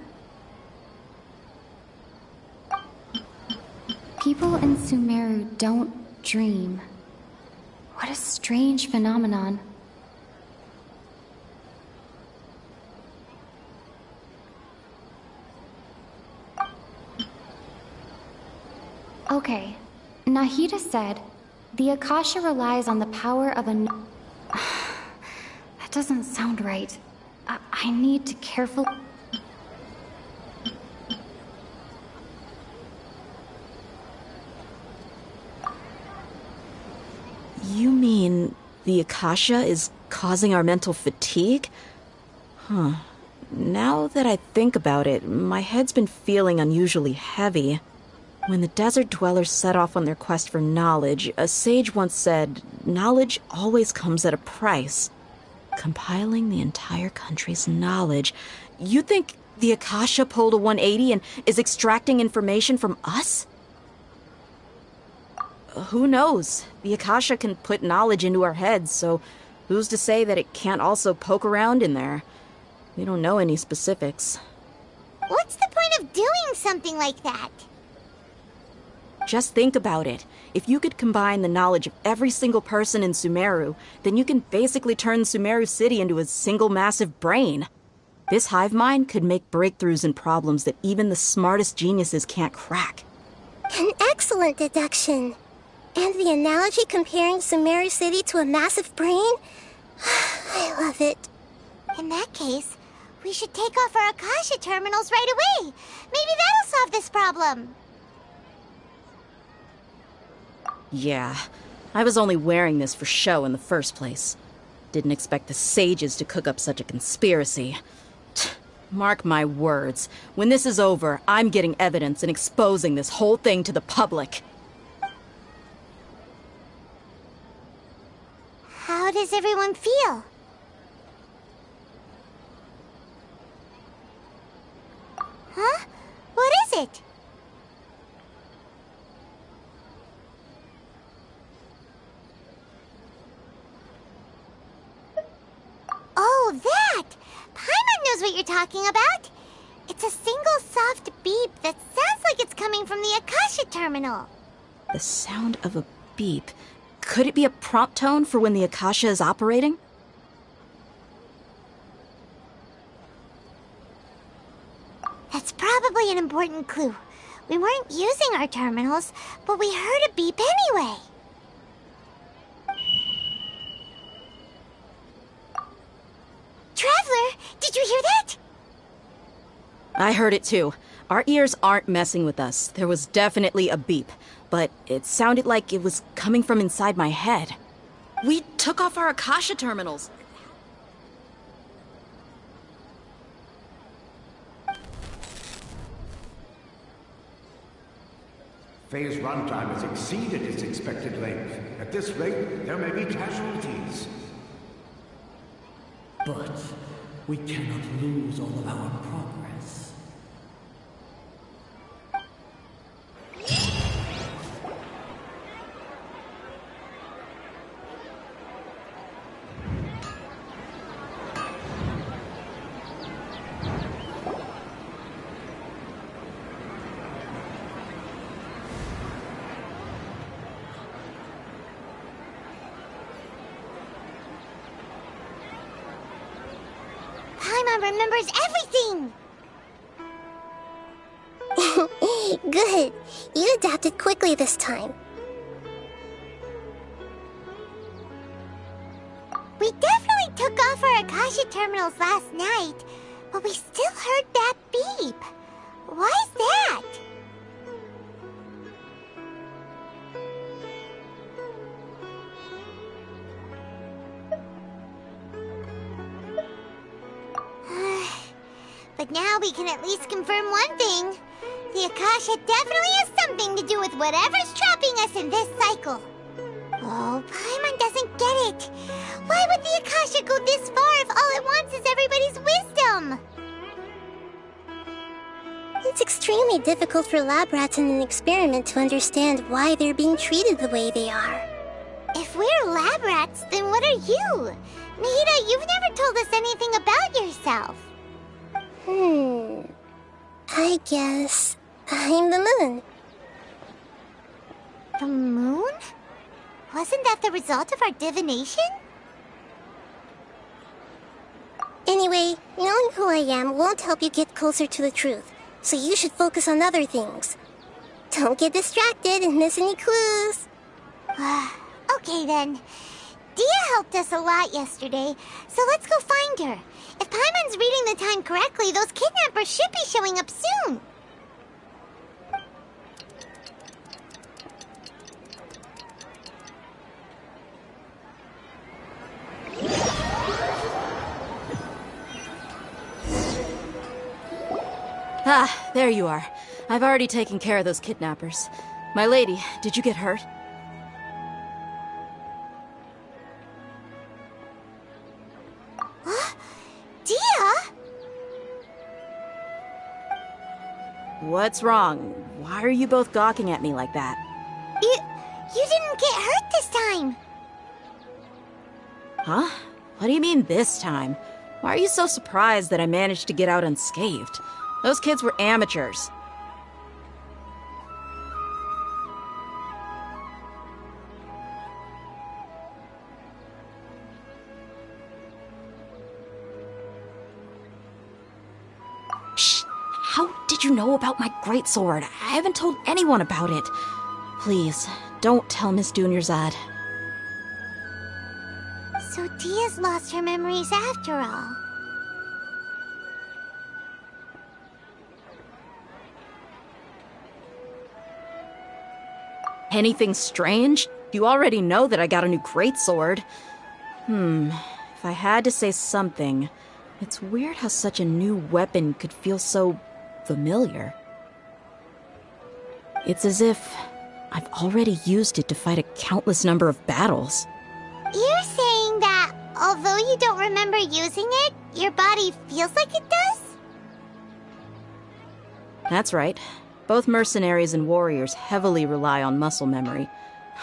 People in Sumeru don't dream. What a strange phenomenon. Okay, Nahida said, "The Akasha relies on the power of a..." That doesn't sound right. I need to carefully...
You mean the Akasha is causing our mental fatigue? Now that I think about it, my head's been feeling unusually heavy. When the desert dwellers set off on their quest for knowledge, a sage once said, "Knowledge always comes at a price." Compiling the entire country's knowledge. You think the Akasha pulled a 180 and is extracting information from us? Who knows? The Akasha can put knowledge into our heads, so who's to say that it can't also poke around in there? We don't know any specifics.
What's the point of doing something like that?
Just think about it. If you could combine the knowledge of every single person in Sumeru, then you can basically turn Sumeru City into a single massive brain. This hive mind could make breakthroughs in problems that even the smartest geniuses can't crack.
An excellent deduction. And the analogy comparing Sumeru City to a massive brain? I love it.
In that case, we should take off our Akasha terminals right away. Maybe that'll solve this problem.
Yeah, I was only wearing this for show in the first place. Didn't expect the sages to cook up such a conspiracy. Mark my words, when this is over, I'm getting evidence and exposing this whole thing to the public.
How does everyone feel? Huh? What is it? Oh, that! Paimon knows what you're talking about. It's a single soft beep that sounds like it's coming from the Akasha terminal.
The sound of a beep. Could it be a prompt tone for when the Akasha is operating?
That's probably an important clue. We weren't using our terminals, but we heard a beep anyway. Traveler, did you hear that?
I heard it too. Our ears aren't messing with us. There was definitely a beep, but it sounded like it was coming from inside my head. We took off our Akasha terminals.
Phase runtime has exceeded its expected length. At this rate, there may be casualties.
But we cannot lose all of our progress.
Paimon remembers everything!
Good. You adapted quickly this time.
We definitely took off our Akasha terminals last night, but we still heard that beep. Why is that? But now we can at least confirm one thing. The Akasha definitely has something to do with whatever's trapping us in this cycle. Oh, Paimon doesn't get it. Why would the Akasha go this far if all it wants is everybody's wisdom?
It's extremely difficult for lab rats in an experiment to understand why they're being treated the way they are.
If we're lab rats, then what are you? Nahida, you've never told us anything about yourself.
I guess I'm the moon.
The moon? Wasn't that the result of our divination?
Anyway, knowing who I am won't help you get closer to the truth, so you should focus on other things. Don't get distracted and miss any clues.
Okay then. Dia helped us a lot yesterday, so let's go find her. If Paimon's reading the time correctly, those kidnappers should be showing up soon.
Ah, there you are. I've already taken care of those kidnappers. My lady, did you get hurt?
Dia?
What's wrong? Why are you both gawking at me like that?
You didn't get hurt this time.
Huh? What do you mean this time? Why are you so surprised that I managed to get out unscathed? Those kids were amateurs. Shh! How did you know about my greatsword? I haven't told anyone about it. Please, don't tell Miss Dunyarzad.
So Dia's lost her memories after all.
Anything strange? You already know that I got a new greatsword. If I had to say something, it's weird how such a new weapon could feel so familiar. It's as if I've already used it to fight a countless number of battles.
You're saying that although you don't remember using it, your body feels like it does?
That's right. Both mercenaries and warriors heavily rely on muscle memory.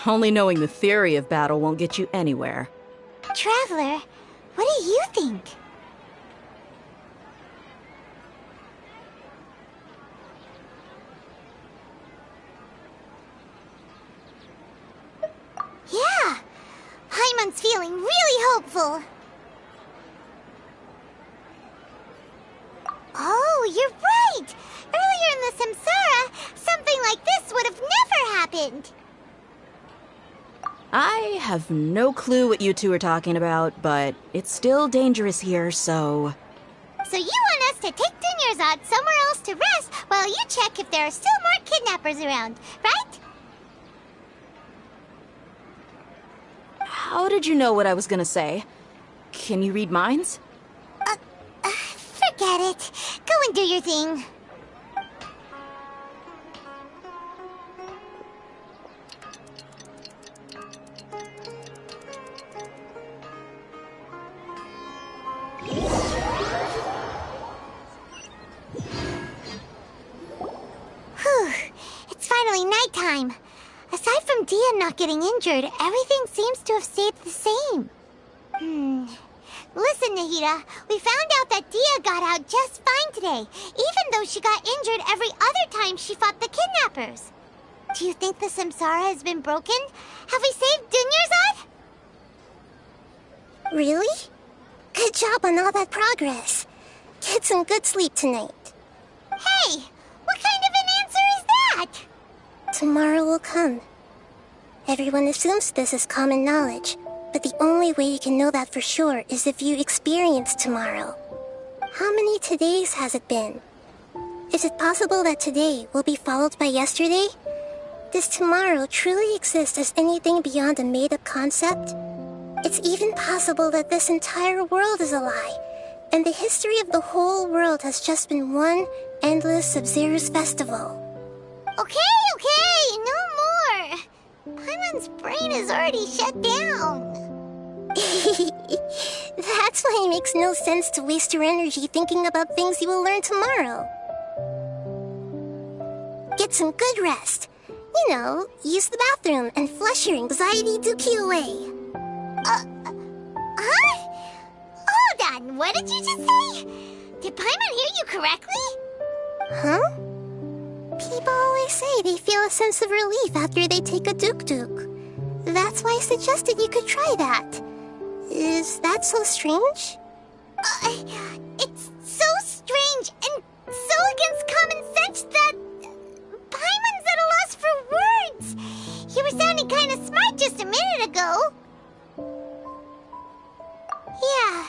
Only knowing the theory of battle won't get you anywhere.
Traveler, what do you think? Yeah! Paimon's feeling really hopeful. Oh, you're right! Earlier in the Samsara, some
have no clue what you two are talking about, but it's still dangerous here, so...
So you want us to take Dunyarzad somewhere else to rest while you check if there are still more kidnappers around, right?
How did you know what I was gonna say? Can you read minds?
Forget it. Go and do your thing. It's finally nighttime. Aside from Dia not getting injured, everything seems to have stayed the same. Listen, Nahida, we found out that Dia got out just fine today, even though she got injured every other time she fought the kidnappers. Do you think the Samsara has been broken? Have we saved Dunyarzad?
Really? Good job on all that progress. Get some good sleep tonight.
Hey, what kind of an answer is that?
Tomorrow will come. Everyone assumes this is common knowledge, but the only way you can know that for sure is if you experience tomorrow. How many todays has it been? Is it possible that today will be followed by yesterday? Does tomorrow truly exist as anything beyond a made-up concept? It's even possible that this entire world is a lie, and the history of the whole world has just been one endless Sub-Zero's festival.
Okay, no more. Paimon's brain is already shut down.
That's why it makes no sense to waste your energy thinking about things you will learn tomorrow. Get some good rest. You know, use the bathroom and flush your anxiety dookie away.
Huh? Hold on, what did you just say? Did Paimon hear you correctly?
Huh? People always say they feel a sense of relief after they take a duk-duk. That's why I suggested you could try that. Is that so strange?
It's so strange and so against common sense that Paimon's at a loss for words. You were sounding kind of smart just a minute ago. Yeah,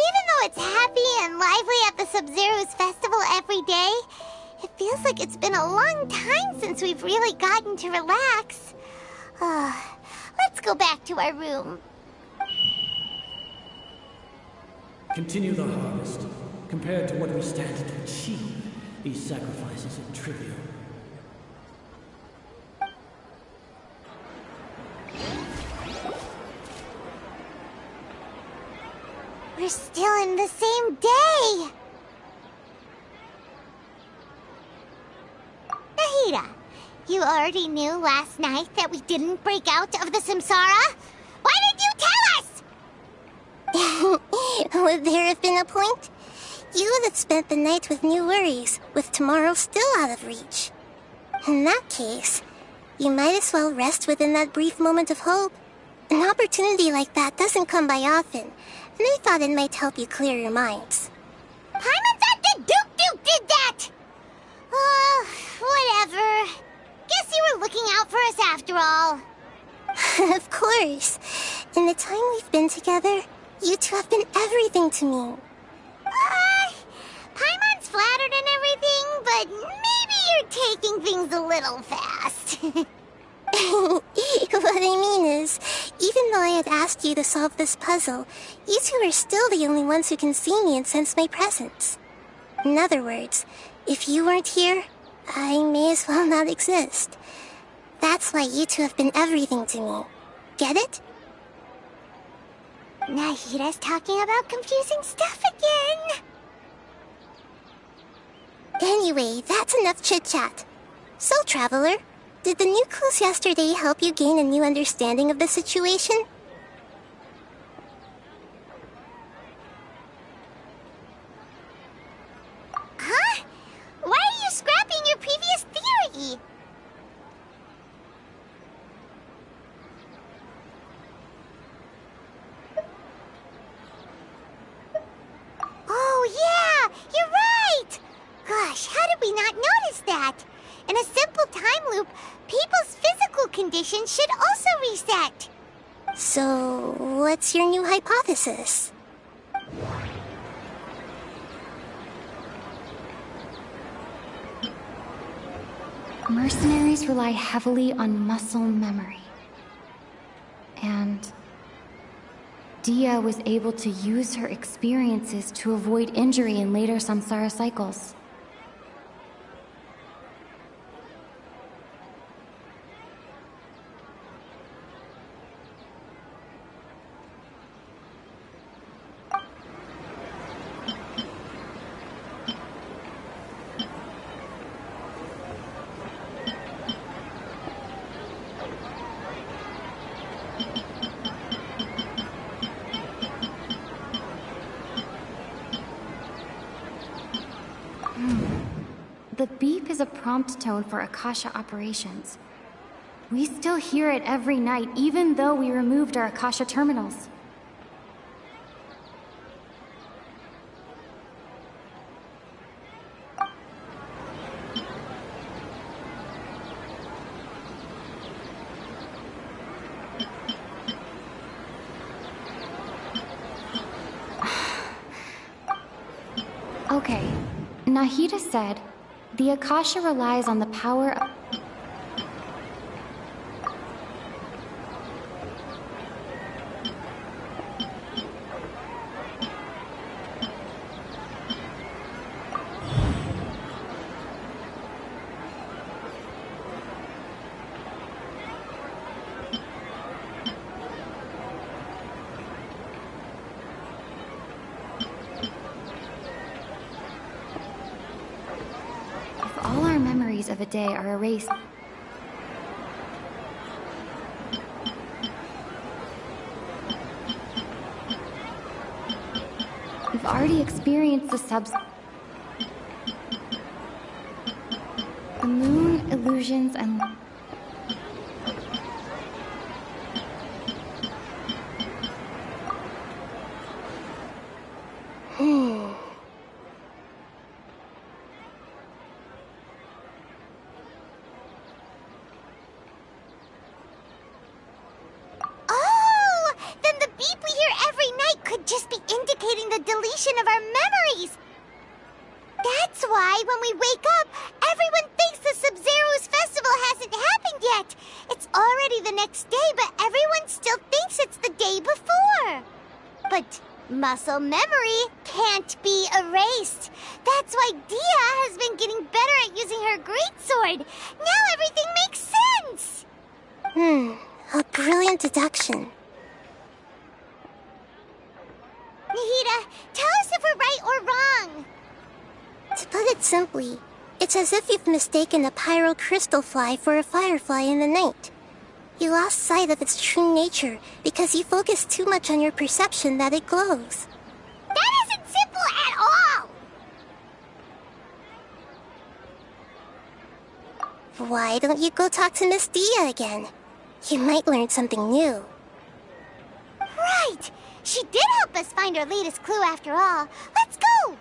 even though it's happy and lively at the Sub-Zero's festival every day, it feels like it's been a long time since we've really gotten to relax. Let's go back to our room.
Continue the harvest. Compared to what we stand to achieve, these sacrifices are trivial.
We're still in the same day! Nahida, you already knew last night that we didn't break out of the Samsara? Why did you tell us?
Would there have been a point? You would have spent the night with new worries, with tomorrow still out of reach. In that case, you might as well rest within that brief moment of hope. An opportunity like that doesn't come by often, and I thought it might help you clear your minds.
Paimon thought the Duke did that! Whatever. Guess you were looking out for us after all.
Of course. In the time we've been together, you two have been everything to me.
Paimon's flattered and everything, but maybe you're taking things a little fast.
What I mean is, even though I had asked you to solve this puzzle, you two are still the only ones who can see me and sense my presence. In other words, if you weren't here, I may as well not exist. That's why you two have been everything to me. Get it?
Nahida's talking about confusing stuff again.
Anyway, that's enough chit-chat. So, Traveler, did the new clues yesterday help you gain a new understanding of the situation?
Huh? Why are you scrapping your previous theory? Oh, yeah! You're right! Gosh, how did we not notice that? In a simple time loop, people's physical conditions should also reset.
So, what's your new hypothesis?
Mercenaries rely heavily on muscle memory. And Dia was able to use her experiences to avoid injury in later samsara cycles. The beep is a prompt tone for Akasha operations. We still hear it every night, even though we removed our Akasha terminals. Okay, Nahida said, the Akasha relies on the power of... All our memories of a day are erased. We've already experienced the moon, illusions, and...
Of our memories. That's why when we wake up, everyone thinks the Sub-Zero's festival hasn't happened yet. It's already the next day, but everyone still thinks it's the day before. But muscle memory can't be erased. That's why Dia has been getting better at using her greatsword. Now everything makes sense.
A brilliant deduction.
Nahida, tell us if we're right or wrong.
To put it simply, it's as if you've mistaken a pyro crystal fly for a firefly in the night. You lost sight of its true nature because you focused too much on your perception that it glows.
That isn't simple at all!
Why don't you go talk to Miss Dia again? You might learn something new.
Right! She did help us find our latest clue after all. Let's go!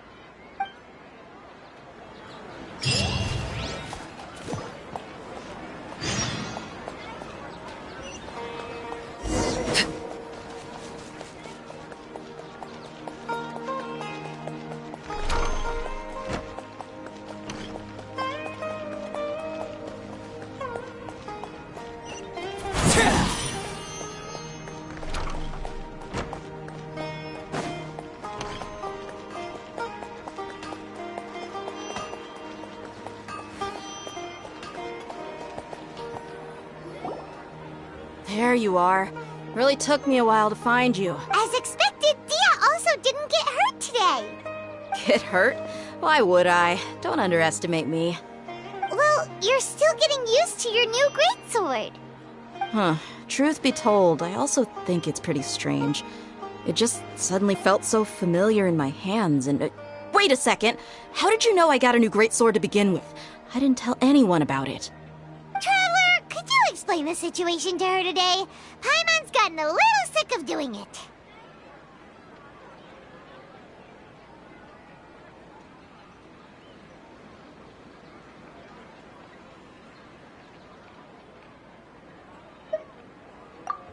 There you are. Really took me a while to find you.
As expected, Dia also didn't get hurt today.
Get hurt? Why would I? Don't underestimate me.
Well, you're still getting used to your new greatsword.
Huh. Truth be told, I also think it's pretty strange. It just suddenly felt so familiar in my hands and... wait a second! How did you know I got a new greatsword to begin with? I didn't tell anyone about it.
Traveler, could you explain the situation to her today? Paimon's gotten a little sick of doing it.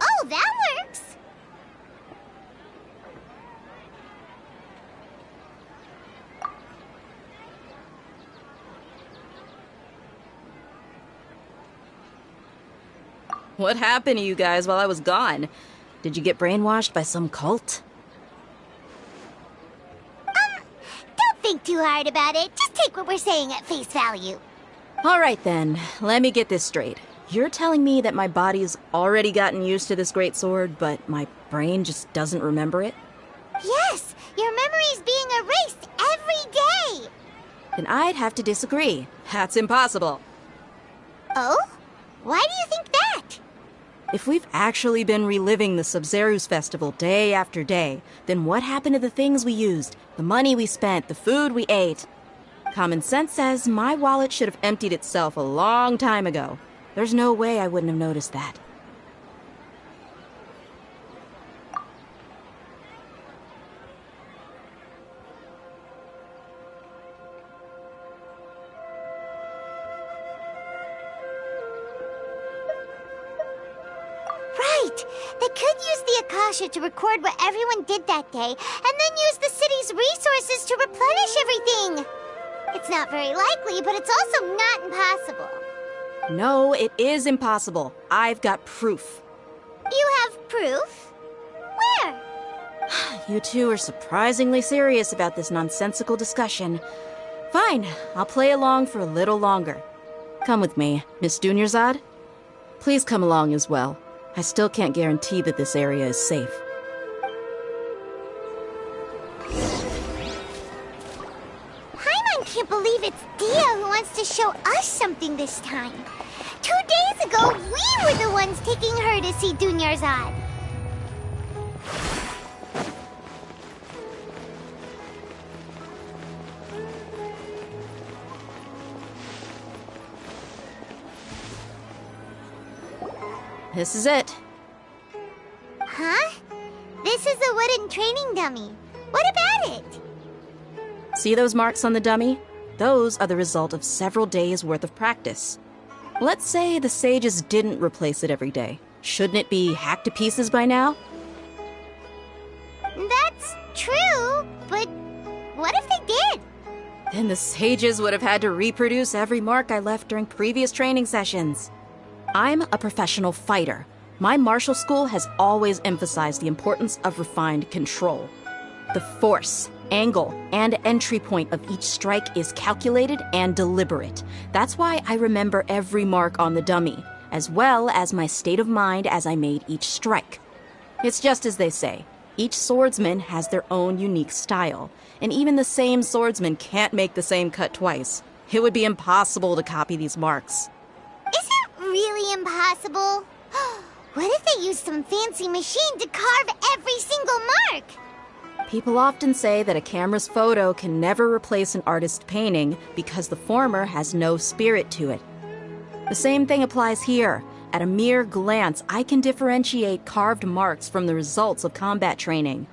Oh, that works!
What happened to you guys while I was gone? Did you get brainwashed by some cult?
Don't think too hard about it. Just take what we're saying at face value.
All right then, let me get this straight. You're telling me that my body's already gotten used to this great sword, but my brain just doesn't remember it?
Yes, your memory's being erased every day.
Then I'd have to disagree. That's impossible.
Oh? Why do you think that?
If we've actually been reliving the Sub-Zeru's festival day after day, then what happened to the things we used, the money we spent, the food we ate? Common sense says my wallet should have emptied itself a long time ago. There's no way I wouldn't have noticed that.
Right! They could use the Akasha to record what everyone did that day, and then use the city's resources to replenish everything! It's not very likely, but it's also not impossible.
No, it is impossible. I've got proof.
You have proof? Where?
You two are surprisingly serious about this nonsensical discussion. Fine, I'll play along for a little longer. Come with me, Miss Dunyarzad. Please come along as well. I still can't guarantee that this area is safe.
Paimon can't believe it's Dia who wants to show us something this time. 2 days ago, we were the ones taking her to see Dunyarzad.
This is it.
Huh? This is a wooden training dummy. What about it?
See those marks on the dummy? Those are the result of several days' worth of practice. Let's say the sages didn't replace it every day. Shouldn't it be hacked to pieces by now?
That's true, but what if they did?
Then the sages would have had to reproduce every mark I left during previous training sessions. I'm a professional fighter. My martial school has always emphasized the importance of refined control. The force, angle, and entry point of each strike is calculated and deliberate. That's why I remember every mark on the dummy, as well as my state of mind as I made each strike. It's just as they say, each swordsman has their own unique style, and even the same swordsman can't make the same cut twice. It would be impossible to copy these marks.
Is it really impossible? What if they used some fancy machine to carve every single mark?
People often say that a camera's photo can never replace an artist's painting because the former has no spirit to it. The same thing applies here. At a mere glance, I can differentiate carved marks from the results of combat training.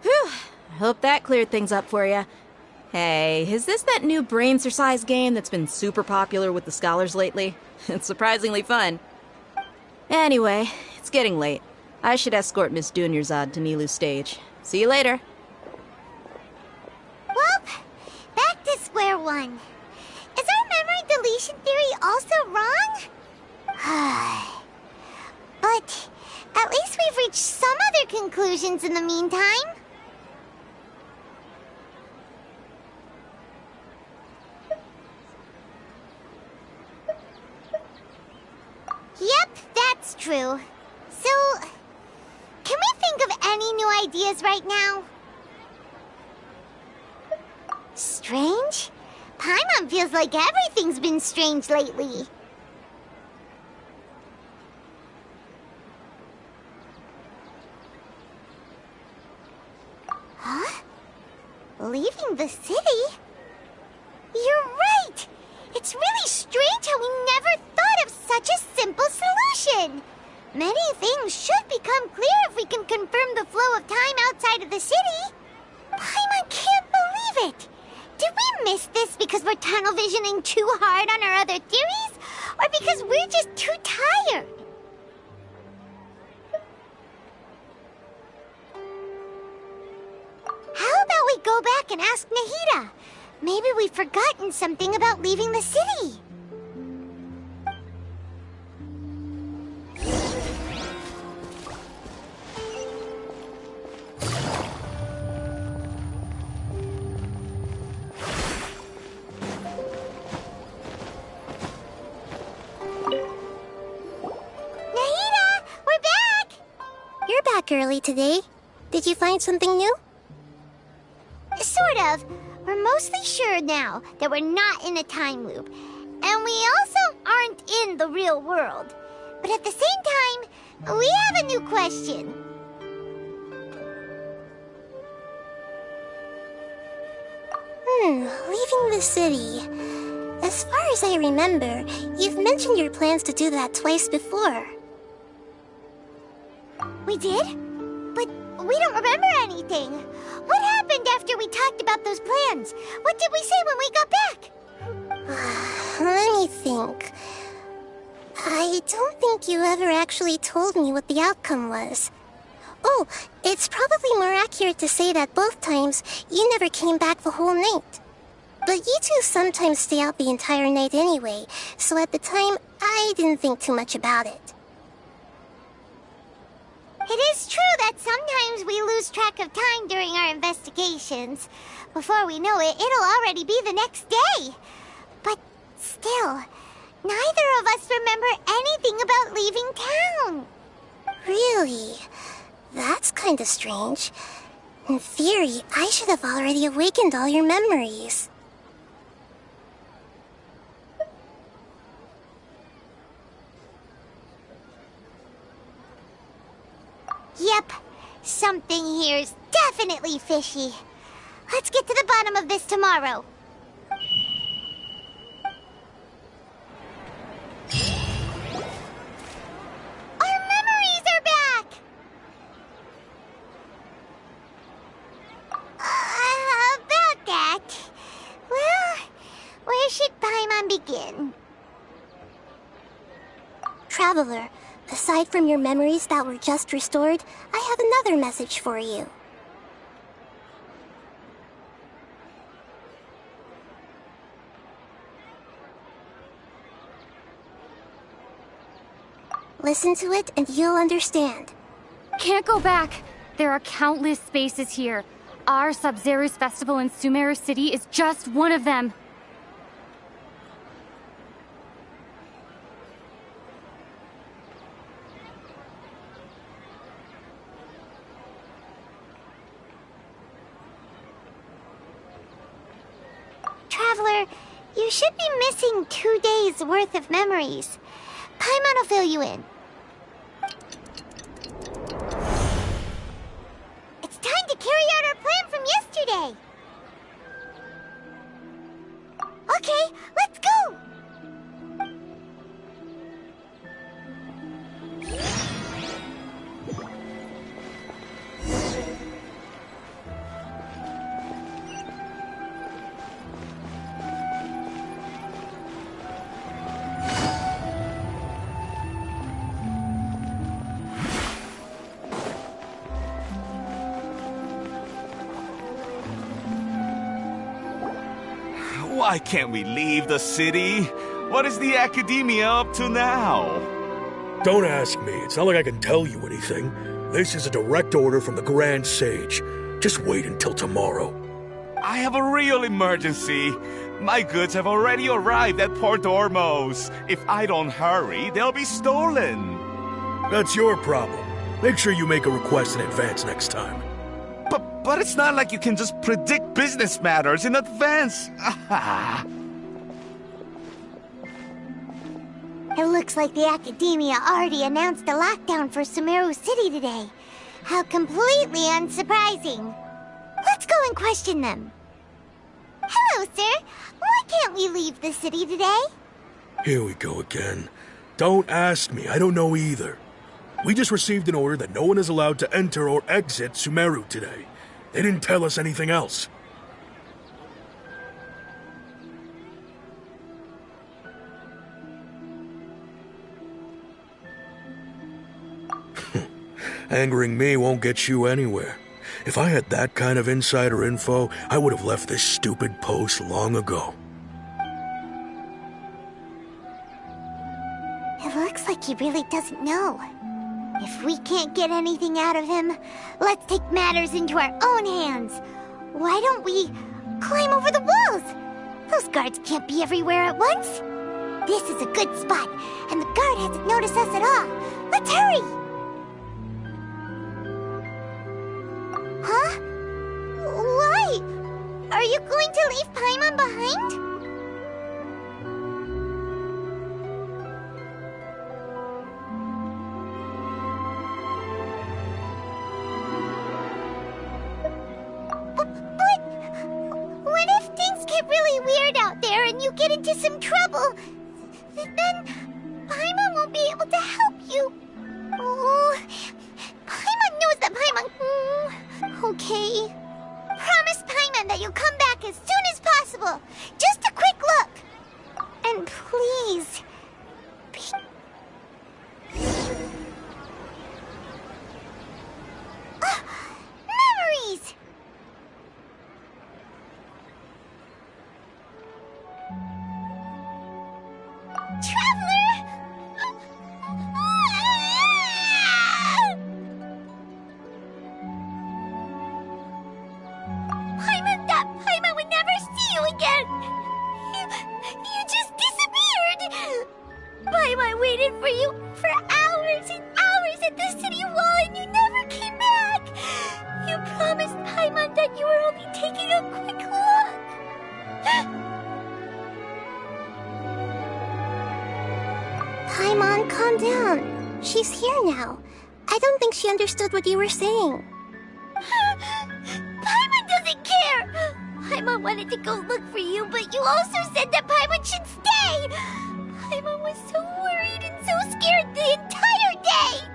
Whew, I hope that cleared things up for you. Hey, is this that new brain exercise game that's been super popular with the scholars lately? It's surprisingly fun. Anyway, it's getting late. I should escort Miss Dunyarzad to Nilu's stage. See you later.
Well, back to square one. Is our memory deletion theory also wrong? But at least we've reached some other conclusions in the meantime. Yep, that's true. So, can we think of any new ideas right now? Strange? Paimon feels like everything's been strange lately. Huh? Leaving the city? You're right! It's really strange how we never thought of such a simple solution! Many things should become clear if we can confirm the flow of time outside of the city. Paimon can't believe it! Did we miss this because we're tunnel visioning too hard on our other theories? Or because we're just too tired? How about we go back and ask Nahida? Maybe we've forgotten something about leaving the city.
back early today. Did you find something new?
Sort of. We're mostly sure now that we're not in a time loop. And we also aren't in the real world. But at the same time, we have a new question.
Leaving the city. As far as I remember, you've mentioned your plans to do that twice before.
We did? But we don't remember anything. What happened after we talked about those plans? What did we say when we got back?
Let me think. I don't think you ever actually told me what the outcome was. Oh, it's probably more accurate to say that both times you never came back the whole night. But you two sometimes stay out the entire night anyway, so at the time, I didn't think too much about it.
It is true that sometimes we lose track of time during our investigations. Before we know it, it'll already be the next day. But still, neither of us remember anything about leaving town.
Really? That's kinda strange. In theory, I should have already awakened all your memories.
Yep, something here's definitely fishy. Let's get to the bottom of this tomorrow. Our memories are back! About that... Well, where should Paimon begin?
Traveler, aside from your memories that were just restored, I have another message for you. Listen to it and you'll understand.
Can't go back. There are countless spaces here. Our Sub-Zero's festival in Sumeru City is just one of them.
Traveler, you should be missing 2 days' worth of memories. Paimon will fill you in. It's time to carry out our plan from yesterday. Okay, let's go!
Why can't we leave the city? What is the Academia up to now?
Don't ask me. It's not like I can tell you anything. This is a direct order from the Grand Sage. Just wait until tomorrow.
I have a real emergency. My goods have already arrived at Port Ormos. If I don't hurry, they'll be stolen.
That's your problem. Make sure you make a request in advance next time.
But it's not like you can just predict business matters in advance.
It looks like the Academia already announced a lockdown for Sumeru City today. How completely unsurprising. Let's go and question them. Hello, sir. Why can't we leave the city today?
Here we go again. Don't ask me. I don't know either. We just received an order that no one is allowed to enter or exit Sumeru today. They didn't tell us anything else. Angering me won't get you anywhere. If I had that kind of insider info, I would have left this stupid post long ago.
It looks like he really doesn't know. If we can't get anything out of him, let's take matters into our own hands. Why don't we climb over the walls? Those guards can't be everywhere at once. This is a good spot, and the guard hasn't noticed us at all. Let's hurry! you going to leave Paimon behind? But what if things get really weird out there and you get into some trouble? Then Paimon won't be able to help you. Oh, Paimon knows that Paimon... Okay. Promise Paimon that you'll come back as soon as possible. Just a quick look. And please... memories! Traveler! Paimon would never see you again! You just disappeared! Paimon waited for you for hours and hours at the city wall and you never came back! You promised Paimon that you were only taking a quick look!
Paimon, calm down. She's here now. I don't think she understood what you were saying.
Paimon doesn't care! Paimon wanted to go look for you, but you also said that Paimon should stay! Paimon was so worried and so scared the entire day!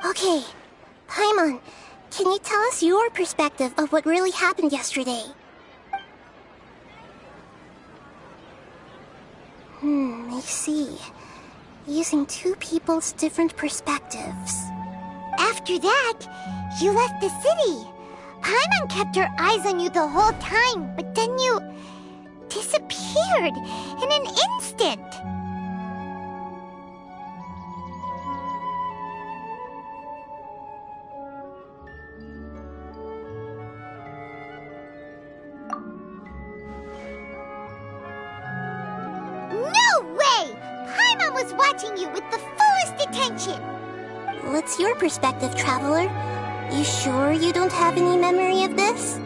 Okay, Paimon, can you tell us your perspective of what really happened yesterday? I see. Using two people's different perspectives.
After that, you left the city. Paimon kept her eyes on you the whole time, but then you... disappeared in an instant. Was watching you with the fullest attention.
What's your perspective, Traveler? You sure you don't have any memory of this?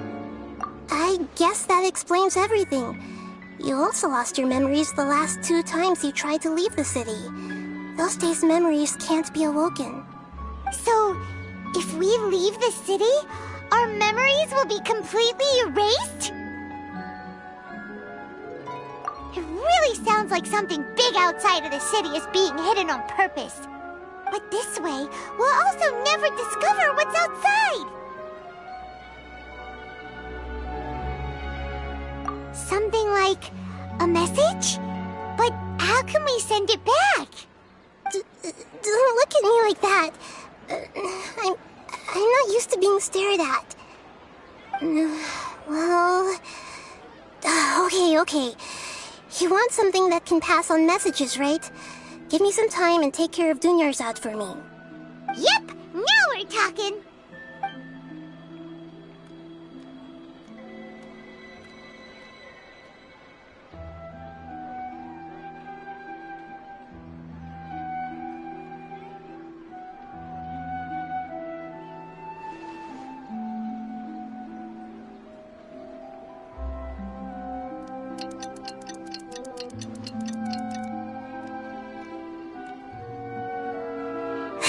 I guess that explains everything. You also lost your memories the last 2 times you tried to leave the city. Those days' memories can't be awoken.
So, if we leave the city, our memories will be completely erased? It really sounds like something big outside of the city is being hidden on purpose. But this way, we'll also never discover what's outside. Something like a message? But how can we send it back?
Don't look at me like that. I'm not used to being stared at. Well... Okay. You want something that can pass on messages, right? Give me some time and take care of Dunyarzad for me.
Yep! Now we're talking!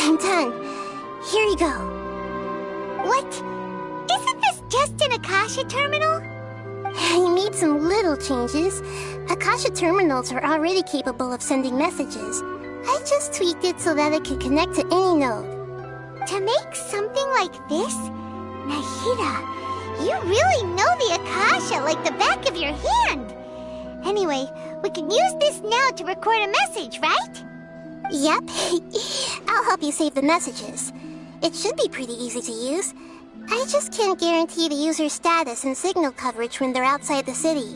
I'm done. Here you go.
What? Isn't this just an Akasha terminal?
You made some little changes. Akasha terminals are already capable of sending messages. I just tweaked it so that it could connect to any node.
To make something like this? Nahida, you really know the Akasha like the back of your hand. Anyway, we can use this now to record a message, right?
Yep. I'll help you save the messages. It should be pretty easy to use. I just can't guarantee the user's status and signal coverage when they're outside the city.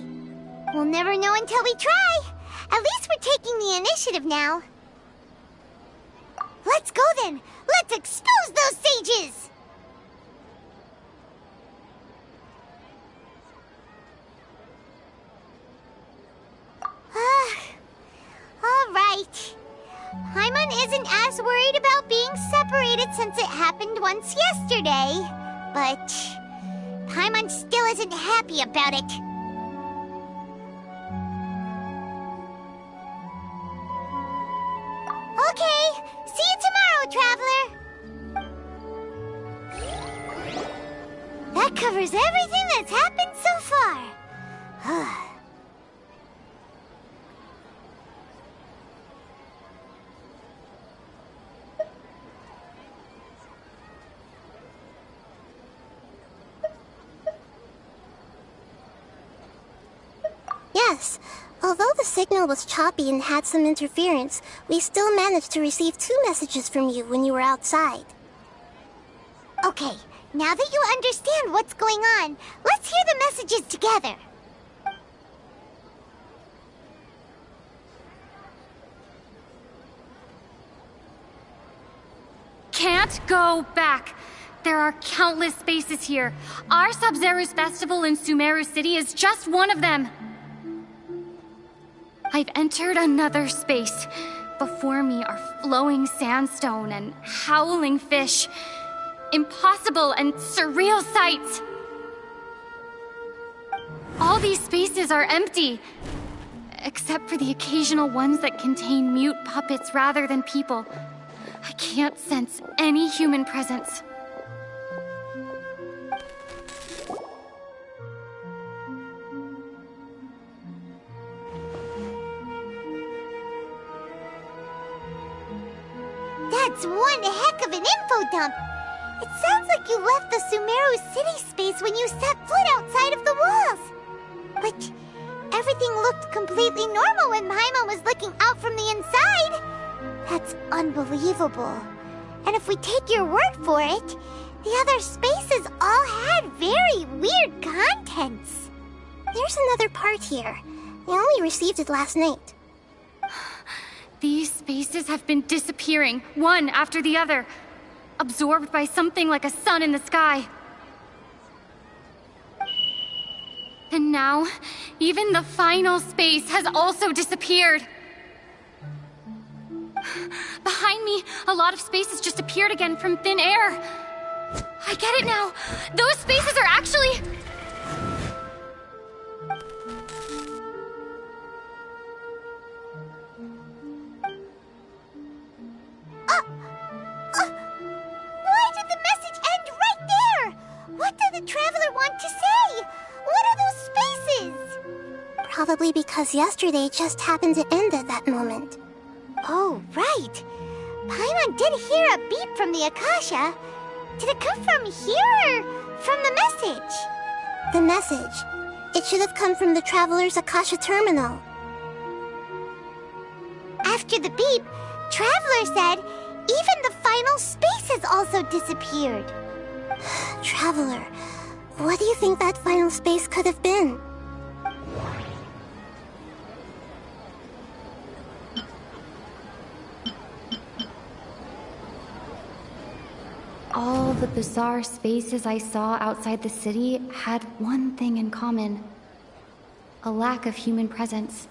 We'll never know until we try. At least we're taking the initiative now. Let's go then. Let's Let's expose those sages! Alright. Paimon isn't as worried about being separated since it happened once yesterday. But Paimon still isn't happy about it. Okay, see you tomorrow, Traveler! That covers everything that's happened so far.
Yes. Although the signal was choppy and had some interference, we still managed to receive 2 messages from you when you were outside.
Okay, now that you understand what's going on, let's hear the messages together.
Can't go back. There are countless spaces here. Our Sub-Zero's festival in Sumeru City is just one of them. I've entered another space. Before me are flowing sandstone and howling fish. Impossible and surreal sights. All these spaces are empty, except for the occasional ones that contain mute puppets rather than people. I can't sense any human presence.
That's one heck of an info dump. It sounds like you left the Sumeru City space when you set foot outside of the walls. But everything looked completely normal when Paimon was looking out from the inside. That's unbelievable. And if we take your word for it, the other spaces all had very weird contents.
There's another part here. We only received it last night.
These spaces have been disappearing, one after the other, absorbed by something like a sun in the sky. And now, even the final space has also disappeared. Behind me, a lot of spaces just appeared again from thin air. I get it now. Those spaces are actually...
Why did the message end right there? What did the Traveler want to say? What are those spaces?
Probably because yesterday just happened to end at that moment.
Oh, right. Paimon did hear a beep from the Akasha. Did it come from here or from the message?
The message. It should have come from the Traveler's Akasha terminal.
After the beep, Traveler said even the final space has also disappeared.
Traveler, what do you think that final space could have been?
All the bizarre spaces I saw outside the city had one thing in common: a lack of human presence.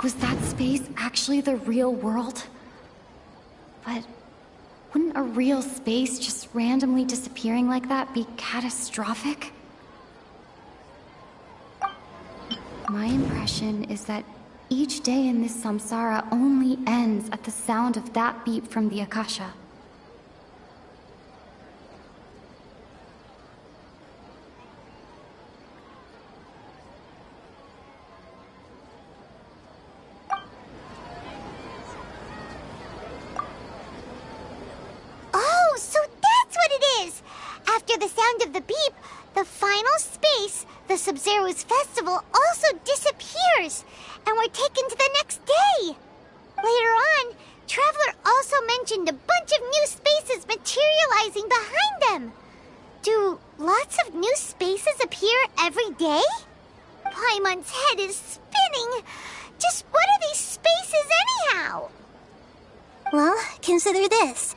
Was that space actually the real world? But wouldn't a real space just randomly disappearing like that be catastrophic? My impression is that each day in this samsara only ends at the sound of that beep from the Akasha.
Oh, so that's what it is! After the sound of the beep, the final space, the Sub-Zero's festival, also disappears, and we're taken to the next day. Later on, Traveler also mentioned a bunch of new spaces materializing behind them. Do lots of new spaces appear every day? Paimon's head is spinning. Just what are these spaces anyhow?
Well, consider this.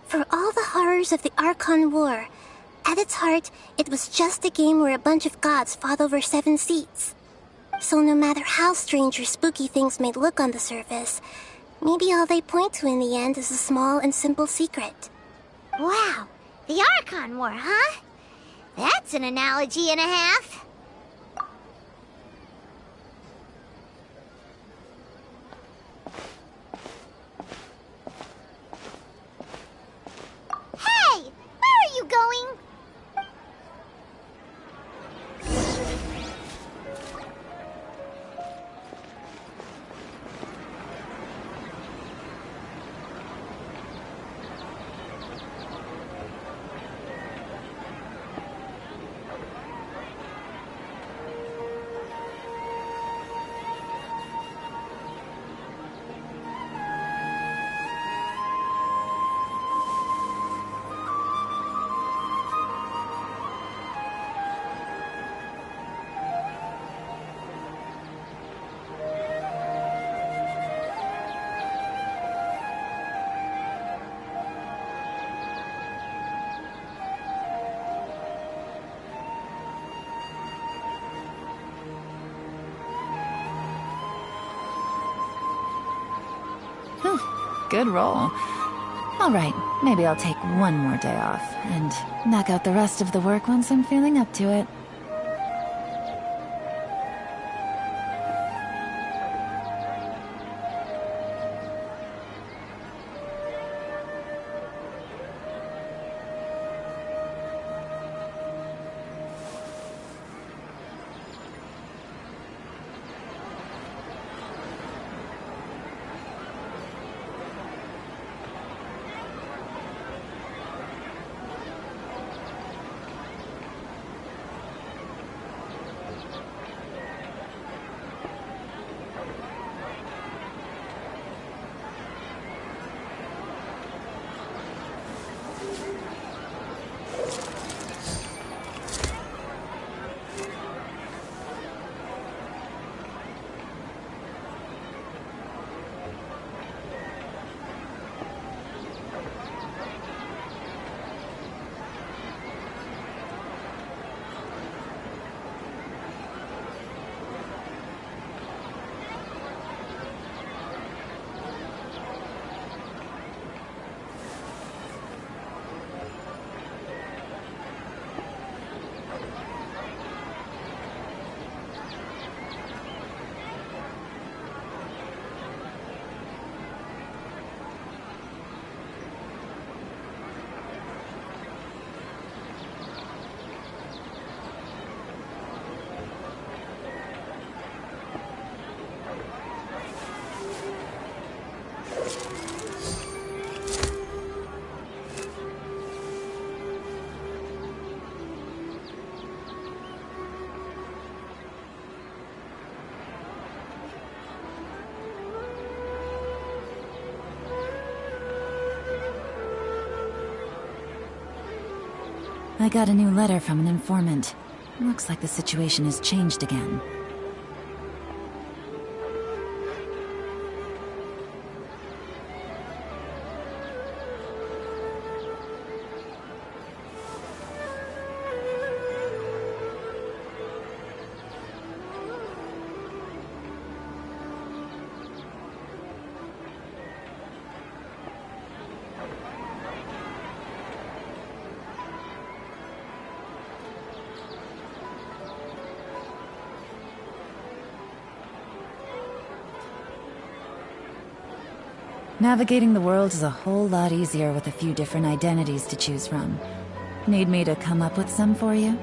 For all the horrors of the Archon War, at its heart, it was just a game where a bunch of gods fought over 7 seats. So no matter how strange or spooky things may look on the surface, maybe all they point to in the end is a small and simple secret.
Wow, the Archon War, huh? That's an analogy and a half. Hey! Where are you going?
Good roll. All right, maybe I'll take one more day off and knock out the rest of the work once I'm feeling up to it. I got a new letter from an informant. Looks like the situation has changed again. Navigating the world is a whole lot easier with a few different identities to choose from. Need me to come up with some for you?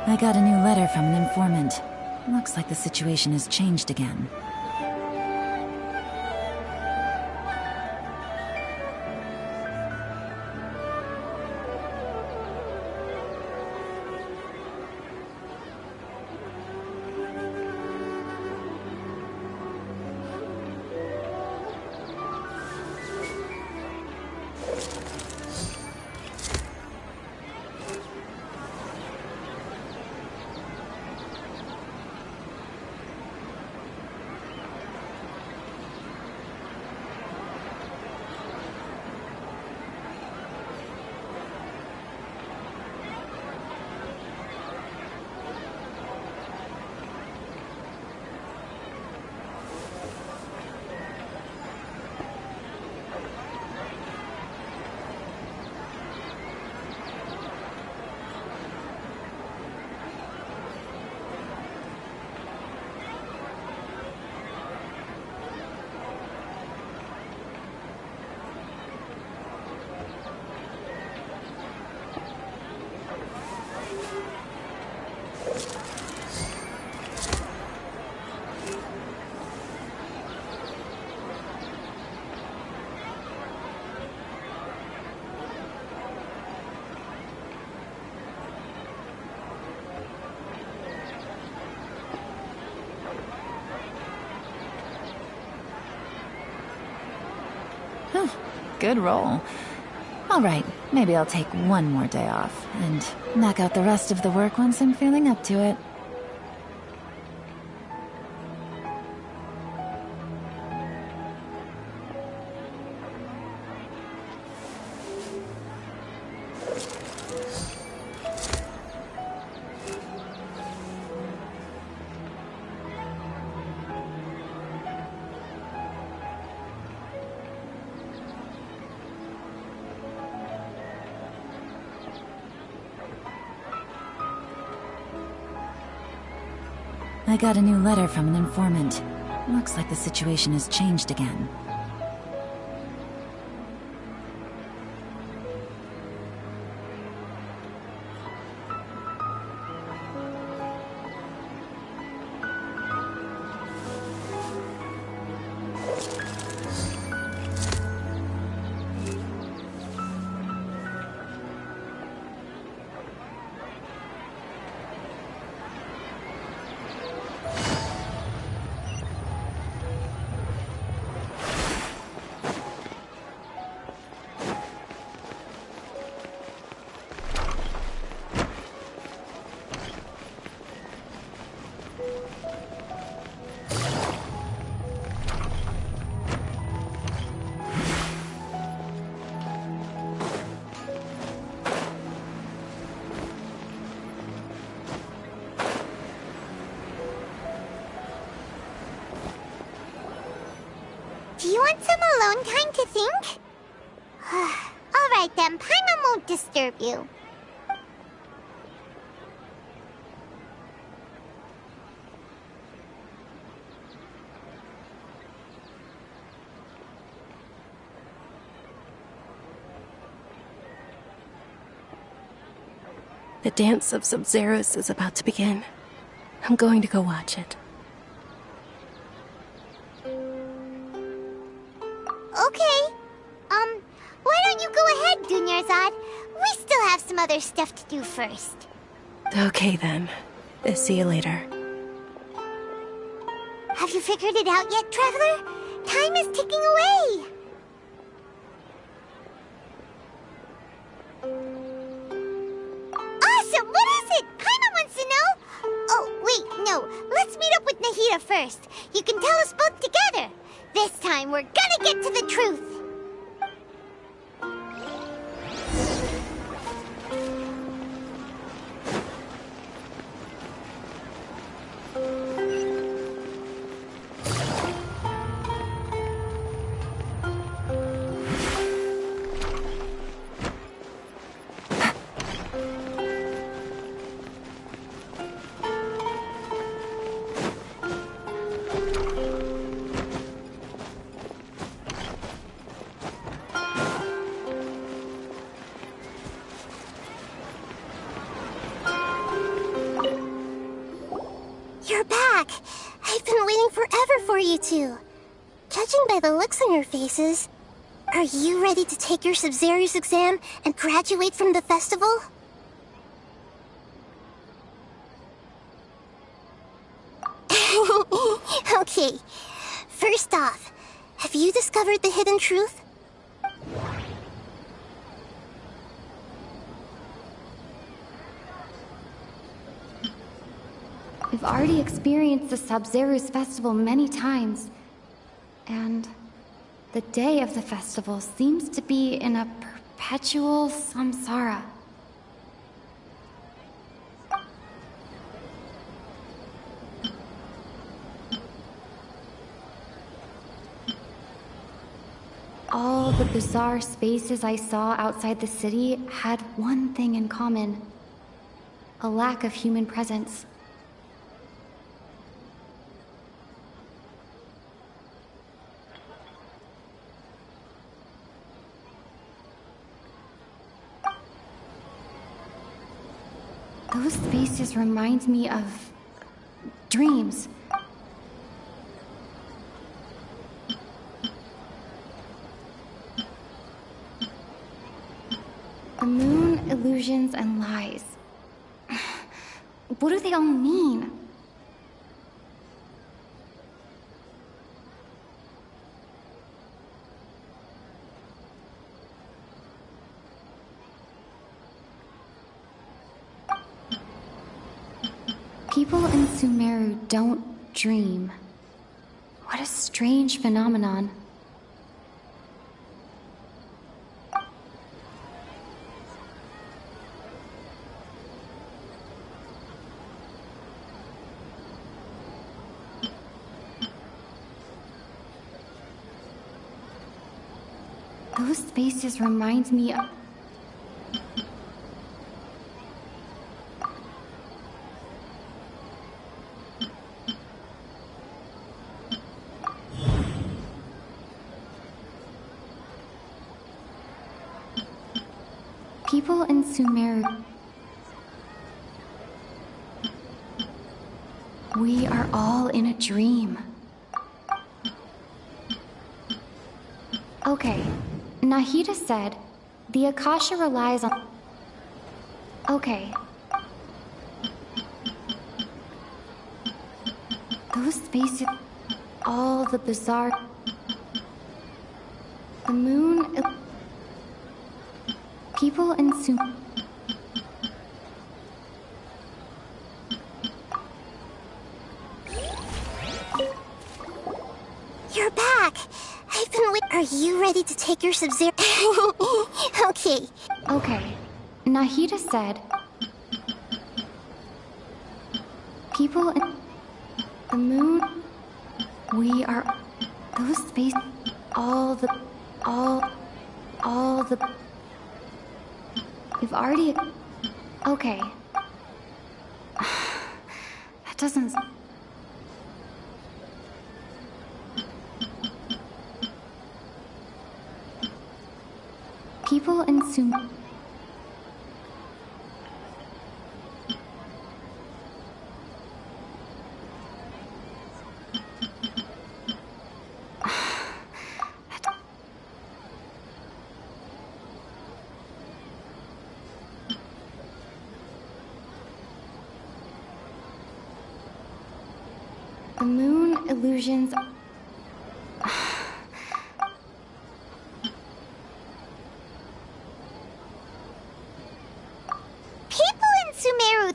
I got a new letter from an informant. Looks like the situation has changed again. Good roll. All right, maybe I'll take one more day off and knock out the rest of the work once I'm feeling up to it. I got a new letter from an informant. Looks like the situation has changed again.
Do you want some alone time to think? Alright then, Paimon won't disturb you.
The dance of Sub-Zeros is about to begin. I'm going to go watch it.
Okay. Why don't you go ahead, Dunyarzad? We still have some other stuff to do first.
Okay then. See you later.
Have you figured it out yet, Traveler? Time is ticking away. Awesome! What is it? Paimon wants to know. Oh, wait, no. Let's meet up with Nahida first. You can tell us both together. This time, we're gonna get to the truth.
You're back! I've been waiting forever for you two. Judging by the looks on your faces, are you ready to take your Sub-Zero's exam and graduate from the festival? Okay, first off, have you discovered the hidden truth?
We've already experienced the Sub-Zero's festival many times, and the day of the festival seems to be in a perpetual samsara. All the bizarre spaces I saw outside the city had one thing in common: a lack of human presence. Those spaces remind me of dreams. The moon, illusions, and lies. What do they all mean? People in Sumeru don't dream. What a strange phenomenon. Those spaces remind me of... People in Sumeru. We are all in a dream. Okay. Nahida said, the Akasha relies on... Okay. Those spaces... All the bizarre... The moon... People in Sum...
You're back! I've been waiting. Are you ready to take your Sub-Zero? Okay.
Okay. Nahida said... People in... The moon... We are... Those space... All the... We've already... Okay. That doesn't... People in Sum... The moon illusions...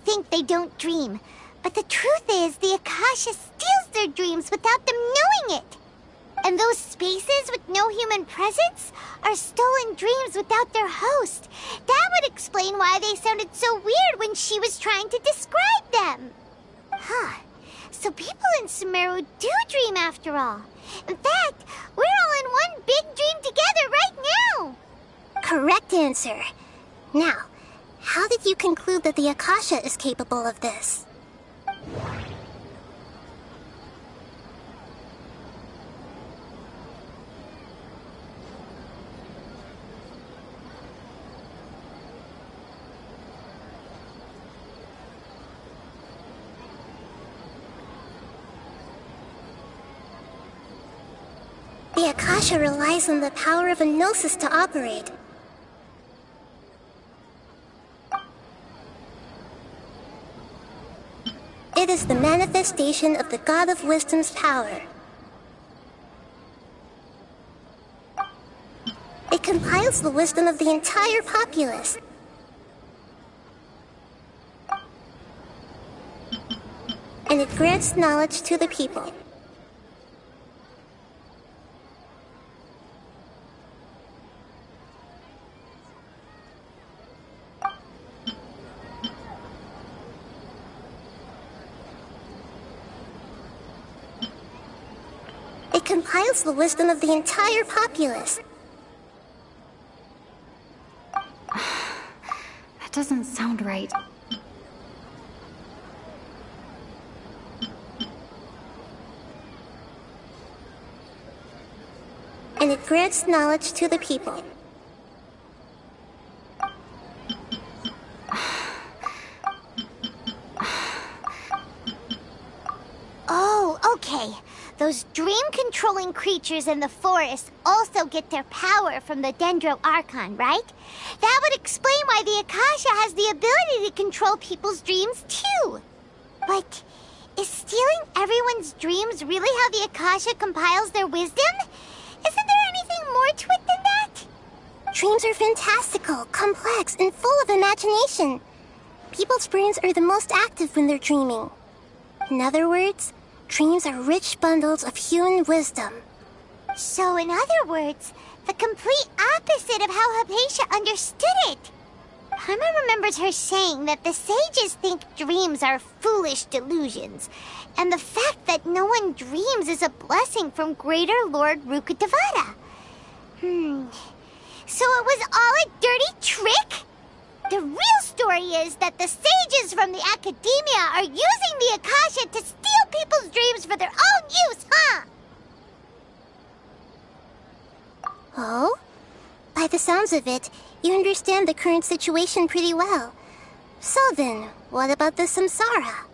Think they don't dream, but the truth is the Akasha steals their dreams without them knowing it. And those spaces with no human presence are stolen dreams without their host. That would explain why they sounded so weird when she was trying to describe them. Huh. So people in Sumeru do dream after all. In fact, we're all in one big dream together right now.
Correct answer. Now, how did you conclude that the Akasha is capable of this? The Akasha relies on the power of a gnosis to operate. It is the manifestation of the God of Wisdom's power. It compiles the wisdom of the entire populace. And it grants knowledge to the people. It compiles the wisdom of the entire populace.
That doesn't sound right.
And it grants knowledge to the people.
Oh, okay. Those dream-controlling creatures in the forest also get their power from the Dendro Archon, right? That would explain why the Akasha has the ability to control people's dreams, too. But is stealing everyone's dreams really how the Akasha compiles their wisdom? Isn't there anything more to it than that?
Dreams are fantastical, complex, and full of imagination. People's brains are the most active when they're dreaming. In other words, dreams are rich bundles of human wisdom.
So in other words, the complete opposite of how Hypatia understood it. Paimon remembers her saying that the sages think dreams are foolish delusions, and the fact that no one dreams is a blessing from Greater Lord Rukkhadevata. So it was all a dirty trick? The real story is that the sages from the Academia are using the Akasha to steal people's dreams for their own use, huh?
Oh? By the sounds of it, you understand the current situation pretty well. So then, what about the samsara?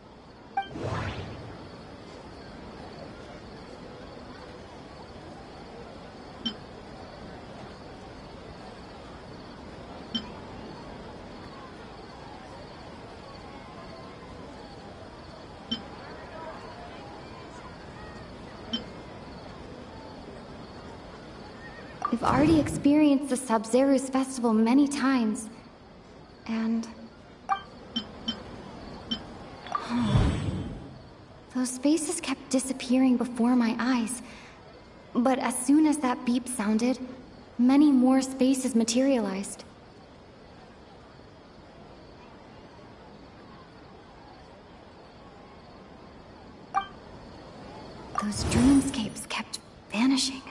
We've already experienced the Sub-Zeru's festival many times. And... those faces kept disappearing before my eyes. But as soon as that beep sounded, many more spaces materialized. Those dreamscapes kept vanishing.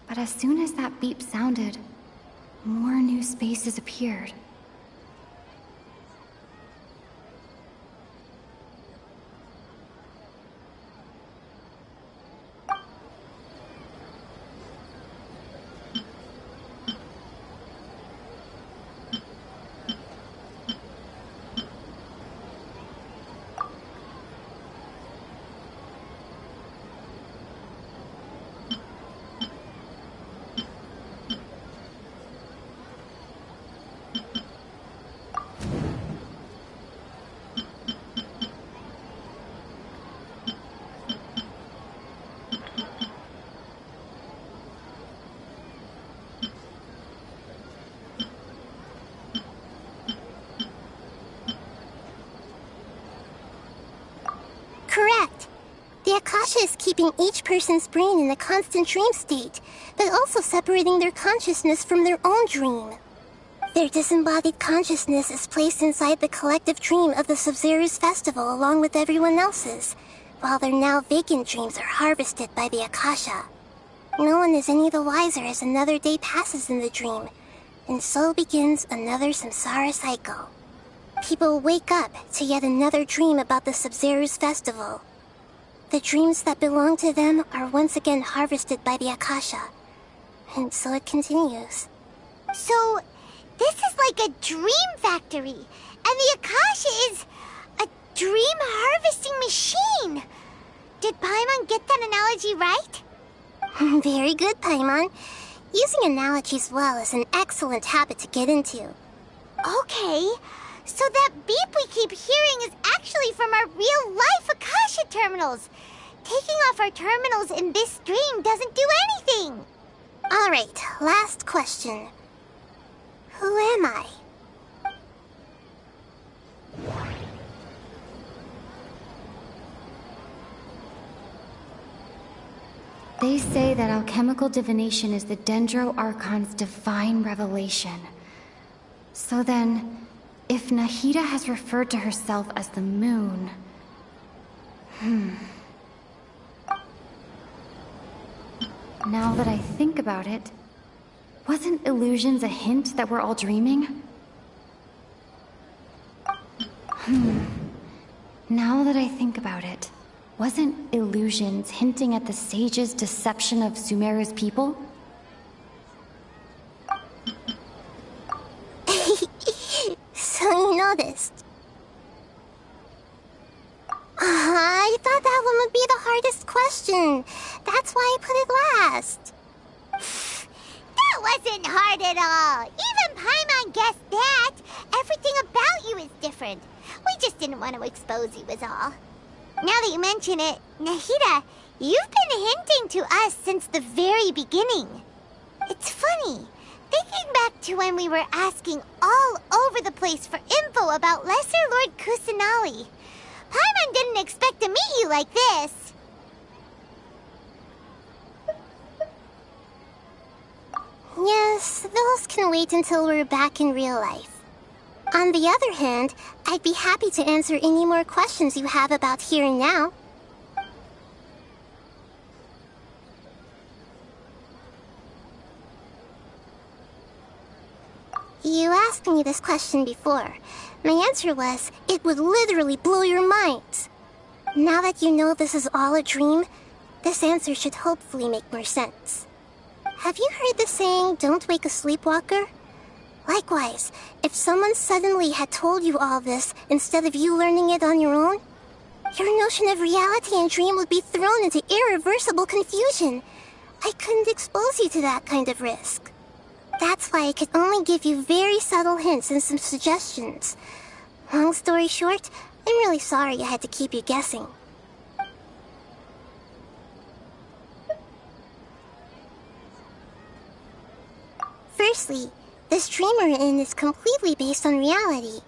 But as soon as that beep sounded, more new spaces appeared.
Correct. The Akasha is keeping each person's brain in a constant dream state, but also separating their consciousness from their own dream. Their disembodied consciousness is placed inside the collective dream of the Sub-Zeru's festival along with everyone else's, while their now vacant dreams are harvested by the Akasha. No one is any the wiser as another day passes in the dream, and so begins another samsara cycle. People wake up to yet another dream about the Sub-Zeru's festival. The dreams that belong to them are once again harvested by the Akasha, and so it continues.
So, this is like a dream factory, and the Akasha is a dream harvesting machine. Did Paimon get that analogy right?
Very good, Paimon. Using analogies well is an excellent habit to get into.
Okay. So that beep we keep hearing is actually from our real-life Akasha terminals. Taking off our terminals in this dream doesn't do anything.
All right, last question. Who am I?
They say that alchemical divination is the Dendro Archon's divine revelation. So then, if Nahida has referred to herself as the moon... Now that I think about it, wasn't illusions a hint that we're all dreaming? Now that I think about it, wasn't illusions hinting at the sage's deception of Sumeru's people?
So you noticed. I thought that one would be the hardest question. That's why I put it last.
That wasn't hard at all. Even Paimon guessed that. Everything about you is different. We just didn't want to expose you is all. Now that you mention it, Nahida, you've been hinting to us since the very beginning. It's funny. Thinking back to when we were asking all over the place for info about Lesser Lord Kusanali. Paimon didn't expect to meet you like this.
Yes, those can wait until we're back in real life. On the other hand, I'd be happy to answer any more questions you have about here and now. You asked me this question before. My answer was, it would literally blow your minds. Now that you know this is all a dream, this answer should hopefully make more sense. Have you heard the saying, don't wake a sleepwalker? Likewise, if someone suddenly had told you all this instead of you learning it on your own, your notion of reality and dream would be thrown into irreversible confusion. I couldn't expose you to that kind of risk. That's why I could only give you very subtle hints and some suggestions. Long story short, I'm really sorry I had to keep you guessing. Firstly, this dream we're in is completely based on reality.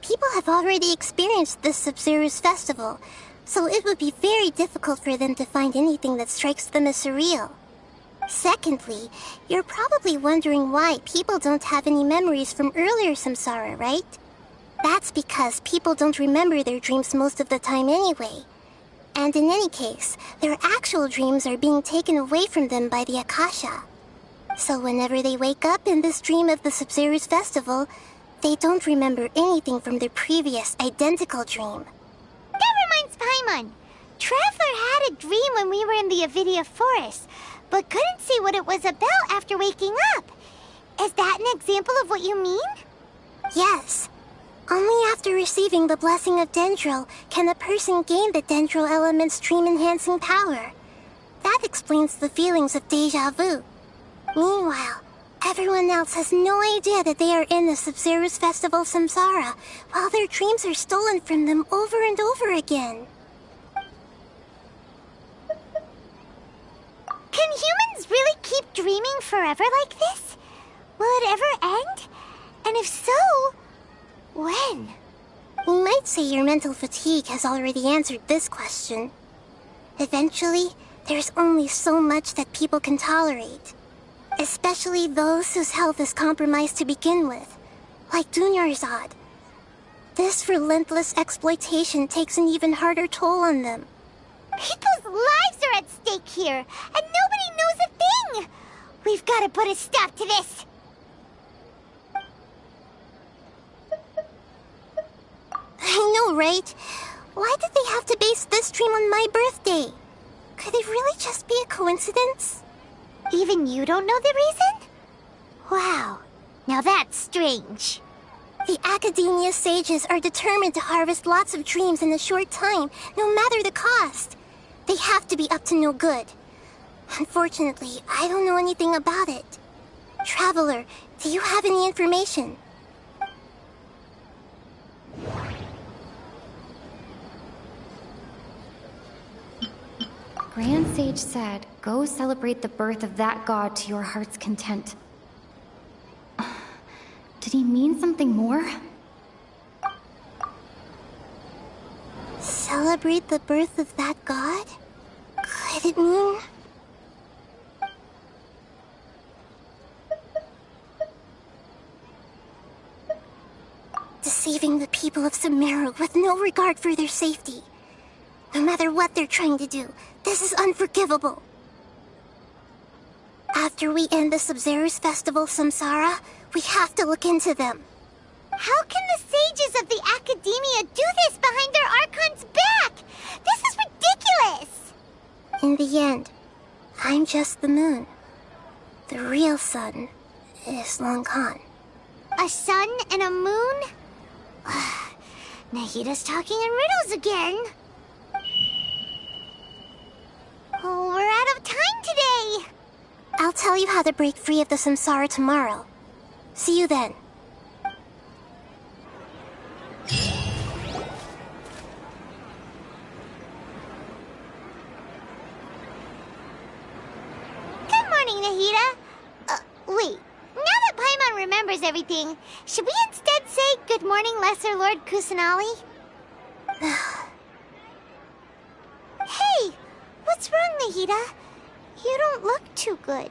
People have already experienced this Sub-Zero's festival, so it would be very difficult for them to find anything that strikes them as surreal. Secondly, you're probably wondering why people don't have any memories from earlier samsara, right? That's because people don't remember their dreams most of the time anyway. And in any case, their actual dreams are being taken away from them by the Akasha. So whenever they wake up in this dream of the Sub-Zero's festival, they don't remember anything from their previous identical dream.
That reminds Paimon. Traveler had a dream when we were in the Avidia Forest, but couldn't see what it was about after waking up. Is that an example of what you mean?
Yes. Only after receiving the blessing of Dendro can a person gain the Dendro element's dream-enhancing power. That explains the feelings of deja vu. Meanwhile, everyone else has no idea that they are in the Sub-Zero's festival samsara, while their dreams are stolen from them over and over again.
Can humans really keep dreaming forever like this? Will it ever end? And if so, when?
You might say your mental fatigue has already answered this question. Eventually, there's only so much that people can tolerate. Especially those whose health is compromised to begin with, like Dunyarzad. This relentless exploitation takes an even harder toll on them.
People's lives are at stake here, and nobody knows a thing! We've got to put a stop to this!
I know, right? Why did they have to base this dream on my birthday? Could it really just be a coincidence?
Even you don't know the reason? Wow, now that's strange.
The Academia sages are determined to harvest lots of dreams in a short time, no matter the cost. They have to be up to no good. Unfortunately, I don't know anything about it. Traveler, do you have any information?
Grand Sage said, go celebrate the birth of that god to your heart's content. Did he mean something more?
Celebrate the birth of that god? Could it mean... deceiving the people of Sumeru with no regard for their safety. No matter what they're trying to do, this is unforgivable. After we end the Sub-Zero's festival samsara, we have to look into them.
How can the sages of the Academia do this behind their Archon's back? This is ridiculous!
In the end, I'm just the moon. The real sun is Long Khan.
A sun and a moon? Nahida's talking in riddles again. Oh, we're out of time today!
I'll tell you how to break free of the samsara tomorrow. See you then.
Good morning, Nahida. Wait. Now that Paimon remembers everything, should we instead say good morning, Lesser Lord Kusanali? What's wrong, Nahida? You don't look too good.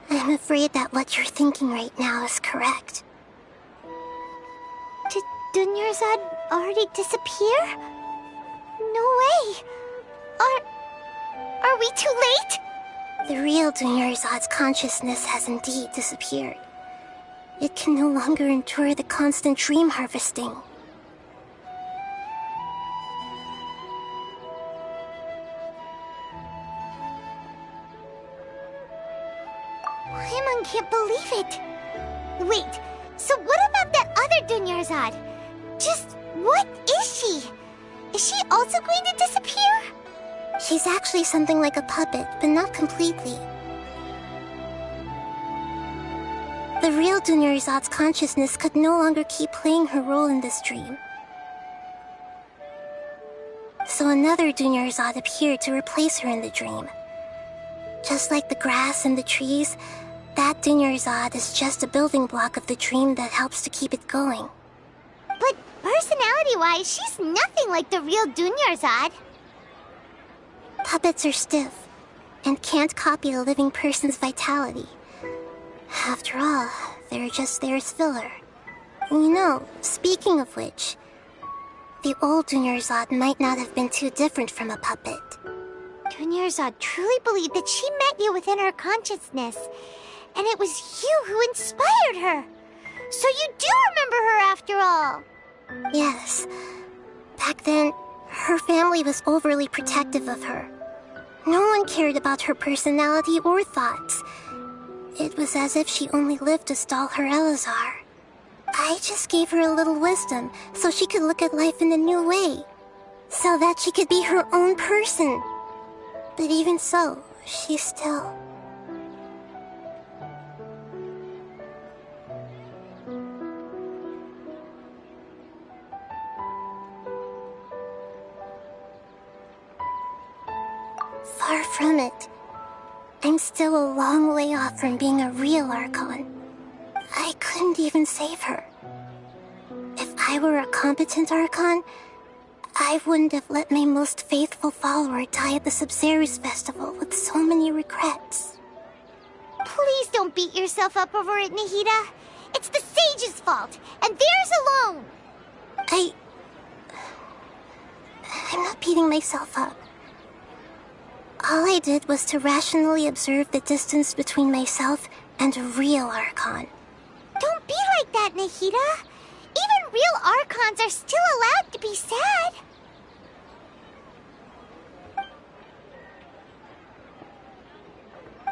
I'm afraid that what you're thinking right now is correct.
Did Dunyarzad already disappear? No way! Are we too late?
The real Dunyarzad's consciousness has indeed disappeared. It can no longer endure the constant dream harvesting.
Paimon can't believe it. Wait, so what about that other Dunyarzad? Just what is she? Is she also going to disappear?
She's actually something like a puppet, but not completely. The real Dunyarzad's consciousness could no longer keep playing her role in this dream. So another Dunyarzad appeared to replace her in the dream. Just like the grass and the trees, that Dunyarzad is just a building block of the dream that helps to keep it going.
But personality-wise, she's nothing like the real Dunyarzad.
Puppets are stiff and can't copy a living person's vitality. After all, they're just there as filler. You know, speaking of which, the old Dunyarzad might not have been too different from a puppet.
Dunyarzad truly believed that she met you within her consciousness, and it was you who inspired her. So you do remember her after all.
Yes. Back then, her family was overly protective of her. No one cared about her personality or thoughts. It was as if she only lived to stall her Elazar. I just gave her a little wisdom so she could look at life in a new way, so that she could be her own person. But even so, she still... Far from it. I'm still a long way off from being a real Archon. I couldn't even save her. If I were a competent Archon, I wouldn't have let my most faithful follower die at the Sabzeruz festival with so many regrets.
Please don't beat yourself up over it, Nahida. It's the sage's fault, and theirs alone.
I'm not beating myself up. All I did was to rationally observe the distance between myself and a real Archon.
Don't be like that, Nahida. Even real Archons are still allowed to be sad.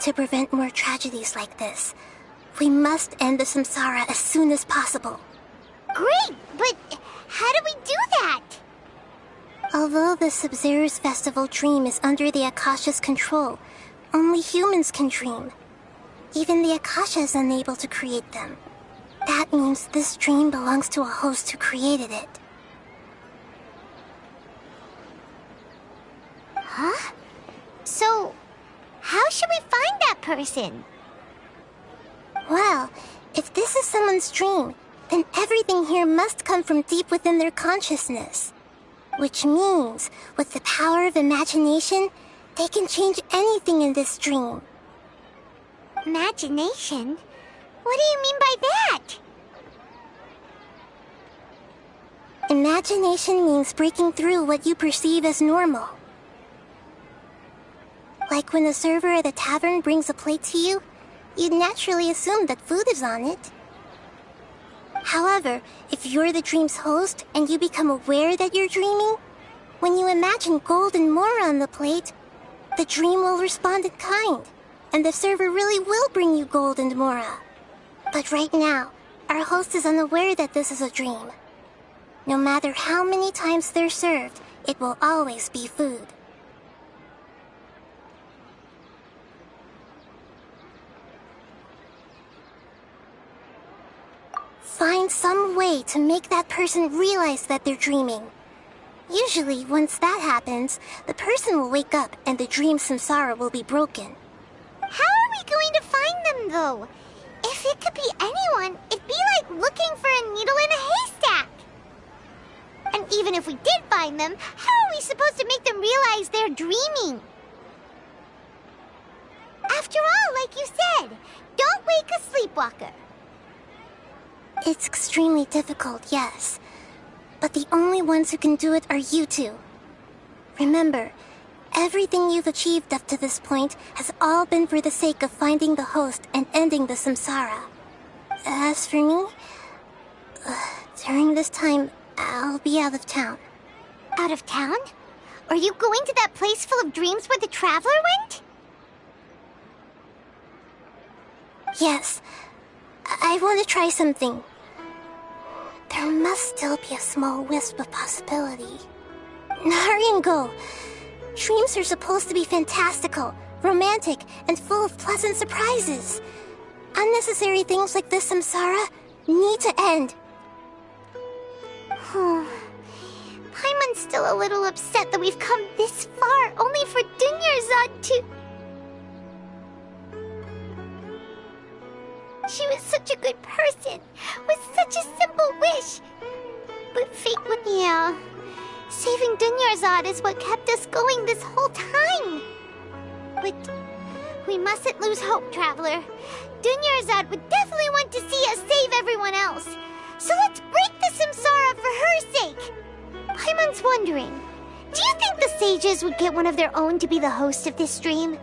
To prevent more tragedies like this, we must end the samsara as soon as possible.
Great, but how do we do that?
Although the Sabzeruz festival dream is under the Akasha's control, only humans can dream. Even the Akasha is unable to create them. That means this dream belongs to a host who created it.
Huh? So, how should we find that person?
Well, if this is someone's dream, then everything here must come from deep within their consciousness. Which means, with the power of imagination, they can change anything in this dream.
Imagination? What do you mean by that?
Imagination means breaking through what you perceive as normal. Like when the server at a tavern brings a plate to you, you'd naturally assume that food is on it. However, if you're the dream's host and you become aware that you're dreaming, when you imagine gold and more on the plate, the dream will respond in kind, and the server really will bring you gold and mora. But right now, our host is unaware that this is a dream. No matter how many times they're served, it will always be food. Find some way to make that person realize that they're dreaming. Usually, once that happens, the person will wake up and the dream samsara will be broken.
How are we going to find them, though? If it could be anyone, it'd be like looking for a needle in a haystack. And Even if we did find them, how are we supposed to make them realize they're dreaming? After all, like you said, don't wake a sleepwalker.
It's extremely difficult, yes. But the only ones who can do it are you two. Remember, everything you've achieved up to this point has all been for the sake of finding the host and ending the samsara. As for me, during this time, I'll be out of town.
Out of town? Are you going to that place full of dreams where the traveler went?
Yes. I want to try something. There must still be a small wisp of possibility. Hurry and go. Dreams are supposed to be fantastical, romantic, and full of pleasant surprises. Unnecessary things like this samsara need to end.
Paimon's still a little upset that we've come this far only for Dunyarzad to... She was such a good person, with such a simple wish. But fate would... Yeah. Saving Dunyarzad is what kept us going this whole time. But we mustn't lose hope, Traveler. Dunyarzad would definitely want to see us save everyone else. So let's break the samsara for her sake. Paimon's wondering, do you think the sages would get one of their own to be the host of this dream?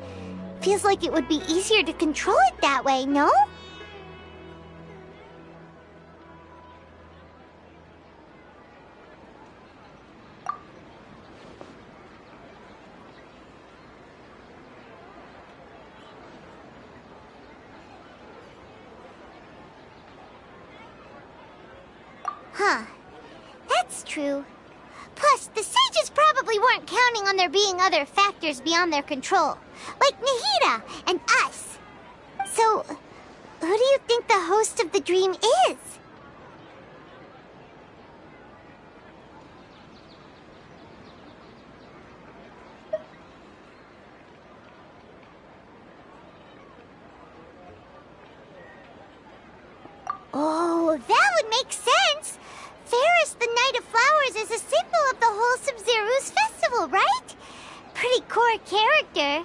Feels like it would be easier to control it that way, no? Huh. That's true. Plus, the sages probably weren't counting on there being other factors beyond their control, like Nahida and us. So, who do you think the host of the dream is? Oh, that would make sense! Ferris, the Knight of Flowers, is a symbol of the wholesome Zeru's festival, right? Pretty core character.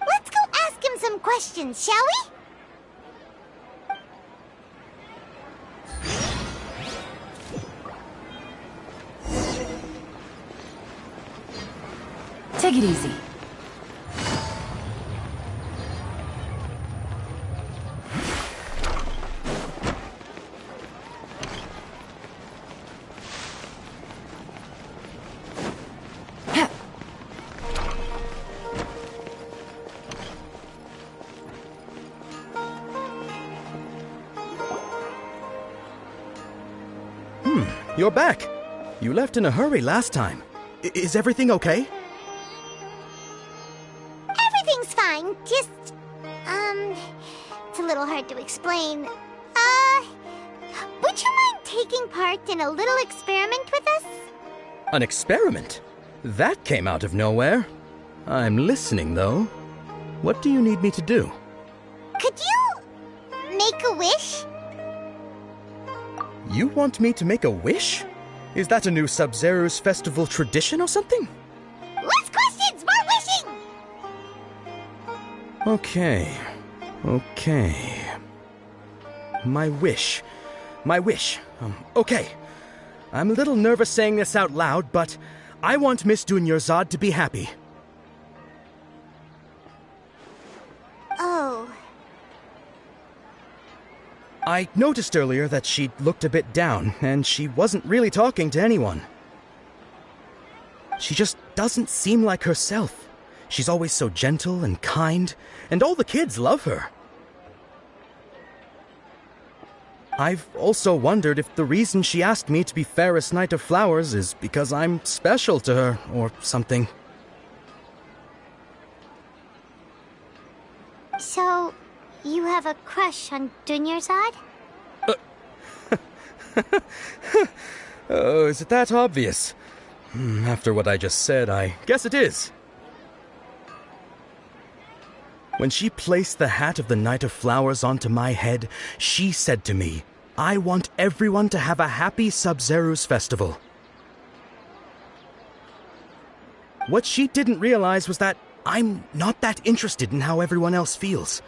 Let's go ask him some questions, shall we?
Take it easy.
You're back. You left in a hurry last time. Is everything okay?
Everything's fine. Just, it's a little hard to explain. Would you mind taking part in a little experiment with us?
An experiment? That came out of nowhere. I'm listening, though. What do you need me to do?
Could you make a wish?
You want me to make a wish? Is that a new Sub-Zero's festival tradition or something?
Less questions, more wishing!
Okay. My wish. Okay. I'm a little nervous saying this out loud, but I want Miss Dunyarzad to be happy.
Oh.
I noticed earlier that she looked a bit down, and she wasn't really talking to anyone. She just doesn't seem like herself. She's always so gentle and kind, and all the kids love her. I've also wondered if the reason she asked me to be Fairest Knight of Flowers is because I'm special to her, or something.
So, you have a crush on Dunyarzad?
Oh, is it that obvious? After what I just said, I guess it is. When she placed the hat of the Knight of Flowers onto my head, she said to me, I want everyone to have a happy Sub-Zero's festival. What she didn't realize was that I'm not that interested in how everyone else feels.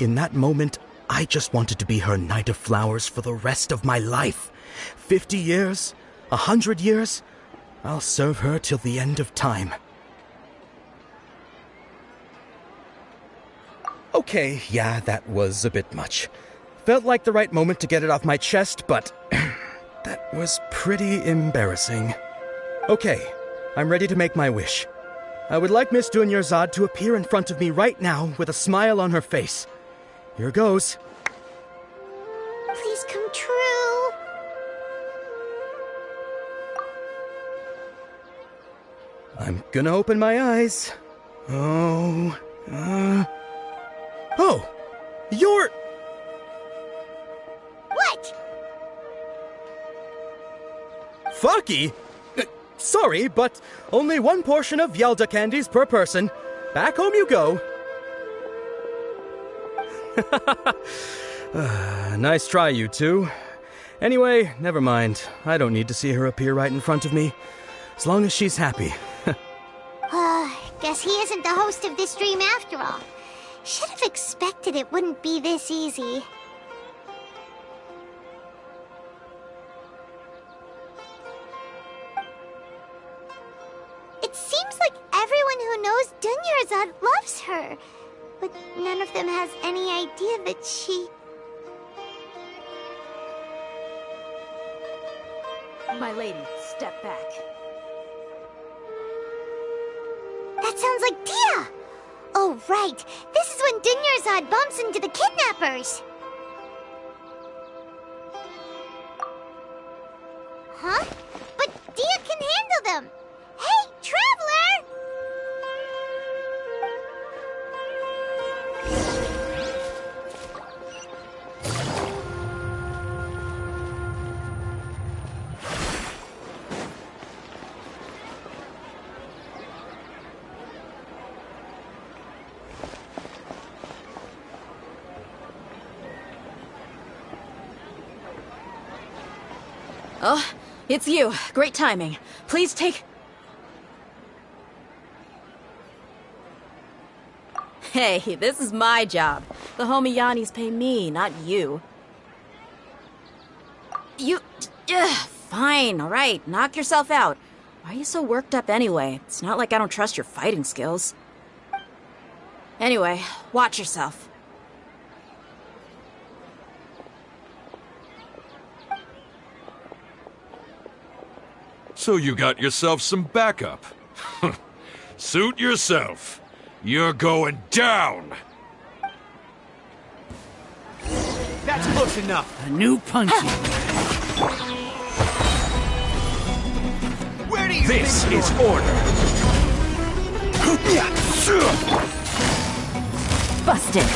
In that moment, I just wanted to be her Knight of Flowers for the rest of my life. 50 years, 100 years, I'll serve her till the end of time. Okay, yeah, that was a bit much. Felt like the right moment to get it off my chest, but that was pretty embarrassing. Okay, I'm ready to make my wish. I would like Miss Dunyarzad to appear in front of me right now with a smile on her face. Here goes.
Please come true.
I'm gonna open my eyes. Oh, you're...
What?
Faki? Sorry, but only one portion of Yalda candies per person. Back home you go. Nice try, you two. Anyway, never mind. I don't need to see her appear right in front of me. As long as she's happy.
Guess he isn't the host of this dream after all. Should have expected it wouldn't be this easy. It seems like everyone who knows Dunyarzad loves her, but none of them has any idea that she...
My lady, step back.
That sounds like Tia! Oh, right. This is when Dunyarzad bumps into the kidnappers. Huh? But Tia can handle them. Hey, Traveler!
Oh, it's you. Great timing. Please take... Hey, this is my job. The Homiyanis pay me, not you. Fine, alright. Knock yourself out. Why are you so worked up anyway? It's not like I don't trust your fighting skills. Anyway, watch yourself.
So you got yourself some backup. Suit yourself. You're going down.
That's close enough. A new punching.
Where do you This is order.
Busted.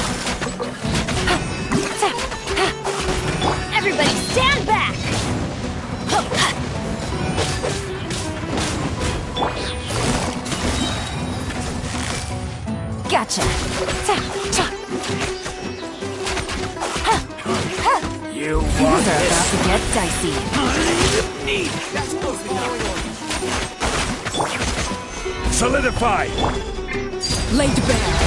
Everybody stand back! Gotcha.
You
Things are about to get dicey.
Solidify.
Laid bare.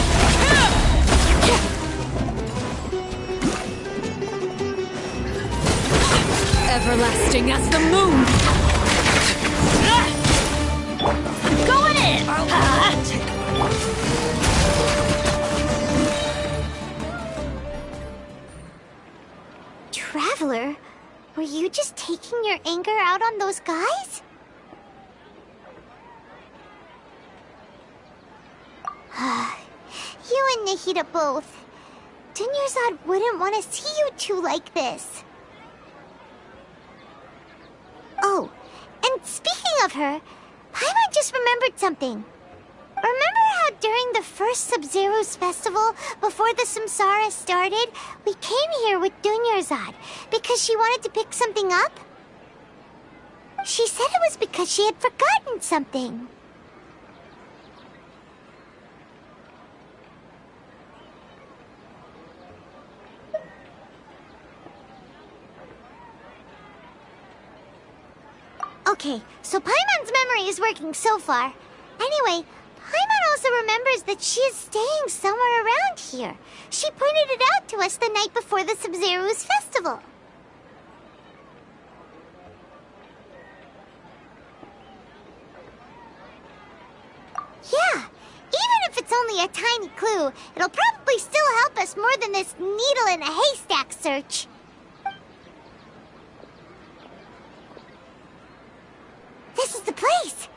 Everlasting as the moon.
Going in!
Traveler, were you just taking your anger out on those guys? You and Nahida both. Dunyarzad wouldn't want to see you two like this. Oh, and speaking of her, Paimon just remembered something. Remember how during the first Sub-Zero's festival, before the Samsara started, we came here with Dunyarzad because she wanted to pick something up? She said it was because she had forgotten something. Okay, so Paimon's memory is working so far.
Anyway, Paimon also remembers that she is staying somewhere around here. She pointed it out to us the night before the Sub-Zero's festival. Yeah, even if it's only a tiny clue, it'll probably still help us more than this needle in a haystack search. This is the place!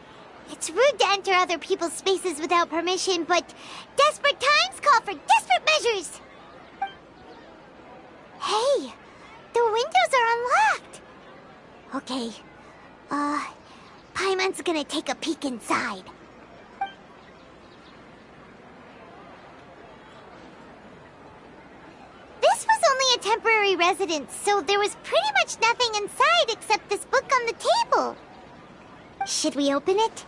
It's rude to enter other people's spaces without permission, but desperate times call for desperate measures! Hey, the windows are unlocked! Okay, Paimon's gonna take a peek inside. This was only a temporary residence, so there was pretty much nothing inside except this book on the table. Should we open it?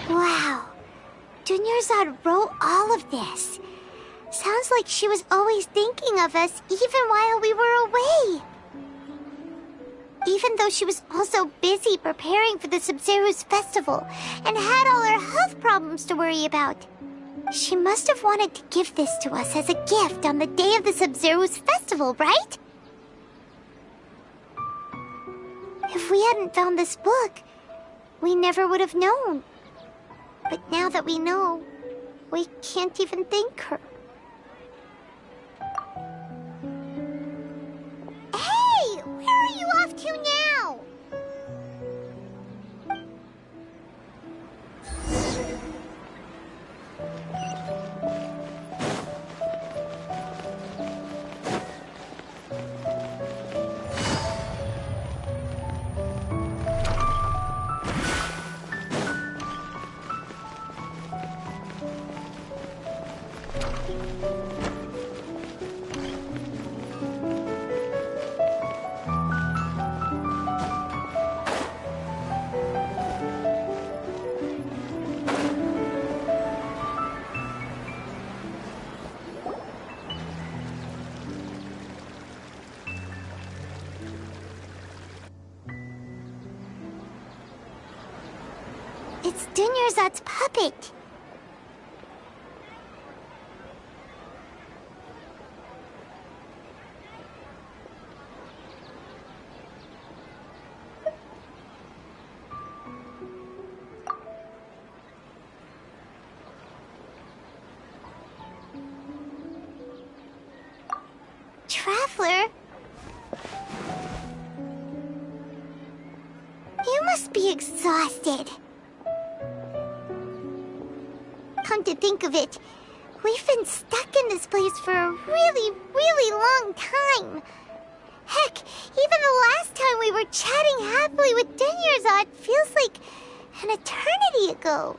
Wow, Dunyarzad wrote all of this. Sounds like she was always thinking of us even while we were away. Even though she was also busy preparing for the Sub-Zero's festival and had all her health problems to worry about. She must have wanted to give this to us as a gift on the day of the Sub-Zero's festival, right? If we hadn't found this book, we never would have known. But now that we know, we can't even thank her. Hey! Where are you off to now? It's Dunyarzad's puppet. Traveler? You must be exhausted. Come to think of it, we've been stuck in this place for a really, really long time. Heck, even the last time we were chatting happily with Dunyarzad feels like an eternity ago.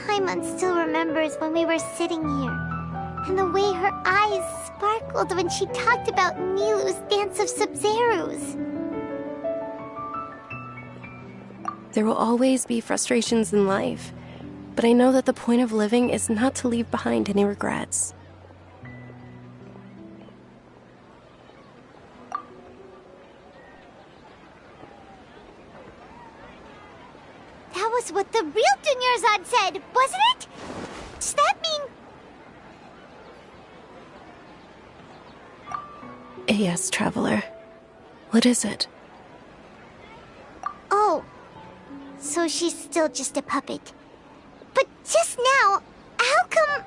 Paimon still remembers when we were sitting here, And the way her eyes sparkled when she talked about Nilu's dance of Sub-Zerus.
There will always be frustrations in life, but I know that the point of living is not to leave behind any regrets.
That was what the real Dunyarzad said, wasn't it? Does that mean...
Yes, Traveler. What is it?
Oh, so she's still just a puppet. But just now, how come...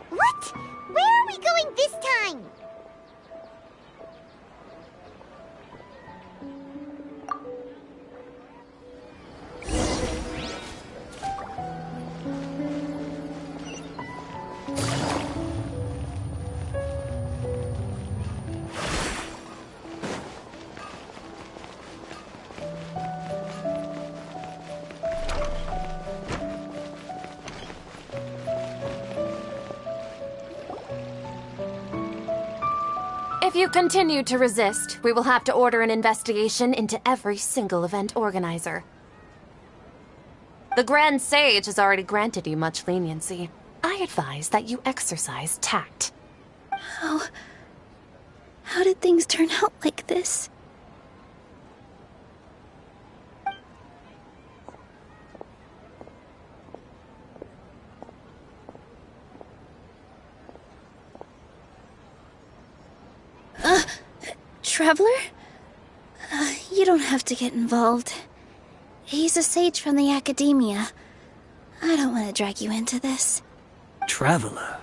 What? Where are we going this time?
If you continue to resist, we will have to order an investigation into every single event organizer. The Grand Sage has already granted you much leniency. I advise that you exercise tact.
How did things turn out like this? Traveler? You don't have to get involved. He's a sage from the Academia. I don't want to drag you into this.
Traveler?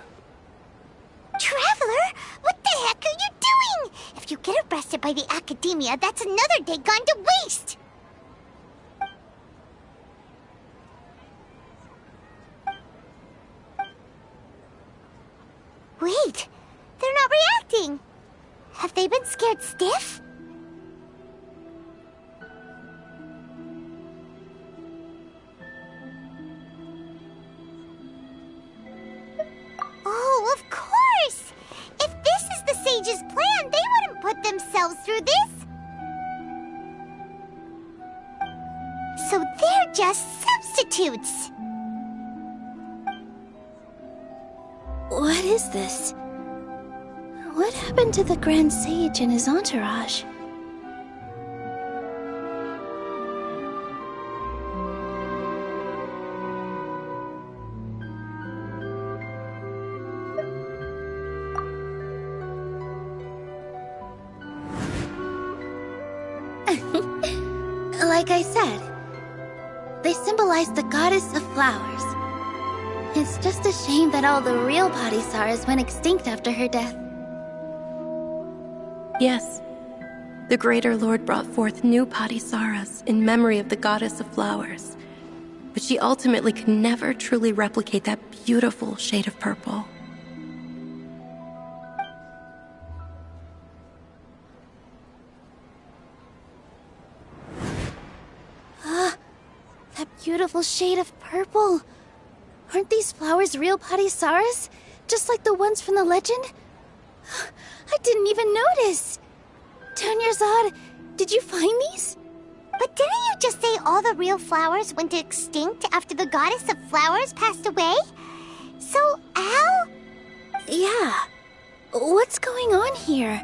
Traveler? What the heck are you doing? If you get arrested by the Academia, that's another day gone to waste! Wait, they're not reacting. Have they been scared stiff? Oh, of course! If this is the Sage's plan, they wouldn't put themselves through this! So they're just substitutes!
What is this? What happened to the Grand Sage and his entourage? Like I said, they symbolize the goddess of flowers. It's just a shame that all the real Padisaras went extinct after her death.
Yes. The Greater Lord brought forth new Padisaras in memory of the goddess of flowers. But she ultimately could never truly replicate that beautiful shade of purple.
That beautiful shade of purple. Aren't these flowers real Padisaras? Just like the ones from the legend? I didn't even notice! Dunyarzad, did you find these?
But didn't you just say all the real flowers went extinct after the goddess of flowers passed away? So, how?
Yeah. What's going on here?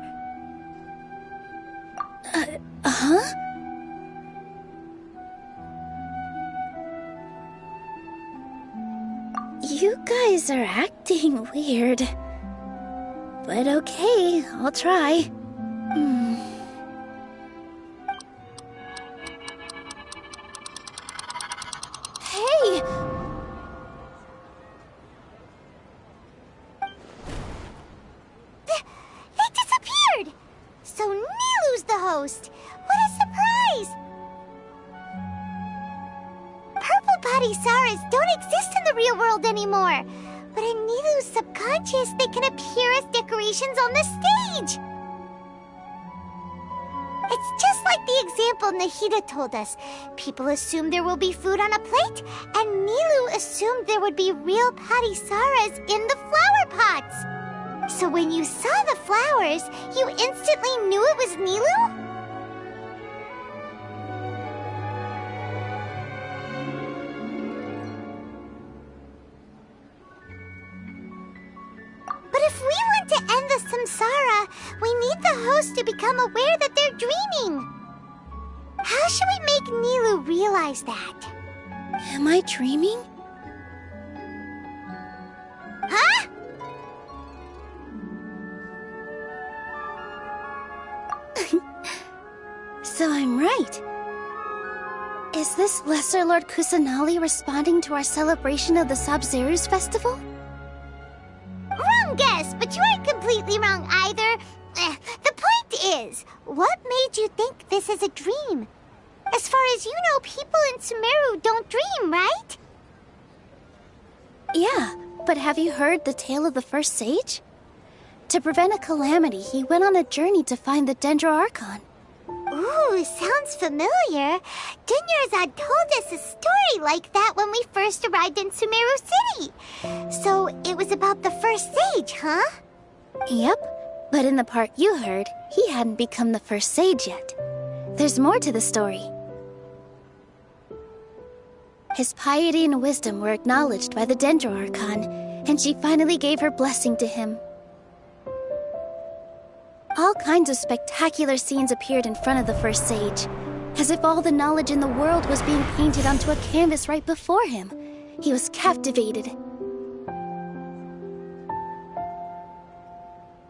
Huh? You guys are acting weird. But okay, I'll try. Hey!
They disappeared! So Nilu's the host! What a surprise! Purple Padisaras don't exist in the real world anymore. But in Nilu's subconscious, they can appear as decorations on the stage! It's just like the example Nahida told us. People assume there will be food on a plate, and Nilu assumed there would be real patisaras in the flower pots. So when you saw the flowers, you instantly knew it was Nilu? But if we want to end the samsara, we need the host to become aware that they're dreaming. How should we make Nilu realize that?
Am I dreaming?
Huh?
So I'm right. Is this Lesser Lord Kusanali responding to our celebration of the Sabzeruz festival?
Wrong guess, but you aren't completely wrong either. The point is, what made you think this is a dream? As far as you know, people in Sumeru don't dream, right?
Yeah, but have you heard the tale of the first sage? To prevent a calamity, he went on a journey to find the Dendro Archon.
Ooh, sounds familiar. Dunyarzad told us a story like that when we first arrived in Sumeru City. So it was about the first sage, huh?
Yep, but in the part you heard, he hadn't become the first sage yet. There's more to the story. His piety and wisdom were acknowledged by the Dendro Archon, and she finally gave her blessing to him. All kinds of spectacular scenes appeared in front of the first sage, as if all the knowledge in the world was being painted onto a canvas right before him. He was captivated.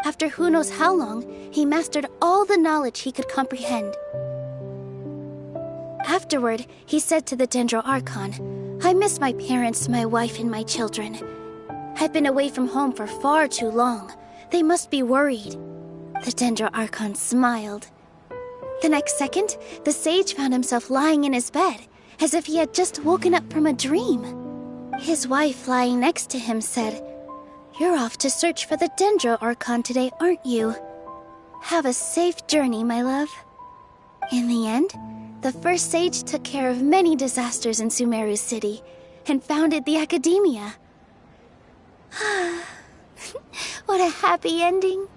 After who knows how long, he mastered all the knowledge he could comprehend. Afterward, he said to the Dendro Archon, "I miss my parents, my wife, and my children. I've been away from home for far too long. They must be worried." The Dendro Archon smiled. The next second, the sage found himself lying in his bed, as if he had just woken up from a dream. His wife, lying next to him, said, "You're off to search for the Dendro Archon today, aren't you? Have a safe journey, my love." In the end, the first sage took care of many disasters in Sumeru City and founded the Academia. What a happy ending.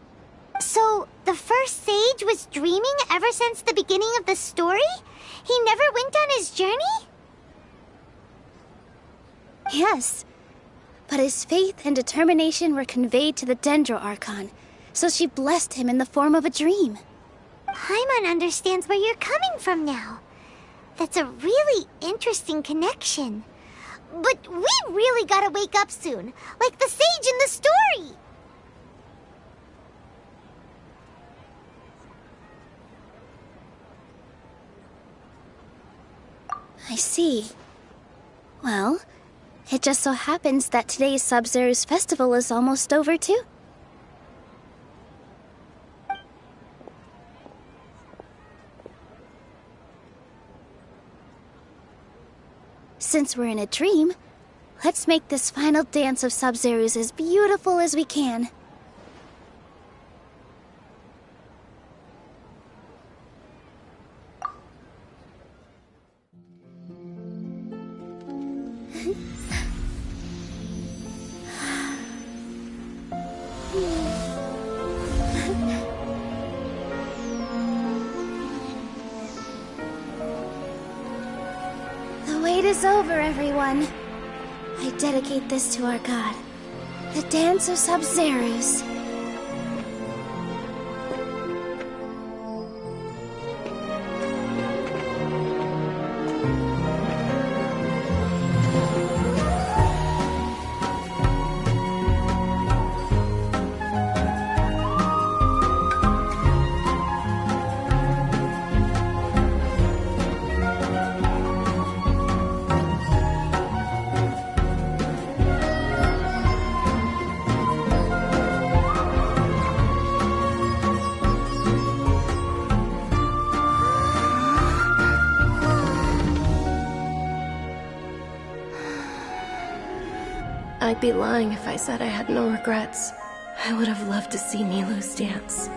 So, the first sage was dreaming ever since the beginning of the story? He never went on his journey?
Yes, but his faith and determination were conveyed to the Dendro Archon, so she blessed him in the form of a dream.
Paimon understands where you're coming from now. That's a really interesting connection. But we really gotta wake up soon, like the sage in the story!
I see. Well, it just so happens that today's Sabzeruz festival is almost over too. Since we're in a dream, let's make this final dance of Sabzeruz as beautiful as we can. The wait is over, everyone. I dedicate this to our god, the dance of Sabzeruz.
I'd be lying if I said I had no regrets. I would have loved to see Nilu's dance.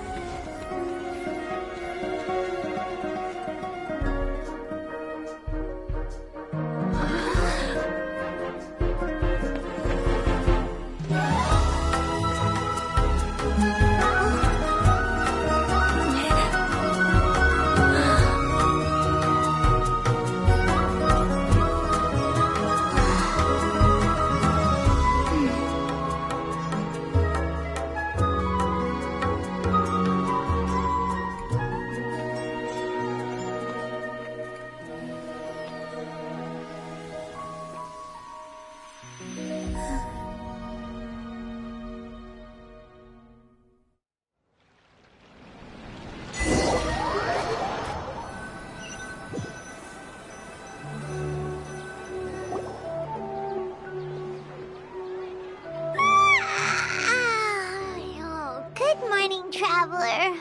Traveler.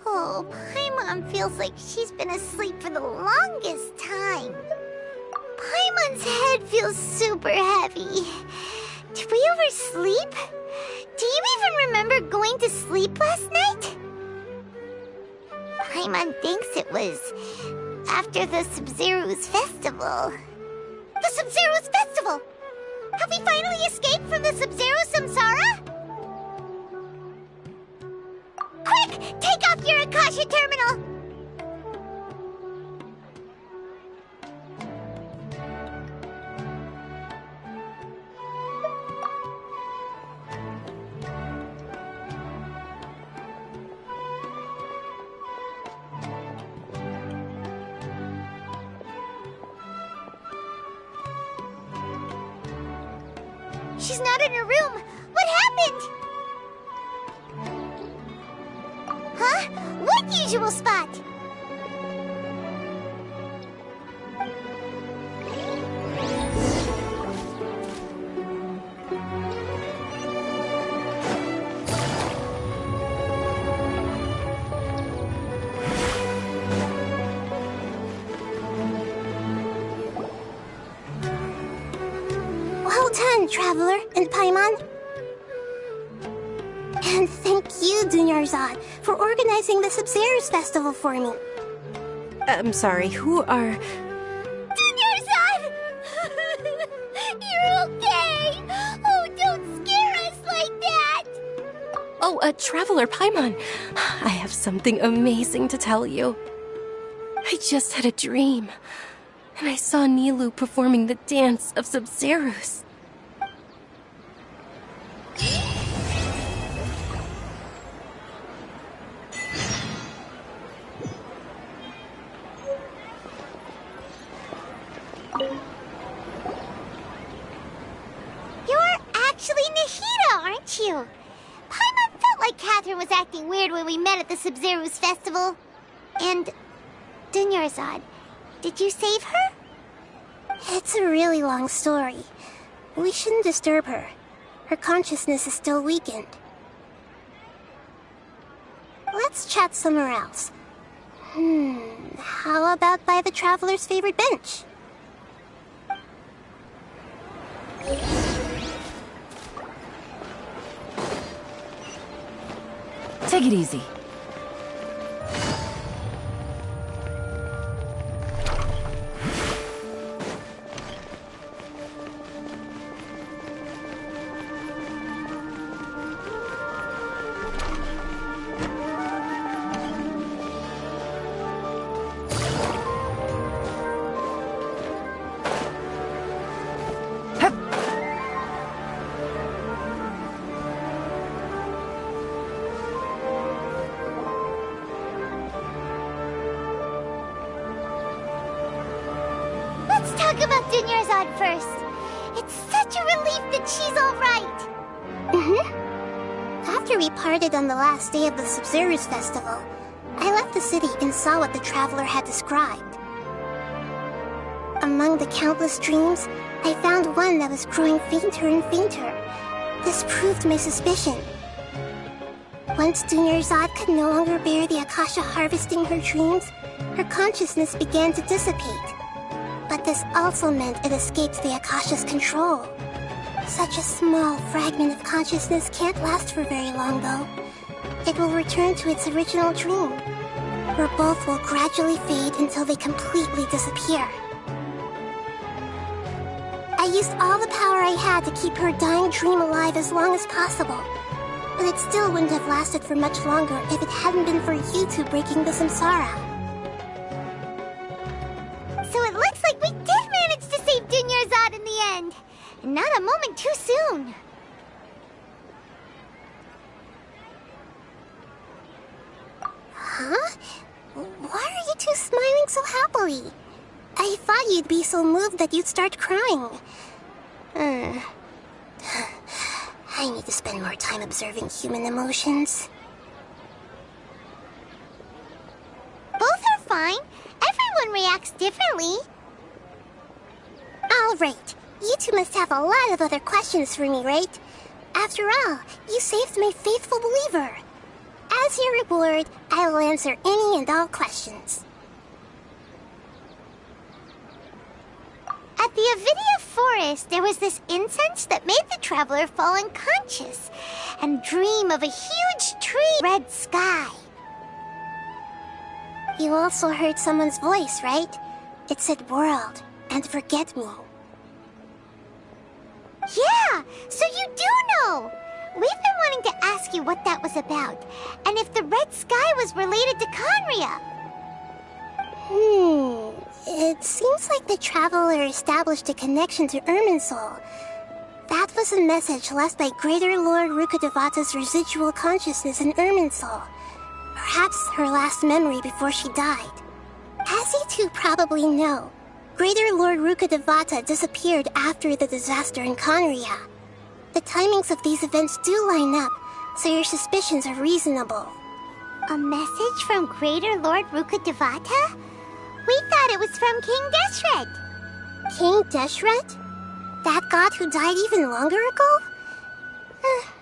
Oh, Paimon feels like she's been asleep for the longest time. Paimon's head feels super heavy. Did we oversleep? Do you even remember going to sleep last night? Paimon thinks it was after the Sub-Zero's festival. The Sub-Zero's festival! Have we finally escaped from the Sub-Zero Samsara? Quick! Take off your Akasha terminal! She's not in her room! What happened? Huh? What usual spot?
Well done, Traveler and Paimon. And thank you, Dunyarzad, for organizing the Sub-Zero's festival for me.
I'm sorry, who are...
Dunyarzad! You're okay! Oh, don't scare us like that!
Oh, Traveler Paimon, I have something amazing to tell you. I just had a dream, and I saw Nilou performing the dance of Sub-Zeros.
You're actually Nahida, aren't you? Paimon felt like Catherine was acting weird when we met at the Sub-Zero's festival. And... Dunyarzad, did you save her?
It's a really long story. We shouldn't disturb her. Her consciousness is still weakened. Let's chat somewhere else. How about by the Traveler's favorite bench?
Take it easy.
Let's talk about Dunyarzad first. It's such a relief that she's all right.
After we parted on the last day of the Sub-Zero's festival, I left the city and saw what the Traveler had described. Among the countless dreams, I found one that was growing fainter and fainter. This proved my suspicion. Once Dunyarzad could no longer bear the Akasha harvesting her dreams, her consciousness began to dissipate. But this also meant it escaped the Akasha's control. Such a small fragment of consciousness can't last for very long, though. It will return to its original dream, where both will gradually fade until they completely disappear. I used all the power I had to keep her dying dream alive as long as possible. But it still wouldn't have lasted for much longer if it hadn't been for you two breaking the samsara.
So it looks like we did manage to save Dunyarzad in the end. And not a moment too soon.
Huh? Why are you two smiling so happily? I thought you'd be so moved that you'd start crying. I need to spend more time observing human emotions.
Both are fine. Everyone reacts differently.
All right. You two must have a lot of other questions for me, right? After all, you saved my faithful believer. As your reward, I will answer any and all questions.
At the Avidia forest, there was this incense that made the traveler fall unconscious and dream of a huge tree, red sky.
You also heard someone's voice, right? It said world and forget me.
Yeah, so you do know! We've been wanting to ask you what that was about, and if the red sky was related to Conria.
It seems like the traveler established a connection to Irminsul. That was a message left by Greater Lord Rukkhadevata's residual consciousness in Irminsul. Perhaps her last memory before she died. As you two probably know, Greater Lord Rukkhadevata disappeared after the disaster in Conria. The timings of these events do line up, so your suspicions are reasonable.
A message from Greater Lord Rukkhadevata? We thought it was from King Deshret.
King Deshret? That god who died even longer ago?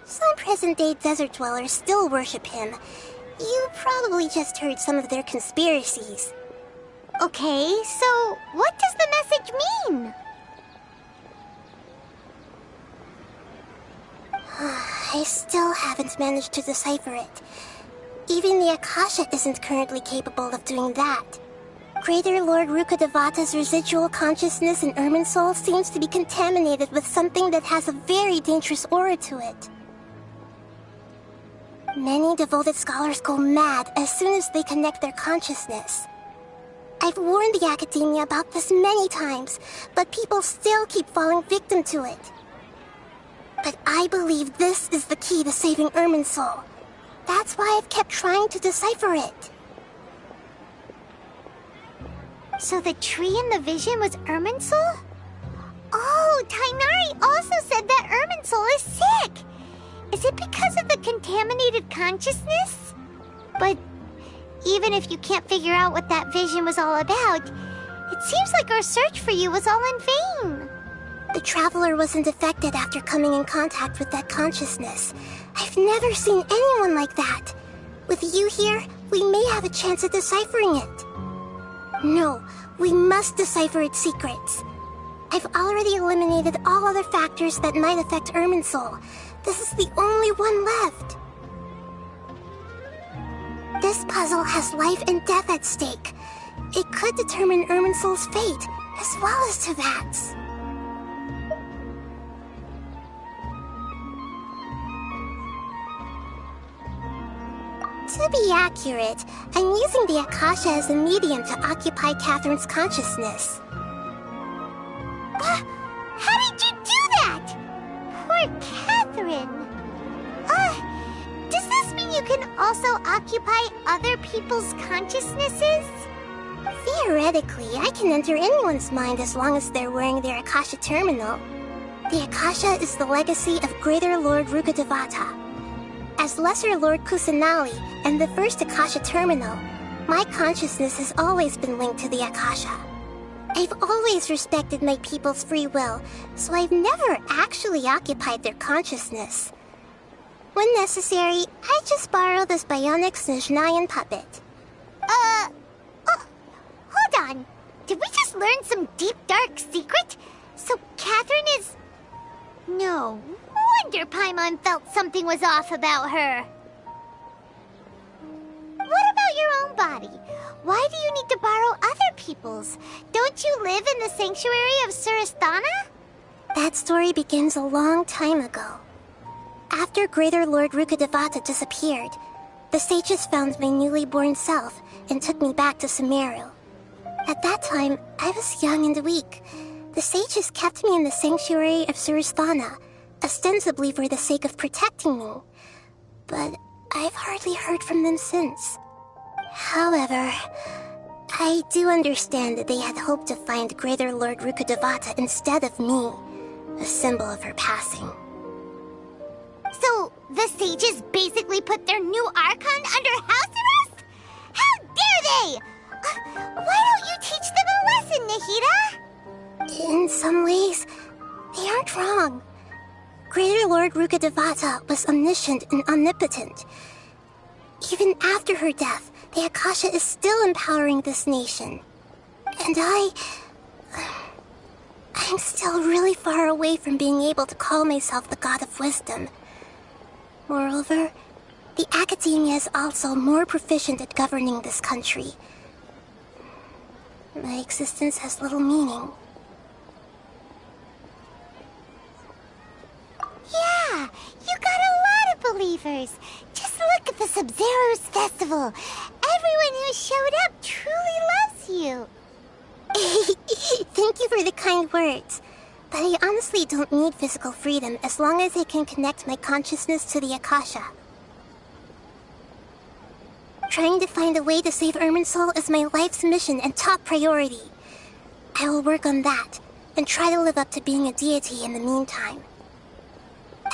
Some present-day desert dwellers still worship him. You probably just heard some of their conspiracies.
Okay, so what does the message mean?
I still haven't managed to decipher it. Even the Akasha isn't currently capable of doing that. Greater Lord Rukkhadevata's residual consciousness in Irminsul seems to be contaminated with something that has a very dangerous aura to it. Many devoted scholars go mad as soon as they connect their consciousness. I've warned the Academia about this many times, but people still keep falling victim to it. But I believe this is the key to saving Irminsul. That's why I've kept trying to decipher it.
So the tree in the vision was Irminsul? Oh, Tainari also said that Irminsul is sick! Is it because of the contaminated consciousness? But even if you can't figure out what that vision was all about, it seems like our search for you was all in vain.
The traveler wasn't affected after coming in contact with that consciousness. I've never seen anyone like that. With you here, we may have a chance at deciphering it. No, we must decipher its secrets. I've already eliminated all other factors that might affect Irminsul. This is the only one left. This puzzle has life and death at stake. It could determine Irminsul's fate, as well as Tevat's. To be accurate, I'm using the Akasha as a medium to occupy Catherine's consciousness.
How did you do that? Poor Catherine. Does this mean you can also occupy other people's consciousnesses?
Theoretically, I can enter anyone's mind as long as they're wearing their Akasha terminal. The Akasha is the legacy of Greater Lord Rukkhadevata. As Lesser Lord Kusanali and the first Akasha terminal, my consciousness has always been linked to the Akasha. I've always respected my people's free will, so I've never actually occupied their consciousness. When necessary, I just borrow this bionic Snezhnayan puppet.
Hold on. Did we just learn some deep, dark secret? So Catherine is... No wonder Paimon felt something was off about her. What about your own body? Why do you need to borrow other people's? Don't you live in the sanctuary of Surasthana?
That story begins a long time ago. After Greater Lord Rukkhadevata disappeared, the sages found my newly born self and took me back to Sumeru. At that time, I was young and weak. The sages kept me in the sanctuary of Surasthana, ostensibly for the sake of protecting me. But I've hardly heard from them since. However, I do understand that they had hoped to find Greater Lord Rukkhadevata instead of me, a symbol of her passing.
The sages basically put their new Archon under house arrest? How dare they! Why don't you teach them a lesson, Nahida?
In some ways, they aren't wrong. Greater Lord Rukkhadevata was omniscient and omnipotent. Even after her death, the Akasha is still empowering this nation. And I'm still really far away from being able to call myself the God of Wisdom. Moreover, the Academia is also more proficient at governing this country. My existence has little meaning.
Yeah, you got a lot of believers. Just look at the Sub-Zero's festival. Everyone who showed up truly loves you.
Thank you for the kind words. But I honestly don't need physical freedom as long as I can connect my consciousness to the Akasha. Trying to find a way to save Irminsul is my life's mission and top priority. I will work on that, and try to live up to being a deity in the meantime.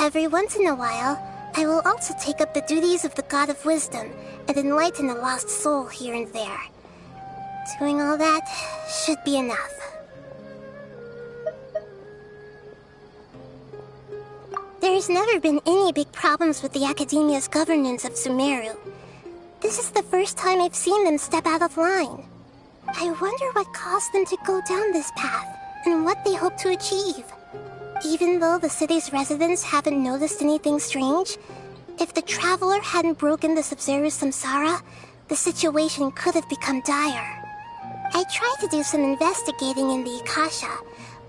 Every once in a while, I will also take up the duties of the God of Wisdom and enlighten a lost soul here and there. Doing all that should be enough. There's never been any big problems with the Academia's governance of Sumeru. This is the first time I've seen them step out of line. I wonder what caused them to go down this path, and what they hope to achieve. Even though the city's residents haven't noticed anything strange, if the Traveler hadn't broken the Sub-Zero Samsara, the situation could have become dire. I tried to do some investigating in the Akasha,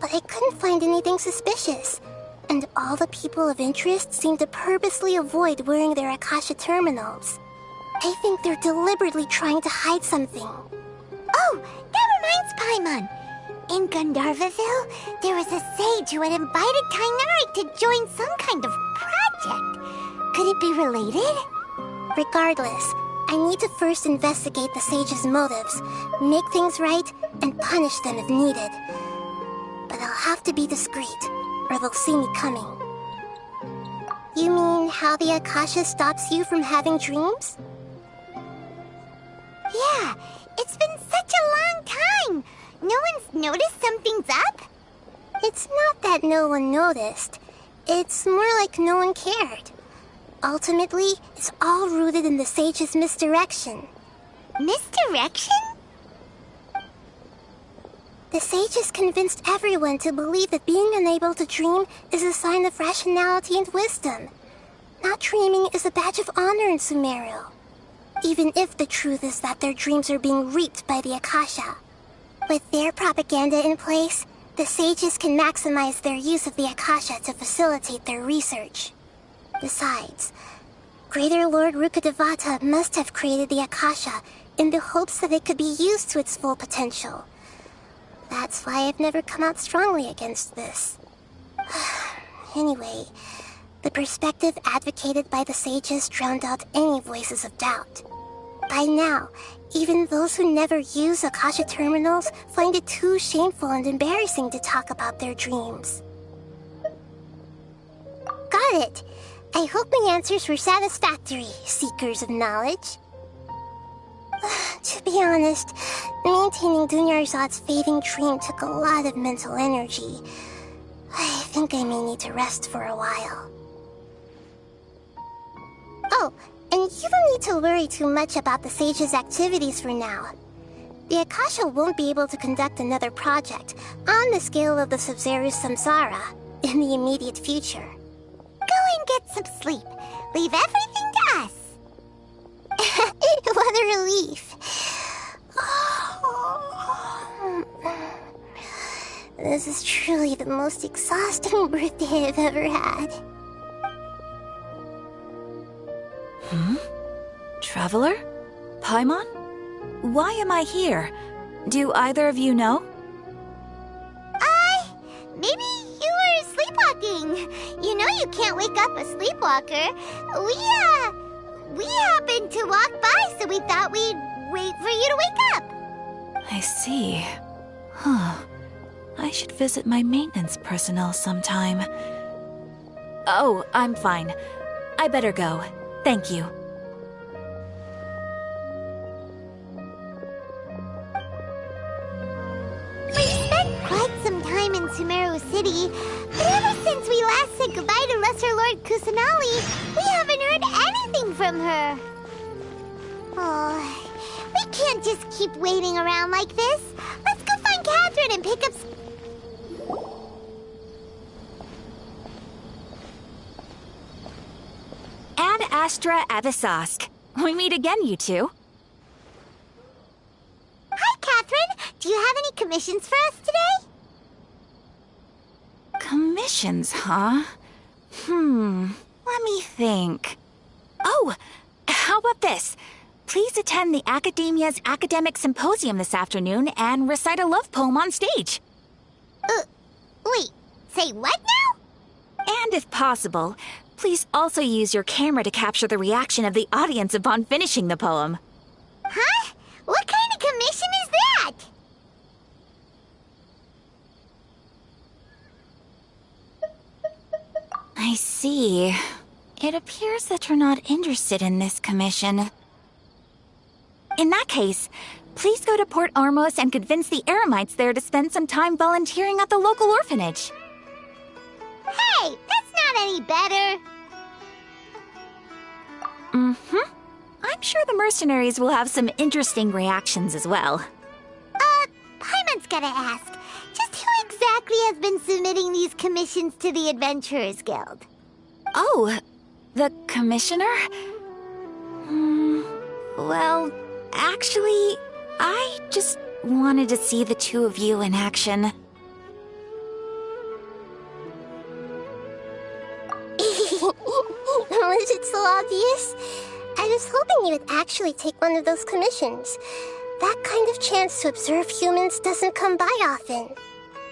but I couldn't find anything suspicious. And all the people of interest seem to purposely avoid wearing their Akasha terminals. I think they're deliberately trying to hide something.
Oh, that reminds Paimon. In Gandharvaville, there was a sage who had invited Kainari to join some kind of project. Could it be related?
Regardless, I need to first investigate the sage's motives, make things right, and punish them if needed. But I'll have to be discreet, or they'll see me coming. You mean how the Akasha stops you from having dreams?
Yeah, it's been such a long time. No one's noticed something's up?
It's not that no one noticed. It's more like no one cared. Ultimately, it's all rooted in the sage's misdirection.
Misdirection?
The sages convinced everyone to believe that being unable to dream is a sign of rationality and wisdom. Not dreaming is a badge of honor in Sumeru. Even if the truth is that their dreams are being reaped by the Akasha. With their propaganda in place, the sages can maximize their use of the Akasha to facilitate their research. Besides, Greater Lord Rukkhadevata must have created the Akasha in the hopes that it could be used to its full potential. That's why I've never come out strongly against this. Anyway, the perspective advocated by the sages drowned out any voices of doubt. By now, even those who never use Akasha terminals find it too shameful and embarrassing to talk about their dreams. Got it! I hope my answers were satisfactory, seekers of knowledge. To be honest, maintaining Dunyarzad's fading dream took a lot of mental energy. I think I may need to rest for a while. Oh, and you don't need to worry too much about the sage's activities for now. The Akasha won't be able to conduct another project on the scale of the Sub-Zero Samsara in the immediate future.
Go and get some sleep. Leave everything to us.
What a relief. This is truly the most exhausting birthday I've ever had.
Traveler? Paimon? Why am I here? Do either of you know?
Maybe you were sleepwalking. You know you can't wake up a sleepwalker. We happened to walk by, so we thought we'd wait for you to wake up.
I see. Huh. I should visit my maintenance personnel sometime. Oh, I'm fine.
I better go. Thank you.
We spent quite some time in Sumeru City, but ever since we last said goodbye to Lesser Lord Kusanali, we haven't heard anything from her. Oh, we can't just keep waiting around like this. Let's go find Catherine and pick up...
Ad Astra Abyssosque. We meet again, you two.
Hi, Catherine. Do you have any commissions for us today?
Commissions, huh? Let me think. Oh, how about this? Please attend the Academia's Academic Symposium this afternoon and recite a love poem on stage.
Wait, say what now?
And if possible, please also use your camera to capture the reaction of the audience upon finishing the poem.
Huh? What kind of commission is that?
I see. It appears that you're not interested in this commission. In that case, please go to Port Ormos and convince the Eremites there to spend some time volunteering at the local orphanage.
Hey, that's not any better.
I'm sure the mercenaries will have some interesting reactions as well.
Paimon's gotta ask, just who exactly has been submitting these commissions to the Adventurers Guild?
Oh, the commissioner? Well, actually, I just wanted to see the two of you in action.
Was it so obvious? I was hoping you would actually take one of those commissions. That kind of chance to observe humans doesn't come by often.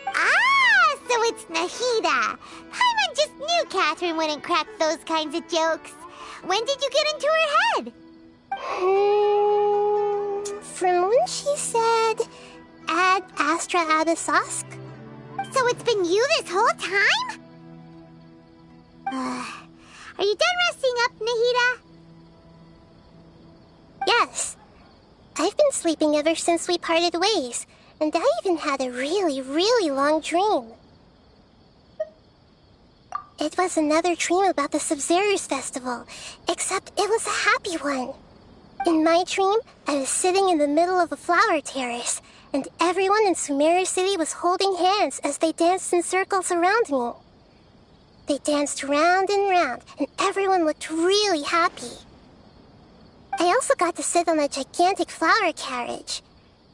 Ah, so it's Nahida. Paimon just knew Catherine wouldn't crack those kinds of jokes. When did you get into her head?
From when she said, Ad Astra Abyssosque.
So it's been you this whole time? Are you done resting up, Nahida?
Yes. I've been sleeping ever since we parted ways, and I even had a really, really long dream. It was another dream about the Sub-Zerus Festival, except it was a happy one. In my dream, I was sitting in the middle of a flower terrace, and everyone in Sumeru City was holding hands as they danced in circles around me. They danced round and round, and everyone looked really happy. I also got to sit on a gigantic flower carriage.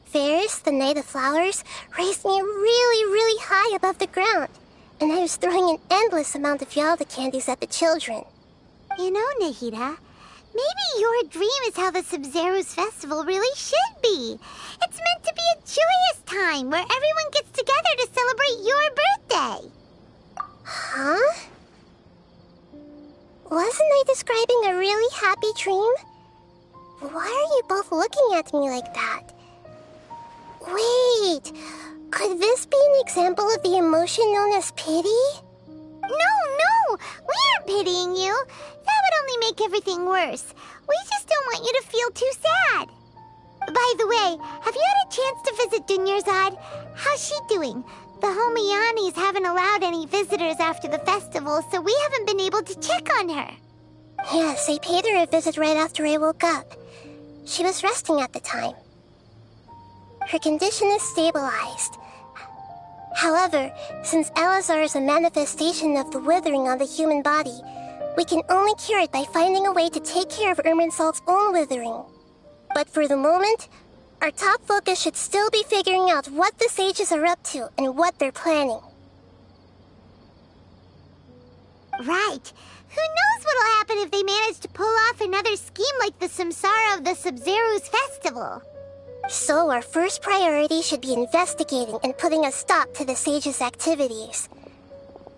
Ferris, the Knight of Flowers, raised me really, really high above the ground, and I was throwing an endless amount of Yalda candies at the children.
You know, Nahida, maybe your dream is how the Sub-Zerus Festival really should be. It's meant to be a joyous time where everyone gets together to celebrate your birthday.
Huh? Wasn't I describing a really happy dream? Why are you both looking at me like that? Wait, could this be an example of the emotion known as pity?
No, we aren't pitying you. That would only make everything worse. We just don't want you to feel too sad. By the way, have you had a chance to visit Dunyarzad? How's she doing? The Homianis haven't allowed any visitors after the festival, so we haven't been able to check on her.
Yes, I paid her a visit right after I woke up. She was resting at the time. Her condition is stabilized. However, since Elazar is a manifestation of the withering on the human body, we can only cure it by finding a way to take care of Irminsul's own withering. But for the moment, our top focus should still be figuring out what the sages are up to and what they're planning.
Right. Who knows what'll happen if they manage to pull off another scheme like the Samsara of the Sub-Zerus Festival?
So our first priority should be investigating and putting a stop to the sages' activities.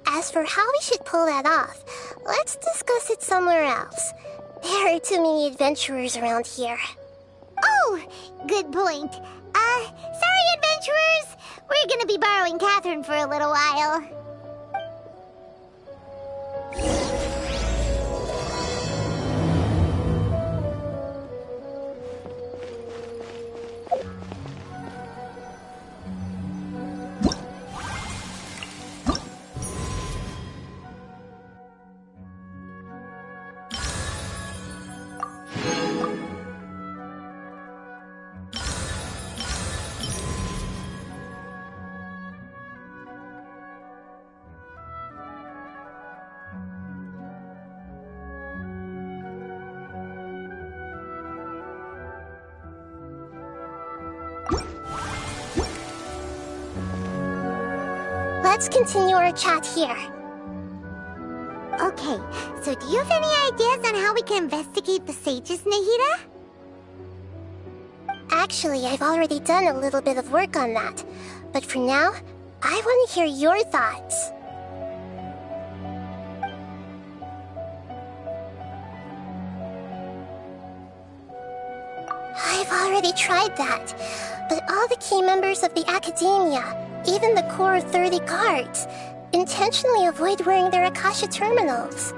As for how we should pull that off, let's discuss it somewhere else. There are too many adventurers around here.
Oh, good point. Sorry, adventurers. We're gonna be borrowing Catherine for a little while.
let's continue our chat here.
Okay, so do you have any ideas on how we can investigate the sages, Nahida?
Actually, I've already done a little bit of work on that. But for now, I want to hear your thoughts. I've already tried that, but all the key members of the Academia, even the core 30 guards, intentionally avoid wearing their Akasha terminals.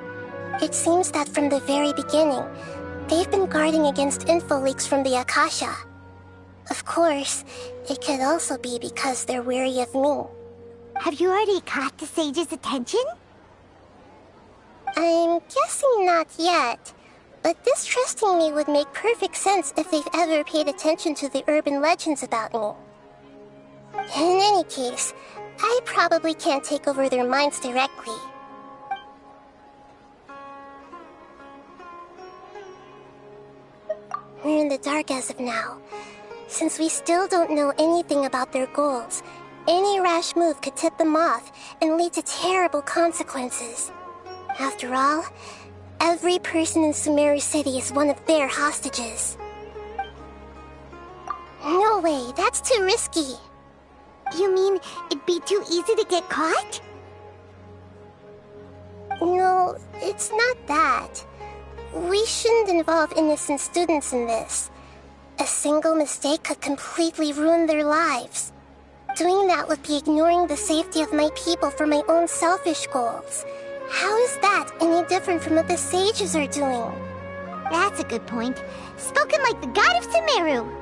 It seems that from the very beginning, they've been guarding against info leaks from the Akasha. Of course, it could also be because they're wary of me.
Have you already caught the sage's attention?
I'm guessing not yet. But distrusting me would make perfect sense if they've ever paid attention to the urban legends about me. In any case, I probably can't take over their minds directly. We're in the dark as of now. Since we still don't know anything about their goals, any rash move could tip them off and lead to terrible consequences. After all, every person in Sumeru City is one of their hostages. No way, that's too risky.
You mean it'd be too easy to get caught?
No, it's not that. We shouldn't involve innocent students in this. A single mistake could completely ruin their lives. Doing that would be ignoring the safety of my people for my own selfish goals. How is that any different from what the sages are doing?
That's a good point. Spoken like the god of Sumeru.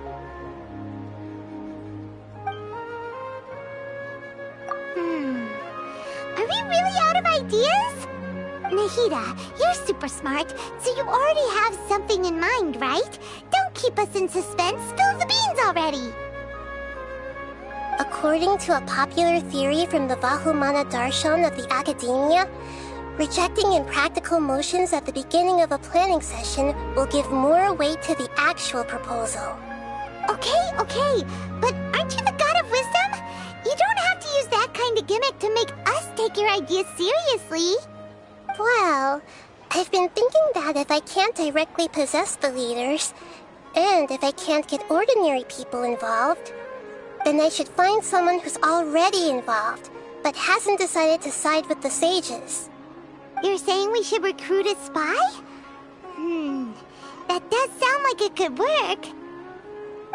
Are we really out of ideas? Nahida, you're super smart, so you already have something in mind, right? Don't keep us in suspense. Spill the beans already.
According to a popular theory from the Vahumana Darshan of the Academia, rejecting impractical motions at the beginning of a planning session will give more weight to the actual proposal.
Okay, but aren't you the god of wisdom? You don't have to use that kind of gimmick to make us take your ideas seriously.
Well, I've been thinking that if I can't directly possess the leaders, and if I can't get ordinary people involved, then I should find someone who's already involved, but hasn't decided to side with the sages.
You're saying we should recruit a spy? That does sound like it could work.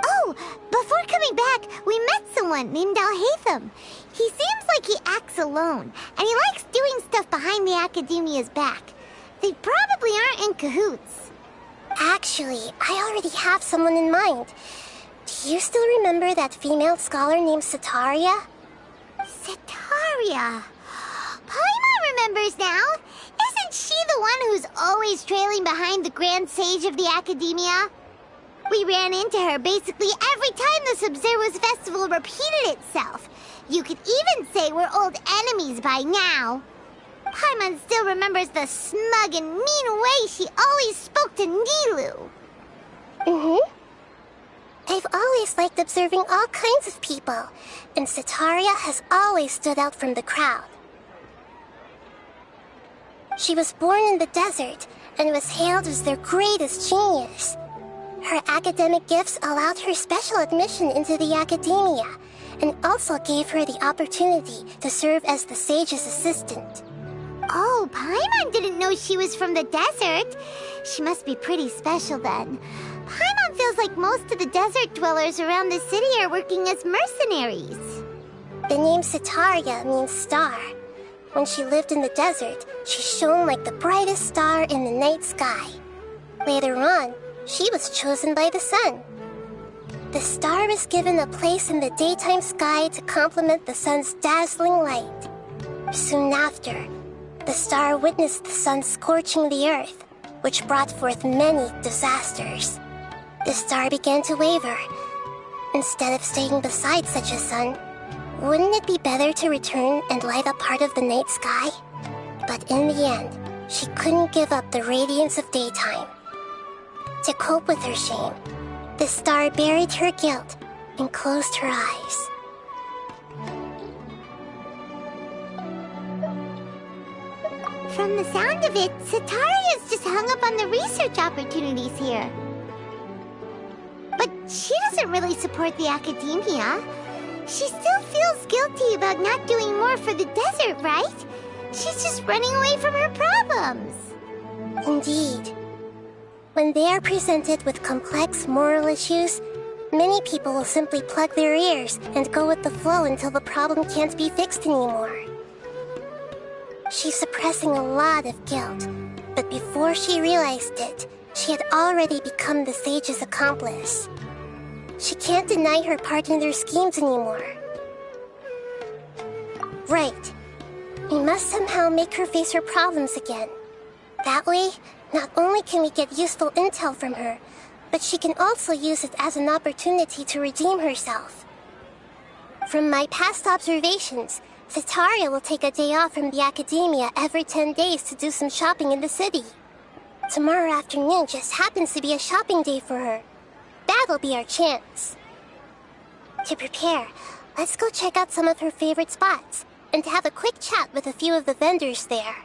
Oh, before coming back, we met someone named Al-Haytham. He seems like he acts alone, and he likes doing stuff behind the Academia's back. They probably aren't in cahoots.
Actually, I already have someone in mind. Do you still remember that female scholar named Setaria?
Setaria? Paimon remembers now. Isn't she the one who's always trailing behind the Grand Sage of the Academia? We ran into her basically every time the Sub-Zero's festival repeated itself. You could even say we're old enemies by now. Paimon still remembers the smug and mean way she always spoke to Nilu.
I've always liked observing all kinds of people, and Setaria has always stood out from the crowd. She was born in the desert and was hailed as their greatest genius. Her academic gifts allowed her special admission into the Academia, and also gave her the opportunity to serve as the sage's assistant.
Oh, Paimon didn't know she was from the desert. She must be pretty special then. Paimon feels like most of the desert dwellers around the city are working as mercenaries.
The name Setaria means star. When she lived in the desert, she shone like the brightest star in the night sky. Later on, she was chosen by the sun. The star was given a place in the daytime sky to complement the sun's dazzling light. Soon after, the star witnessed the sun scorching the earth, which brought forth many disasters. The star began to waver. Instead of staying beside such a sun, wouldn't it be better to return and light up part of the night sky? But in the end, she couldn't give up the radiance of daytime. To cope with her shame, the star buried her guilt and closed her eyes.
From the sound of it, Sataria's just hung up on the research opportunities here. But she doesn't really support the academia. She still feels guilty about not doing more for the desert, right? She's just running away from her problems.
Indeed. When they are presented with complex moral issues, many people will simply plug their ears and go with the flow until the problem can't be fixed anymore. She's suppressing a lot of guilt, but before she realized it, she had already become the sage's accomplice. She can't deny her part in their schemes anymore. Right. We must somehow make her face her problems again. That way, not only can we get useful intel from her, but she can also use it as an opportunity to redeem herself. From my past observations, Sataria will take a day off from the academia every 10 days to do some shopping in the city. Tomorrow afternoon just happens to be a shopping day for her. That'll be our chance. To prepare, let's go check out some of her favorite spots and have a quick chat with a few of the vendors there.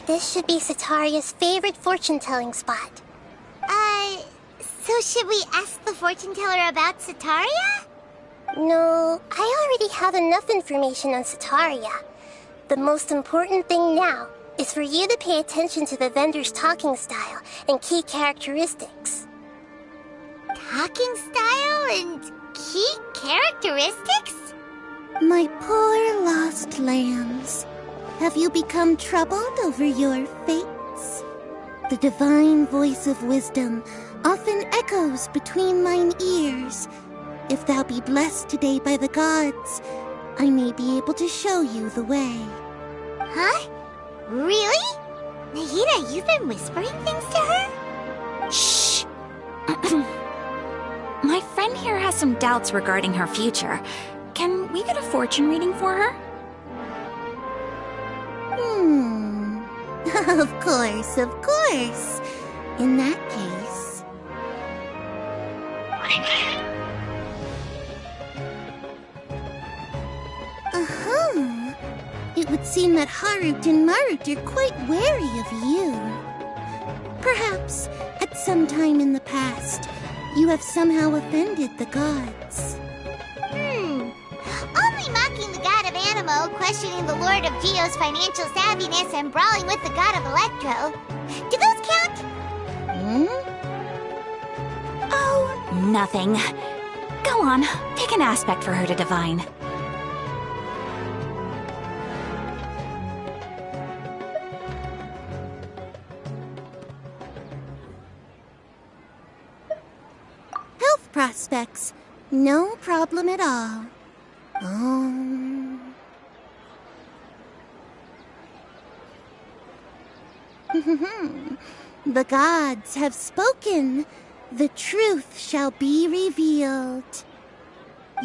This should be Sataria's favorite fortune-telling spot.
So should we ask the fortune teller about Sataria?
No, I already have enough information on Sataria. The most important thing now is for you to pay attention to the vendor's talking style and key characteristics.
Talking style and key characteristics?
My poor lost lambs. Have you become troubled over your fates? The divine voice of wisdom often echoes between mine ears. If thou be blessed today by the gods, I may be able to show you the way.
Huh? Really? Nahida, you've been whispering things to her?
Shh! My friend here has some doubts regarding her future. Can we get a fortune reading for her?
Of course. In that case... It would seem that Harut and Marut are quite wary of you. Perhaps, at some time in the past, you have somehow offended the gods.
Only mocking the god of Animo, questioning the lord of Geo's financial savviness, and brawling with the god of Electro. Do those count?
Oh, nothing. Go on, pick an aspect for her to divine.
Health prospects. No problem at all. The gods have spoken. The truth shall be revealed.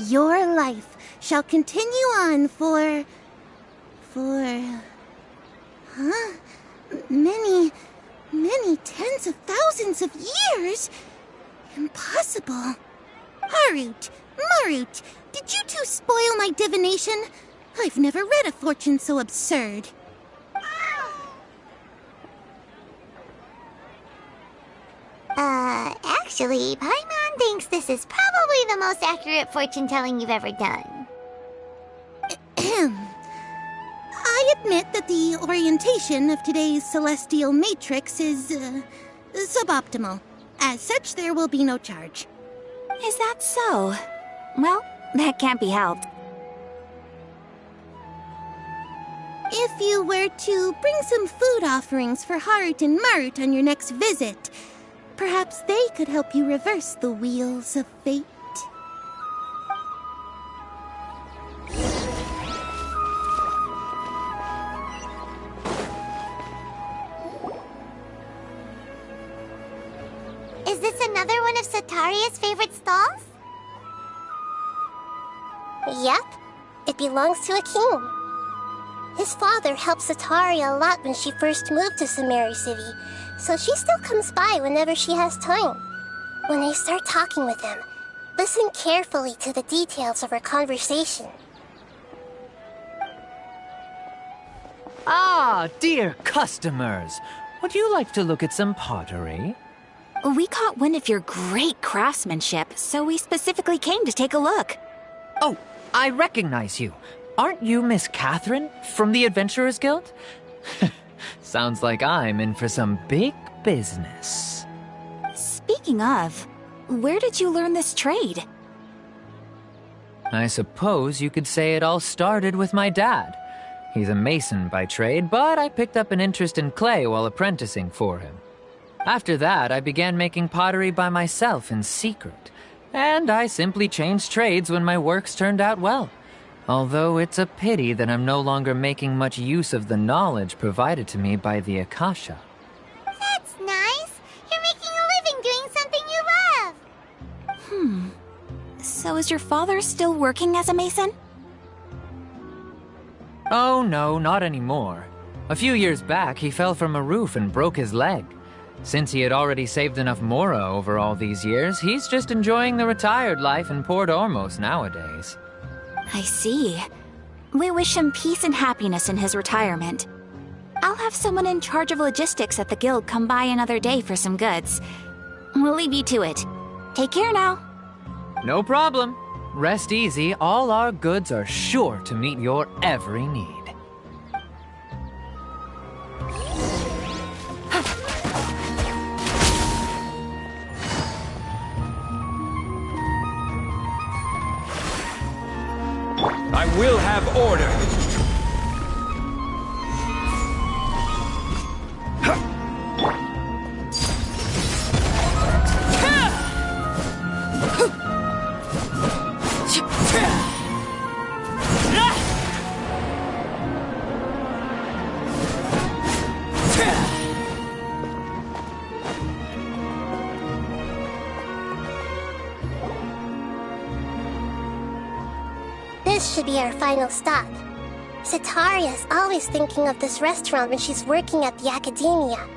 Your life shall continue on for... Many tens of thousands of years? Impossible. Harut, Marut, did you two spoil my divination? I've never read a fortune so absurd.
Actually, Paimon thinks this is probably the most accurate fortune-telling you've ever done.
I admit that the orientation of today's celestial matrix is, suboptimal. As such, there will be no charge.
Is that so? Well, that can't be helped.
If you were to bring some food offerings for Harut and Marut on your next visit, perhaps they could help you reverse the wheels of fate.
Is this another one of Sataria's favorite stalls?
Yep. It belongs to a king. His father helped Sataria a lot when she first moved to Sumeru City, so she still comes by whenever she has time. When I start talking with him, listen carefully to the details of our conversation.
Ah, dear customers. Would you like to look at some pottery?
We caught wind of your great craftsmanship, so we specifically came to take a look.
Oh, I recognize you. Aren't you Miss Catherine from the Adventurers Guild? Sounds like I'm in for some big business.
Speaking of, where did you learn this trade?
I suppose you could say it all started with my dad. He's a mason by trade, but I picked up an interest in clay while apprenticing for him. After that, I began making pottery by myself in secret, and I simply changed trades when my works turned out well. Although it's a pity that I'm no longer making much use of the knowledge provided to me by the Akasha.
That's nice. You're making a living doing something you love.
So is your father still working as a mason?
Oh no, not anymore. A few years back, he fell from a roof and broke his leg. Since he had already saved enough mora over all these years, he's just enjoying the retired life in Port Ormos nowadays.
I see. We wish him peace and happiness in his retirement. I'll have someone in charge of logistics at the guild come by another day for some goods. We'll leave you to it. Take care now.
No problem. Rest easy, all our goods are sure to meet your every need.
I will have order.
This should be our final stop. Sataria is always thinking of this restaurant when she's working at the academia,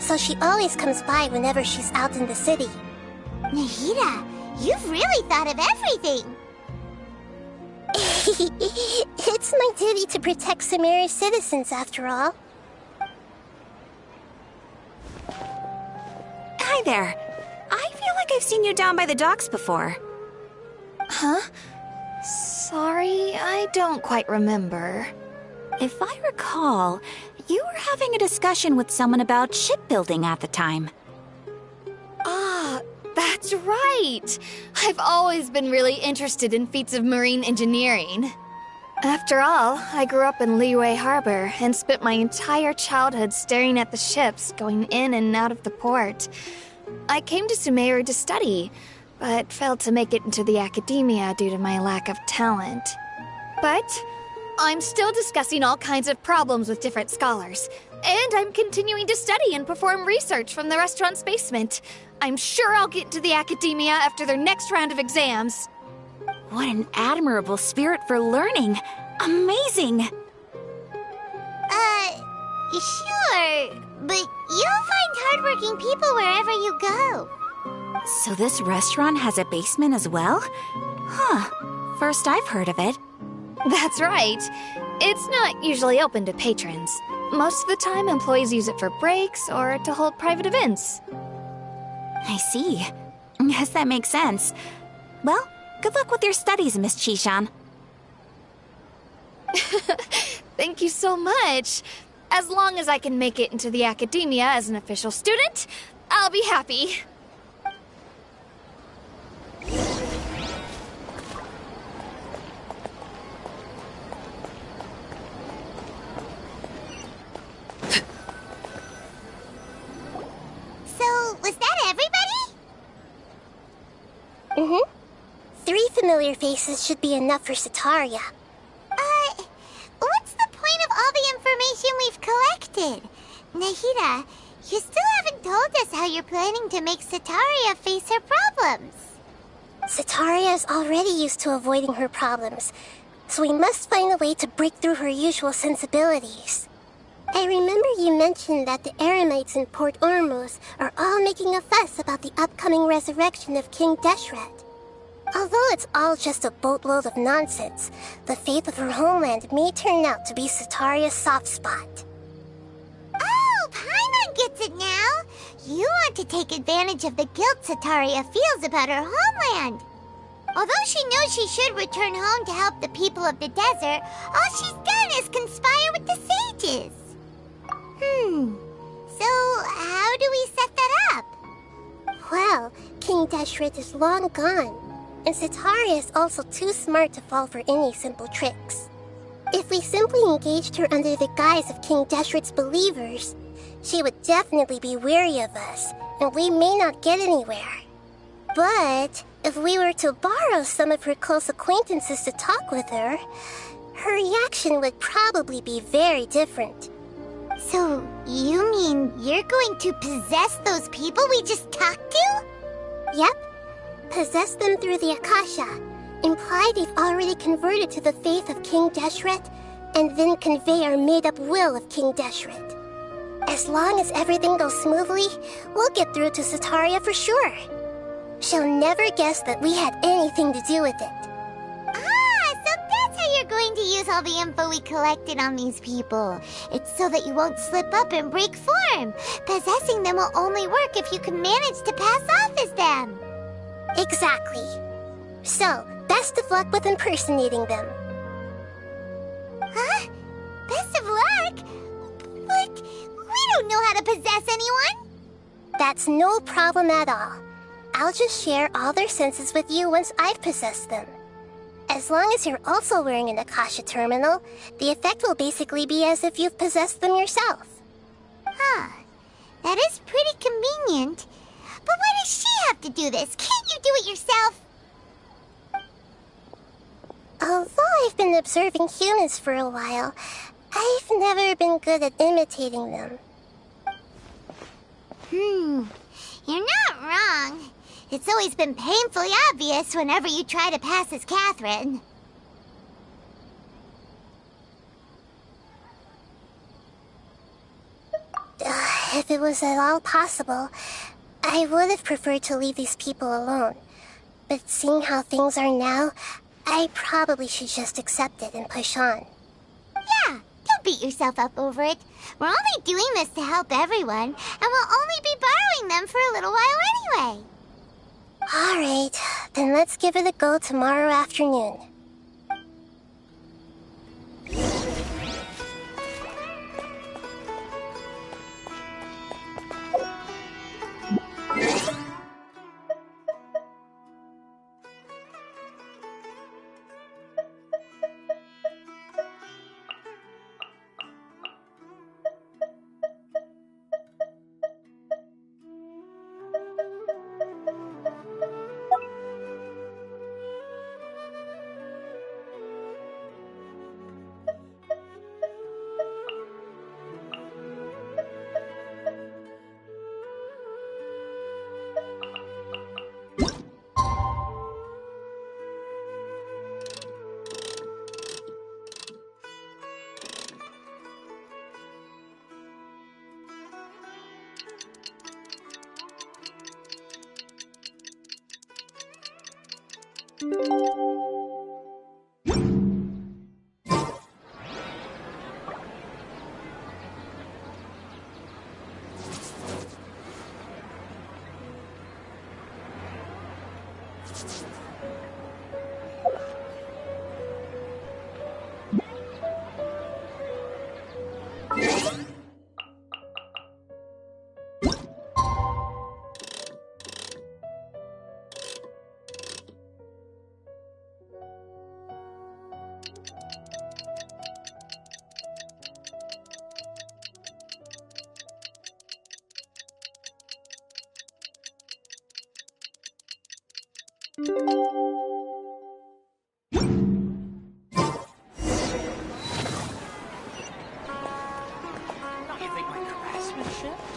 so she always comes by whenever she's out in the city.
Nahida, you've really thought of everything.
It's my duty to protect Sumeru's citizens, after all.
Hi there. I feel like I've seen you down by the docks before.
Huh? Sorry, I don't quite remember.
If I recall, you were having a discussion with someone about shipbuilding at the time.
Ah, that's right! I've always been really interested in feats of marine engineering. After all, I grew up in Liyue Harbor and spent my entire childhood staring at the ships going in and out of the port. I came to Sumeru to study, but failed to make it into the academia due to my lack of talent. But I'm still discussing all kinds of problems with different scholars, and I'm continuing to study and perform research from the restaurant's basement. I'm sure I'll get into the academia after their next round of exams.
What an admirable spirit for learning! Amazing!
Sure, but you'll find hardworking people wherever you go.
So this restaurant has a basement as well? Huh. First I've heard of it.
That's right. It's not usually open to patrons. Most of the time, employees use it for breaks or to hold private events.
I see. Guess that makes sense. Well, good luck with your studies, Miss Chishan.
Thank you so much. As long as I can make it into the academia as an official student, I'll be happy.
So, was that everybody?
Mm-hmm. 3 familiar faces should be enough for Sataria.
What's the point of all the information we've collected? Nahida, you still haven't told us how you're planning to make Sataria face her problems.
Sataria is already used to avoiding her problems, so we must find a way to break through her usual sensibilities. I remember you mentioned that the Eremites in Port Ormuz are all making a fuss about the upcoming resurrection of King Deshret. Although it's all just a boatload of nonsense, the fate of her homeland may turn out to be Sataria's soft spot.
Oh, Paimon gets it now! You want to take advantage of the guilt Sataria feels about her homeland. Although she knows she should return home to help the people of the desert, all she's done is conspire with the sages. So how do we set that up?
Well, King Deshret is long gone, and Sataria is also too smart to fall for any simple tricks. If we simply engaged her under the guise of King Deshret's believers, she would definitely be wary of us, and we may not get anywhere. But if we were to borrow some of her close acquaintances to talk with her, her reaction would probably be very different.
So, you mean you're going to possess those people we just talked to?
Yep. Possess them through the Akasha. Imply they've already converted to the faith of King Deshret, and then convey our made-up will of King Deshret. As long as everything goes smoothly, we'll get through to Sataria for sure. She'll never guess that we had anything to do with it.
So that's how you're going to use all the info we collected on these people. It's so that you won't slip up and break form. Possessing them will only work if you can manage to pass off as them.
Exactly. So, best of luck with impersonating them.
Huh? Best of luck? But we don't know how to possess anyone.
That's no problem at all. I'll just share all their senses with you once I've possessed them. As long as you're also wearing an Akasha terminal, the effect will basically be as if you've possessed them yourself.
Huh. That is pretty convenient. But why does she have to do this? Can't you do it yourself?
Although I've been observing humans for a while, I've never been good at imitating them.
You're not wrong. It's always been painfully obvious whenever you try to pass as Catherine.
If it was at all possible, I would have preferred to leave these people alone. But seeing how things are now, I probably should just accept it and push on.
Yeah, don't beat yourself up over it. We're only doing this to help everyone, and we'll only be borrowing them for a little while anyway.
Alright, then let's give it a go tomorrow afternoon.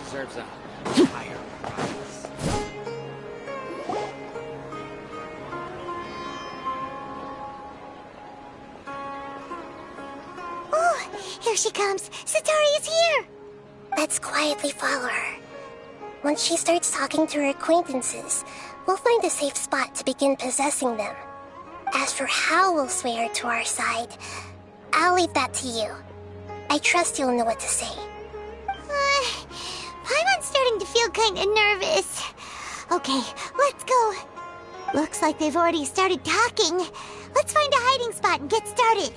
Deserves a higher price.
she comes! Satori is here!
Let's quietly follow her. Once she starts talking to her acquaintances, we'll find a safe spot to begin possessing them. As for how we'll sway her to our side, I'll leave that to you. I trust you'll know what to say.
Paimon's starting to feel kinda nervous. Okay, let's go. Looks like they've already started talking. Let's find a hiding spot and get started.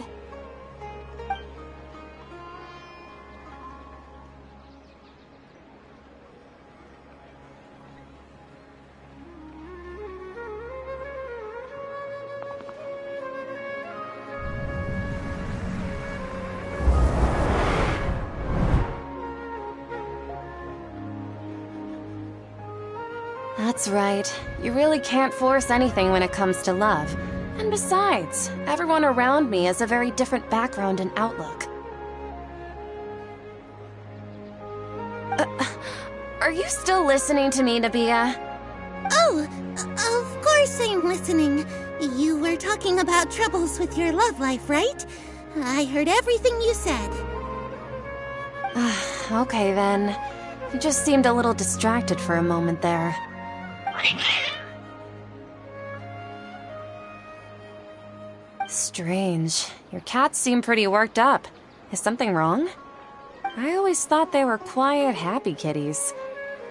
That's right. You really can't force anything when it comes to love. And besides, everyone around me has a very different background and outlook. Are you still listening to me, Nabia?
Oh, of course I'm listening. You were talking about troubles with your love life, right? I heard everything you said.
Okay then. You just seemed a little distracted for a moment there. Strange. Your cats seem pretty worked up. Is something wrong? I always thought they were quiet, happy kitties.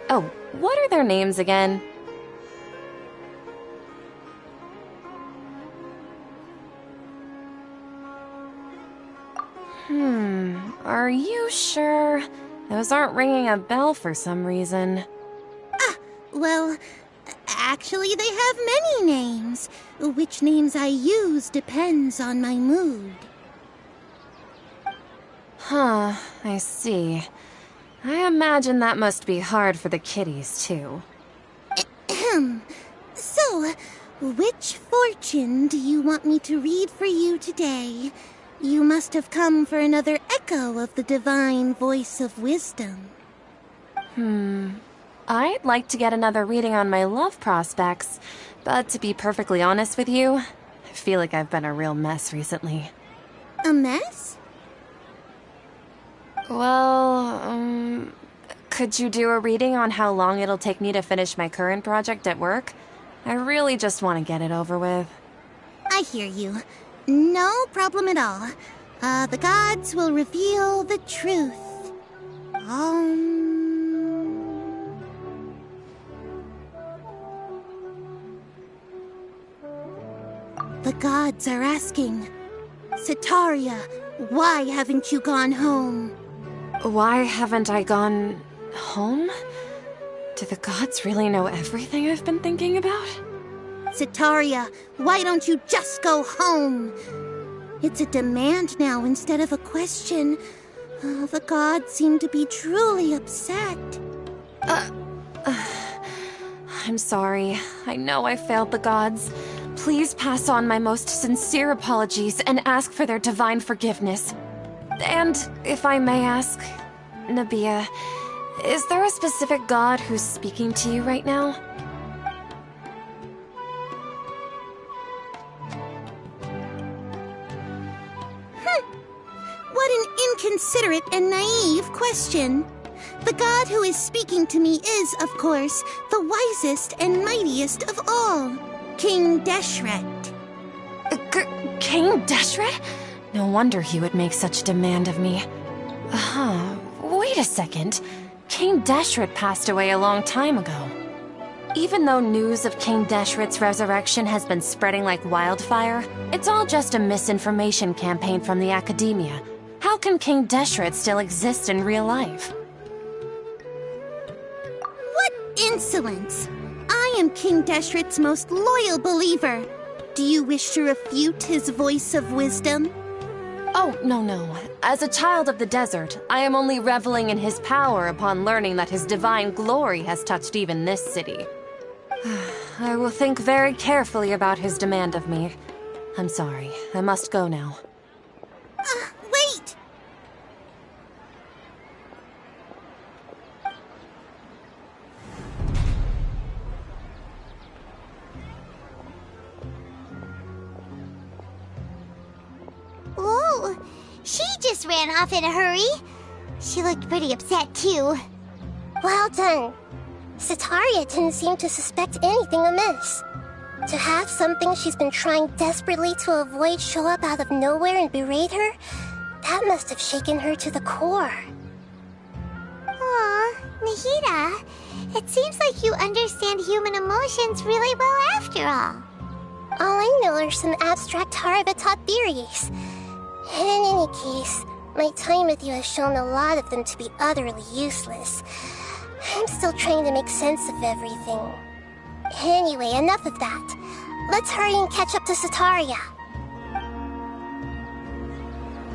Oh, what are their names again? Are you sure? Those aren't ringing a bell for some reason.
Well, actually they have many names. Which names I use depends on my mood.
Huh, I see. I imagine that must be hard for the kitties, too.
So, which fortune do you want me to read for you today? You must have come for another echo of the divine voice of wisdom.
I'd like to get another reading on my love prospects, but to be perfectly honest with you, I feel like I've been a real mess recently.
A mess?
Well, could you do a reading on how long it'll take me to finish my current project at work? I really just want to get it over with.
I hear you. No problem at all. The gods will reveal the truth. The gods are asking, Sataria, why haven't you gone home?
Why haven't I gone home? Do the gods really know everything I've been thinking about?
Sataria, why don't you just go home? It's a demand now instead of a question. The gods seem to be truly upset.
I'm sorry. I know I failed the gods. Please pass on my most sincere apologies and ask for their divine forgiveness. And, if I may ask, Nabia, is there a specific god who's speaking to you right now?
What an inconsiderate and naive question. The god who is speaking to me is, of course, the wisest and mightiest of all, King Deshret.
King Deshret? No wonder he would make such a demand of me. Wait a second. King Deshret passed away a long time ago. Even though news of King Deshret's resurrection has been spreading like wildfire, it's all just a misinformation campaign from the academia. How can King Deshret still exist in real life?
What insolence! I am King Deshret's most loyal believer. Do you wish to refute his voice of wisdom?
Oh, no. As a child of the desert, I am only reveling in his power upon learning that his divine glory has touched even this city. I will think very carefully about his demand of me. I'm sorry. I must go now.
Wait!
Oh, she just ran off in a hurry. She looked pretty upset, too.
Well done. Sataria didn't seem to suspect anything amiss. To have something she's been trying desperately to avoid show up out of nowhere and berate her, that must have shaken her to the core.
Aw, Nahida, it seems like you understand human emotions really well after all.
All I know are some abstract Harava-taught theories. In any case, my time with you has shown a lot of them to be utterly useless. I'm still trying to make sense of everything. Anyway, enough of that. Let's hurry and catch up to Sataria.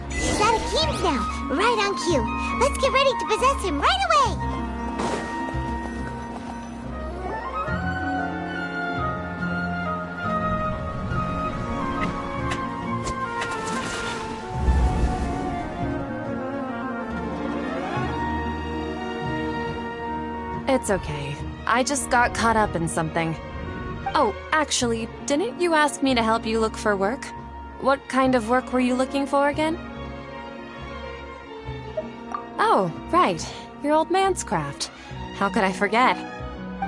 He's out of games now, right on cue. Let's get ready to possess him right away!
It's okay. I just got caught up in something. Oh, actually, didn't you ask me to help you look for work? What kind of work were you looking for again? Oh, right. Your old man's craft. How could I forget?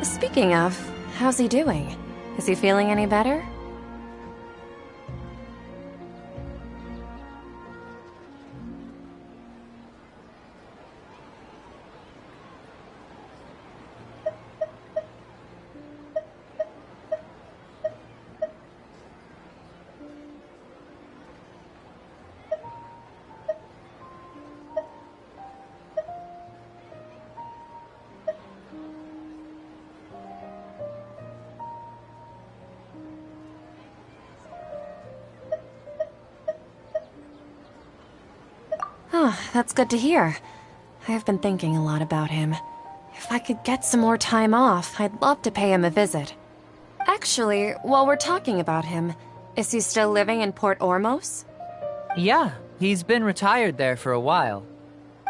Speaking of, how's he doing? Is he feeling any better? Oh, that's good to hear. I've been thinking a lot about him. If I could get some more time off, I'd love to pay him a visit. Actually, while we're talking about him, is he still living in Port Ormos?
Yeah, he's been retired there for a while.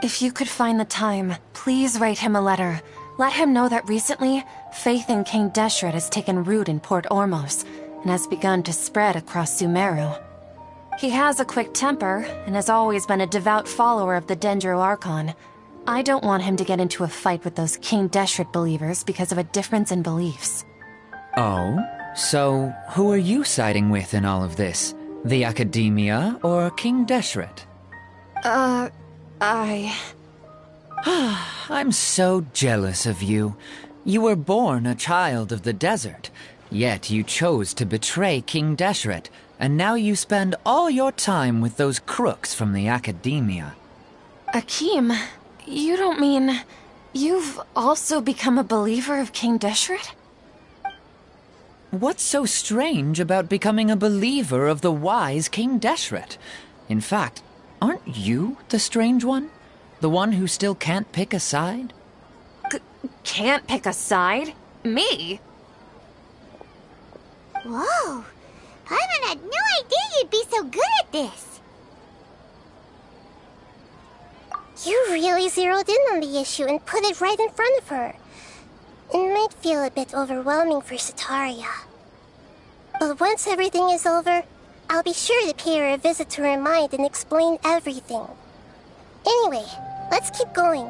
If you could find the time, please write him a letter. Let him know that recently, faith in King Deshret has taken root in Port Ormos and has begun to spread across Sumeru. He has a quick temper and has always been a devout follower of the Dendro Archon. I don't want him to get into a fight with those King Deshret believers because of a difference in beliefs.
Oh? So, who are you siding with in all of this? The Academia or King Deshret? I'm so jealous of you. You were born a child of the desert, yet you chose to betray King Deshret, and now you spend all your time with those crooks from the Academia.
Akeem, you don't mean... you've also become a believer of King Deshret?
What's so strange about becoming a believer of the wise King Deshret? In fact, aren't you the strange one? The one who still can't pick a side?
Can't pick a side? Me?
Whoa! Paimon had no idea you'd be so good at this!
You really zeroed in on the issue and put it right in front of her. It might feel a bit overwhelming for Sataria. But once everything is over, I'll be sure to pay her a visit to her mind and explain everything. Anyway, let's keep going.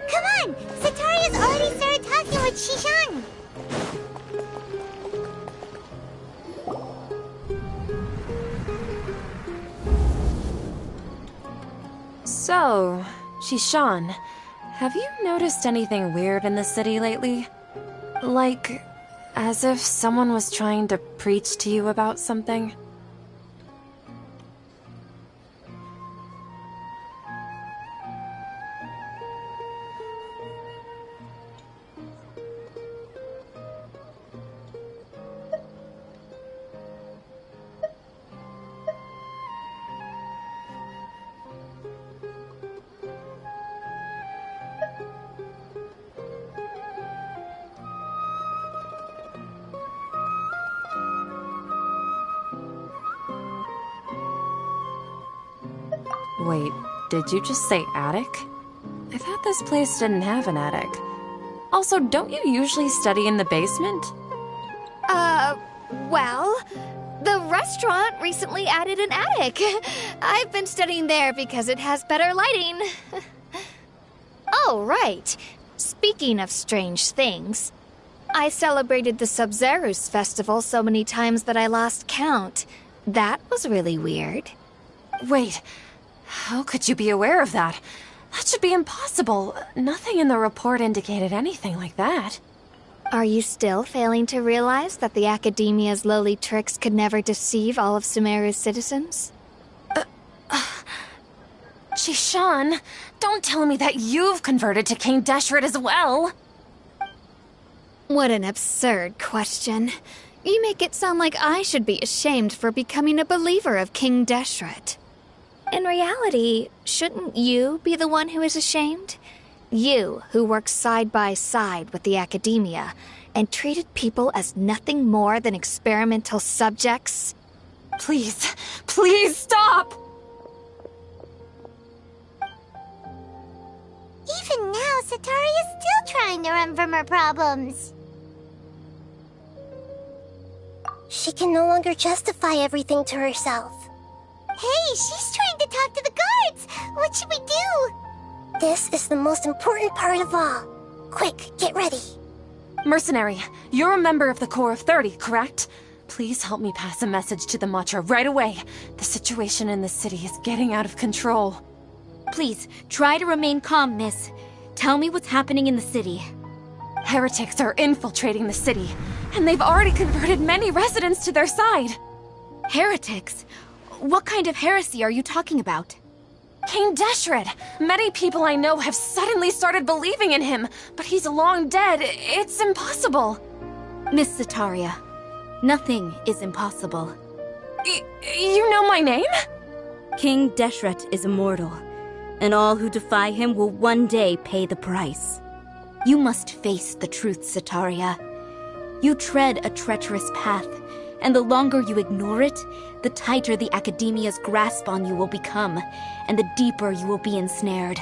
Come on! Sataria's already started talking with Shishan!
So, Shishan, have you noticed anything weird in the city lately? Like, as if someone was trying to preach to you about something? Wait, did you just say attic? I thought this place didn't have an attic. Also, don't you usually study in the basement?
Well, the restaurant recently added an attic. I've been studying there because it has better lighting. Oh, right. Speaking of strange things, I celebrated the Sub-Zerus festival so many times that I lost count. That was really weird.
Wait, how could you be aware of that? That should be impossible. Nothing in the report indicated anything like that.
Are you still failing to realize that the Academia's lowly tricks could never deceive all of Sumeru's citizens?
Jishan, don't tell me that you've converted to King Deshret as well.
What an absurd question. You make it sound like I should be ashamed for becoming a believer of King Deshret. In reality, shouldn't you be the one who is ashamed? You, who works side by side with the Academia and treated people as nothing more than experimental subjects?
Please, please stop!
Even now, Satari is still trying to run from her problems.
She can no longer justify everything to herself.
Hey, she's trying to talk to the guards! What should we do?
This is the most important part of all. Quick, get ready.
Mercenary, you're a member of the Corps of 30, correct? Please help me pass a message to the Matcha right away. The situation in the city is getting out of control.
Please, try to remain calm, miss. Tell me what's happening in the city.
Heretics are infiltrating the city, and they've already converted many residents to their side.
Heretics? What kind of heresy are you talking about?
King Deshret! Many people I know have suddenly started believing in him, but he's long dead. It's impossible.
Miss Sataria, nothing is impossible.
You know my name?
King Deshret is immortal, and all who defy him will one day pay the price. You must face the truth, Sataria. You tread a treacherous path, and the longer you ignore it, the tighter the Academia's grasp on you will become, and the deeper you will be ensnared.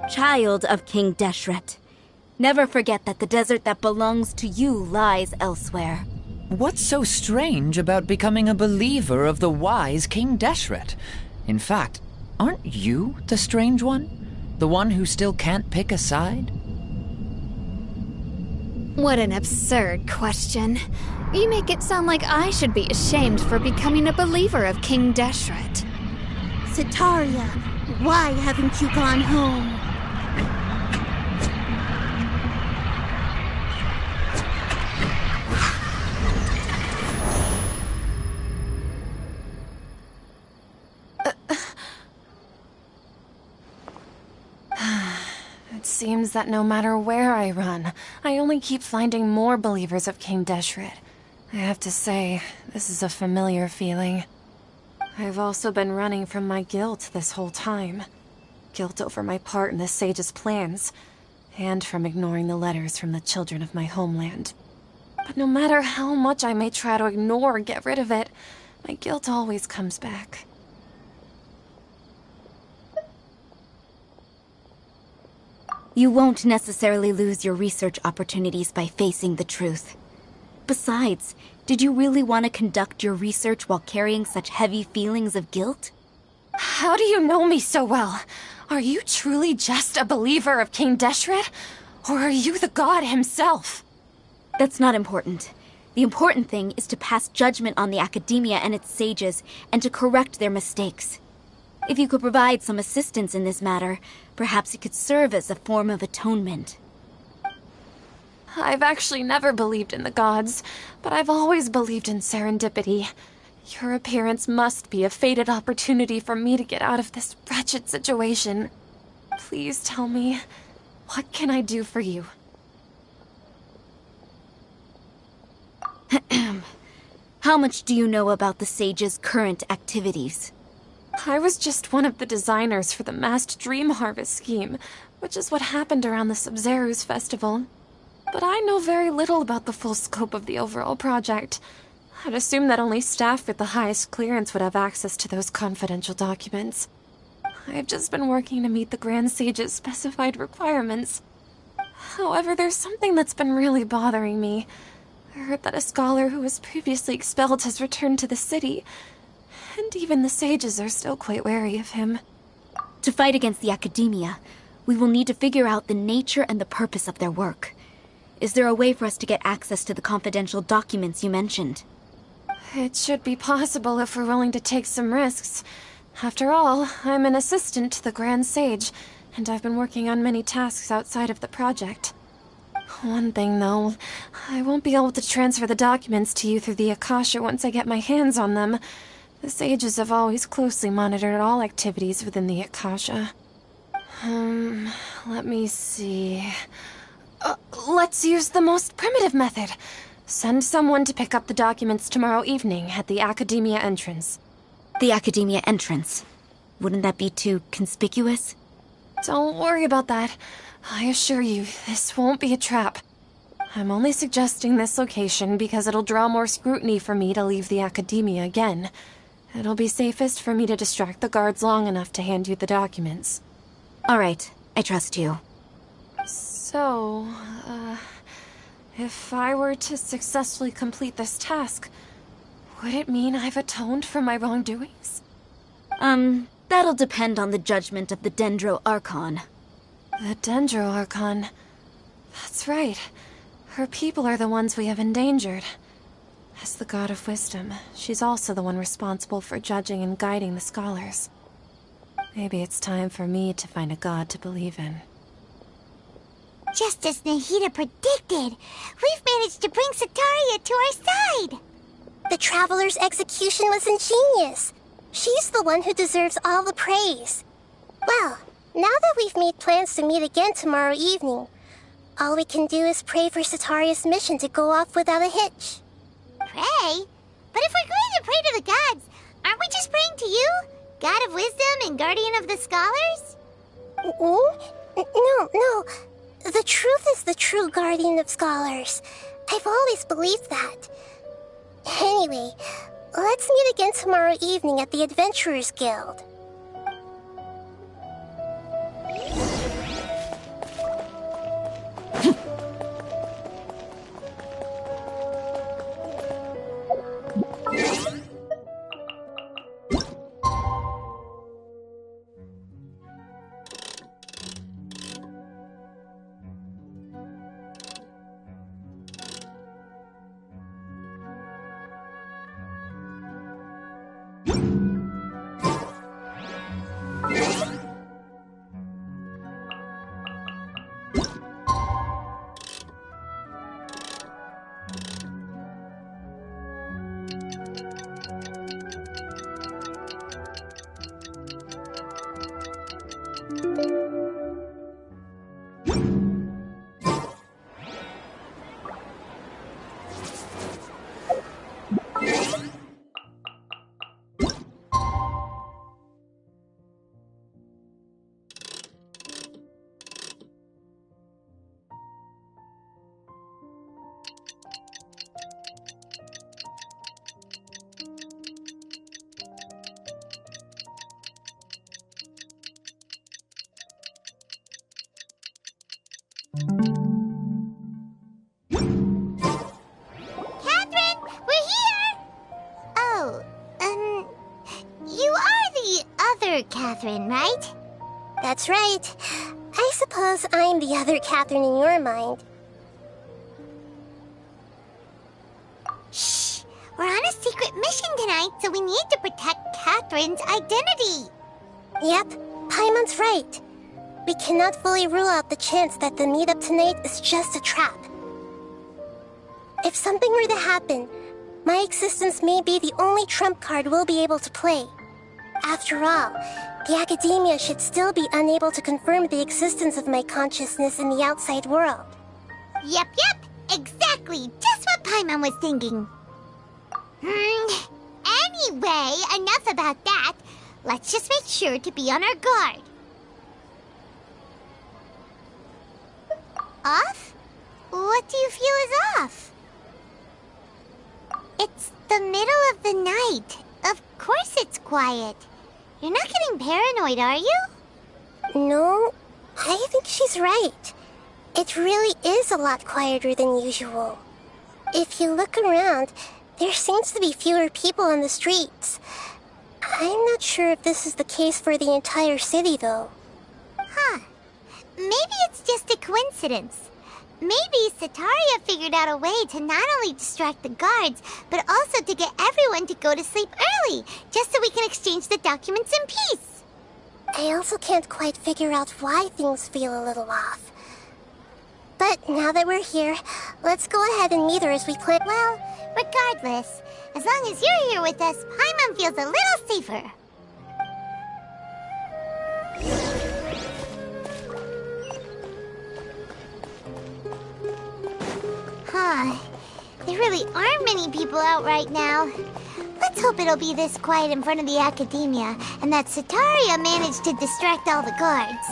Child of King Deshret, never forget that the desert that belongs to you lies elsewhere.
What's so strange about becoming a believer of the wise King Deshret? In fact, aren't you the strange one? The one who still can't pick a side?
What an absurd question. You make it sound like I should be ashamed for becoming a believer of King Deshret.
Sataria, why haven't you gone home?
It seems that no matter where I run, I only keep finding more believers of King Deshret. I have to say, this is a familiar feeling. I've also been running from my guilt this whole time. Guilt over my part in the sage's plans, and from ignoring the letters from the children of my homeland. But no matter how much I may try to ignore or get rid of it, my guilt always comes back.
You won't necessarily lose your research opportunities by facing the truth. Besides, did you really want to conduct your research while carrying such heavy feelings of guilt?
How do you know me so well? Are you truly just a believer of King Deshret? Or are you the god himself?
That's not important. The important thing is to pass judgment on the Academia and its sages, and to correct their mistakes. If you could provide some assistance in this matter, perhaps it could serve as a form of atonement.
I've actually never believed in the gods, but I've always believed in serendipity. Your appearance must be a fated opportunity for me to get out of this wretched situation. Please tell me, what can I do for you?
How much do you know about the sage's current activities?
I was just one of the designers for the massed dream harvest scheme, which is what happened around the Sub-Zerus festival. But I know very little about the full scope of the overall project. I'd assume that only staff with the highest clearance would have access to those confidential documents. I've just been working to meet the Grand Sage's specified requirements. However, there's something that's been really bothering me. I heard that a scholar who was previously expelled has returned to the city, and even the sages are still quite wary of him.
To fight against the academia, we will need to figure out the nature and the purpose of their work. Is there a way for us to get access to the confidential documents you mentioned?
It should be possible if we're willing to take some risks. After all, I'm an assistant to the Grand Sage, and I've been working on many tasks outside of the project. One thing, though, I won't be able to transfer the documents to you through the Akasha once I get my hands on them. The sages have always closely monitored all activities within the Akasha. Let me see... let's use the most primitive method. Send someone to pick up the documents tomorrow evening at the Academia entrance.
The Academia entrance? Wouldn't that be too conspicuous?
Don't worry about that. I assure you, this won't be a trap. I'm only suggesting this location because it'll draw more scrutiny for me to leave the Academia again. It'll be safest for me to distract the guards long enough to hand you the documents.
All right, I trust you.
So, if I were to successfully complete this task, would it mean I've atoned for my wrongdoings?
That'll depend on the judgment of the Dendro Archon.
The Dendro Archon. That's right. Her people are the ones we have endangered. As the God of Wisdom, she's also the one responsible for judging and guiding the scholars. Maybe it's time for me to find a god to believe in.
Just as Nahida predicted, we've managed to bring Sataria to our side!
The Traveler's execution was ingenious. She's the one who deserves all the praise. Well, now that we've made plans to meet again tomorrow evening, all we can do is pray for Sataria's mission to go off without a hitch.
Pray? But if we're going to pray to the gods, aren't we just praying to you? God of Wisdom and Guardian of the Scholars?
No. The truth is the true Guardian of Scholars. I've always believed that. Anyway, let's meet again tomorrow evening at the Adventurers Guild.
Catherine, we're here! Oh, you are the other Catherine, right?
That's right. I suppose I'm the other Catherine in your mind.
Shh! We're on a secret mission tonight, so we need to protect Catherine's identity.
Yep, Paimon's right. We cannot fully rule out the chance that the meetup tonight is just a trap. If something were to happen, my existence may be the only trump card we'll be able to play. After all, the Academia should still be unable to confirm the existence of my consciousness in the outside world.
Yep, exactly, just what Paimon was thinking. Anyway, enough about that. Let's just make sure to be on our guard. Off? What do you feel is off? It's the middle of the night. Of course it's quiet. You're not getting paranoid, are you?
No, I think she's right. It really is a lot quieter than usual. If you look around, there seems to be fewer people on the streets. I'm not sure if this is the case for the entire city, though.
Huh. Maybe it's just a coincidence. Maybe Sataria figured out a way to not only distract the guards, but also to get everyone to go to sleep early, just so we can exchange the documents in peace.
I also can't quite figure out why things feel a little off. But now that we're here, let's go ahead and meet her as we plan.
Well, regardless, as long as you're here with us, Paimon feels a little safer. Huh. There really aren't many people out right now. Let's hope it'll be this quiet in front of the academia, and that Sataria managed to distract all the guards.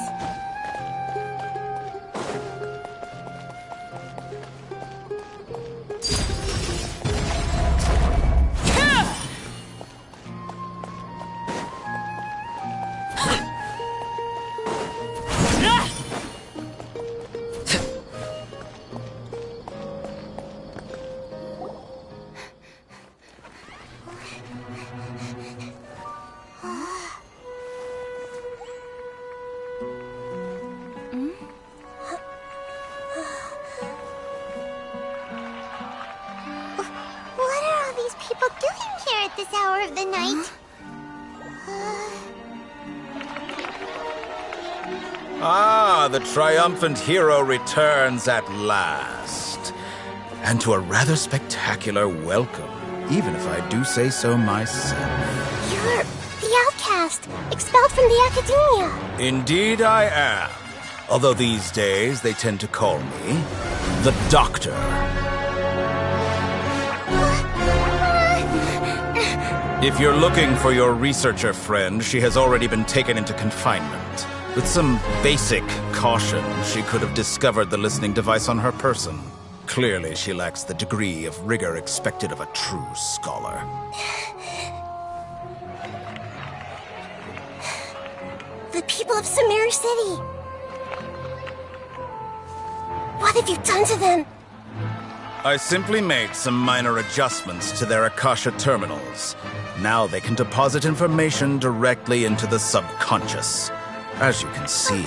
This hour of the night.
Ah, the triumphant hero returns at last. And to a rather spectacular welcome, even if I do say so myself.
You're the outcast, expelled from the academia.
Indeed I am. Although these days they tend to call me the Doctor. If you're looking for your researcher friend, she has already been taken into confinement. With some basic caution, she could have discovered the listening device on her person. Clearly, she lacks the degree of rigor expected of a true scholar.
The people of Sumeru City. What have you done to them?
I simply made some minor adjustments to their Akasha terminals. Now they can deposit information directly into the subconscious. As you can see,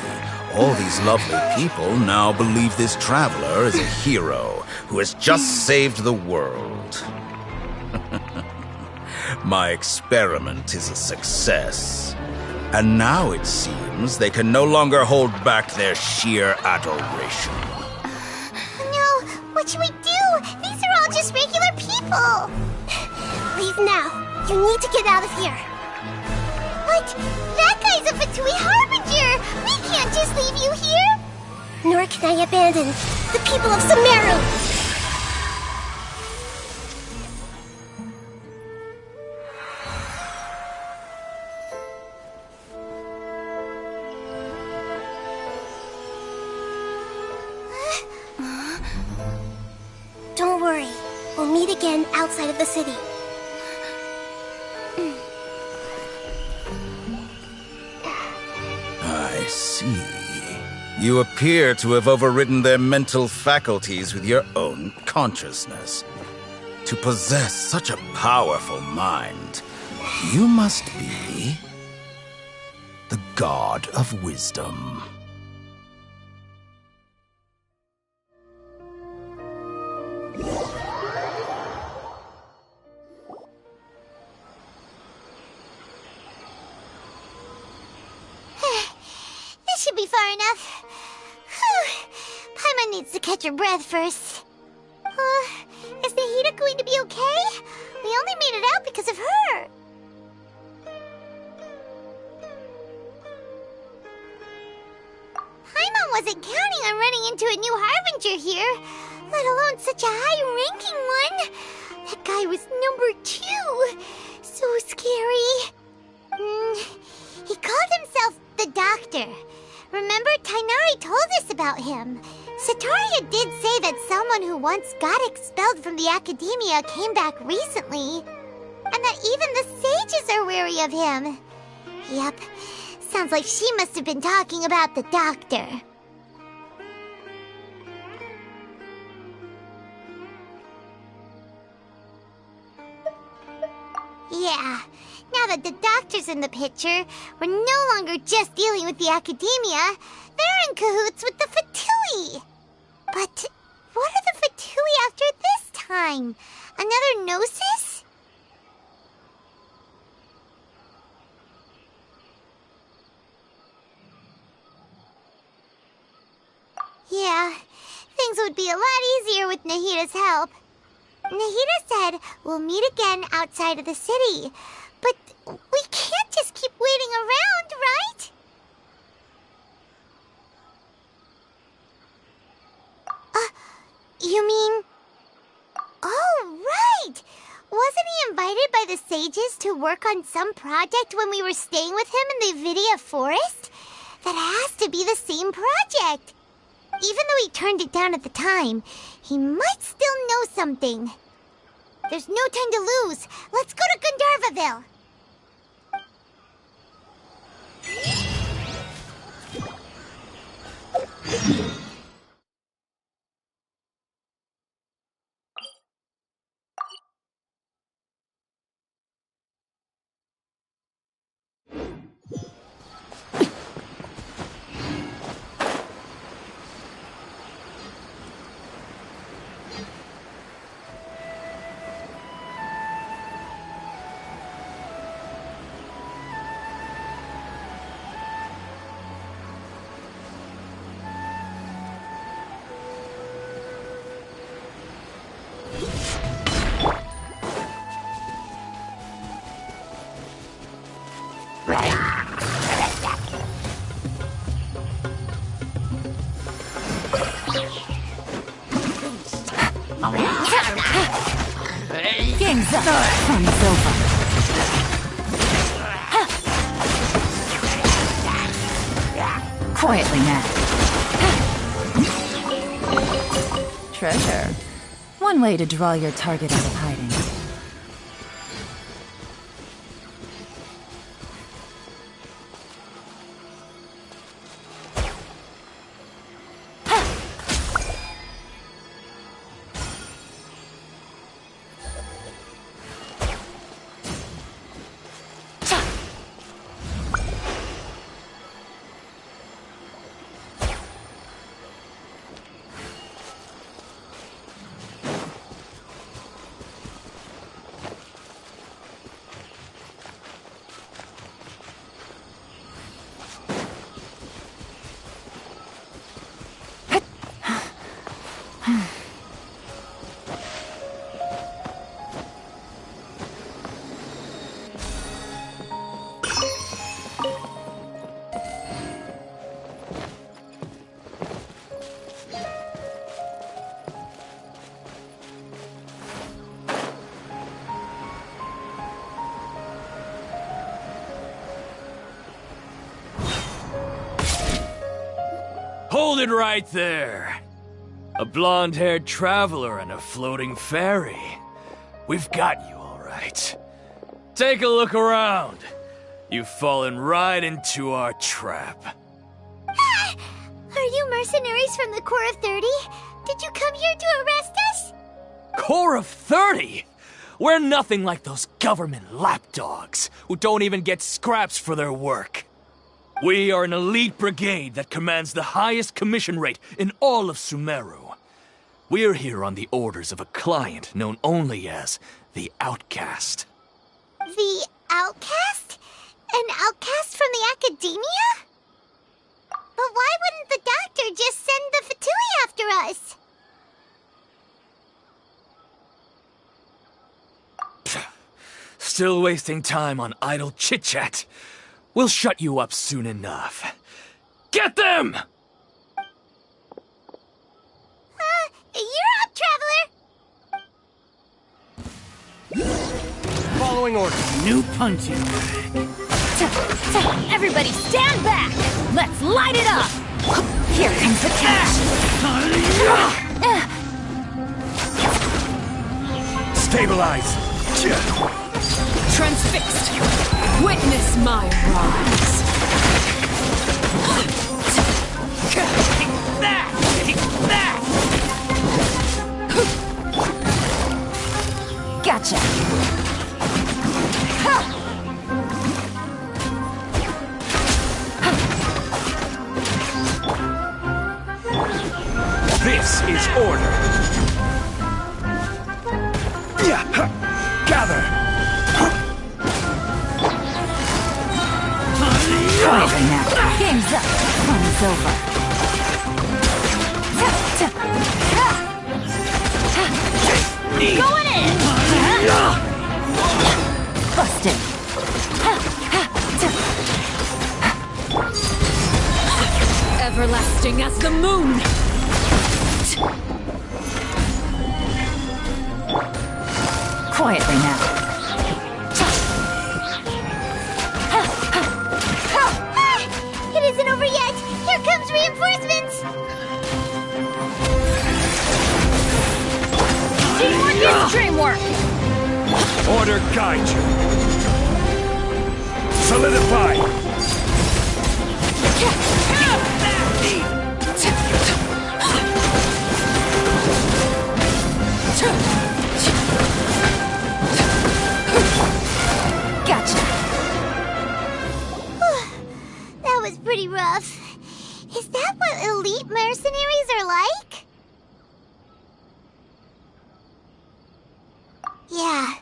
all these lovely people now believe this traveler is a hero who has just saved the world. My experiment is a success. And now it seems they can no longer hold back their sheer adoration.
No, what should we do? These are all just regular people.
Leave now. You need to get out of here.
But that guy's a Fatui Harbinger. We can't just leave you here.
Nor can I abandon the people of Sumeru. Don't worry. We'll meet again outside of the city.
I see. You appear to have overridden their mental faculties with your own consciousness. To possess such a powerful mind, you must be the God of Wisdom.
This should be far enough. Whew. Paimon needs to catch her breath first. Is Nahida going to be okay? We only made it out because of her. Paimon wasn't counting on running into a new Harbinger here, let alone such a high-ranking one. That guy was number 2. So scary. He called himself the Doctor. Remember, Tainari told us about him. Sataria did say that someone who once got expelled from the academia came back recently. And that even the sages are wary of him. Yep, sounds like she must have been talking about the Doctor. now that the doctor's in the picture, we're no longer just dealing with the academia. They're in cahoots with the Fatui. But what are the Fatui after this time? Another Gnosis? Yeah, things would be a lot easier with Nahita's help. Nahita said we'll meet again outside of the city. But we can't just keep waiting around, right? You mean... Oh, right! Wasn't he invited by the sages to work on some project when we were staying with him in the Vidya forest? That has to be the same project. Even though he turned it down at the time, he might still know something. There's no time to lose. Let's go to Gandharvaville.
Game's up. Fun's over. Quietly now. Treasure. One way to draw your target out of hiding.
Hold it right there. A blonde-haired traveler and a floating fairy. We've got you all right. Take a look around. You've fallen right into our trap.
Are you mercenaries from the Corps of 30? Did you come here to arrest us?
Corps of 30? We're nothing like those government lapdogs who don't even get scraps for their work. We are an elite brigade that commands the highest commission rate in all of Sumeru. We're here on the orders of a client known only as the Outcast.
The Outcast? An outcast from the academia? But why wouldn't the doctor just send the Fatui after us?
Still wasting time on idle chit-chat. We'll shut you up soon enough. Get them!
You're up, traveler!
Following orders. New punching.
Everybody stand back! Let's light it up! Here comes the cash!
Stabilize!
Transfixed! Witness my rise!
Gotcha!
order.
Gather!
Quietly now. Game's up. Fun's over. Going in! Busted.
Everlasting as the moon!
Quietly now.
It isn't over yet! Here comes reinforcements!
Teamwork is dreamwork!
Order guide you. Solidify.
Gotcha.
That was pretty rough. Is that what elite mercenaries are like? Yeah,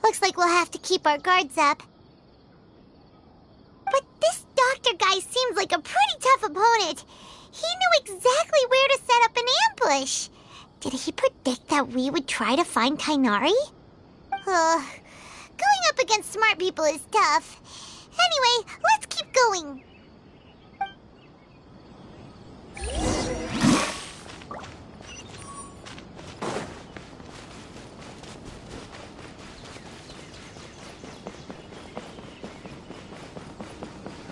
looks like we'll have to keep our guards up. But this doctor guy seems like a pretty tough opponent. He knew exactly where to set up an ambush. Did he predict that we would try to find Tainari? Going up against smart people is tough. Anyway, let's keep going.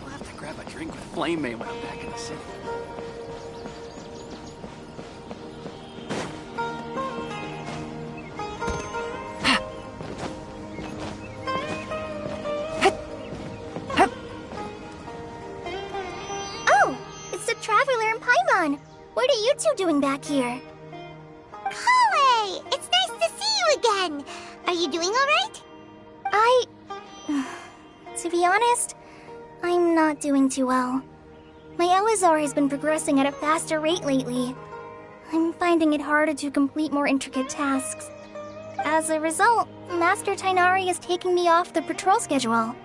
I'll have to grab a drink with Flame May when I'm back in the city.
What are you two doing back here?
Kale! It's nice to see you again! Are you doing alright?
To be honest, I'm not doing too well. My Elazar has been progressing at a faster rate lately. I'm finding it harder to complete more intricate tasks. As a result, Master Tainari is taking me off the patrol schedule.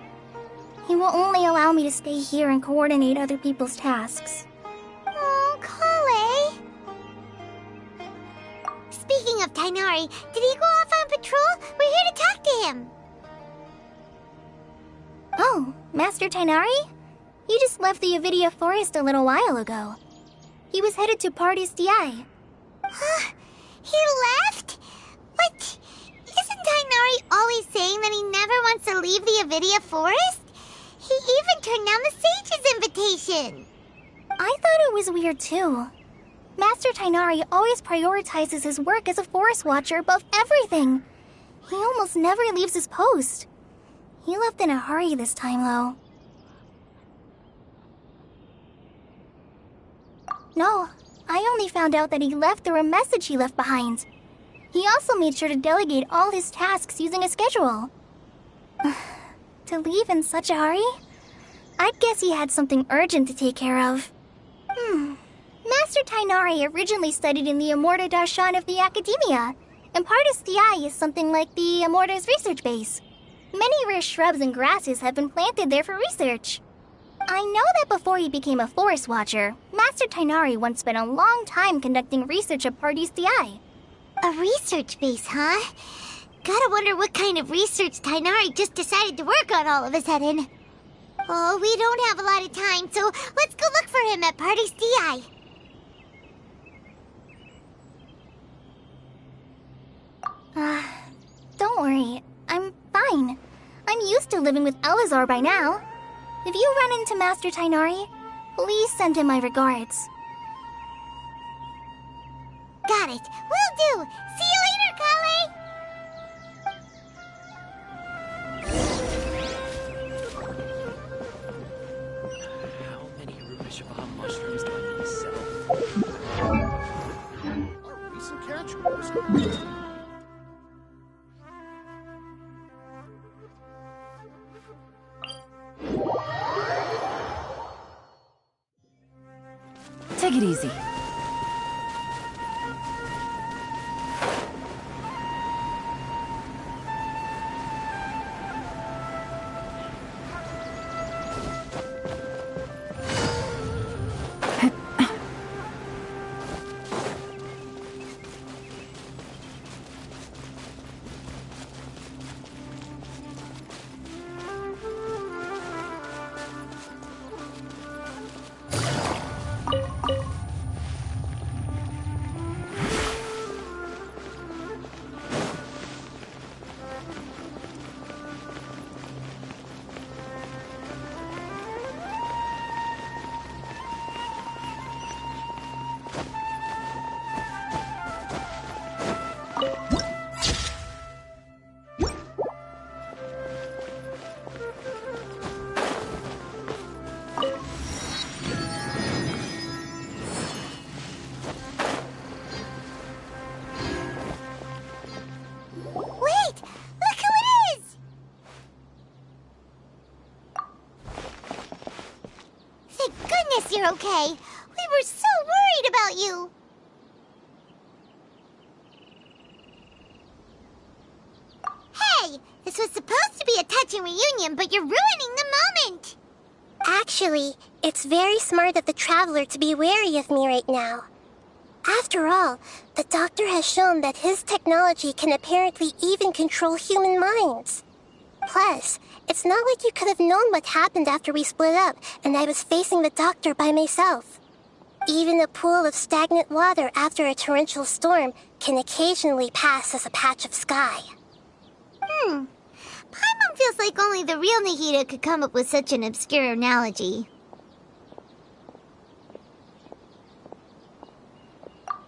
He will only allow me to stay here and coordinate other people's tasks.
Oh, Kale! Speaking of Tainari, did he go off on patrol? We're here to talk to him.
Oh, Master Tainari? He just left the Avidia Forest a little while ago. He was headed to Party's DI.
He left? But isn't Tainari always saying that he never wants to leave the Avidia Forest? He even turned down the Sage's invitation.
I thought it was weird too. Master Tainari always prioritizes his work as a forest watcher above everything. He almost never leaves his post. He left in a hurry this time, though. No, I only found out that he left through a message he left behind. He also made sure to delegate all his tasks using a schedule. To leave in such a hurry? I'd guess he had something urgent to take care of. Master Tainari originally studied in the Amorta Darshan of the Academia, and Partis DI is something like the Amorta's research base. Many rare shrubs and grasses have been planted there for research. I know that before he became a forest watcher, Master Tainari once spent a long time conducting research at Partis DI.
A research base, huh? Gotta wonder what kind of research Tainari just decided to work on all of a sudden. Oh, we don't have a lot of time, so let's go look for him at Party's DI.
Don't worry. I'm fine. I'm used to living with Elazar by now. If you run into Master Tainari, please send him my regards.
Got it. Will do. See you later, Kale!
How many Rubishava mushrooms do I need to sell? Oh, recent catch.
Take it easy.
us you're okay. We were so worried about you. Hey, this was supposed to be a touching reunion, but you're ruining the moment.
Actually, it's very smart of the traveler to be wary of me right now. After all, the doctor has shown that his technology can apparently even control human minds. Plus, it's not like you could have known what happened after we split up and I was facing the doctor by myself. Even a pool of stagnant water after a torrential storm can occasionally pass as a patch of sky.
Paimon feels like only the real Nahida could come up with such an obscure analogy.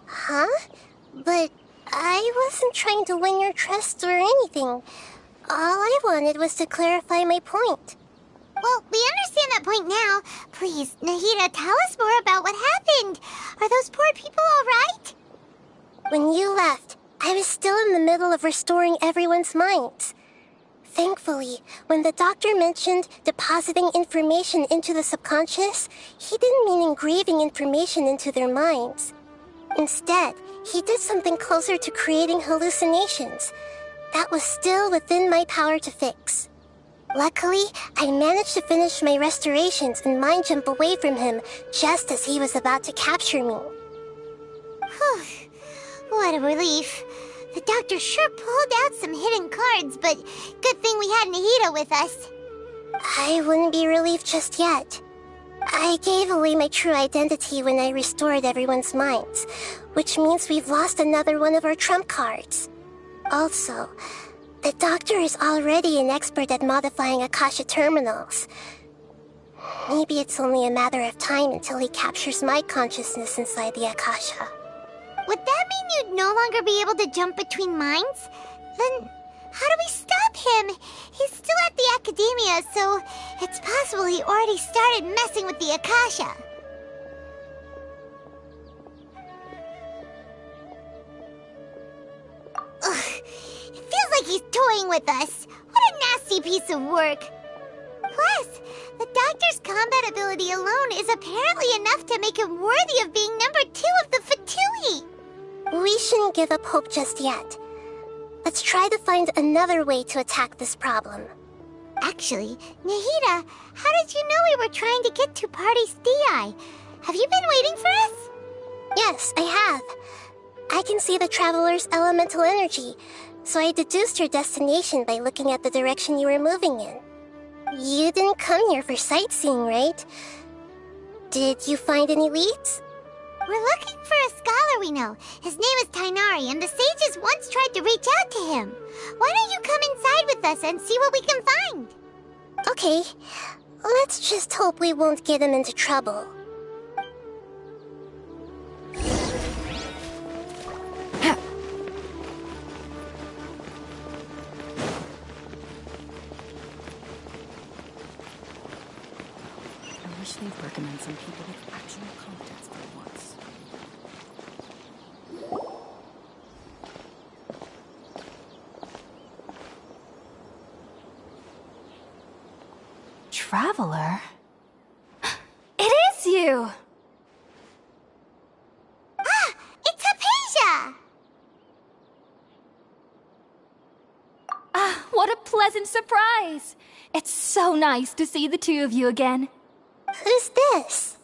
Huh? But I wasn't trying to win your trust or anything. All I wanted was to clarify my point.
Well, we understand that point now. Please, Nahida, tell us more about what happened. Are those poor people all right?
When you left, I was still in the middle of restoring everyone's minds. Thankfully, when the doctor mentioned depositing information into the subconscious, he didn't mean engraving information into their minds. Instead, he did something closer to creating hallucinations. That was still within my power to fix. Luckily, I managed to finish my restorations and mind jump away from him just as he was about to capture me.
Whew. What a relief. The doctor sure pulled out some hidden cards, but good thing we had Nahida with us.
I wouldn't be relieved just yet. I gave away my true identity when I restored everyone's minds, which means we've lost another one of our trump cards. Also, the doctor is already an expert at modifying Akasha terminals. Maybe it's only a matter of time until he captures my consciousness inside the Akasha.
Would that mean you'd no longer be able to jump between minds? Then how do we stop him? He's still at the academia, so it's possible he already started messing with the Akasha. Ugh, it feels like he's toying with us. What a nasty piece of work. Plus, the doctor's combat ability alone is apparently enough to make him worthy of being number 2 of the Fatui.
We shouldn't give up hope just yet. Let's try to find another way to attack this problem.
Actually, Nahida, how did you know we were trying to get to Party's DI? Have you been waiting for us?
Yes, I have. I can see the traveler's elemental energy, so I deduced your destination by looking at the direction you were moving in. You didn't come here for sightseeing, right? Did you find any leads?
We're looking for a scholar we know. His name is Tainari, and the sages once tried to reach out to him. Why don't you come inside with us and see what we can find?
Okay. Let's just hope we won't get him into trouble.
I wish they'd recommend some people with actual competence for once.
Traveler? It is you!
Ah! It's Hypatia!
Ah, what a pleasant surprise! It's so nice to see the two of you again.
Who's this?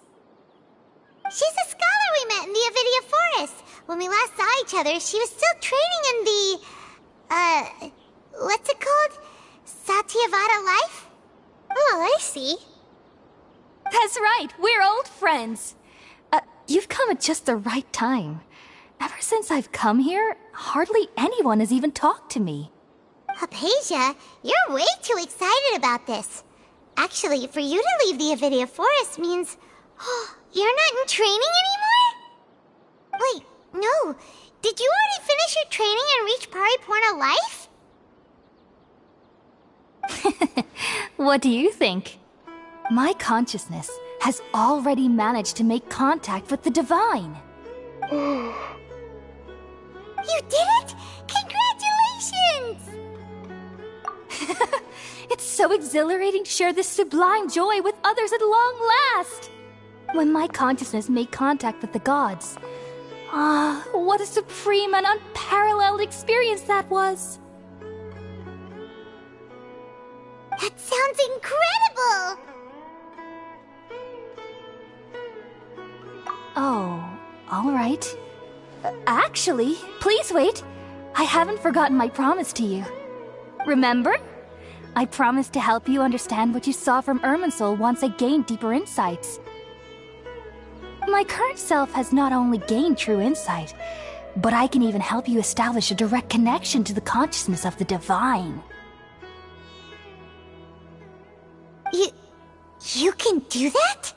She's a scholar we met in the Avidia Forest. When we last saw each other, she was still training in the... what's it called? Satyavada life?
Oh, I see.
That's right, we're old friends. You've come at just the right time. Ever since I've come here, hardly anyone has even talked to me.
Hypatia, you're way too excited about this. Actually, for you to leave the Avidia Forest means... you're not in training anymore? Wait, no. Did you already finish your training and reach Paripurna life?
What do you think? My consciousness has already managed to make contact with the divine.
You did it? Congratulations!
It's so exhilarating to share this sublime joy with others at long last.
when my consciousness made contact with the gods. Ah, what a supreme and unparalleled experience that was!
That sounds incredible!
Oh, all right. Actually, please wait. I haven't forgotten my promise to you. Remember? I promised to help you understand what you saw from Irminsul once I gained deeper insights. My current self has not only gained true insight, but I can even help you establish a direct connection to the consciousness of the divine.
You can do that?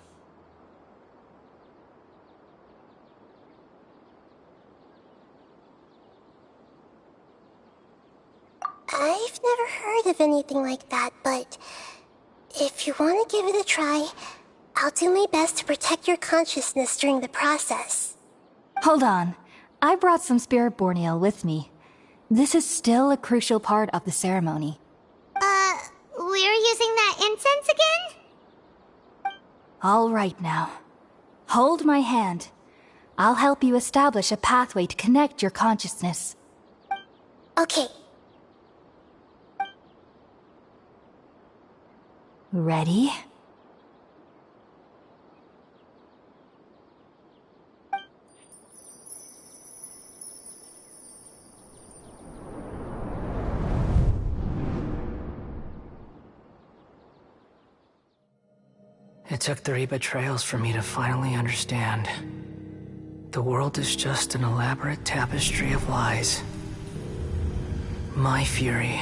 I've never heard of anything like that, but if you want to give it a try, I'll do my best to protect your consciousness during the process.
Hold on. I brought some spirit-born ale with me. This is still a crucial part of the ceremony.
We're using that incense again?
All right now. Hold my hand. I'll help you establish a pathway to connect your consciousness.
Okay.
Ready?
It took 3 betrayals for me to finally understand. The world is just an elaborate tapestry of lies. My fury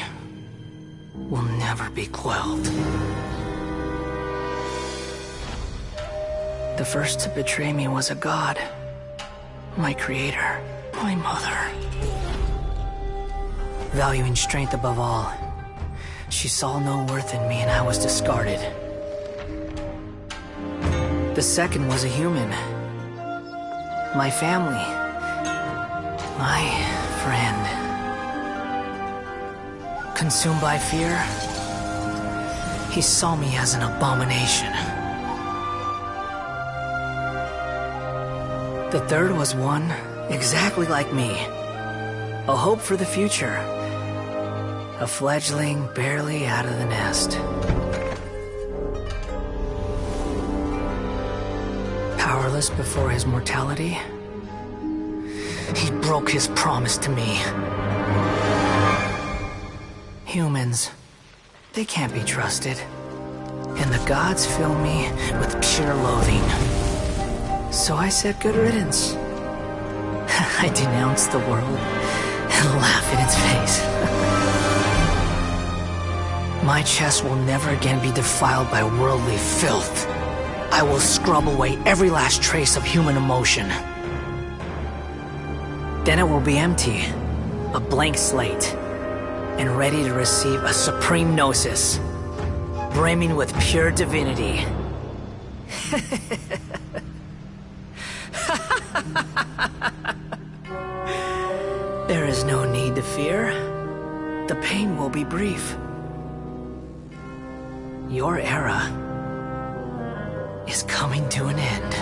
will never be quelled. The first to betray me was a god. My creator. My mother. Valuing strength above all, she saw no worth in me and I was discarded. The second was a human. My family. My friend. Consumed by fear, he saw me as an abomination. The third was one exactly like me. A hope for the future. A fledgling barely out of the nest. Powerless before his mortality, he broke his promise to me. Humans, they can't be trusted. And the gods fill me with pure loathing. So I said good riddance. I denounced the world and laugh in its face. My chest will never again be defiled by worldly filth. I will scrub away every last trace of human emotion. Then it will be empty, a blank slate, and ready to receive a supreme gnosis, brimming with pure divinity. There is no need to fear. The pain will be brief. Your era is coming to an end.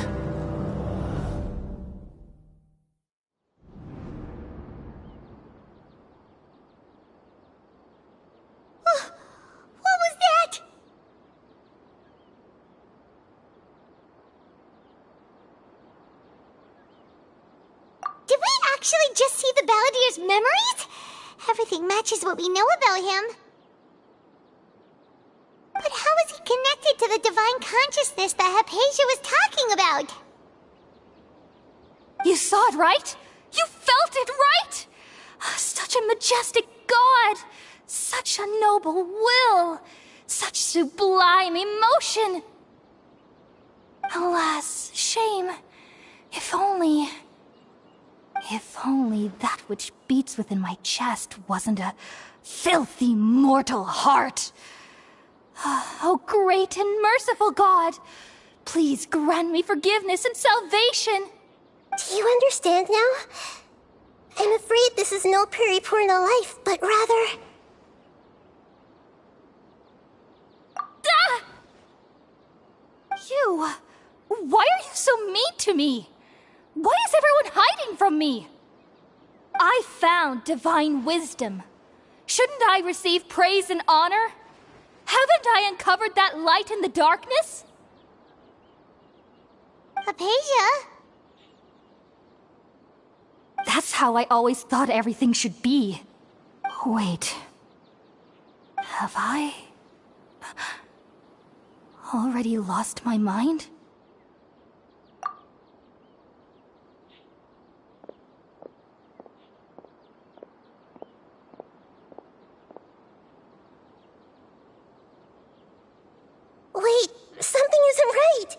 What was that? Did we actually just see the Balladier's memories? Everything matches what we know about him. But how is he connected to the divine consciousness that Hypatia was talking about?
You saw it, right? You felt it, right? Such a majestic god! Such a noble will! Such sublime emotion! Alas, shame. If only that which beats within my chest wasn't a filthy mortal heart. Oh, great and merciful God! Please grant me forgiveness and salvation!
Do you understand now? I'm afraid this is no Puripurna life, but rather...
Ah! You... Why are you so mean to me? Why is everyone hiding from me? I found divine wisdom. Shouldn't I receive praise and honor? Haven't I uncovered that light in the darkness?
Hypatia?
That's how I always thought everything should be. Wait. Have I already lost my mind?
Wait, something isn't right.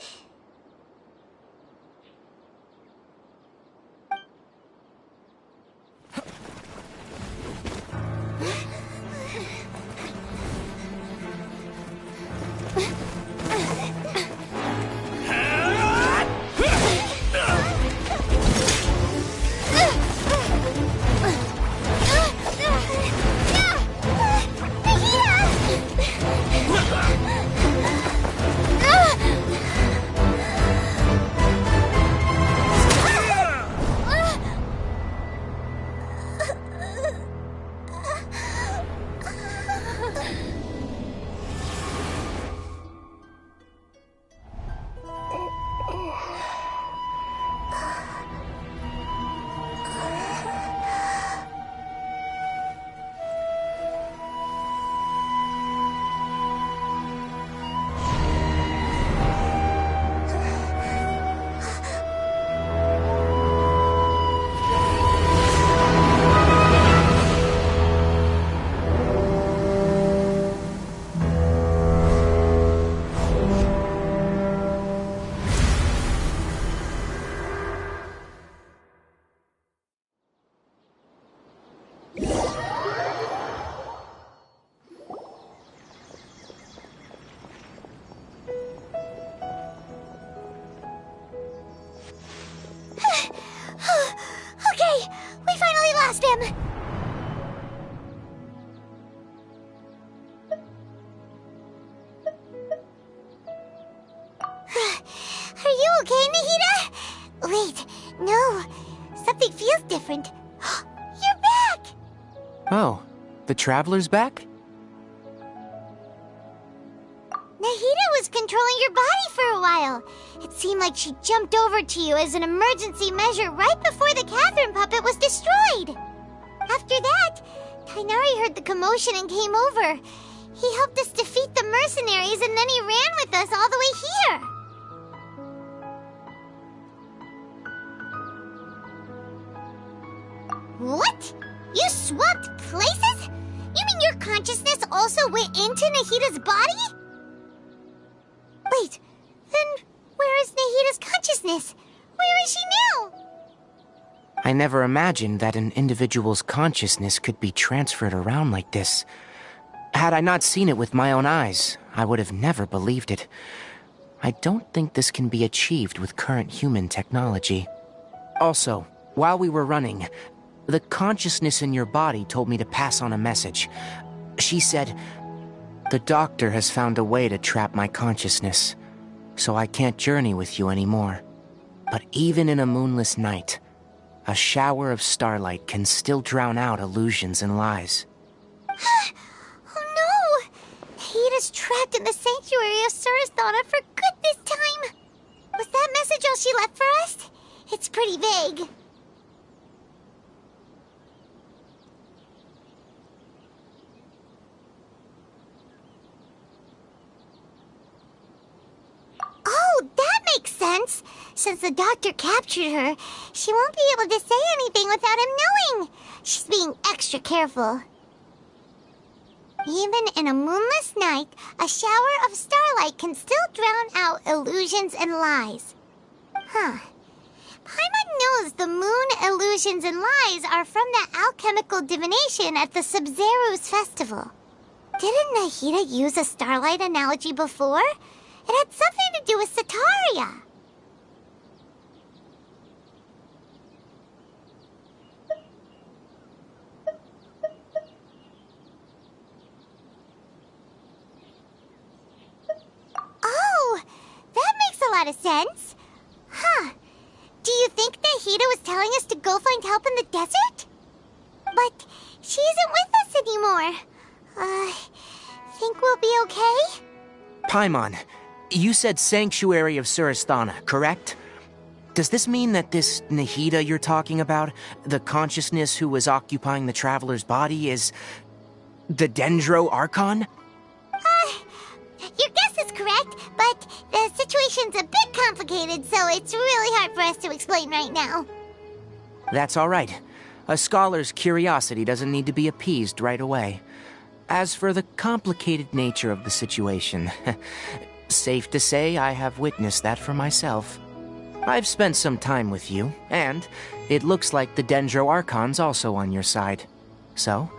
Okay, we finally lost him! Are you okay, Nahida? Wait, no. Something feels different. You're back!
Oh, the Traveler's back?
Nahida was controlling your body for a while. It seemed like she jumped over to you as an emergency measure right before the Catherine puppet was destroyed. After that, Tainari heard the commotion and came over. He helped us defeat the mercenaries and then he ran with us all the way here. What? You swapped places? You mean your consciousness also went into Nahida's body? Wait, then where is Nahida's consciousness? Where is she now?
I never imagined that an individual's consciousness could be transferred around like this. Had I not seen it with my own eyes, I would have never believed it. I don't think this can be achieved with current human technology. Also, while we were running, the consciousness in your body told me to pass on a message. She said, "The doctor has found a way to trap my consciousness, so I can't journey with you anymore. But even in a moonless night, a shower of starlight can still drown out illusions and lies."
Oh no! Nahida's trapped in the sanctuary of Surasthana for good this time. Was that message all she left for us? It's pretty vague. Oh, that makes sense. Since the doctor captured her, she won't be able to say anything without him knowing. She's being extra careful. Even in a moonless night, a shower of starlight can still drown out illusions and lies. Huh. Paimon knows the moon illusions and lies are from the alchemical divination at the Sub-Zero's festival. Didn't Nahida use a starlight analogy before? It had something to do with Sataria. Oh, that makes a lot of sense. Do you think Nahida was telling us to go find help in the desert? But she isn't with us anymore. Think we'll be okay?
Paimon, you said Sanctuary of Surasthana, correct? Does this mean that this Nahida you're talking about, the consciousness who was occupying the traveler's body, is the Dendro Archon?
Your guess is correct, but the situation's a bit complicated, so it's really hard for us to explain right now.
That's all right. A scholar's curiosity doesn't need to be appeased right away. As for the complicated nature of the situation, safe to say I have witnessed that for myself. I've spent some time with you, and it looks like the Dendro Archon's also on your side. So,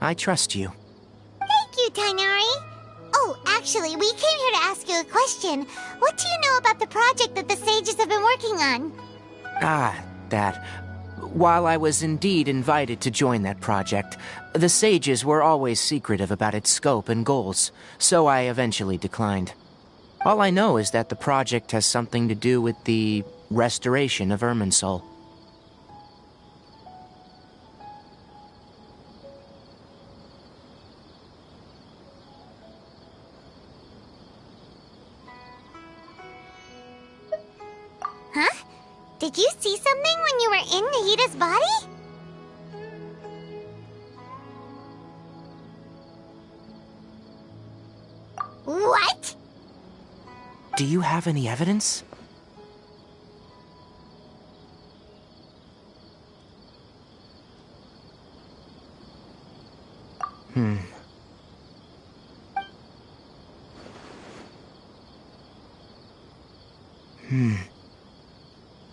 I trust you.
Thank you, Tainari. Oh, actually, we came here to ask you a question. What do you know about the project that the sages have been working on?
That. While I was indeed invited to join that project, the sages were always secretive about its scope and goals, so I eventually declined. All I know is that the project has something to do with the restoration of Irminsul.
Huh? Did you see something when you were in Nahida's body? What?
Do you have any evidence?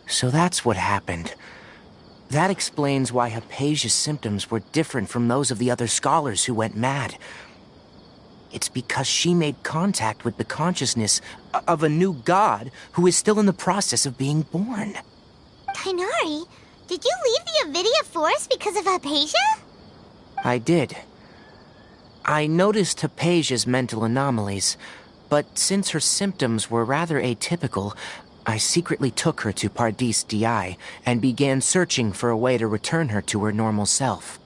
So that's what happened. That explains why Hypatia's symptoms were different from those of the other scholars who went mad. It's because she made contact with the consciousness of a new god who is still in the process of being born.
Tainari, did you leave the Avidia Forest because of Hypatia?
I did. I noticed Hypatia's mental anomalies, but since her symptoms were rather atypical, I secretly took her to Pardis Di and began searching for a way to return her to her normal self.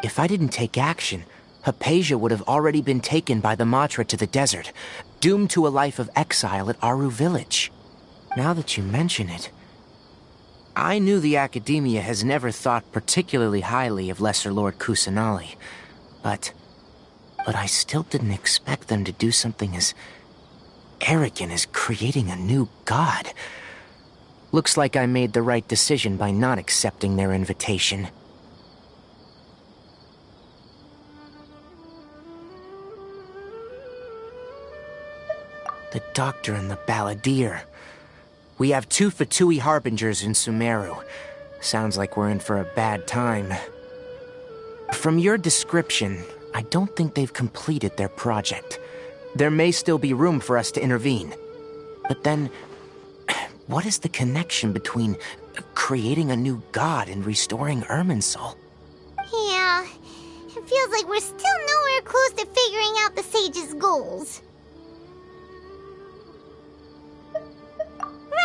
If I didn't take action, Hypatia would have already been taken by the Matra to the desert, doomed to a life of exile at Aru village. Now that you mention it, I knew the Academia has never thought particularly highly of Lesser Lord Kusanali, but I still didn't expect them to do something as arrogant as creating a new god. Looks like I made the right decision by not accepting their invitation. The Doctor and the Balladeer. We have 2 Fatui Harbingers in Sumeru. Sounds like we're in for a bad time. From your description, I don't think they've completed their project. There may still be room for us to intervene. But then, what is the connection between creating a new god and restoring Irminsul?
Yeah, it feels like we're still nowhere close to figuring out the sage's goals.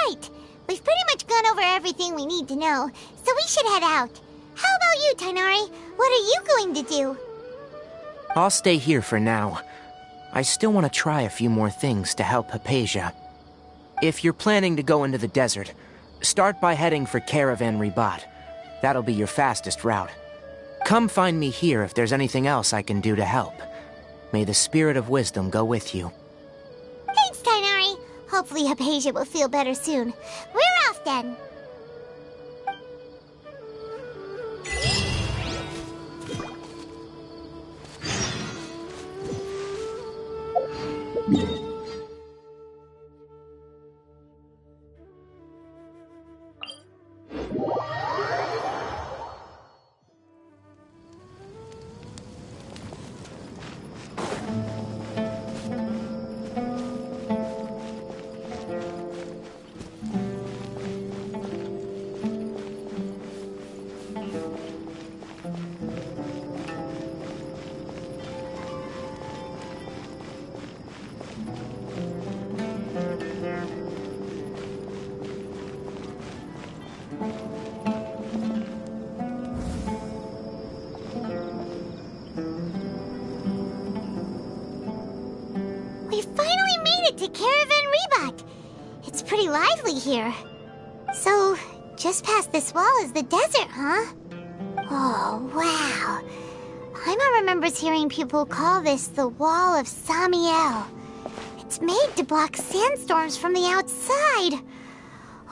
Right, we've pretty much gone over everything we need to know, so we should head out. How about you, Tainari? What are you going to do?
I'll stay here for now. I still want to try a few more things to help Hypatia. If you're planning to go into the desert, start by heading for Caravan Ribat. That'll be your fastest route. Come find me here if there's anything else I can do to help. May the spirit of wisdom go with you.
Thanks, Tainari. Hopefully Hypatia will feel better soon. We're off then. made it to Caravan Rebat. It's pretty lively here. So, just past this wall is the desert, huh? Oh, wow. Paimon remembers hearing people call this the Wall of Samiel. It's made to block sandstorms from the outside.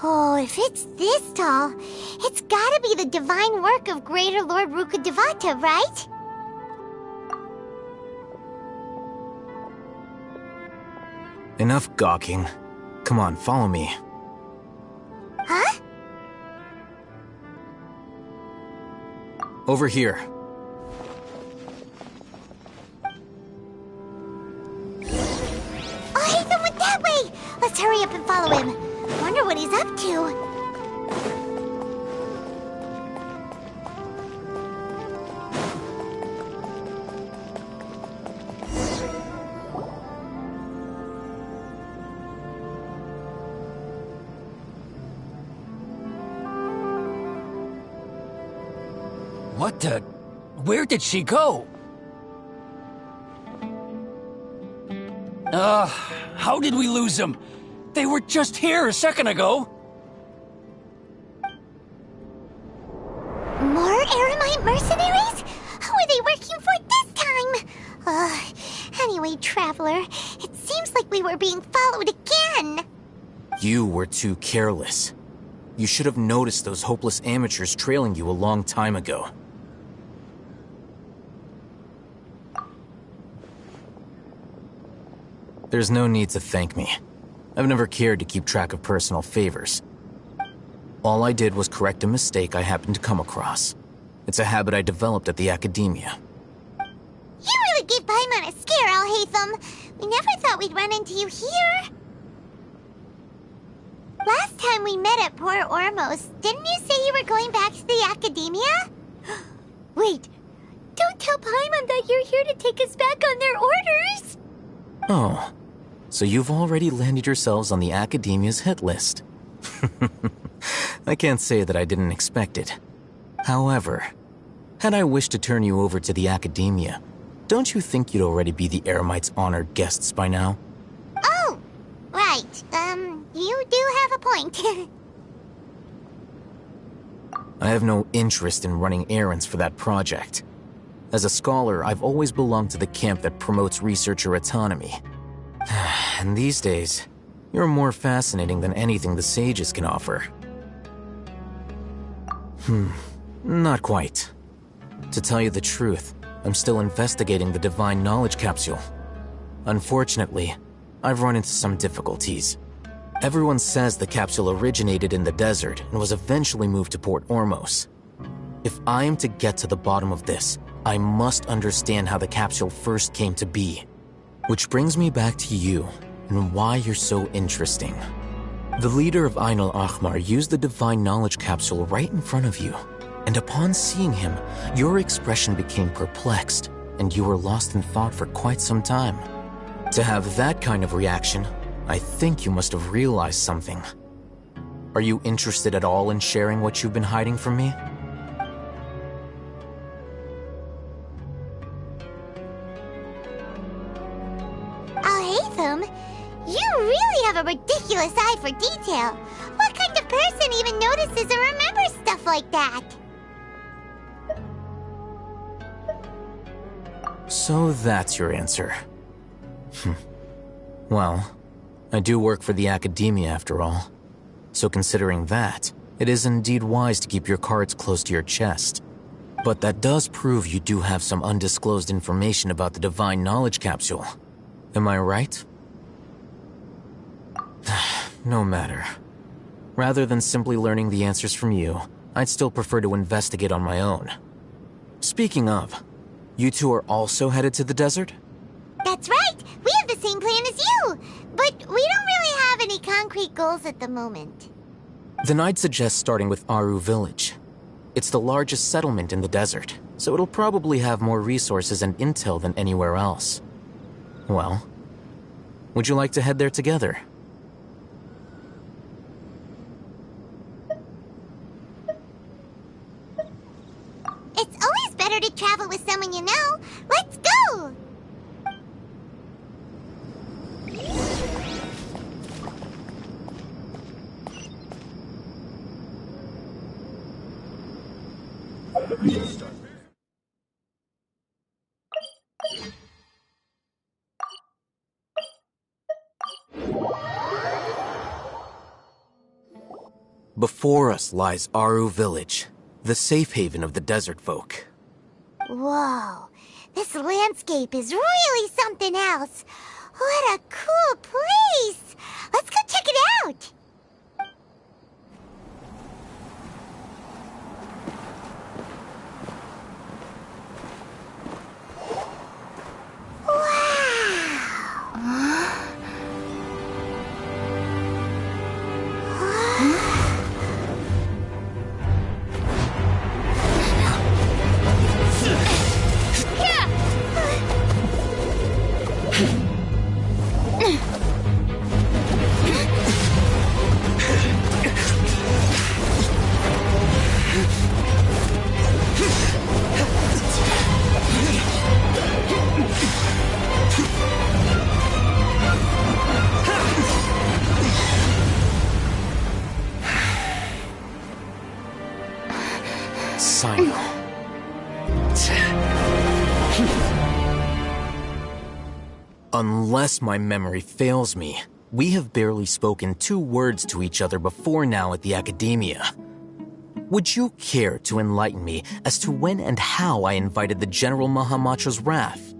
Oh, if it's this tall, it's gotta be the divine work of Greater Lord Rukkhadevata, right?
Enough gawking. Come on, follow me.
Huh?
Over here.
Oh, Haytham went that way! Let's hurry up and follow him. Wonder what he's up to.
What the? Where did she go? How did we lose them? They were just here a second ago.
More Eremite mercenaries? Who are they working for this time? Anyway, Traveler, it seems like we were being followed again.
You were too careless. You should have noticed those hopeless amateurs trailing you a long time ago. There's no need to thank me. I've never cared to keep track of personal favors. All I did was correct a mistake I happened to come across. It's a habit I developed at the academia.
You really gave Paimon a scare, Al-Haytham. We never thought we'd run into you here. Last time we met at Port Ormos, didn't you say you were going back to the academia? Wait, don't tell Paimon that you're here to take us back on their orders!
Oh, so you've already landed yourselves on the academia's hit list. I can't say that I didn't expect it. However, had I wished to turn you over to the academia, don't you think you'd already be the Eremites' honored guests by now?
Oh, right. You do have a point.
I have no interest in running errands for that project. As a scholar, I've always belonged to the camp that promotes researcher autonomy. And these days, you're more fascinating than anything the sages can offer. Not quite. To tell you the truth, I'm still investigating the Divine Knowledge Capsule. Unfortunately, I've run into some difficulties. Everyone says the capsule originated in the desert and was eventually moved to Port Ormos. If I am to get to the bottom of this, I must understand how the capsule first came to be. Which brings me back to you, and why you're so interesting. The leader of Ain al-Ahmar used the Divine Knowledge Capsule right in front of you, and upon seeing him, your expression became perplexed, and you were lost in thought for quite some time. To have that kind of reaction, I think you must have realized something. Are you interested at all in sharing what you've been hiding from me?
Al-Haytham, you really have a ridiculous eye for detail. What kind of person even notices or remembers stuff like that?
So that's your answer. Well, I do work for the academia after all. So considering that, it is indeed wise to keep your cards close to your chest. But that does prove you do have some undisclosed information about the Divine Knowledge Capsule. Am I right? No matter. Rather than simply learning the answers from you, I'd still prefer to investigate on my own. Speaking of, you two are also headed to the desert?
That's right! We have the same plan as you! But we don't really have any concrete goals at the moment.
Then I'd suggest starting with Aru Village. It's the largest settlement in the desert, so it'll probably have more resources and intel than anywhere else. Well, would you like to head there together?
It's always better to travel with someone you know. Let's go!
Before us lies Aru Village, the safe haven of the desert folk.
Whoa, this landscape is really something else. What a cool place! Let's go check it out!
Unless my memory fails me, we have barely spoken 2 words to each other before now at the Academia. Would you care to enlighten me as to when and how I invited the General Mahamatra's wrath?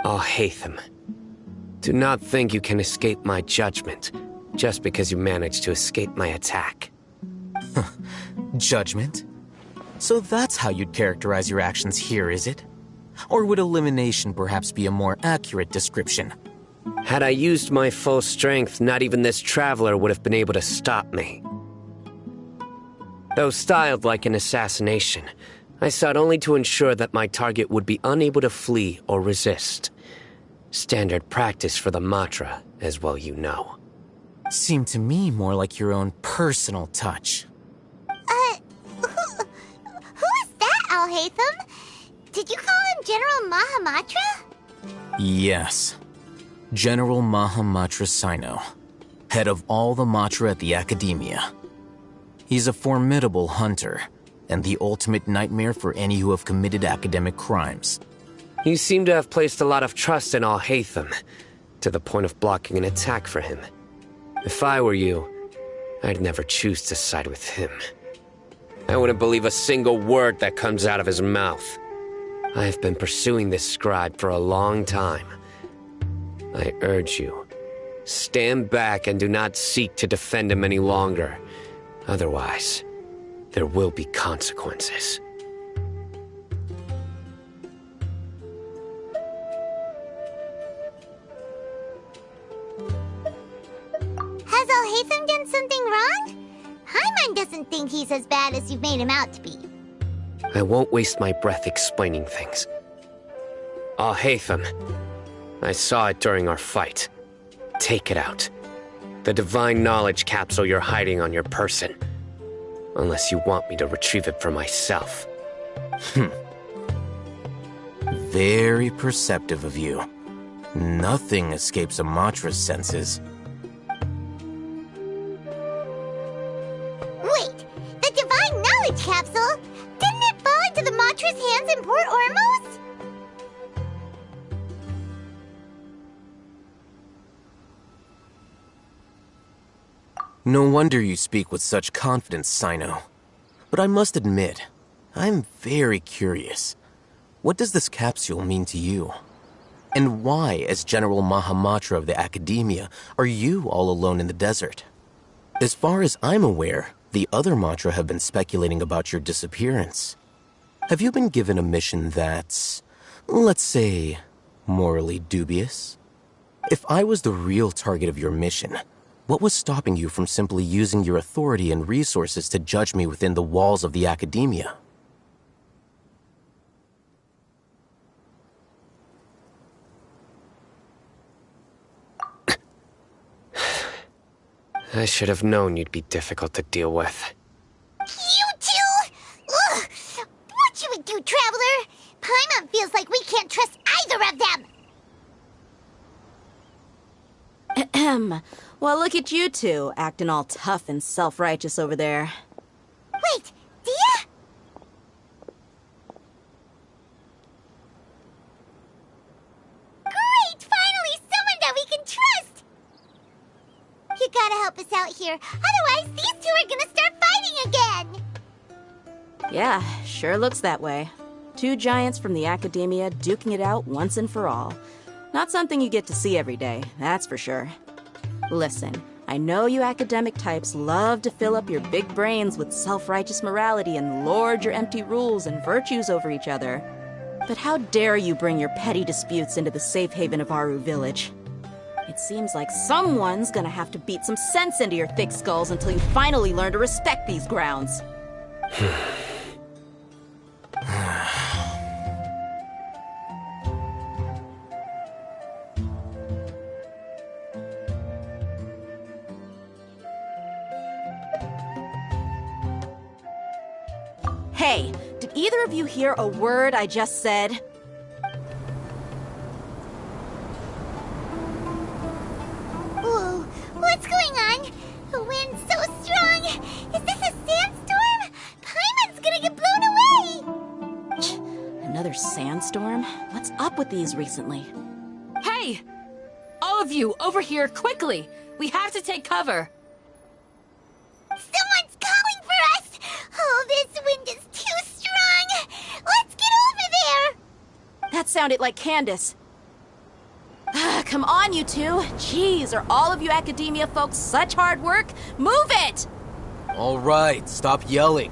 Oh, Haytham. Do not think you can escape my judgment just because you managed to escape my attack.
Judgment? So that's how you'd characterize your actions here, is it? Or would elimination perhaps be a more accurate description?
Had I used my full strength, not even this traveler would have been able to stop me. Though styled like an assassination, I sought only to ensure that my target would be unable to flee or resist. Standard practice for the Matra, as well you know.
Seemed to me more like your own personal touch.
Who is that, Al-Haytham? Did you call him General Mahamatra?
Yes. General Mahamatra Sino, head of all the Matra at the Academia. He's a formidable hunter, and the ultimate nightmare for any who have committed academic crimes.
You seem to have placed a lot of trust in Al-Haytham, to the point of blocking an attack for him. If I were you, I'd never choose to side with him. I wouldn't believe a single word that comes out of his mouth. I have been pursuing this scribe for a long time. I urge you, stand back and do not seek to defend him any longer. Otherwise, there will be consequences.
Has Al-Haytham done something wrong? Paimon doesn't think he's as bad as you've made him out to be.
I won't waste my breath explaining things. Al-Haytham, I saw it during our fight. Take it out. The divine knowledge capsule you're hiding on your person. Unless you want me to retrieve it for myself.
Very perceptive of you. Nothing escapes a Matra's senses.
Wait! The divine knowledge capsule? Didn't it fall into the Matra's hands in Port Ormuz?
No wonder you speak with such confidence, Sino. But I must admit, I'm very curious. What does this capsule mean to you? And why, as General Mahamatra of the Academia, are you all alone in the desert? As far as I'm aware, the other Matra have been speculating about your disappearance. Have you been given a mission that's, let's say, morally dubious? If I was the real target of your mission, what was stopping you from simply using your authority and resources to judge me within the walls of the Academia?
I should have known you'd be difficult to deal with.
You two? Ugh! What should we do, Traveler? Paimon feels like we can't trust either of them!
Ahem. Well, look at you two, acting all tough and self-righteous over there.
Wait, Dia? You gotta help us out here. Otherwise, these two are gonna start fighting again.
Yeah, sure looks that way. Two giants from the academia duking it out once and for all. Not something you get to see every day, that's for sure. Listen, I know you academic types love to fill up your big brains with self-righteous morality and lord your empty rules and virtues over each other. But how dare you bring your petty disputes into the safe haven of Aru Village? It seems like someone's gonna have to beat some sense into your thick skulls until you finally learn to respect these grounds. Hey, did either of you hear a word I just said?
Whoa, what's going on? The wind's so strong. Is this a sandstorm? Paimon's gonna get blown away.
Another sandstorm? What's up with these recently?
Hey! All of you, over here, quickly! We have to take cover!
Someone's calling for us! Oh, this wind is too strong! Let's get over there!
That sounded like Candace. Come on, you two. Jeez, are all of you academia folks such hard work? Move it!
All right, stop yelling.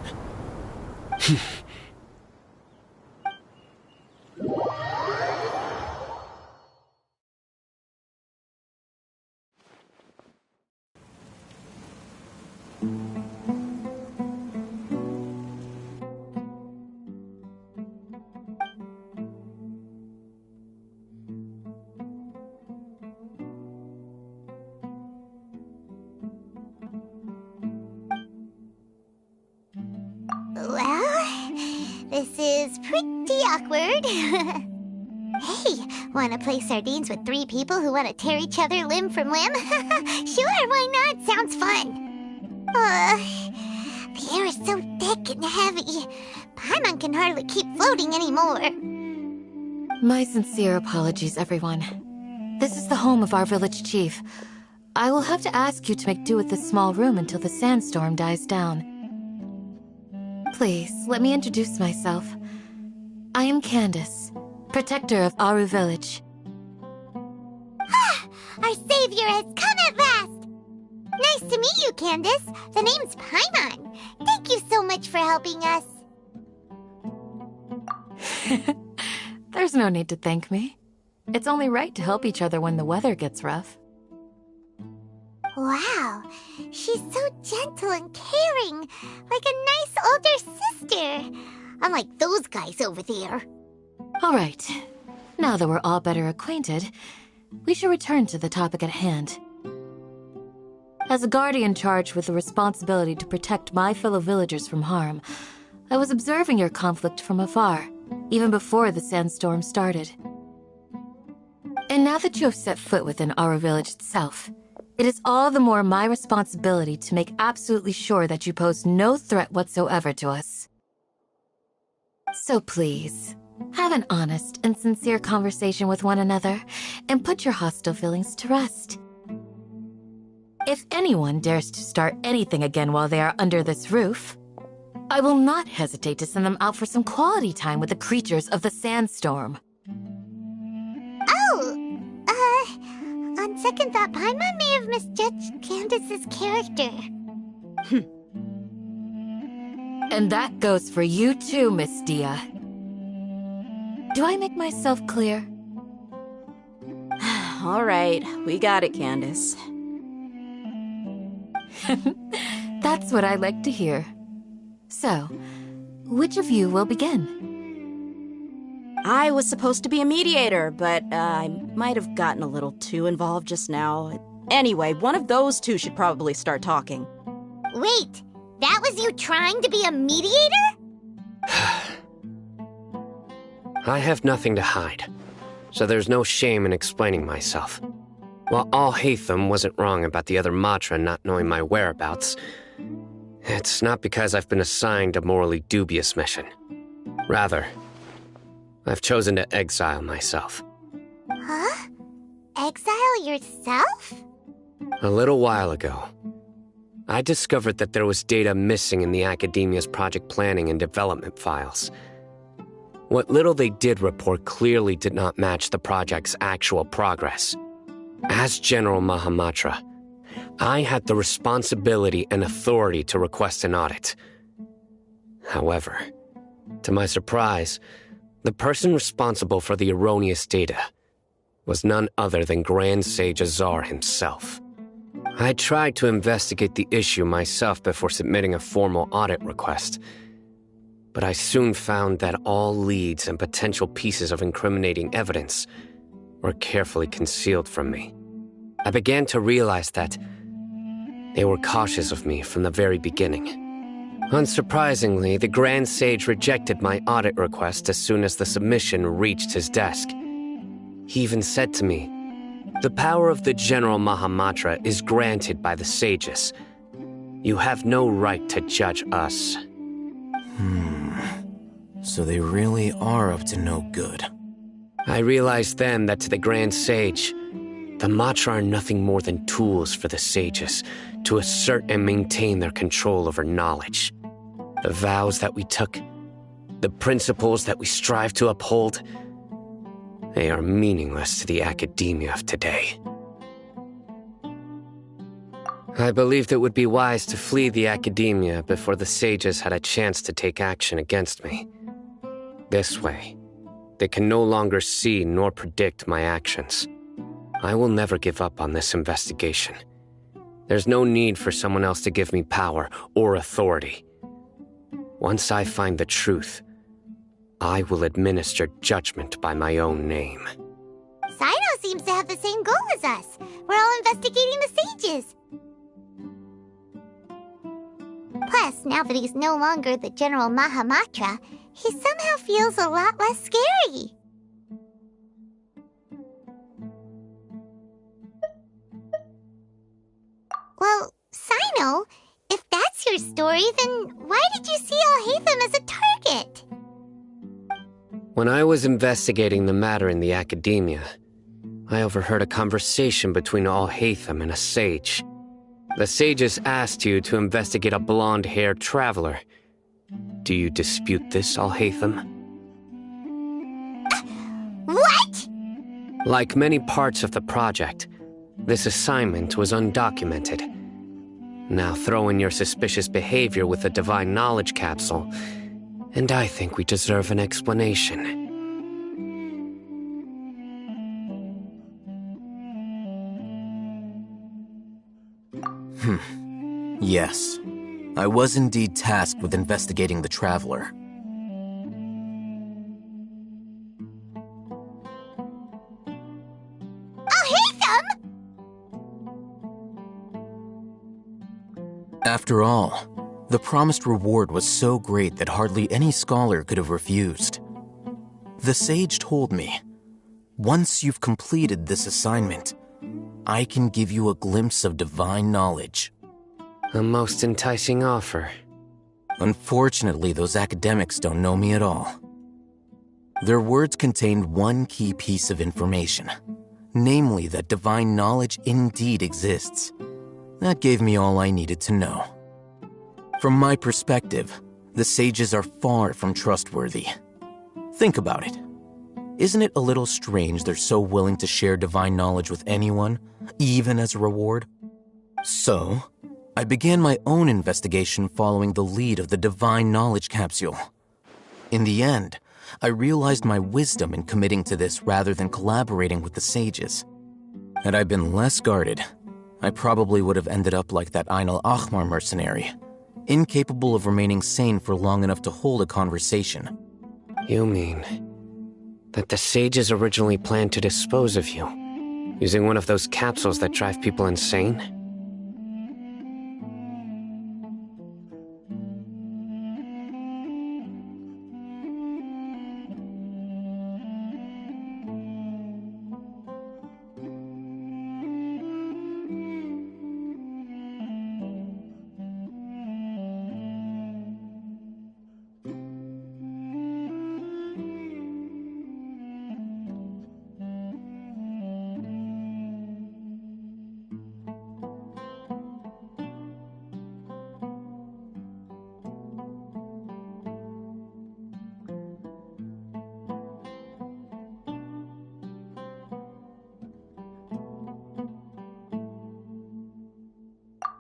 Well, this is pretty awkward. Hey, wanna play sardines with three people who wanna tear each other limb from limb? Sure, why not? Sounds fun. The air is so thick and heavy. Paimon can hardly keep floating anymore.
My sincere apologies, everyone. This is the home of our village chief. I will have to ask you to make do with this small room until the sandstorm dies down. Please, let me introduce myself. I am Candace, protector of Aru Village.
Our savior has come at last! Nice to meet you, Candace. The name's Paimon. Thank you so much for helping us.
There's no need to thank me. It's only right to help each other when the weather gets rough.
Wow, she's so gentle and caring, like a nice older sister. Unlike those guys over there.
All right. Now that we're all better acquainted, we should return to the topic at hand. As a guardian charged with the responsibility to protect my fellow villagers from harm, I was observing your conflict from afar, even before the sandstorm started. And now that you have set foot within Aru Village itself, it is all the more my responsibility to make absolutely sure that you pose no threat whatsoever to us. So please, have an honest and sincere conversation with one another, and put your hostile feelings to rest. If anyone dares to start anything again while they are under this roof, I will not hesitate to send them out for some quality time with the creatures of the sandstorm.
On second thought, Paimon may have misjudged Candace's character.
And that goes for you too, Miss Dia. Do I make myself clear?
All right, we got it, Candace.
That's what I like to hear. So, which of you will begin?
I was supposed to be a mediator, but I might have gotten a little too involved just now. Anyway, one of those two should probably start talking.
Wait, that was you trying to be a mediator?
I have nothing to hide, so there's no shame in explaining myself. While All-Haytham wasn't wrong about the other Matra not knowing my whereabouts, it's not because I've been assigned a morally dubious mission. Rather, I've chosen to exile myself.
Huh? Exile yourself?
A little while ago, I discovered that there was data missing in the Academia's project planning and development files. What little they did report clearly did not match the project's actual progress. As General Mahamatra, I had the responsibility and authority to request an audit. However, to my surprise, the person responsible for the erroneous data was none other than Grand Sage Azar himself. I tried to investigate the issue myself before submitting a formal audit request, but I soon found that all leads and potential pieces of incriminating evidence were carefully concealed from me. I began to realize that they were cautious of me from the very beginning. Unsurprisingly, the Grand Sage rejected my audit request as soon as the submission reached his desk. He even said to me, "The power of the General Mahamatra is granted by the sages. You have no right to judge us."
So they really are up to no good.
I realized then that to the Grand Sage, the Matra are nothing more than tools for the sages to assert and maintain their control over knowledge. The vows that we took, the principles that we strive to uphold, they are meaningless to the academia of today. I believed it would be wise to flee the academia before the sages had a chance to take action against me. This way, they can no longer see nor predict my actions. I will never give up on this investigation. There's no need for someone else to give me power or authority. Once I find the truth, I will administer judgment by my own name.
Sino seems to have the same goal as us. We're all investigating the sages. Plus, now that he's no longer the General Mahamatra, he somehow feels a lot less scary. Well, Sino, if that's your story, then why did you see Al-Haytham as a target?
When I was investigating the matter in the academia, I overheard a conversation between Al-Haytham and a sage. The sages asked you to investigate a blonde-haired traveler. Do you dispute this, Al-Haytham?
What?
Like many parts of the project, this assignment was undocumented. Now throw in your suspicious behavior with the Divine Knowledge Capsule, and I think we deserve an explanation.
Yes. I was indeed tasked with investigating the traveler.
Al-Haytham!
After all, the promised reward was so great that hardly any scholar could have refused. The sage told me, once you've completed this assignment, I can give you a glimpse of divine knowledge.
A most enticing offer.
Unfortunately, those academics don't know me at all. Their words contained one key piece of information, namely that divine knowledge indeed exists. That gave me all I needed to know. From my perspective, the sages are far from trustworthy. Think about it. Isn't it a little strange they're so willing to share divine knowledge with anyone, even as a reward? So, I began my own investigation following the lead of the Divine Knowledge Capsule. In the end, I realized my wisdom in committing to this rather than collaborating with the sages. Had I been less guarded, I probably would have ended up like that Ain al-Ahmar mercenary, incapable of remaining sane for long enough to hold a conversation.
You mean that the sages originally planned to dispose of you, using one of those capsules that drive people insane?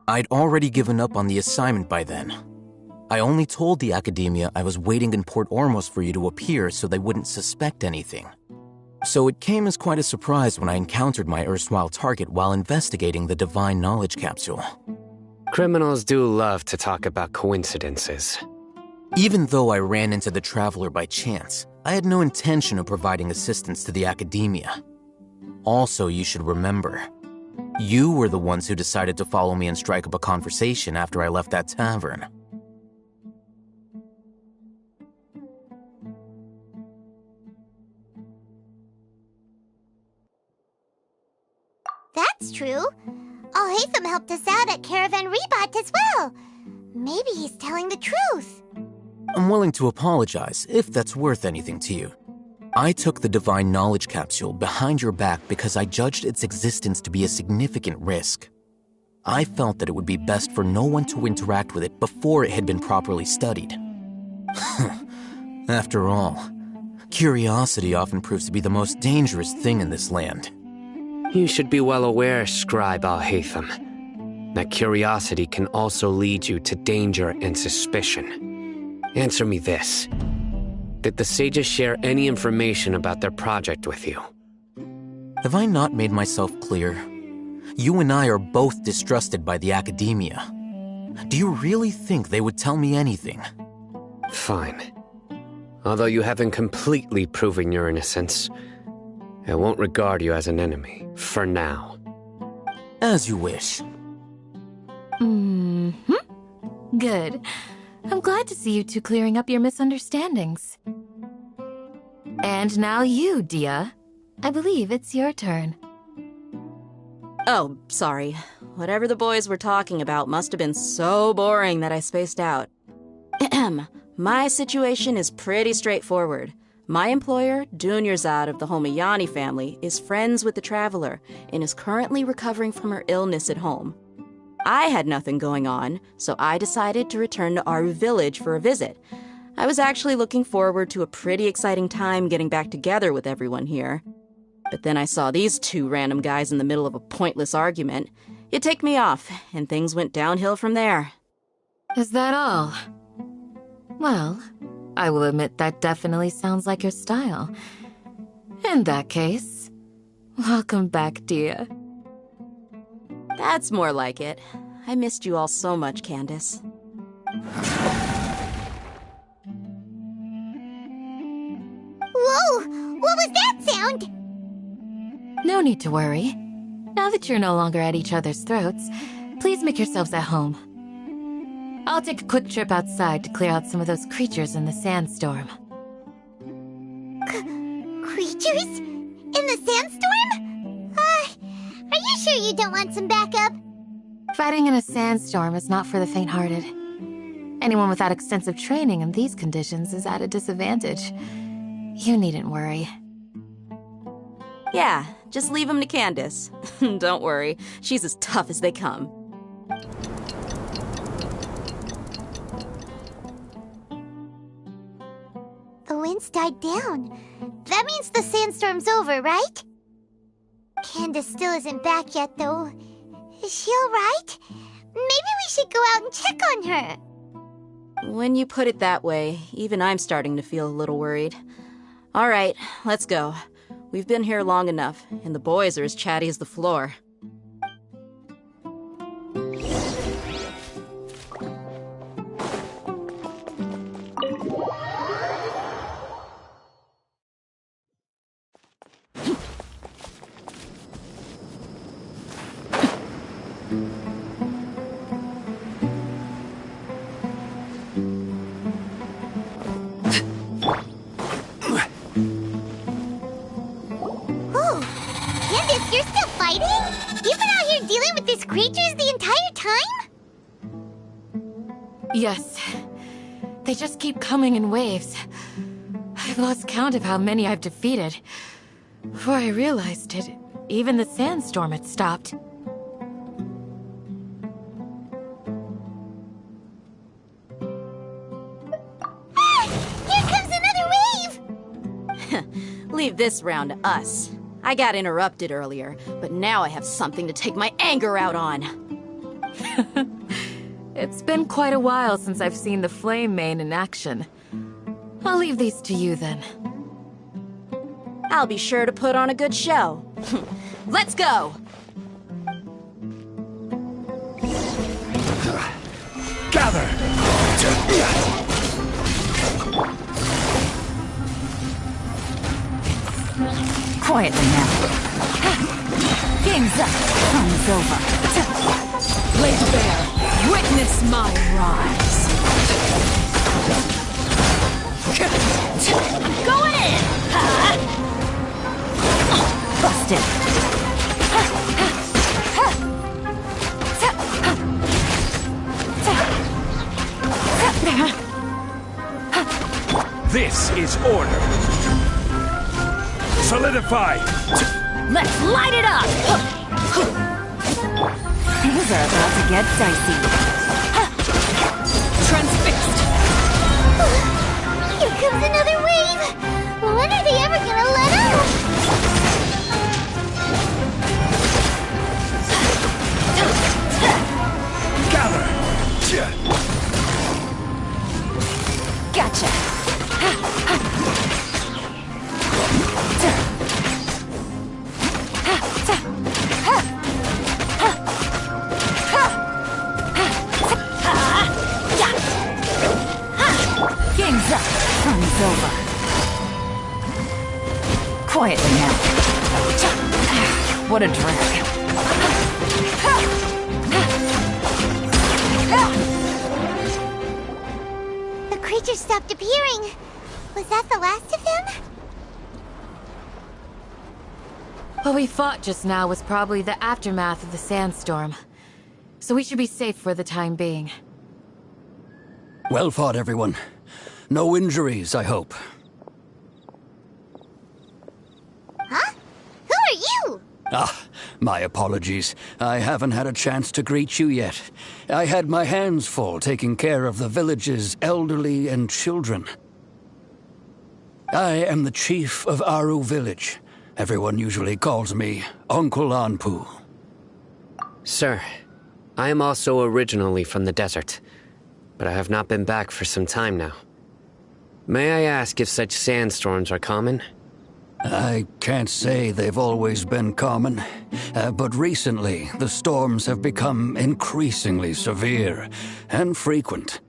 I'd already given up on the assignment by then. I only told the Academia I was waiting in Port Ormos for you to appear so they wouldn't suspect anything. So it came as quite a surprise when I encountered my erstwhile target while investigating the Divine Knowledge Capsule.
Criminals do love to talk about coincidences.
Even though I ran into the Traveler by chance, I had no intention of providing assistance to the Academia. Also, you should remember, you were the ones who decided to follow me and strike up a conversation after I left that tavern.
That's true. Al-Haytham helped us out at Caravan Rebat as well. Maybe he's telling the truth.
I'm willing to apologize if that's worth anything to you. I took the Divine Knowledge Capsule behind your back because I judged its existence to be a significant risk. I felt that it would be best for no one to interact with it before it had been properly studied. After all, curiosity often proves to be the most dangerous thing in this land.
You should be well aware, Scribe Al-Haytham, that curiosity can also lead you to danger and suspicion. Answer me this. Did the sages share any information about their project with you?
Have I not made myself clear? You and I are both distrusted by the Academia. Do you really think they would tell me anything?
Fine. Although you haven't completely proven your innocence, I won't regard you as an enemy, for now.
As you wish.
Good. I'm glad to see you two clearing up your misunderstandings. And now you, Dia. I believe it's your turn.
Oh, sorry. Whatever the boys were talking about must have been so boring that I spaced out. My situation is pretty straightforward. My employer, Dunyarzad of the Homayani family, is friends with the Traveler and is currently recovering from her illness at home. I had nothing going on, so I decided to return to Aru village for a visit. I was actually looking forward to a pretty exciting time getting back together with everyone here. But then I saw these two random guys in the middle of a pointless argument. It ticked me off, and things went downhill from there.
Is that all? Well, I will admit that definitely sounds like your style. In that case, welcome back, Dia.
That's more like it. I missed you all so much, Candace.
Whoa! What was that sound?
No need to worry. Now that you're no longer at each other's throats, please make yourselves at home. I'll take a quick trip outside to clear out some of those creatures in the sandstorm.
Creatures? In the sandstorm? Are you sure you don't want some backup?
Fighting in a sandstorm is not for the faint-hearted. Anyone without extensive training in these conditions is at a disadvantage. You needn't worry.
Yeah, just leave them to Candace. Don't worry, she's as tough as they come.
The wind's died down. That means the sandstorm's over, right? Candace still isn't back yet, though. Is she alright? Maybe we should go out and check on her.
When you put it that way, even I'm starting to feel a little worried. All right, let's go. We've been here long enough, and the boys are as chatty as the floor.
Yes. They just keep coming in waves. I've lost count of how many I've defeated. Before I realized it, even the sandstorm had stopped.
Here comes another wave!
Leave this round to us. I got interrupted earlier, but now I have something to take my anger out on.
It's been quite a while since I've seen the flame main in action. I'll leave these to you then.
I'll be sure to put on a good show. Let's go!
Gather!
Quietly now. Game's up. Time's over.
Lay bare. Witness my rise.
Going in!
Busted.
This is order. Solidify!
Let's light it up!
Things are about to get dicey.
Transfixed.
Here comes another wave! When are they ever gonna let up?
Gather!
Gotcha. Game's up. Time's over. Quietly now. What a drag.
The creature stopped appearing. Was that the last of them?
What we fought just now was probably the aftermath of the sandstorm. So we should be safe for the time being.
Well fought, everyone. No injuries, I hope.
Huh? Who are you?
Ah, my apologies. I haven't had a chance to greet you yet. I had my hands full taking care of the village's elderly and children. I am the chief of Aru Village. Everyone usually calls me Uncle Anpu.
Sir, I am also originally from the desert, but I have not been back for some time now. May I ask if such sandstorms are common?
I can't say they've always been common, but recently the storms have become increasingly severe and frequent.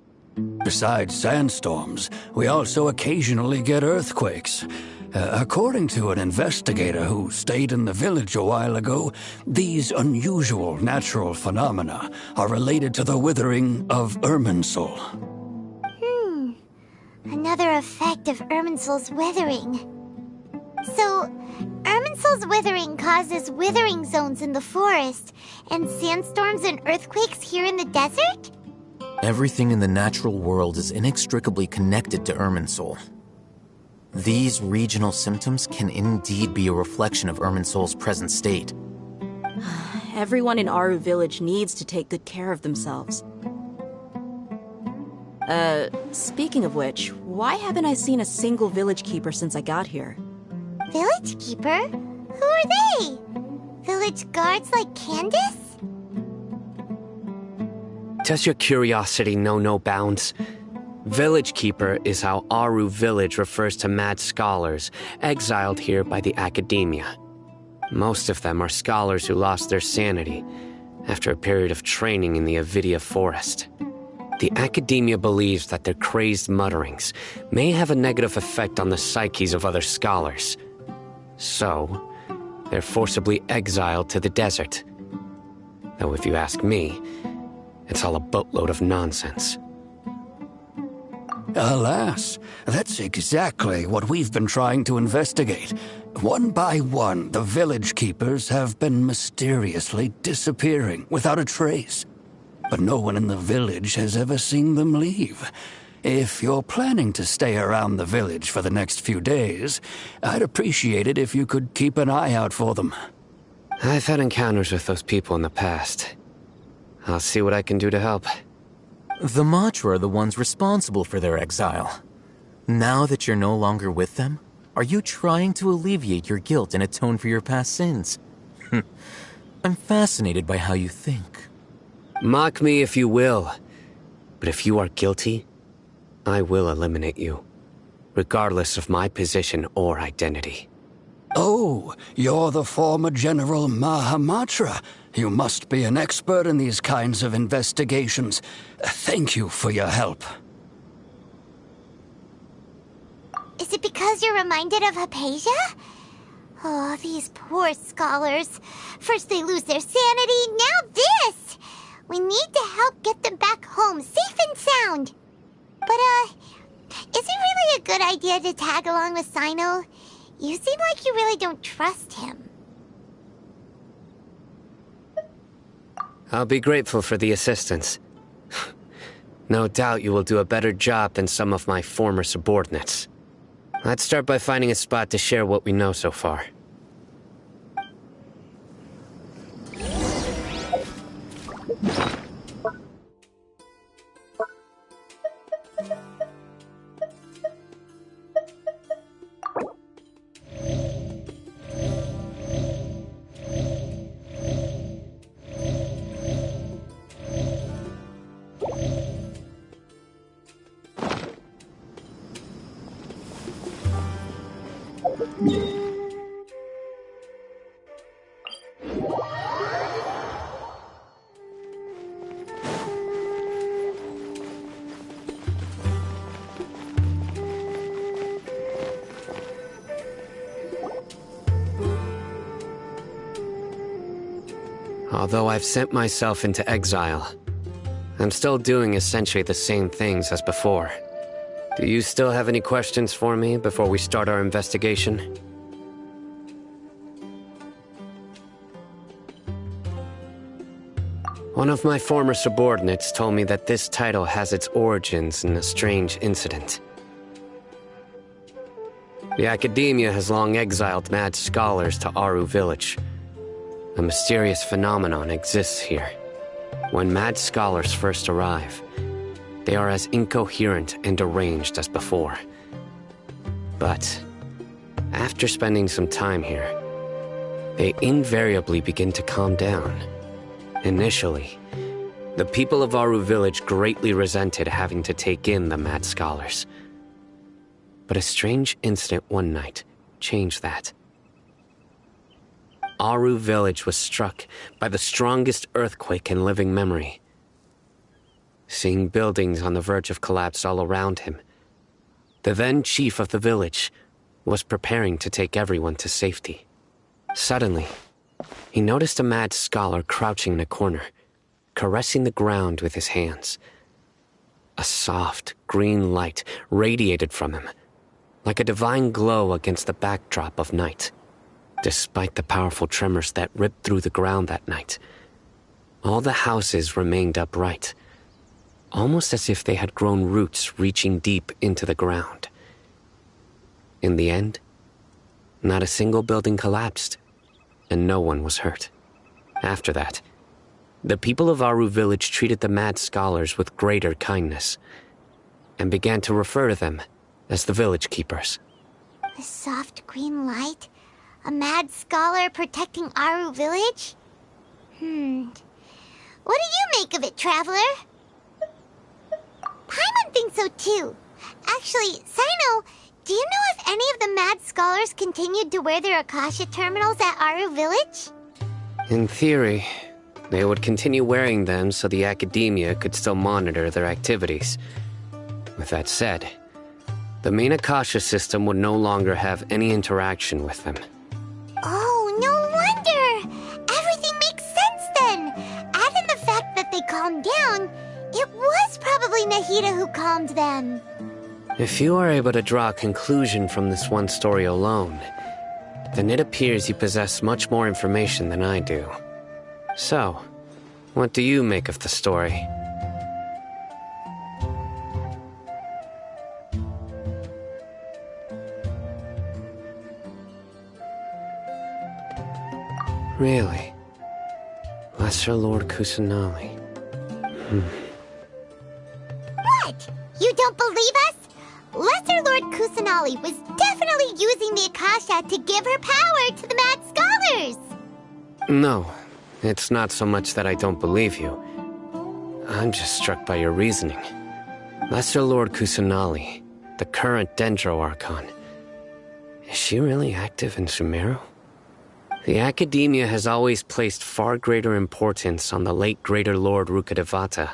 Besides sandstorms, we also occasionally get earthquakes. According to an investigator who stayed in the village a while ago, these unusual natural phenomena are related to the withering of Irminsul.
Another effect of Irminsul's withering. So, Irminsul's withering causes withering zones in the forest, and sandstorms and earthquakes here in the desert?
Everything in the natural world is inextricably connected to Irminsul. These regional symptoms can indeed be a reflection of Irminsul's present state.
Everyone in Aru Village needs to take good care of themselves. Speaking of which, why haven't I seen a single village keeper since I got here?
Village keeper? Who are they? Village guards like Candace?
Does your curiosity know no bounds? Village Keeper is how Aru Village refers to mad scholars exiled here by the academia. Most of them are scholars who lost their sanity after a period of training in the Avidia forest. The academia believes that their crazed mutterings may have a negative effect on the psyches of other scholars. So, they're forcibly exiled to the desert. Though if you ask me, it's all a boatload of nonsense.
Alas, that's exactly what we've been trying to investigate. One by one, the village keepers have been mysteriously disappearing without a trace. But no one in the village has ever seen them leave. If you're planning to stay around the village for the next few days, I'd appreciate it if you could keep an eye out for them.
I've had encounters with those people in the past. I'll see what I can do to help.
The Matra are the ones responsible for their exile. Now that you're no longer with them, are you trying to alleviate your guilt and atone for your past sins? I'm fascinated by how you think.
Mock me if you will, but if you are guilty, I will eliminate you, regardless of my position or identity.
Oh, you're the former General Mahamatra. You must be an expert in these kinds of investigations. Thank you for your help.
Is it because you're reminded of Hypatia? Oh, these poor scholars. First they lose their sanity, now this! We need to help get them back home, safe and sound. But, is it really a good idea to tag along with Sino? You seem like you really don't trust him.
I'll be grateful for the assistance. No doubt you will do a better job than some of my former subordinates. Let's start by finding a spot to share what we know so far. Although I've sent myself into exile, I'm still doing essentially the same things as before. Do you still have any questions for me before we start our investigation? One of my former subordinates told me that this title has its origins in a strange incident. The Academia has long exiled mad scholars to Aru Village. A mysterious phenomenon exists here. When mad scholars first arrive, they are as incoherent and deranged as before. But after spending some time here, they invariably begin to calm down. Initially, the people of Aru Village greatly resented having to take in the mad scholars. But a strange incident one night changed that. Aru Village was struck by the strongest earthquake in living memory. Seeing buildings on the verge of collapse all around him, the then chief of the village was preparing to take everyone to safety. Suddenly, he noticed a mad scholar crouching in a corner, caressing the ground with his hands. A soft, green light radiated from him, like a divine glow against the backdrop of night. Despite the powerful tremors that ripped through the ground that night, all the houses remained upright, almost as if they had grown roots reaching deep into the ground. In the end, not a single building collapsed, and no one was hurt. After that, the people of Aru Village treated the mad scholars with greater kindness, and began to refer to them as the village keepers.
The soft green light? A mad scholar protecting Aru Village? What do you make of it, Traveler? Paimon thinks so too. Actually, Sino, do you know if any of the mad scholars continued to wear their Akasha terminals at Aru Village?
In theory, they would continue wearing them so the Academia could still monitor their activities. With that said, the main Akasha system would no longer have any interaction with them.
Oh, no wonder! Everything makes sense then! Add in the fact that they calmed down, it was probably Nahida who calmed them.
If you are able to draw a conclusion from this one story alone, then it appears you possess much more information than I do. So, what do you make of the story? Really? Lesser Lord Kusanali.
What? You don't believe us? Lesser Lord Kusanali was definitely using the Akasha to give her power to the mad scholars!
No, it's not so much that I don't believe you. I'm just struck by your reasoning. Lesser Lord Kusanali, the current Dendro Archon. Is she really active in Sumeru? The Academia has always placed far greater importance on the late Greater Lord Rukkhadevata.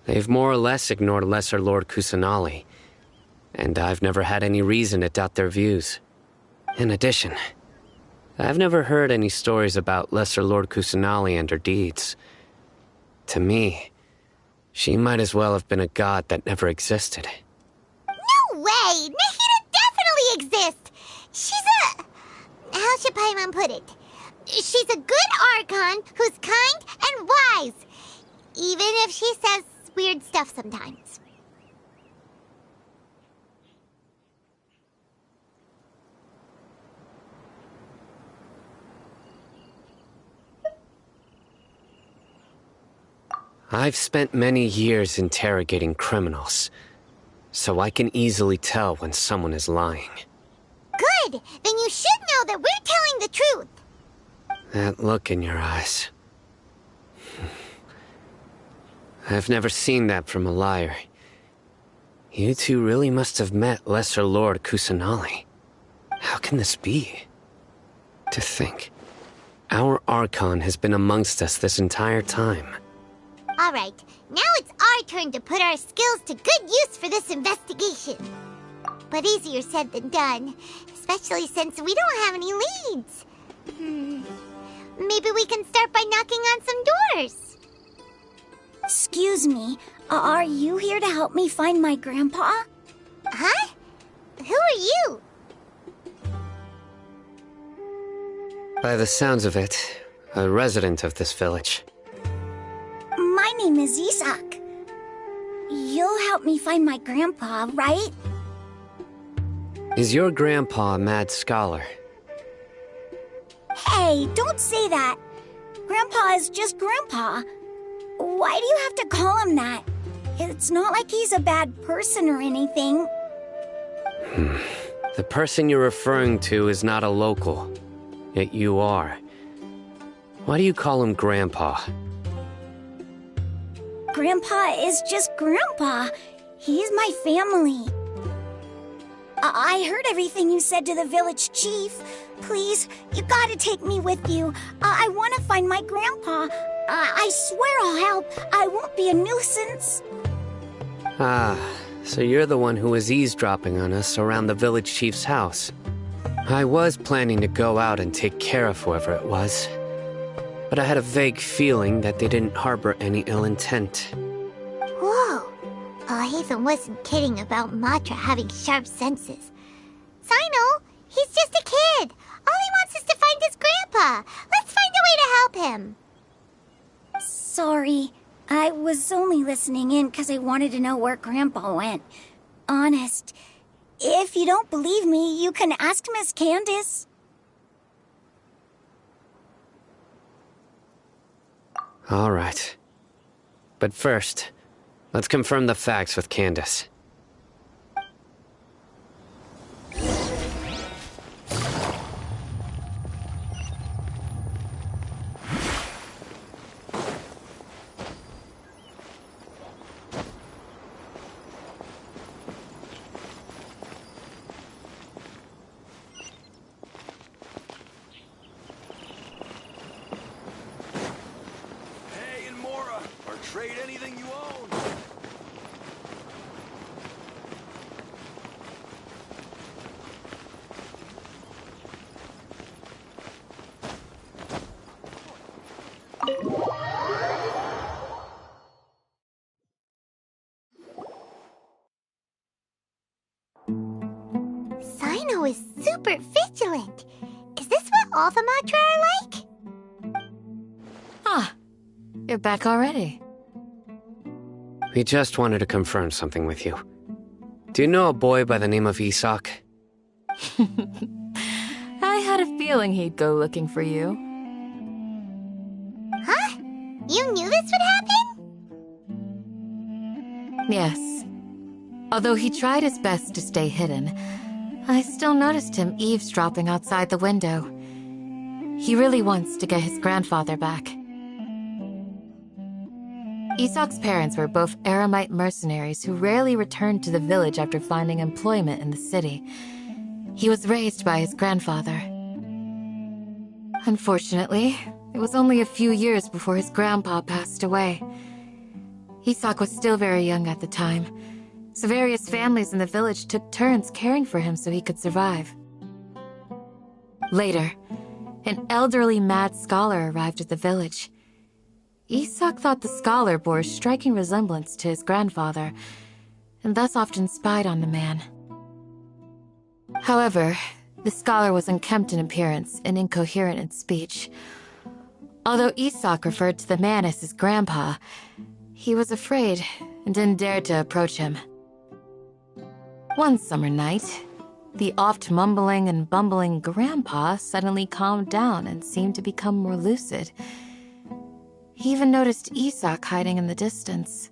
They've more or less ignored Lesser Lord Kusanali, and I've never had any reason to doubt their views. In addition, I've never heard any stories about Lesser Lord Kusanali and her deeds. To me, she might as well have been a god that never existed.
No way! Nahida definitely exists! She's a... How should Paimon put it? She's a good Archon who's kind and wise. Even if she says weird stuff sometimes.
I've spent many years interrogating criminals, so I can easily tell when someone is lying.
Good! Then you should know that we're telling the truth.
That look in your eyes. I've never seen that from a liar. You two really must have met Lesser Lord Kusanali. How can this be? To think, our Archon has been amongst us this entire time.
Alright, now it's our turn to put our skills to good use for this investigation. But easier said than done, especially since we don't have any leads. Maybe we can start by knocking on some doors.
Excuse me, are you here to help me find my grandpa?
Huh? Who are you?
By the sounds of it, a resident of this village.
My name is Isak. You'll help me find my grandpa, right?
Is your grandpa a mad scholar?
Hey, don't say that. Grandpa is just Grandpa. Why do you have to call him that? It's not like he's a bad person or anything.
The person you're referring to is not a local, yet you are. Why do you call him Grandpa?
Grandpa is just Grandpa. He's my family. I heard everything you said to the village chief. Please, you gotta take me with you. I want to find my grandpa. I swear I'll help. I won't be a nuisance.
Ah, so you're the one who was eavesdropping on us around the village chief's house. I was planning to go out and take care of whoever it was, but I had a vague feeling that they didn't harbor any ill intent.
Whoa. Hatham wasn't kidding about Matra having sharp senses. Sino, he's just a kid. All he wants is to find his grandpa. Let's find a way to help him.
Sorry. I was only listening in because I wanted to know where Grandpa went. Honest. If you don't believe me, you can ask Miss Candace.
All right. But first, let's confirm the facts with Candace.
Trade anything you own.
Sino is super vigilant. Is this what all the Matra are like?
Ah, you're back already.
We just wanted to confirm something with you. Do you know a boy by the name of Isak?
I had a feeling he'd go looking for you.
Huh? You knew this would happen?
Yes. Although he tried his best to stay hidden, I still noticed him eavesdropping outside the window. He really wants to get his grandfather back. Isak's parents were both Aramite mercenaries who rarely returned to the village after finding employment in the city. He was raised by his grandfather. Unfortunately, it was only a few years before his grandpa passed away. Isak was still very young at the time, so various families in the village took turns caring for him so he could survive. Later, an elderly mad scholar arrived at the village. Isak thought the scholar bore a striking resemblance to his grandfather, and thus often spied on the man. However, the scholar was unkempt in appearance and incoherent in speech. Although Isak referred to the man as his grandpa, he was afraid and didn't dare to approach him. One summer night, the oft mumbling and bumbling grandpa suddenly calmed down and seemed to become more lucid. He even noticed Isak hiding in the distance.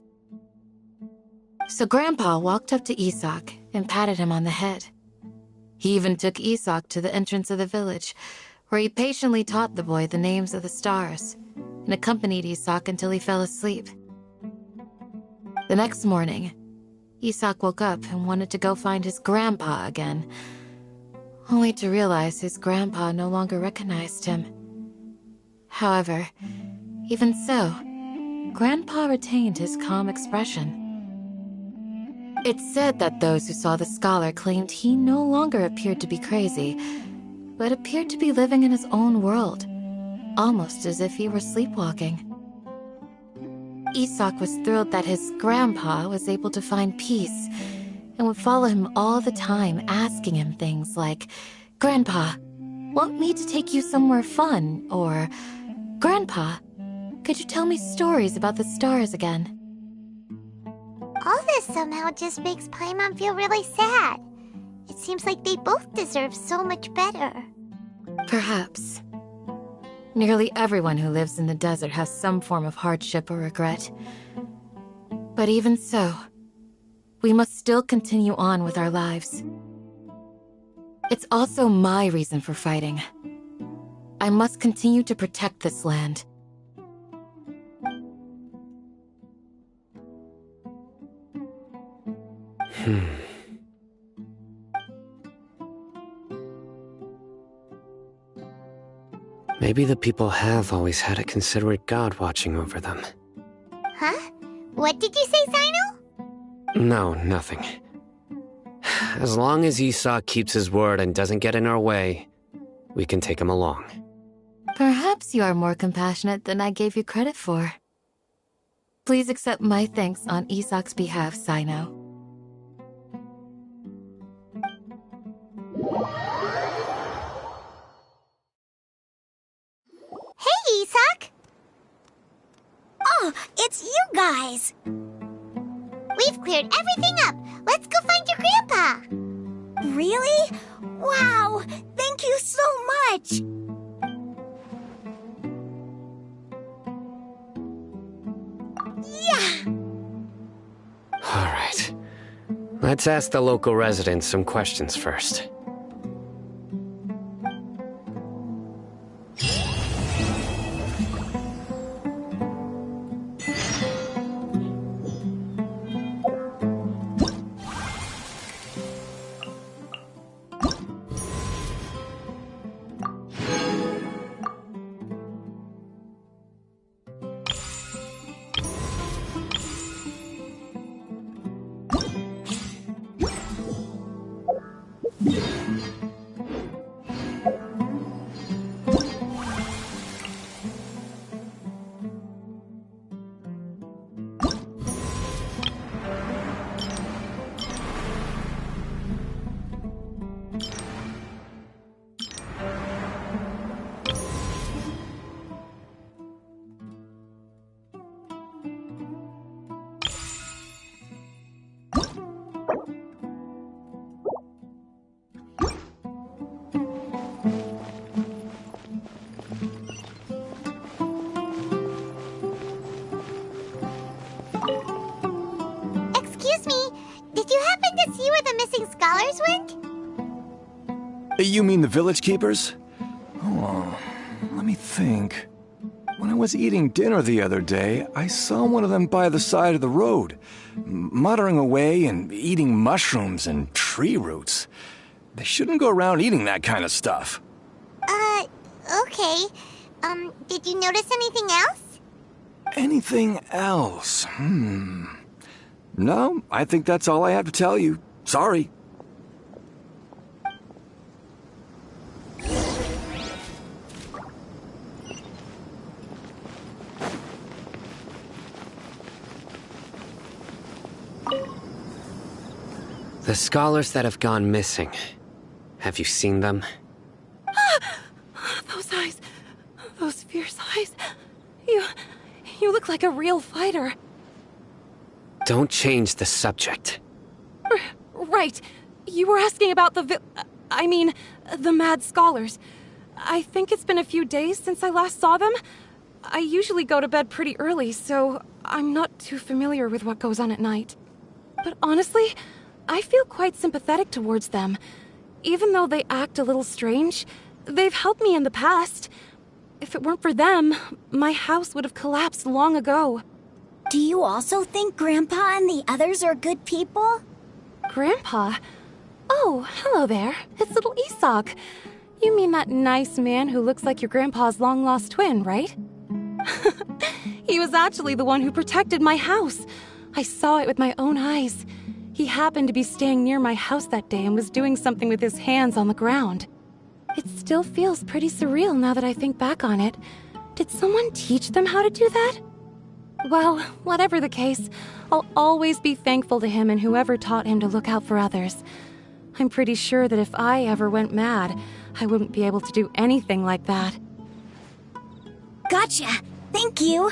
So Grandpa walked up to Isak and patted him on the head. He even took Isak to the entrance of the village, where he patiently taught the boy the names of the stars and accompanied Isak until he fell asleep. The next morning, Isak woke up and wanted to go find his grandpa again, only to realize his grandpa no longer recognized him. However, even so, Grandpa retained his calm expression. It's said that those who saw the scholar claimed he no longer appeared to be crazy, but appeared to be living in his own world, almost as if he were sleepwalking. Isak was thrilled that his grandpa was able to find peace and would follow him all the time, asking him things like, "Grandpa, want me to take you somewhere fun?" or, "Grandpa, could you tell me stories about the stars again?"
All this somehow just makes Paimon feel really sad. It seems like they both deserve so much better.
Perhaps. Nearly everyone who lives in the desert has some form of hardship or regret. But even so, we must still continue on with our lives. It's also my reason for fighting. I must continue to protect this land.
Maybe the people have always had a considerate god watching over them.
Huh? What did you say, Sino?
No, nothing. As long as Isak keeps his word and doesn't get in our way, we can take him along.
Perhaps you are more compassionate than I gave you credit for. Please accept my thanks on Isak's behalf, Sino.
Hey, Isak! Oh, it's you guys! We've cleared everything up. Let's go find your grandpa. Really? Wow! Thank you so much! Yeah!
All right. Let's ask the local residents some questions first.
You mean the village keepers? Oh, let me think. When I was eating dinner the other day, I saw one of them by the side of the road, muttering away and eating mushrooms and tree roots. They shouldn't go around eating that kind of stuff.
Okay. Did you notice anything else?
Anything else? No, I think that's all I have to tell you. Sorry.
The scholars that have gone missing. Have you seen them?
Those eyes. Those fierce eyes. You look like a real fighter.
Don't change the subject.
Right. You were asking about the mad scholars. I think it's been a few days since I last saw them. I usually go to bed pretty early, so I'm not too familiar with what goes on at night. But honestly, I feel quite sympathetic towards them. Even though they act a little strange, they've helped me in the past. If it weren't for them, my house would have collapsed long ago.
Do you also think Grandpa and the others are good people?
Grandpa? Oh, hello there. It's little Isak. You mean that nice man who looks like your grandpa's long-lost twin, right? He was actually the one who protected my house. I saw it with my own eyes. He happened to be staying near my house that day and was doing something with his hands on the ground. It still feels pretty surreal now that I think back on it. Did someone teach them how to do that? Well, whatever the case, I'll always be thankful to him and whoever taught him to look out for others. I'm pretty sure that if I ever went mad, I wouldn't be able to do anything like that.
Gotcha. Thank you.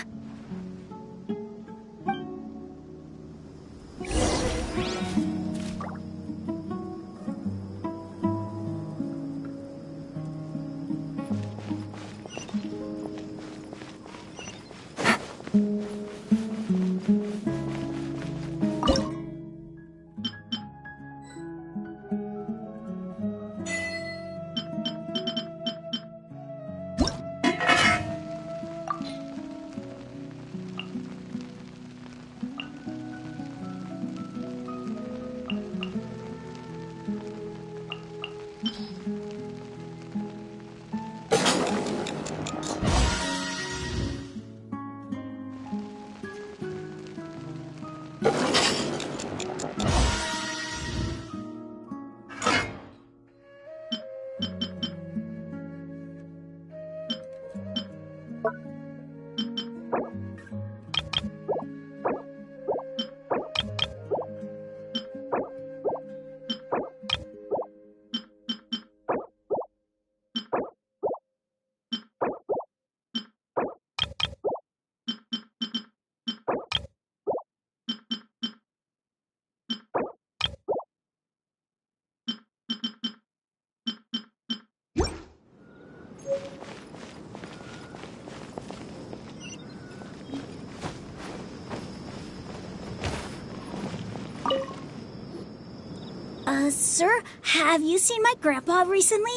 Sir, have you seen my grandpa recently?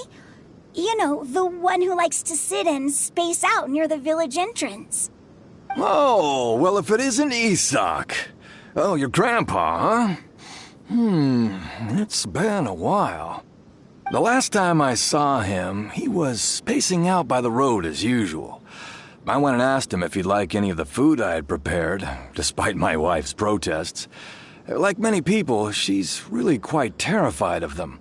You know, the one who likes to sit and space out near the village entrance.
Oh, well, if it isn't Isak. Oh, your grandpa, huh? It's been a while. The last time I saw him, he was spacing out by the road as usual. I went and asked him if he'd like any of the food I had prepared, despite my wife's protests. Like many people, she's really quite terrified of them.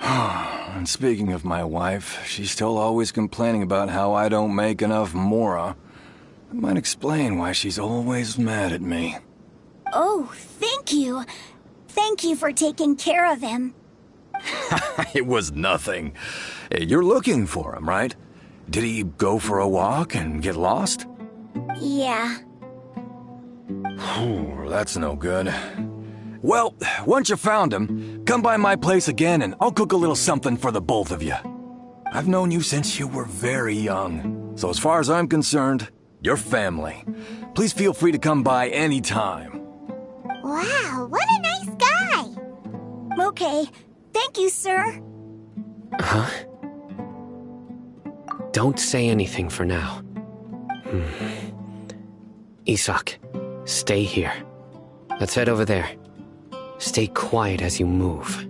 And speaking of my wife, she's still always complaining about how I don't make enough mora. That might explain why she's always mad at me.
Oh, thank you. Thank you for taking care of him.
It was nothing. You're looking for him, right? Did he go for a walk and get lost?
Yeah.
That's no good. Well, once you found him, come by my place again and I'll cook a little something for the both of you. I've known you since you were very young, so as far as I'm concerned, you're family. Please feel free to come by anytime.
Wow, what a nice guy!
Okay, thank you, sir.
Huh? Don't say anything for now. Isak, stay here. Let's head over there. Stay quiet as you move.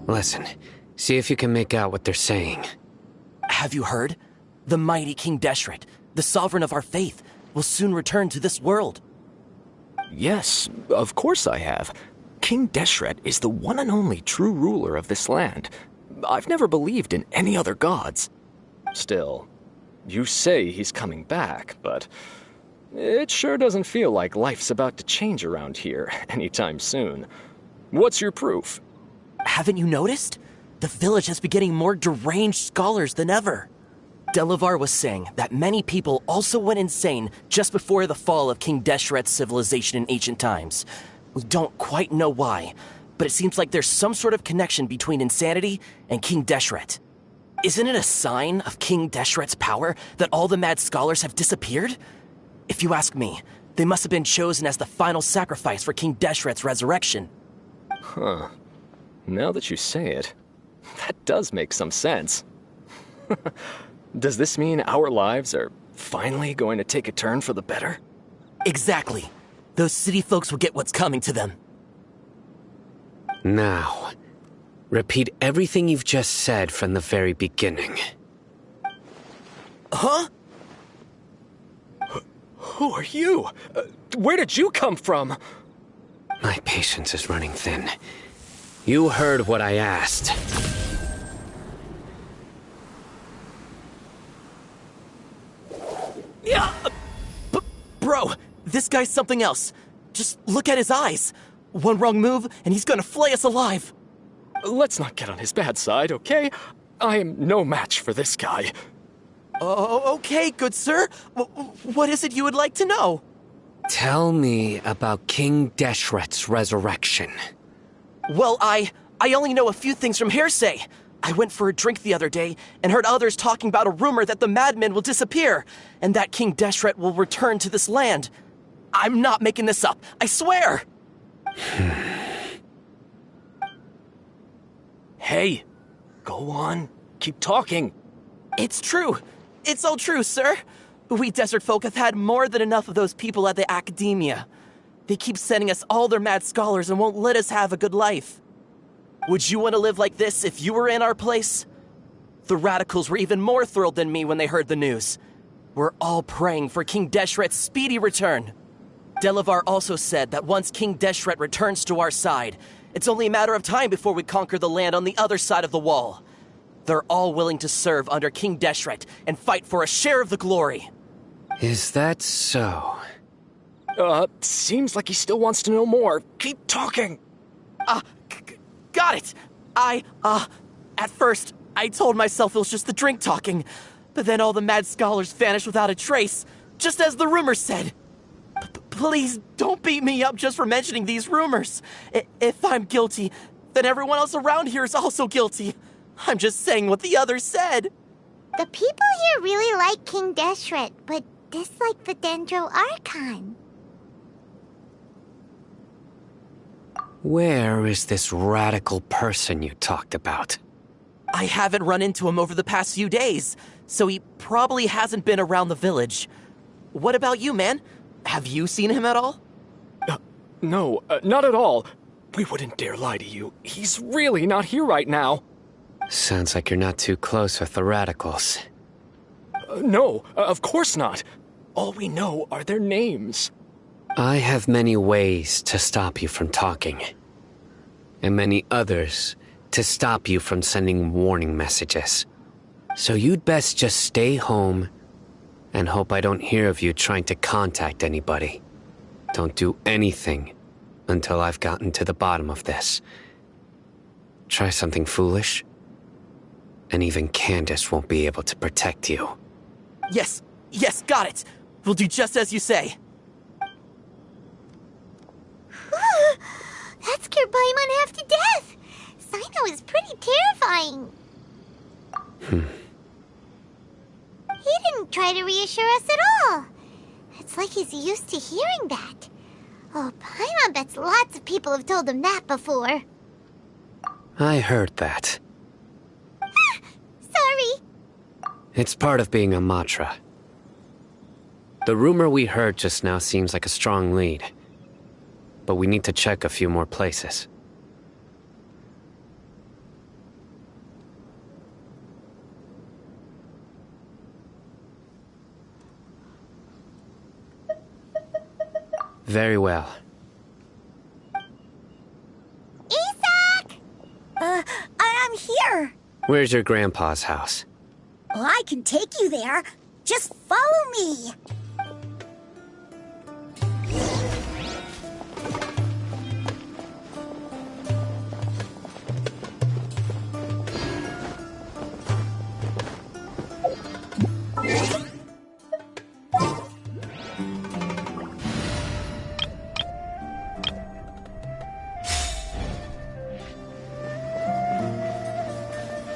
Listen, see if you can make out what they're saying.
Have you heard? The mighty King Deshret, the sovereign of our faith, will soon return to this world.
Yes, of course I have. King Deshret is the one and only true ruler of this land. I've never believed in any other gods. Still, you say he's coming back, but it sure doesn't feel like life's about to change around here anytime soon. What's your proof?
Haven't you noticed? The village has been getting more deranged scholars than ever. Delavar was saying that many people also went insane just before the fall of King Deshret's civilization in ancient times. We don't quite know why, but it seems like there's some sort of connection between insanity and King Deshret. Isn't it a sign of King Deshret's power that all the mad scholars have disappeared? If you ask me, they must have been chosen as the final sacrifice for King Deshret's resurrection.
Huh. Now that you say it, that does make some sense. Does this mean our lives are finally going to take a turn for the better?
Exactly. Those city folks will get what's coming to them.
Now, repeat everything you've just said from the very beginning.
Huh?
Who are you? Where did you come from?
My patience is running thin. You heard what I asked.
Yeah, bro, this guy's something else. Just look at his eyes. One wrong move, and he's gonna flay us alive.
let's not get on his bad side, okay? I am no match for this guy.
Oh, okay, good sir. What is it you would like to know?
Tell me about King Deshret's resurrection.
Well, I only know a few things from hearsay. I went for a drink the other day and heard others talking about a rumor that the madmen will disappear and that King Deshret will return to this land. I'm not making this up, I swear!
Hey, go on. Keep talking.
It's true. It's all true, sir. We desert folk have had more than enough of those people at the academia. They keep sending us all their mad scholars and won't let us have a good life. Would you want to live like this if you were in our place? The radicals were even more thrilled than me when they heard the news. We're all praying for King Deshret's speedy return. Delavar also said that once King Deshret returns to our side, it's only a matter of time before we conquer the land on the other side of the wall. They're all willing to serve under King Deshret and fight for a share of the glory.
Is that so?
Seems like he still wants to know more. Keep talking.
Got it! At first, I told myself it was just the drink talking, but then all the mad scholars vanished without a trace, just as the rumors said. Please don't beat me up just for mentioning these rumors. If I'm guilty, then everyone else around here is also guilty. I'm just saying what the others said.
The people here really like King Deshret, but dislike the Dendro Archon.
Where is this radical person you talked about?
I haven't run into him over the past few days, so he probably hasn't been around the village. What about you, man? Have you seen him at all?
No, not at all. We wouldn't dare lie to you. He's really not here right now.
Sounds like you're not too close with the radicals.
No, of course not. All we know are their names.
I have many ways to stop you from talking. And many others to stop you from sending warning messages. So you'd best just stay home and hope I don't hear of you trying to contact anybody. Don't do anything until I've gotten to the bottom of this. Try something foolish, and even Candace won't be able to protect you.
Yes, got it. We'll do just as you say.
That scared Paimon half to death. Sino is pretty terrifying. He didn't try to reassure us at all. It's like he's used to hearing that. Oh, Paimon bets lots of people have told him that before.
I heard that.
Sorry.
It's part of being a Matra. The rumor we heard just now seems like a strong lead. But we need to check a few more places. Very well.
Isak! I'm here.
Where's your grandpa's house?
Well, I can take you there. Just follow me.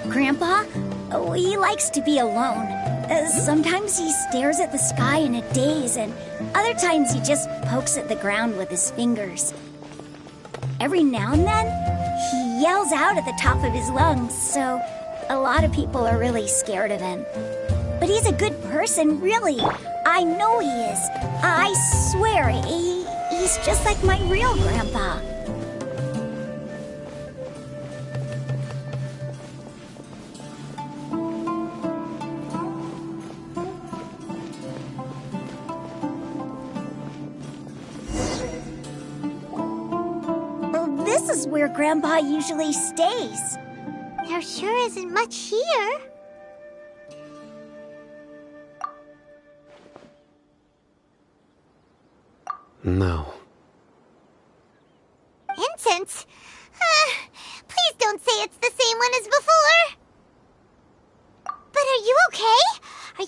Grandpa? Oh, he likes to be alone. Sometimes he stares at the sky in a daze, and other times he just pokes at the ground with his fingers. Every now and then, he yells out at the top of his lungs, so a lot of people are really scared of him. But he's a good person, really. I know he is. I swear, he's just like my real grandpa. This is where Grandpa usually stays. There sure isn't much here.
No.
Incense? Please don't say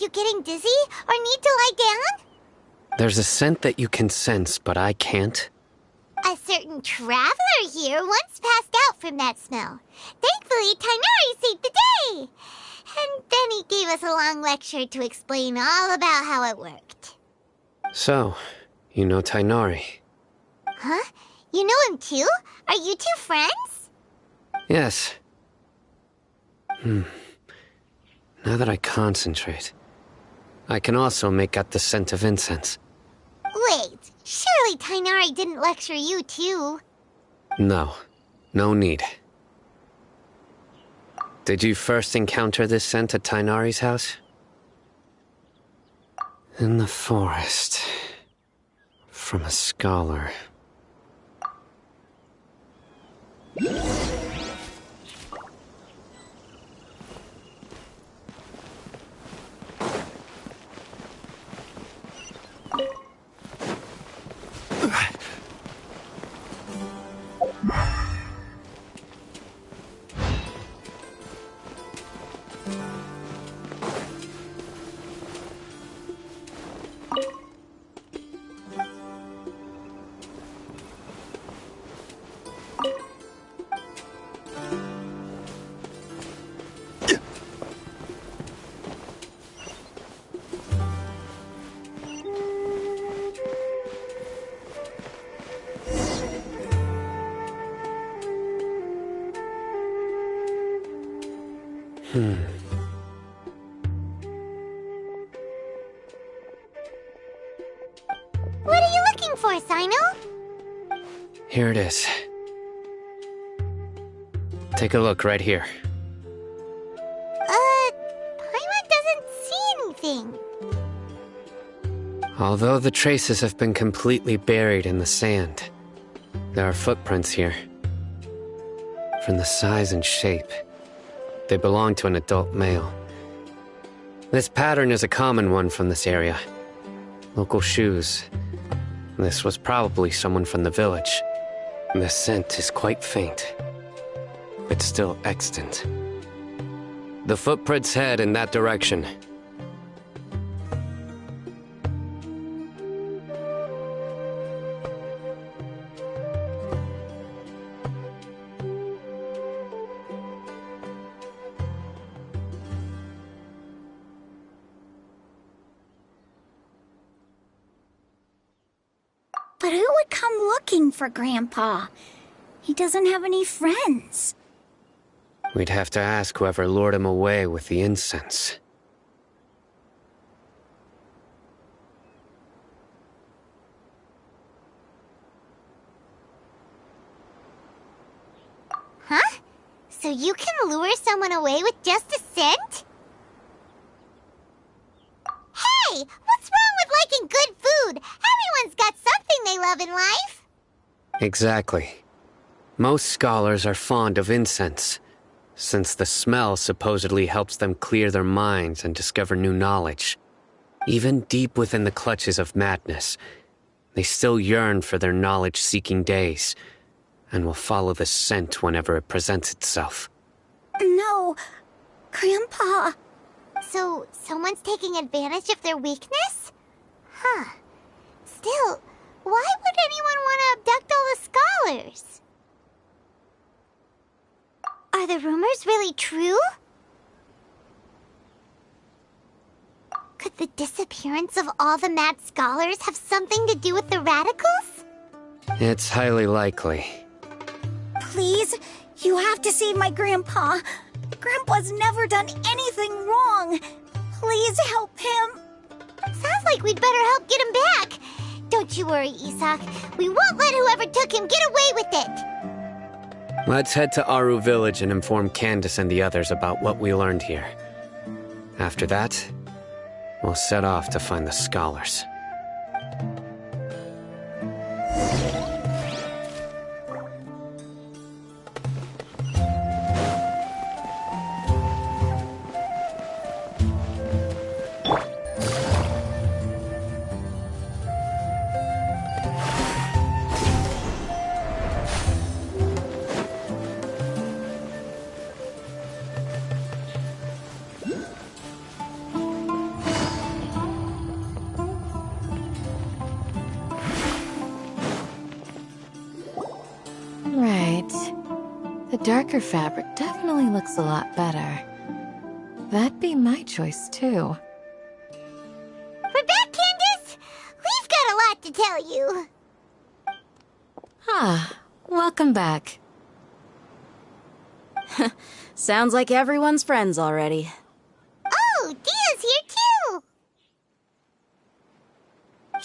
you getting dizzy or need to lie down?
There's a scent that you can sense, but I can't.
A certain traveler here once passed out from that smell. Thankfully, Tainari saved the day. And then he gave us a long lecture to explain all about how it worked.
So, you know Tainari?
Huh? You know him too? Are you two friends?
Yes. Now that I concentrate, I can also make out the scent of incense.
Wait, surely Tainari didn't lecture you too?
No, no need. Did you first encounter this scent at Tainari's house? In the forest. From a scholar.
What are you looking for, Sino?
Here it is. Take a look right here.
Paimon doesn't see anything.
Although the traces have been completely buried in the sand, there are footprints here. From the size and shape, they belong to an adult male. This pattern is a common one from this area. Local shoes. This was probably someone from the village. The scent is quite faint, but still extant. The footprints head in that direction.
But who would come looking for Grandpa? He doesn't have any friends.
We'd have to ask whoever lured him away with the incense.
Huh? So you can lure someone away with just a scent? Hey! What's wrong with liking good food? Everyone's got something they love in life.
Exactly. Most scholars are fond of incense, since the smell supposedly helps them clear their minds and discover new knowledge. Even deep within the clutches of madness, they still yearn for their knowledge-seeking days, and will follow the scent whenever it presents itself.
No, Grandpa.
So, someone's taking advantage of their weakness? Huh. Still, why would anyone want to abduct all the scholars? Are the rumors really true? Could the disappearance of all the mad scholars have something to do with the radicals?
It's highly likely.
Please, you have to save my Grandpa. Grandpa's never done anything wrong. Please help him.
Sounds like we'd better help get him back. Don't you worry, Isak. We won't let whoever took him get away with it.
Let's head to Aru Village and inform Candace and the others about what we learned here. After that, we'll set off to find the scholars.
darker fabric definitely looks a lot better. That'd be my choice, too.
We're back, Candace! We've got a lot to tell you.
Ah, welcome back.
Sounds like everyone's friends already.
Oh, Dia's here too!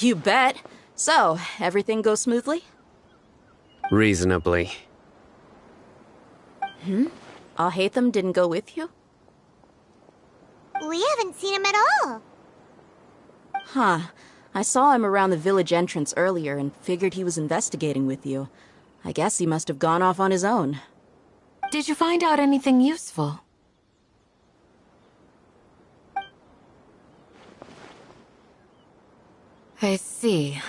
You bet. So, everything goes smoothly?
Reasonably.
Al-Haytham didn't go with you?
We haven't seen him at all.
Huh. I saw him around the village entrance earlier and figured he was investigating with you. I guess he must have gone off on his own.
Did you find out anything useful? I see.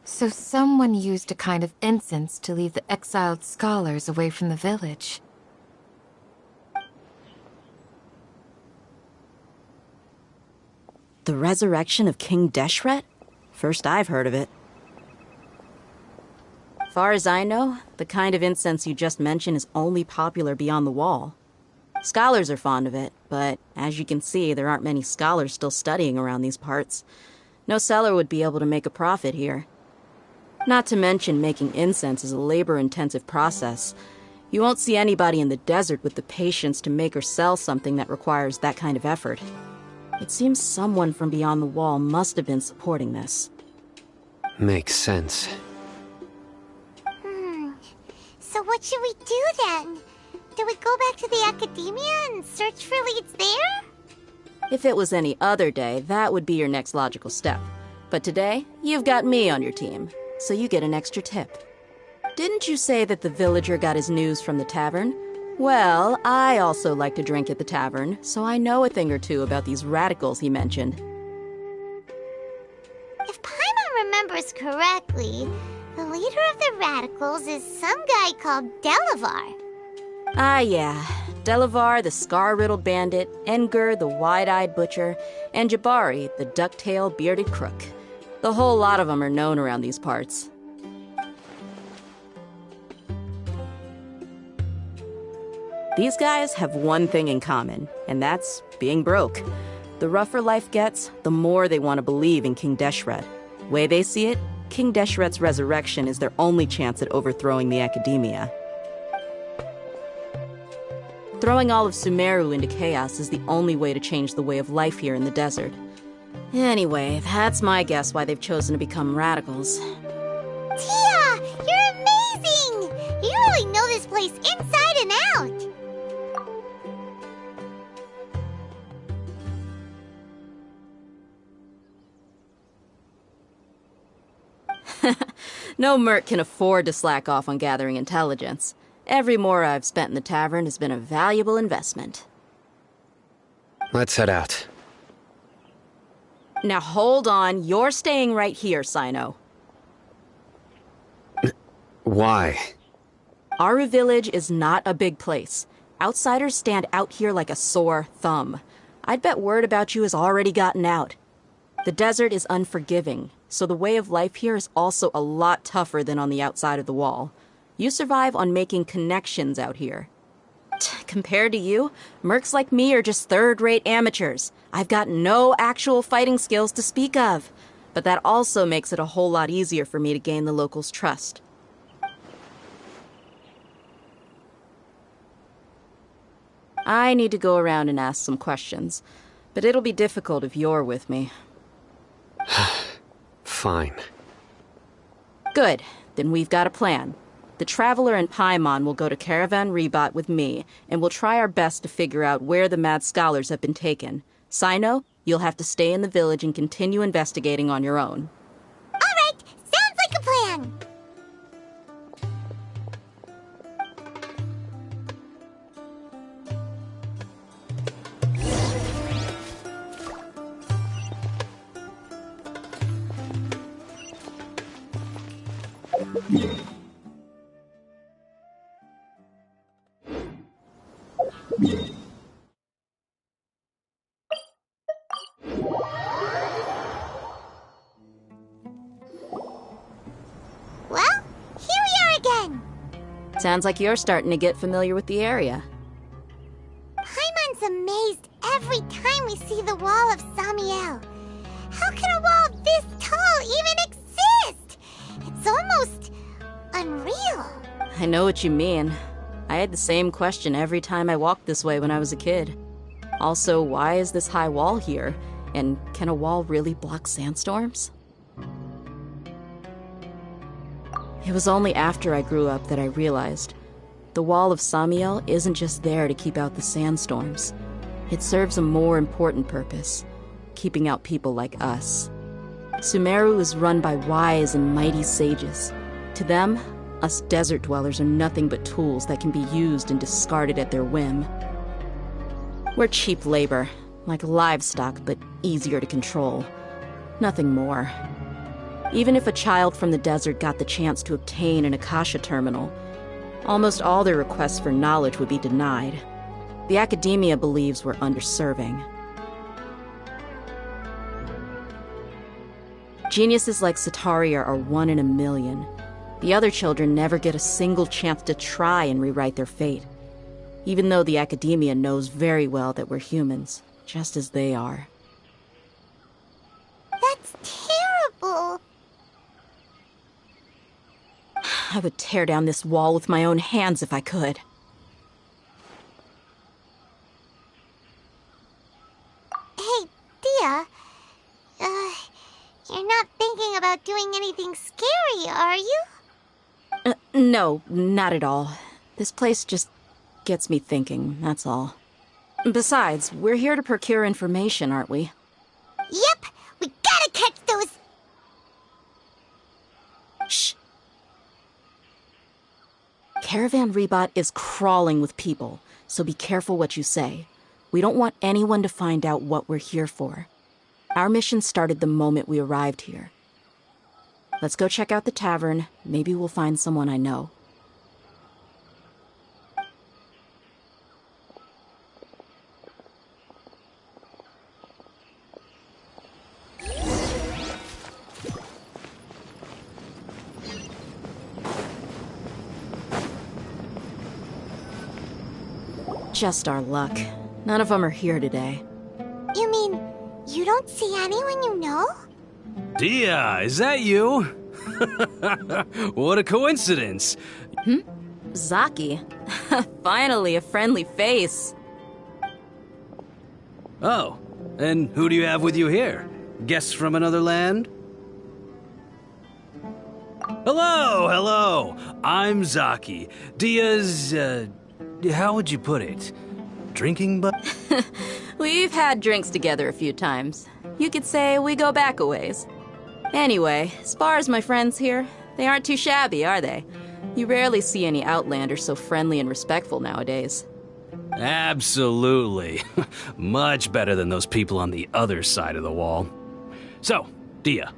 So someone used a kind of incense to lead the exiled scholars away from the village.
The resurrection of King Deshret? First I've heard of it. Far as I know, the kind of incense you just mentioned is only popular beyond the wall. Scholars are fond of it, but as you can see, there aren't many scholars still studying around these parts. No seller would be able to make a profit here. Not to mention making incense is a labor-intensive process. You won't see anybody in the desert with the patience to make or sell something that requires that kind of effort. It seems someone from beyond the wall must have been supporting this.
Makes sense.
So what should we do then? Do we go back to the academia and search for leads there?
If it was any other day, that would be your next logical step. But today, you've got me on your team, so you get an extra tip. Didn't you say that the villager got his news from the tavern? Well, I also like to drink at the tavern, so I know a thing or two about these radicals he mentioned.
If Paimon remembers correctly, the leader of the radicals is some guy called Delavar.
Ah, yeah. Delavar, the scar-riddled bandit, Engur, the wide-eyed butcher, and Jabari, the duck-tailed bearded crook. The whole lot of them are known around these parts. These guys have one thing in common, and that's being broke. The rougher life gets, the more they want to believe in King Deshret. Way they see it, King Deshret's resurrection is their only chance at overthrowing the academia. Throwing all of Sumeru into chaos is the only way to change the way of life here in the desert. Anyway, that's my guess why they've chosen to become radicals.
Tia! You're amazing! You really know this place inside and out!
No merc can afford to slack off on gathering intelligence. Every mora I've spent in the tavern has been a valuable investment.
Let's head out.
Now hold on, you're staying right here, Sino.
Why?
Aru Village is not a big place. Outsiders stand out here like a sore thumb. I'd bet word about you has already gotten out. The desert is unforgiving, so the way of life here is also a lot tougher than on the outside of the wall. You survive on making connections out here. Compared to you, mercs like me are just third-rate amateurs. I've got no actual fighting skills to speak of. But that also makes it a whole lot easier for me to gain the locals' trust. I need to go around and ask some questions, but it'll be difficult if you're with me.
Fine.
Good. Then we've got a plan. The Traveler and Paimon will go to Caravan Rebat with me, and we'll try our best to figure out where the mad scholars have been taken. Sino, you'll have to stay in the village and continue investigating on your own.
All right! Sounds like a plan!
Sounds like you're starting to get familiar with the area.
Paimon's amazed every time we see the wall of Samiel. How can a wall this tall even exist? It's almost unreal.
I know what you mean. I had the same question every time I walked this way when I was a kid. Also, why is this high wall here? And can a wall really block sandstorms? It was only after I grew up that I realized the wall of Samiel isn't just there to keep out the sandstorms. It serves a more important purpose, keeping out people like us. Sumeru is run by wise and mighty sages. To them, us desert dwellers are nothing but tools that can be used and discarded at their whim. We're cheap labor, like livestock, but easier to control. Nothing more. Even if a child from the desert got the chance to obtain an Akasha terminal, almost all their requests for knowledge would be denied. The academia believes we're underserving. Geniuses like Sataria are 1 in a million. The other children never get a single chance to try and rewrite their fate, even though the academia knows very well that we're humans, just as they are.
That's terrible.
I would tear down this wall with my own hands if I could.
Hey, Dia. You're not thinking about doing anything scary, are you?
No, not at all. This place just gets me thinking, that's all. Besides, we're here to procure information, aren't we?
Yep, we gotta catch those...
Shh. Caravan Rebot is crawling with people, so be careful what you say. We don't want anyone to find out what we're here for. Our mission started the moment we arrived here. Let's go check out the tavern. Maybe we'll find someone I know. Just our luck. None of them are here today.
You mean, you don't see anyone you know?
Dia, is that you? What a coincidence.
Zaki. Finally, a friendly face.
Oh, and who do you have with you here? Guests from another land? Hello. I'm Zaki. Dia's, how would you put it? Drinking
We've had drinks together a few times. You could say we go back a ways. Anyway, as far as my friends here, they aren't too shabby, are they? You rarely see any Outlanders so friendly and respectful nowadays.
Absolutely. Much better than those people on the other side of the wall. So, Dia,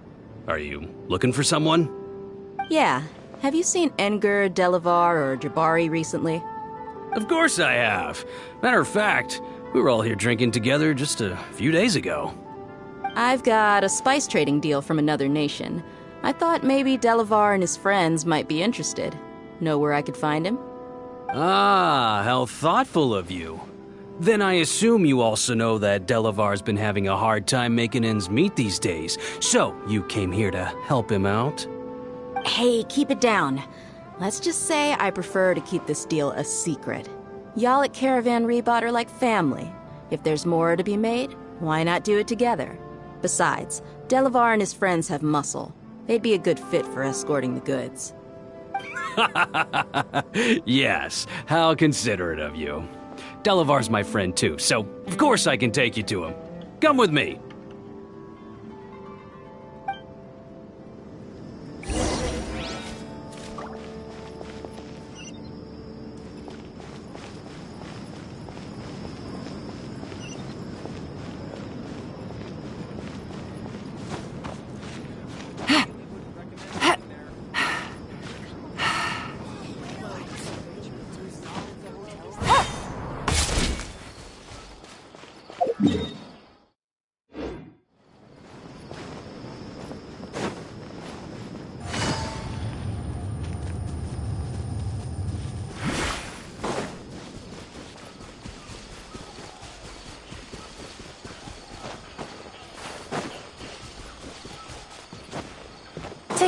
are you looking for someone?
Yeah. Have you seen Enger, Delavar, or Jabari recently?
Of course I have. Matter of fact, we were all here drinking together just a few days ago.
I've got a spice trading deal from another nation. I thought maybe Delavar and his friends might be interested. Know where I could find him?
Ah, how thoughtful of you. Then I assume you also know that Delavar's been having a hard time making ends meet these days, so you came here to help him out?
Hey, keep it down. Let's just say I prefer to keep this deal a secret. Y'all at Caravan Rebot are like family. If there's more to be made, why not do it together? Besides, Delavar and his friends have muscle. They'd be a good fit for escorting the goods.
Yes, how considerate of you. Delavar's my friend too, so of course I can take you to him. Come with me.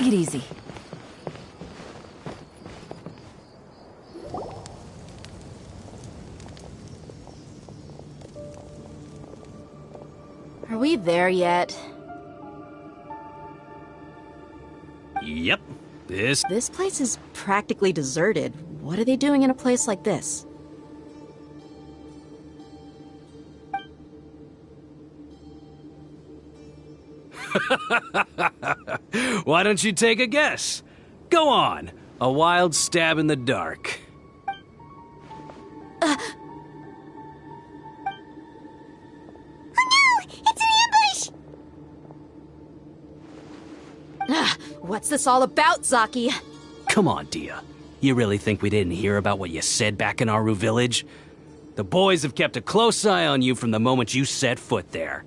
Take it easy.
Are we there yet?
Yep. This
place is practically deserted. What are they doing in a place like this?
Why don't you take a guess? Go on. A wild stab in the dark.
What's this all about, Zaki?
Come on, Dia. You really think we didn't hear about what you said back in Aru village? The boys have kept a close eye on you from the moment you set foot there.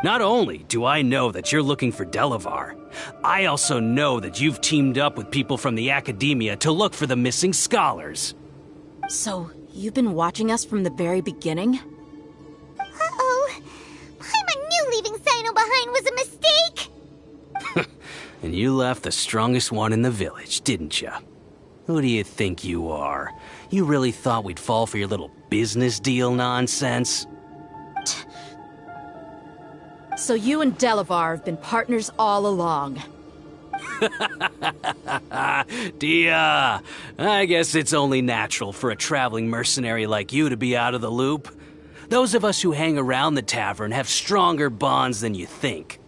Not only do I know that you're looking for Delavar, I also know that you've teamed up with people from the Academia to look for the missing scholars.
So, you've been watching us from the very beginning?
Uh-oh. Paimon knew leaving Sino behind was a mistake!
And you left the strongest one in the village, didn't you? Who do you think you are? You really thought we'd fall for your little business deal nonsense?
So you and Delavar have been partners all along.
Dia, I guess it's only natural for a traveling mercenary like you to be out of the loop. Those of us who hang around the tavern have stronger bonds than you think.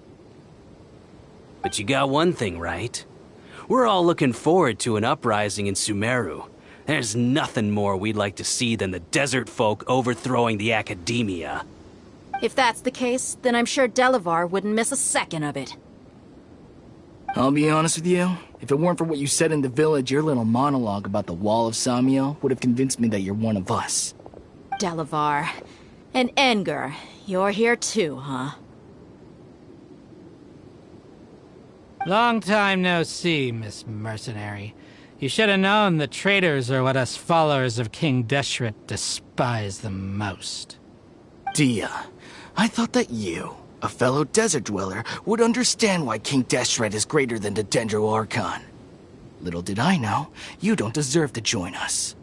But you got one thing right. We're all looking forward to an uprising in Sumeru. There's nothing more we'd like to see than the desert folk overthrowing the Academia.
If that's the case, then I'm sure Delavar wouldn't miss a second of it.
I'll be honest with you. If it weren't for what you said in the village, your little monologue about the Wall of Samiel would have convinced me that you're one of us.
Delavar. And Enger, you're here too, huh?
Long time no see, Miss Mercenary. You should have known the traitors are what us followers of King Deshret despise the most.
Dia, I thought that you, a fellow desert dweller, would understand why King Deshret is greater than the Dendro Archon. Little did I know, you don't deserve to join us.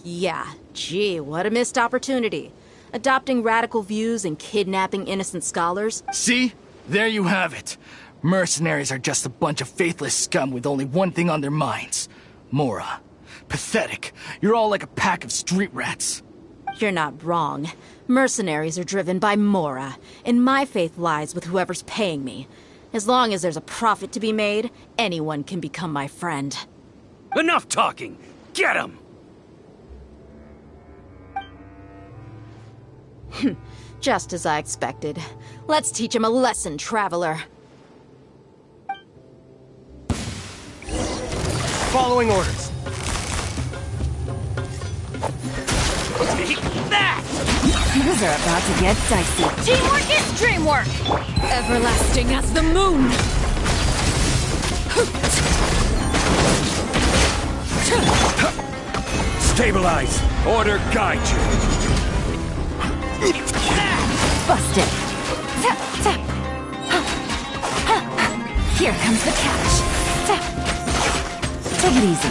Yeah, gee, what a missed opportunity. Adopting radical views and kidnapping innocent scholars.
See? There you have it. Mercenaries are just a bunch of faithless scum with only one thing on their minds. Mora. Pathetic. You're all like a pack of street rats.
You're not wrong. Mercenaries are driven by Mora, and my faith lies with whoever's paying me. As long as there's a profit to be made, anyone can become my friend.
Enough talking! Get him!
Just as I expected. Let's teach him a lesson, traveler.
Following orders.
Take that!
Things are about to get dicey.
Teamwork is dreamwork! Everlasting as the moon!
Stabilize! Order guide you!
Bust it. Here comes the catch. Take it easy.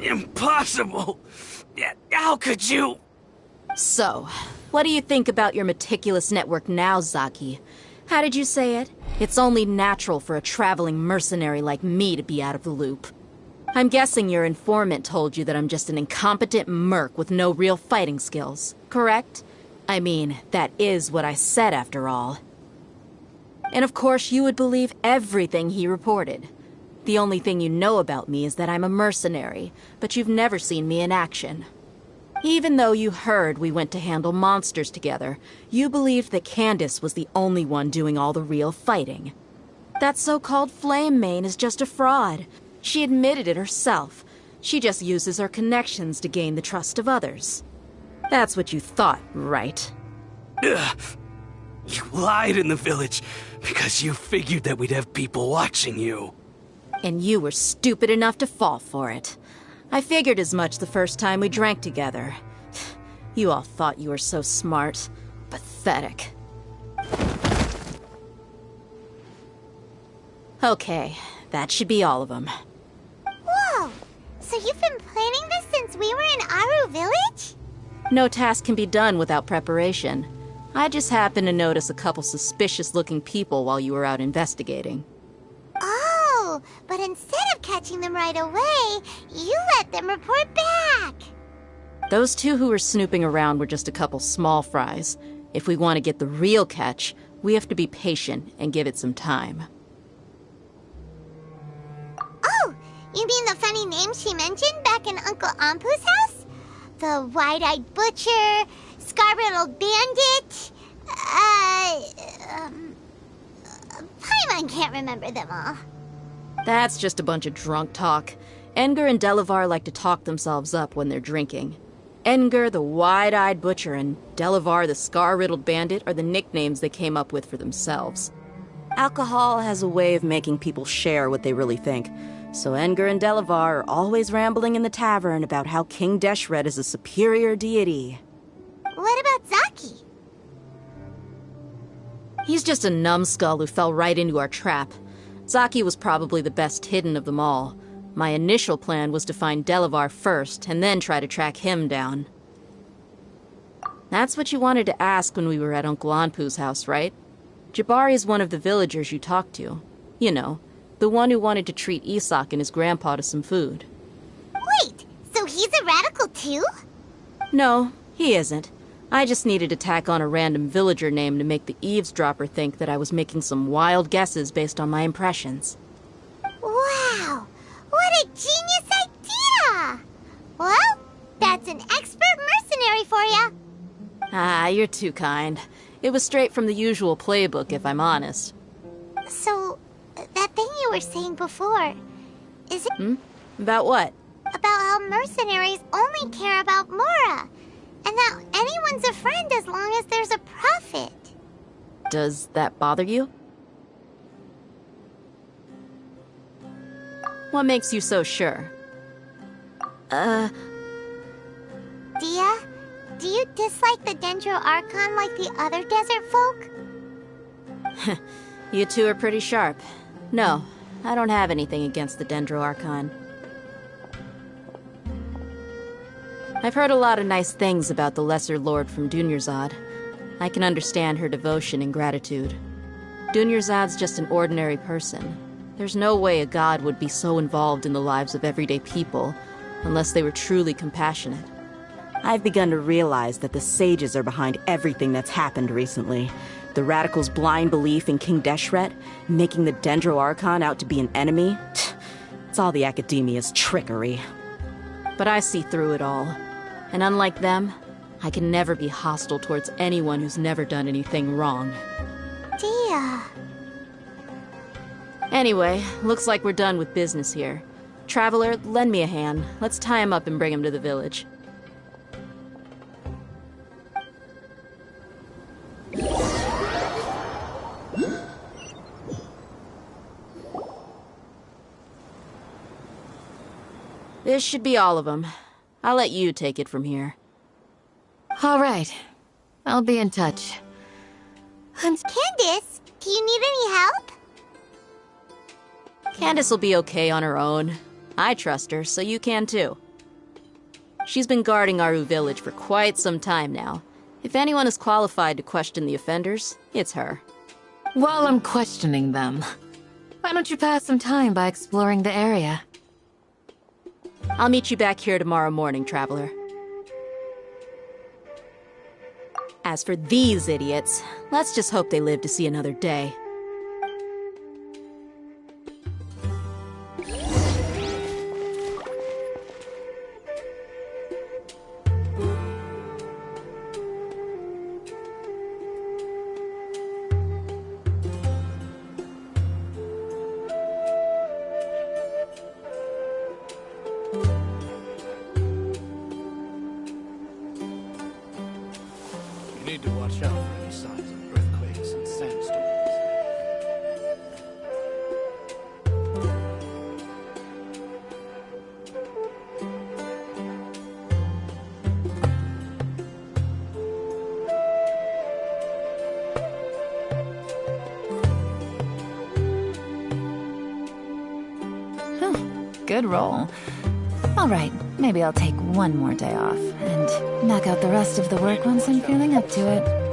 Impossible! How could you?
So, what do you think about your meticulous network now, Zaki? How did you say it? It's only natural for a traveling mercenary like me to be out of the loop. I'm guessing your informant told you that I'm just an incompetent merc with no real fighting skills, correct? I mean, that is what I said after all. And of course you would believe everything he reported. The only thing you know about me is that I'm a mercenary, but you've never seen me in action. Even though you heard we went to handle monsters together, you believed that Candace was the only one doing all the real fighting. That so-called Flame Mane is just a fraud. She admitted it herself. She just uses her connections to gain the trust of others. That's what you thought, right?
Ugh. You lied in the village because you figured that we'd have people watching you.
And you were stupid enough to fall for it. I figured as much the first time we drank together. You all thought you were so smart. Pathetic. Okay, that should be all of them.
Whoa! So you've been planning this since we were in Aru Village?
No task can be done without preparation. I just happened to notice a couple suspicious-looking people while you were out investigating.
Oh, but instead of catching them right away, you let them report back.
Those two who were snooping around were just a couple small fries. If we want to get the real catch, we have to be patient and give it some time.
Oh, you mean the funny name she mentioned back in Uncle Ampu's house? The wide-eyed butcher, scar-riddled bandit, Paimon can't remember them all.
That's just a bunch of drunk talk. Edgar and Delavar like to talk themselves up when they're drinking. Edgar, the wide-eyed butcher, and Delavar, the scar-riddled bandit, are the nicknames they came up with for themselves. Alcohol has a way of making people share what they really think, so Edgar and Delavar are always rambling in the tavern about how King Deshret is a superior deity.
What about Zaki?
He's just a numbskull who fell right into our trap. Zaki was probably the best hidden of them all. My initial plan was to find Delavar first, and then try to track him down. That's what you wanted to ask when we were at Uncle Anpu's house, right? Jabari is one of the villagers you talked to. You know, the one who wanted to treat Isak and his grandpa to some food.
Wait, so he's a radical too?
No, he isn't. I just needed to tack on a random villager name to make the eavesdropper think that I was making some wild guesses based on my impressions.
Wow! What a genius idea! Well, that's an expert mercenary for ya.
Ah, you're too kind. It was straight from the usual playbook, if I'm honest.
So, that thing you were saying before, is it...
About what?
About how mercenaries only care about Mora, and that anyone's a friend as long as there's a profit.
Does that bother you? What makes you so sure?
Dia, do you dislike the Dendro Archon like the other desert folk?
You two are pretty sharp. No, I don't have anything against the Dendro Archon. I've heard a lot of nice things about the Lesser Lord from Dunyarzad. I can understand her devotion and gratitude. Dunyarzad's just an ordinary person. There's no way a god would be so involved in the lives of everyday people, unless they were truly compassionate. I've begun to realize that the sages are behind everything that's happened recently. The radicals' blind belief in King Deshret, making the Dendro Archon out to be an enemy. It's all the Academia's trickery. But I see through it all. And unlike them, I can never be hostile towards anyone who's never done anything wrong.
Dia.
Anyway, looks like we're done with business here. Traveler, lend me a hand. Let's tie him up and bring him to the village. This should be all of them. I'll let you take it from here.
All right. I'll be in touch.
Candace, do you need any help?
Candace will be okay on her own. I trust her, so you can too. She's been guarding Aru Village for quite some time now. If anyone is qualified to question the offenders, it's her.
While I'm questioning them, why don't you pass some time by exploring the area?
I'll meet you back here tomorrow morning, Traveler. As for these idiots, let's just hope they live to see another day.
You need to watch out for any signs of earthquakes and sandstorms.
Good roll. All right, maybe I'll take one more day off and knock out the rest of the work once I'm feeling up to it.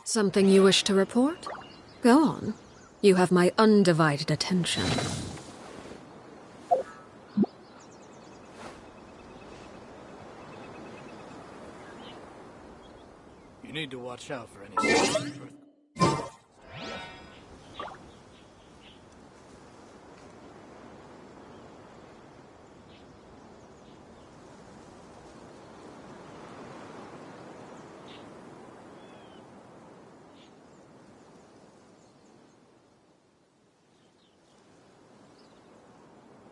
Something you wish to report? Go on. You have my undivided attention.
You need to watch out for any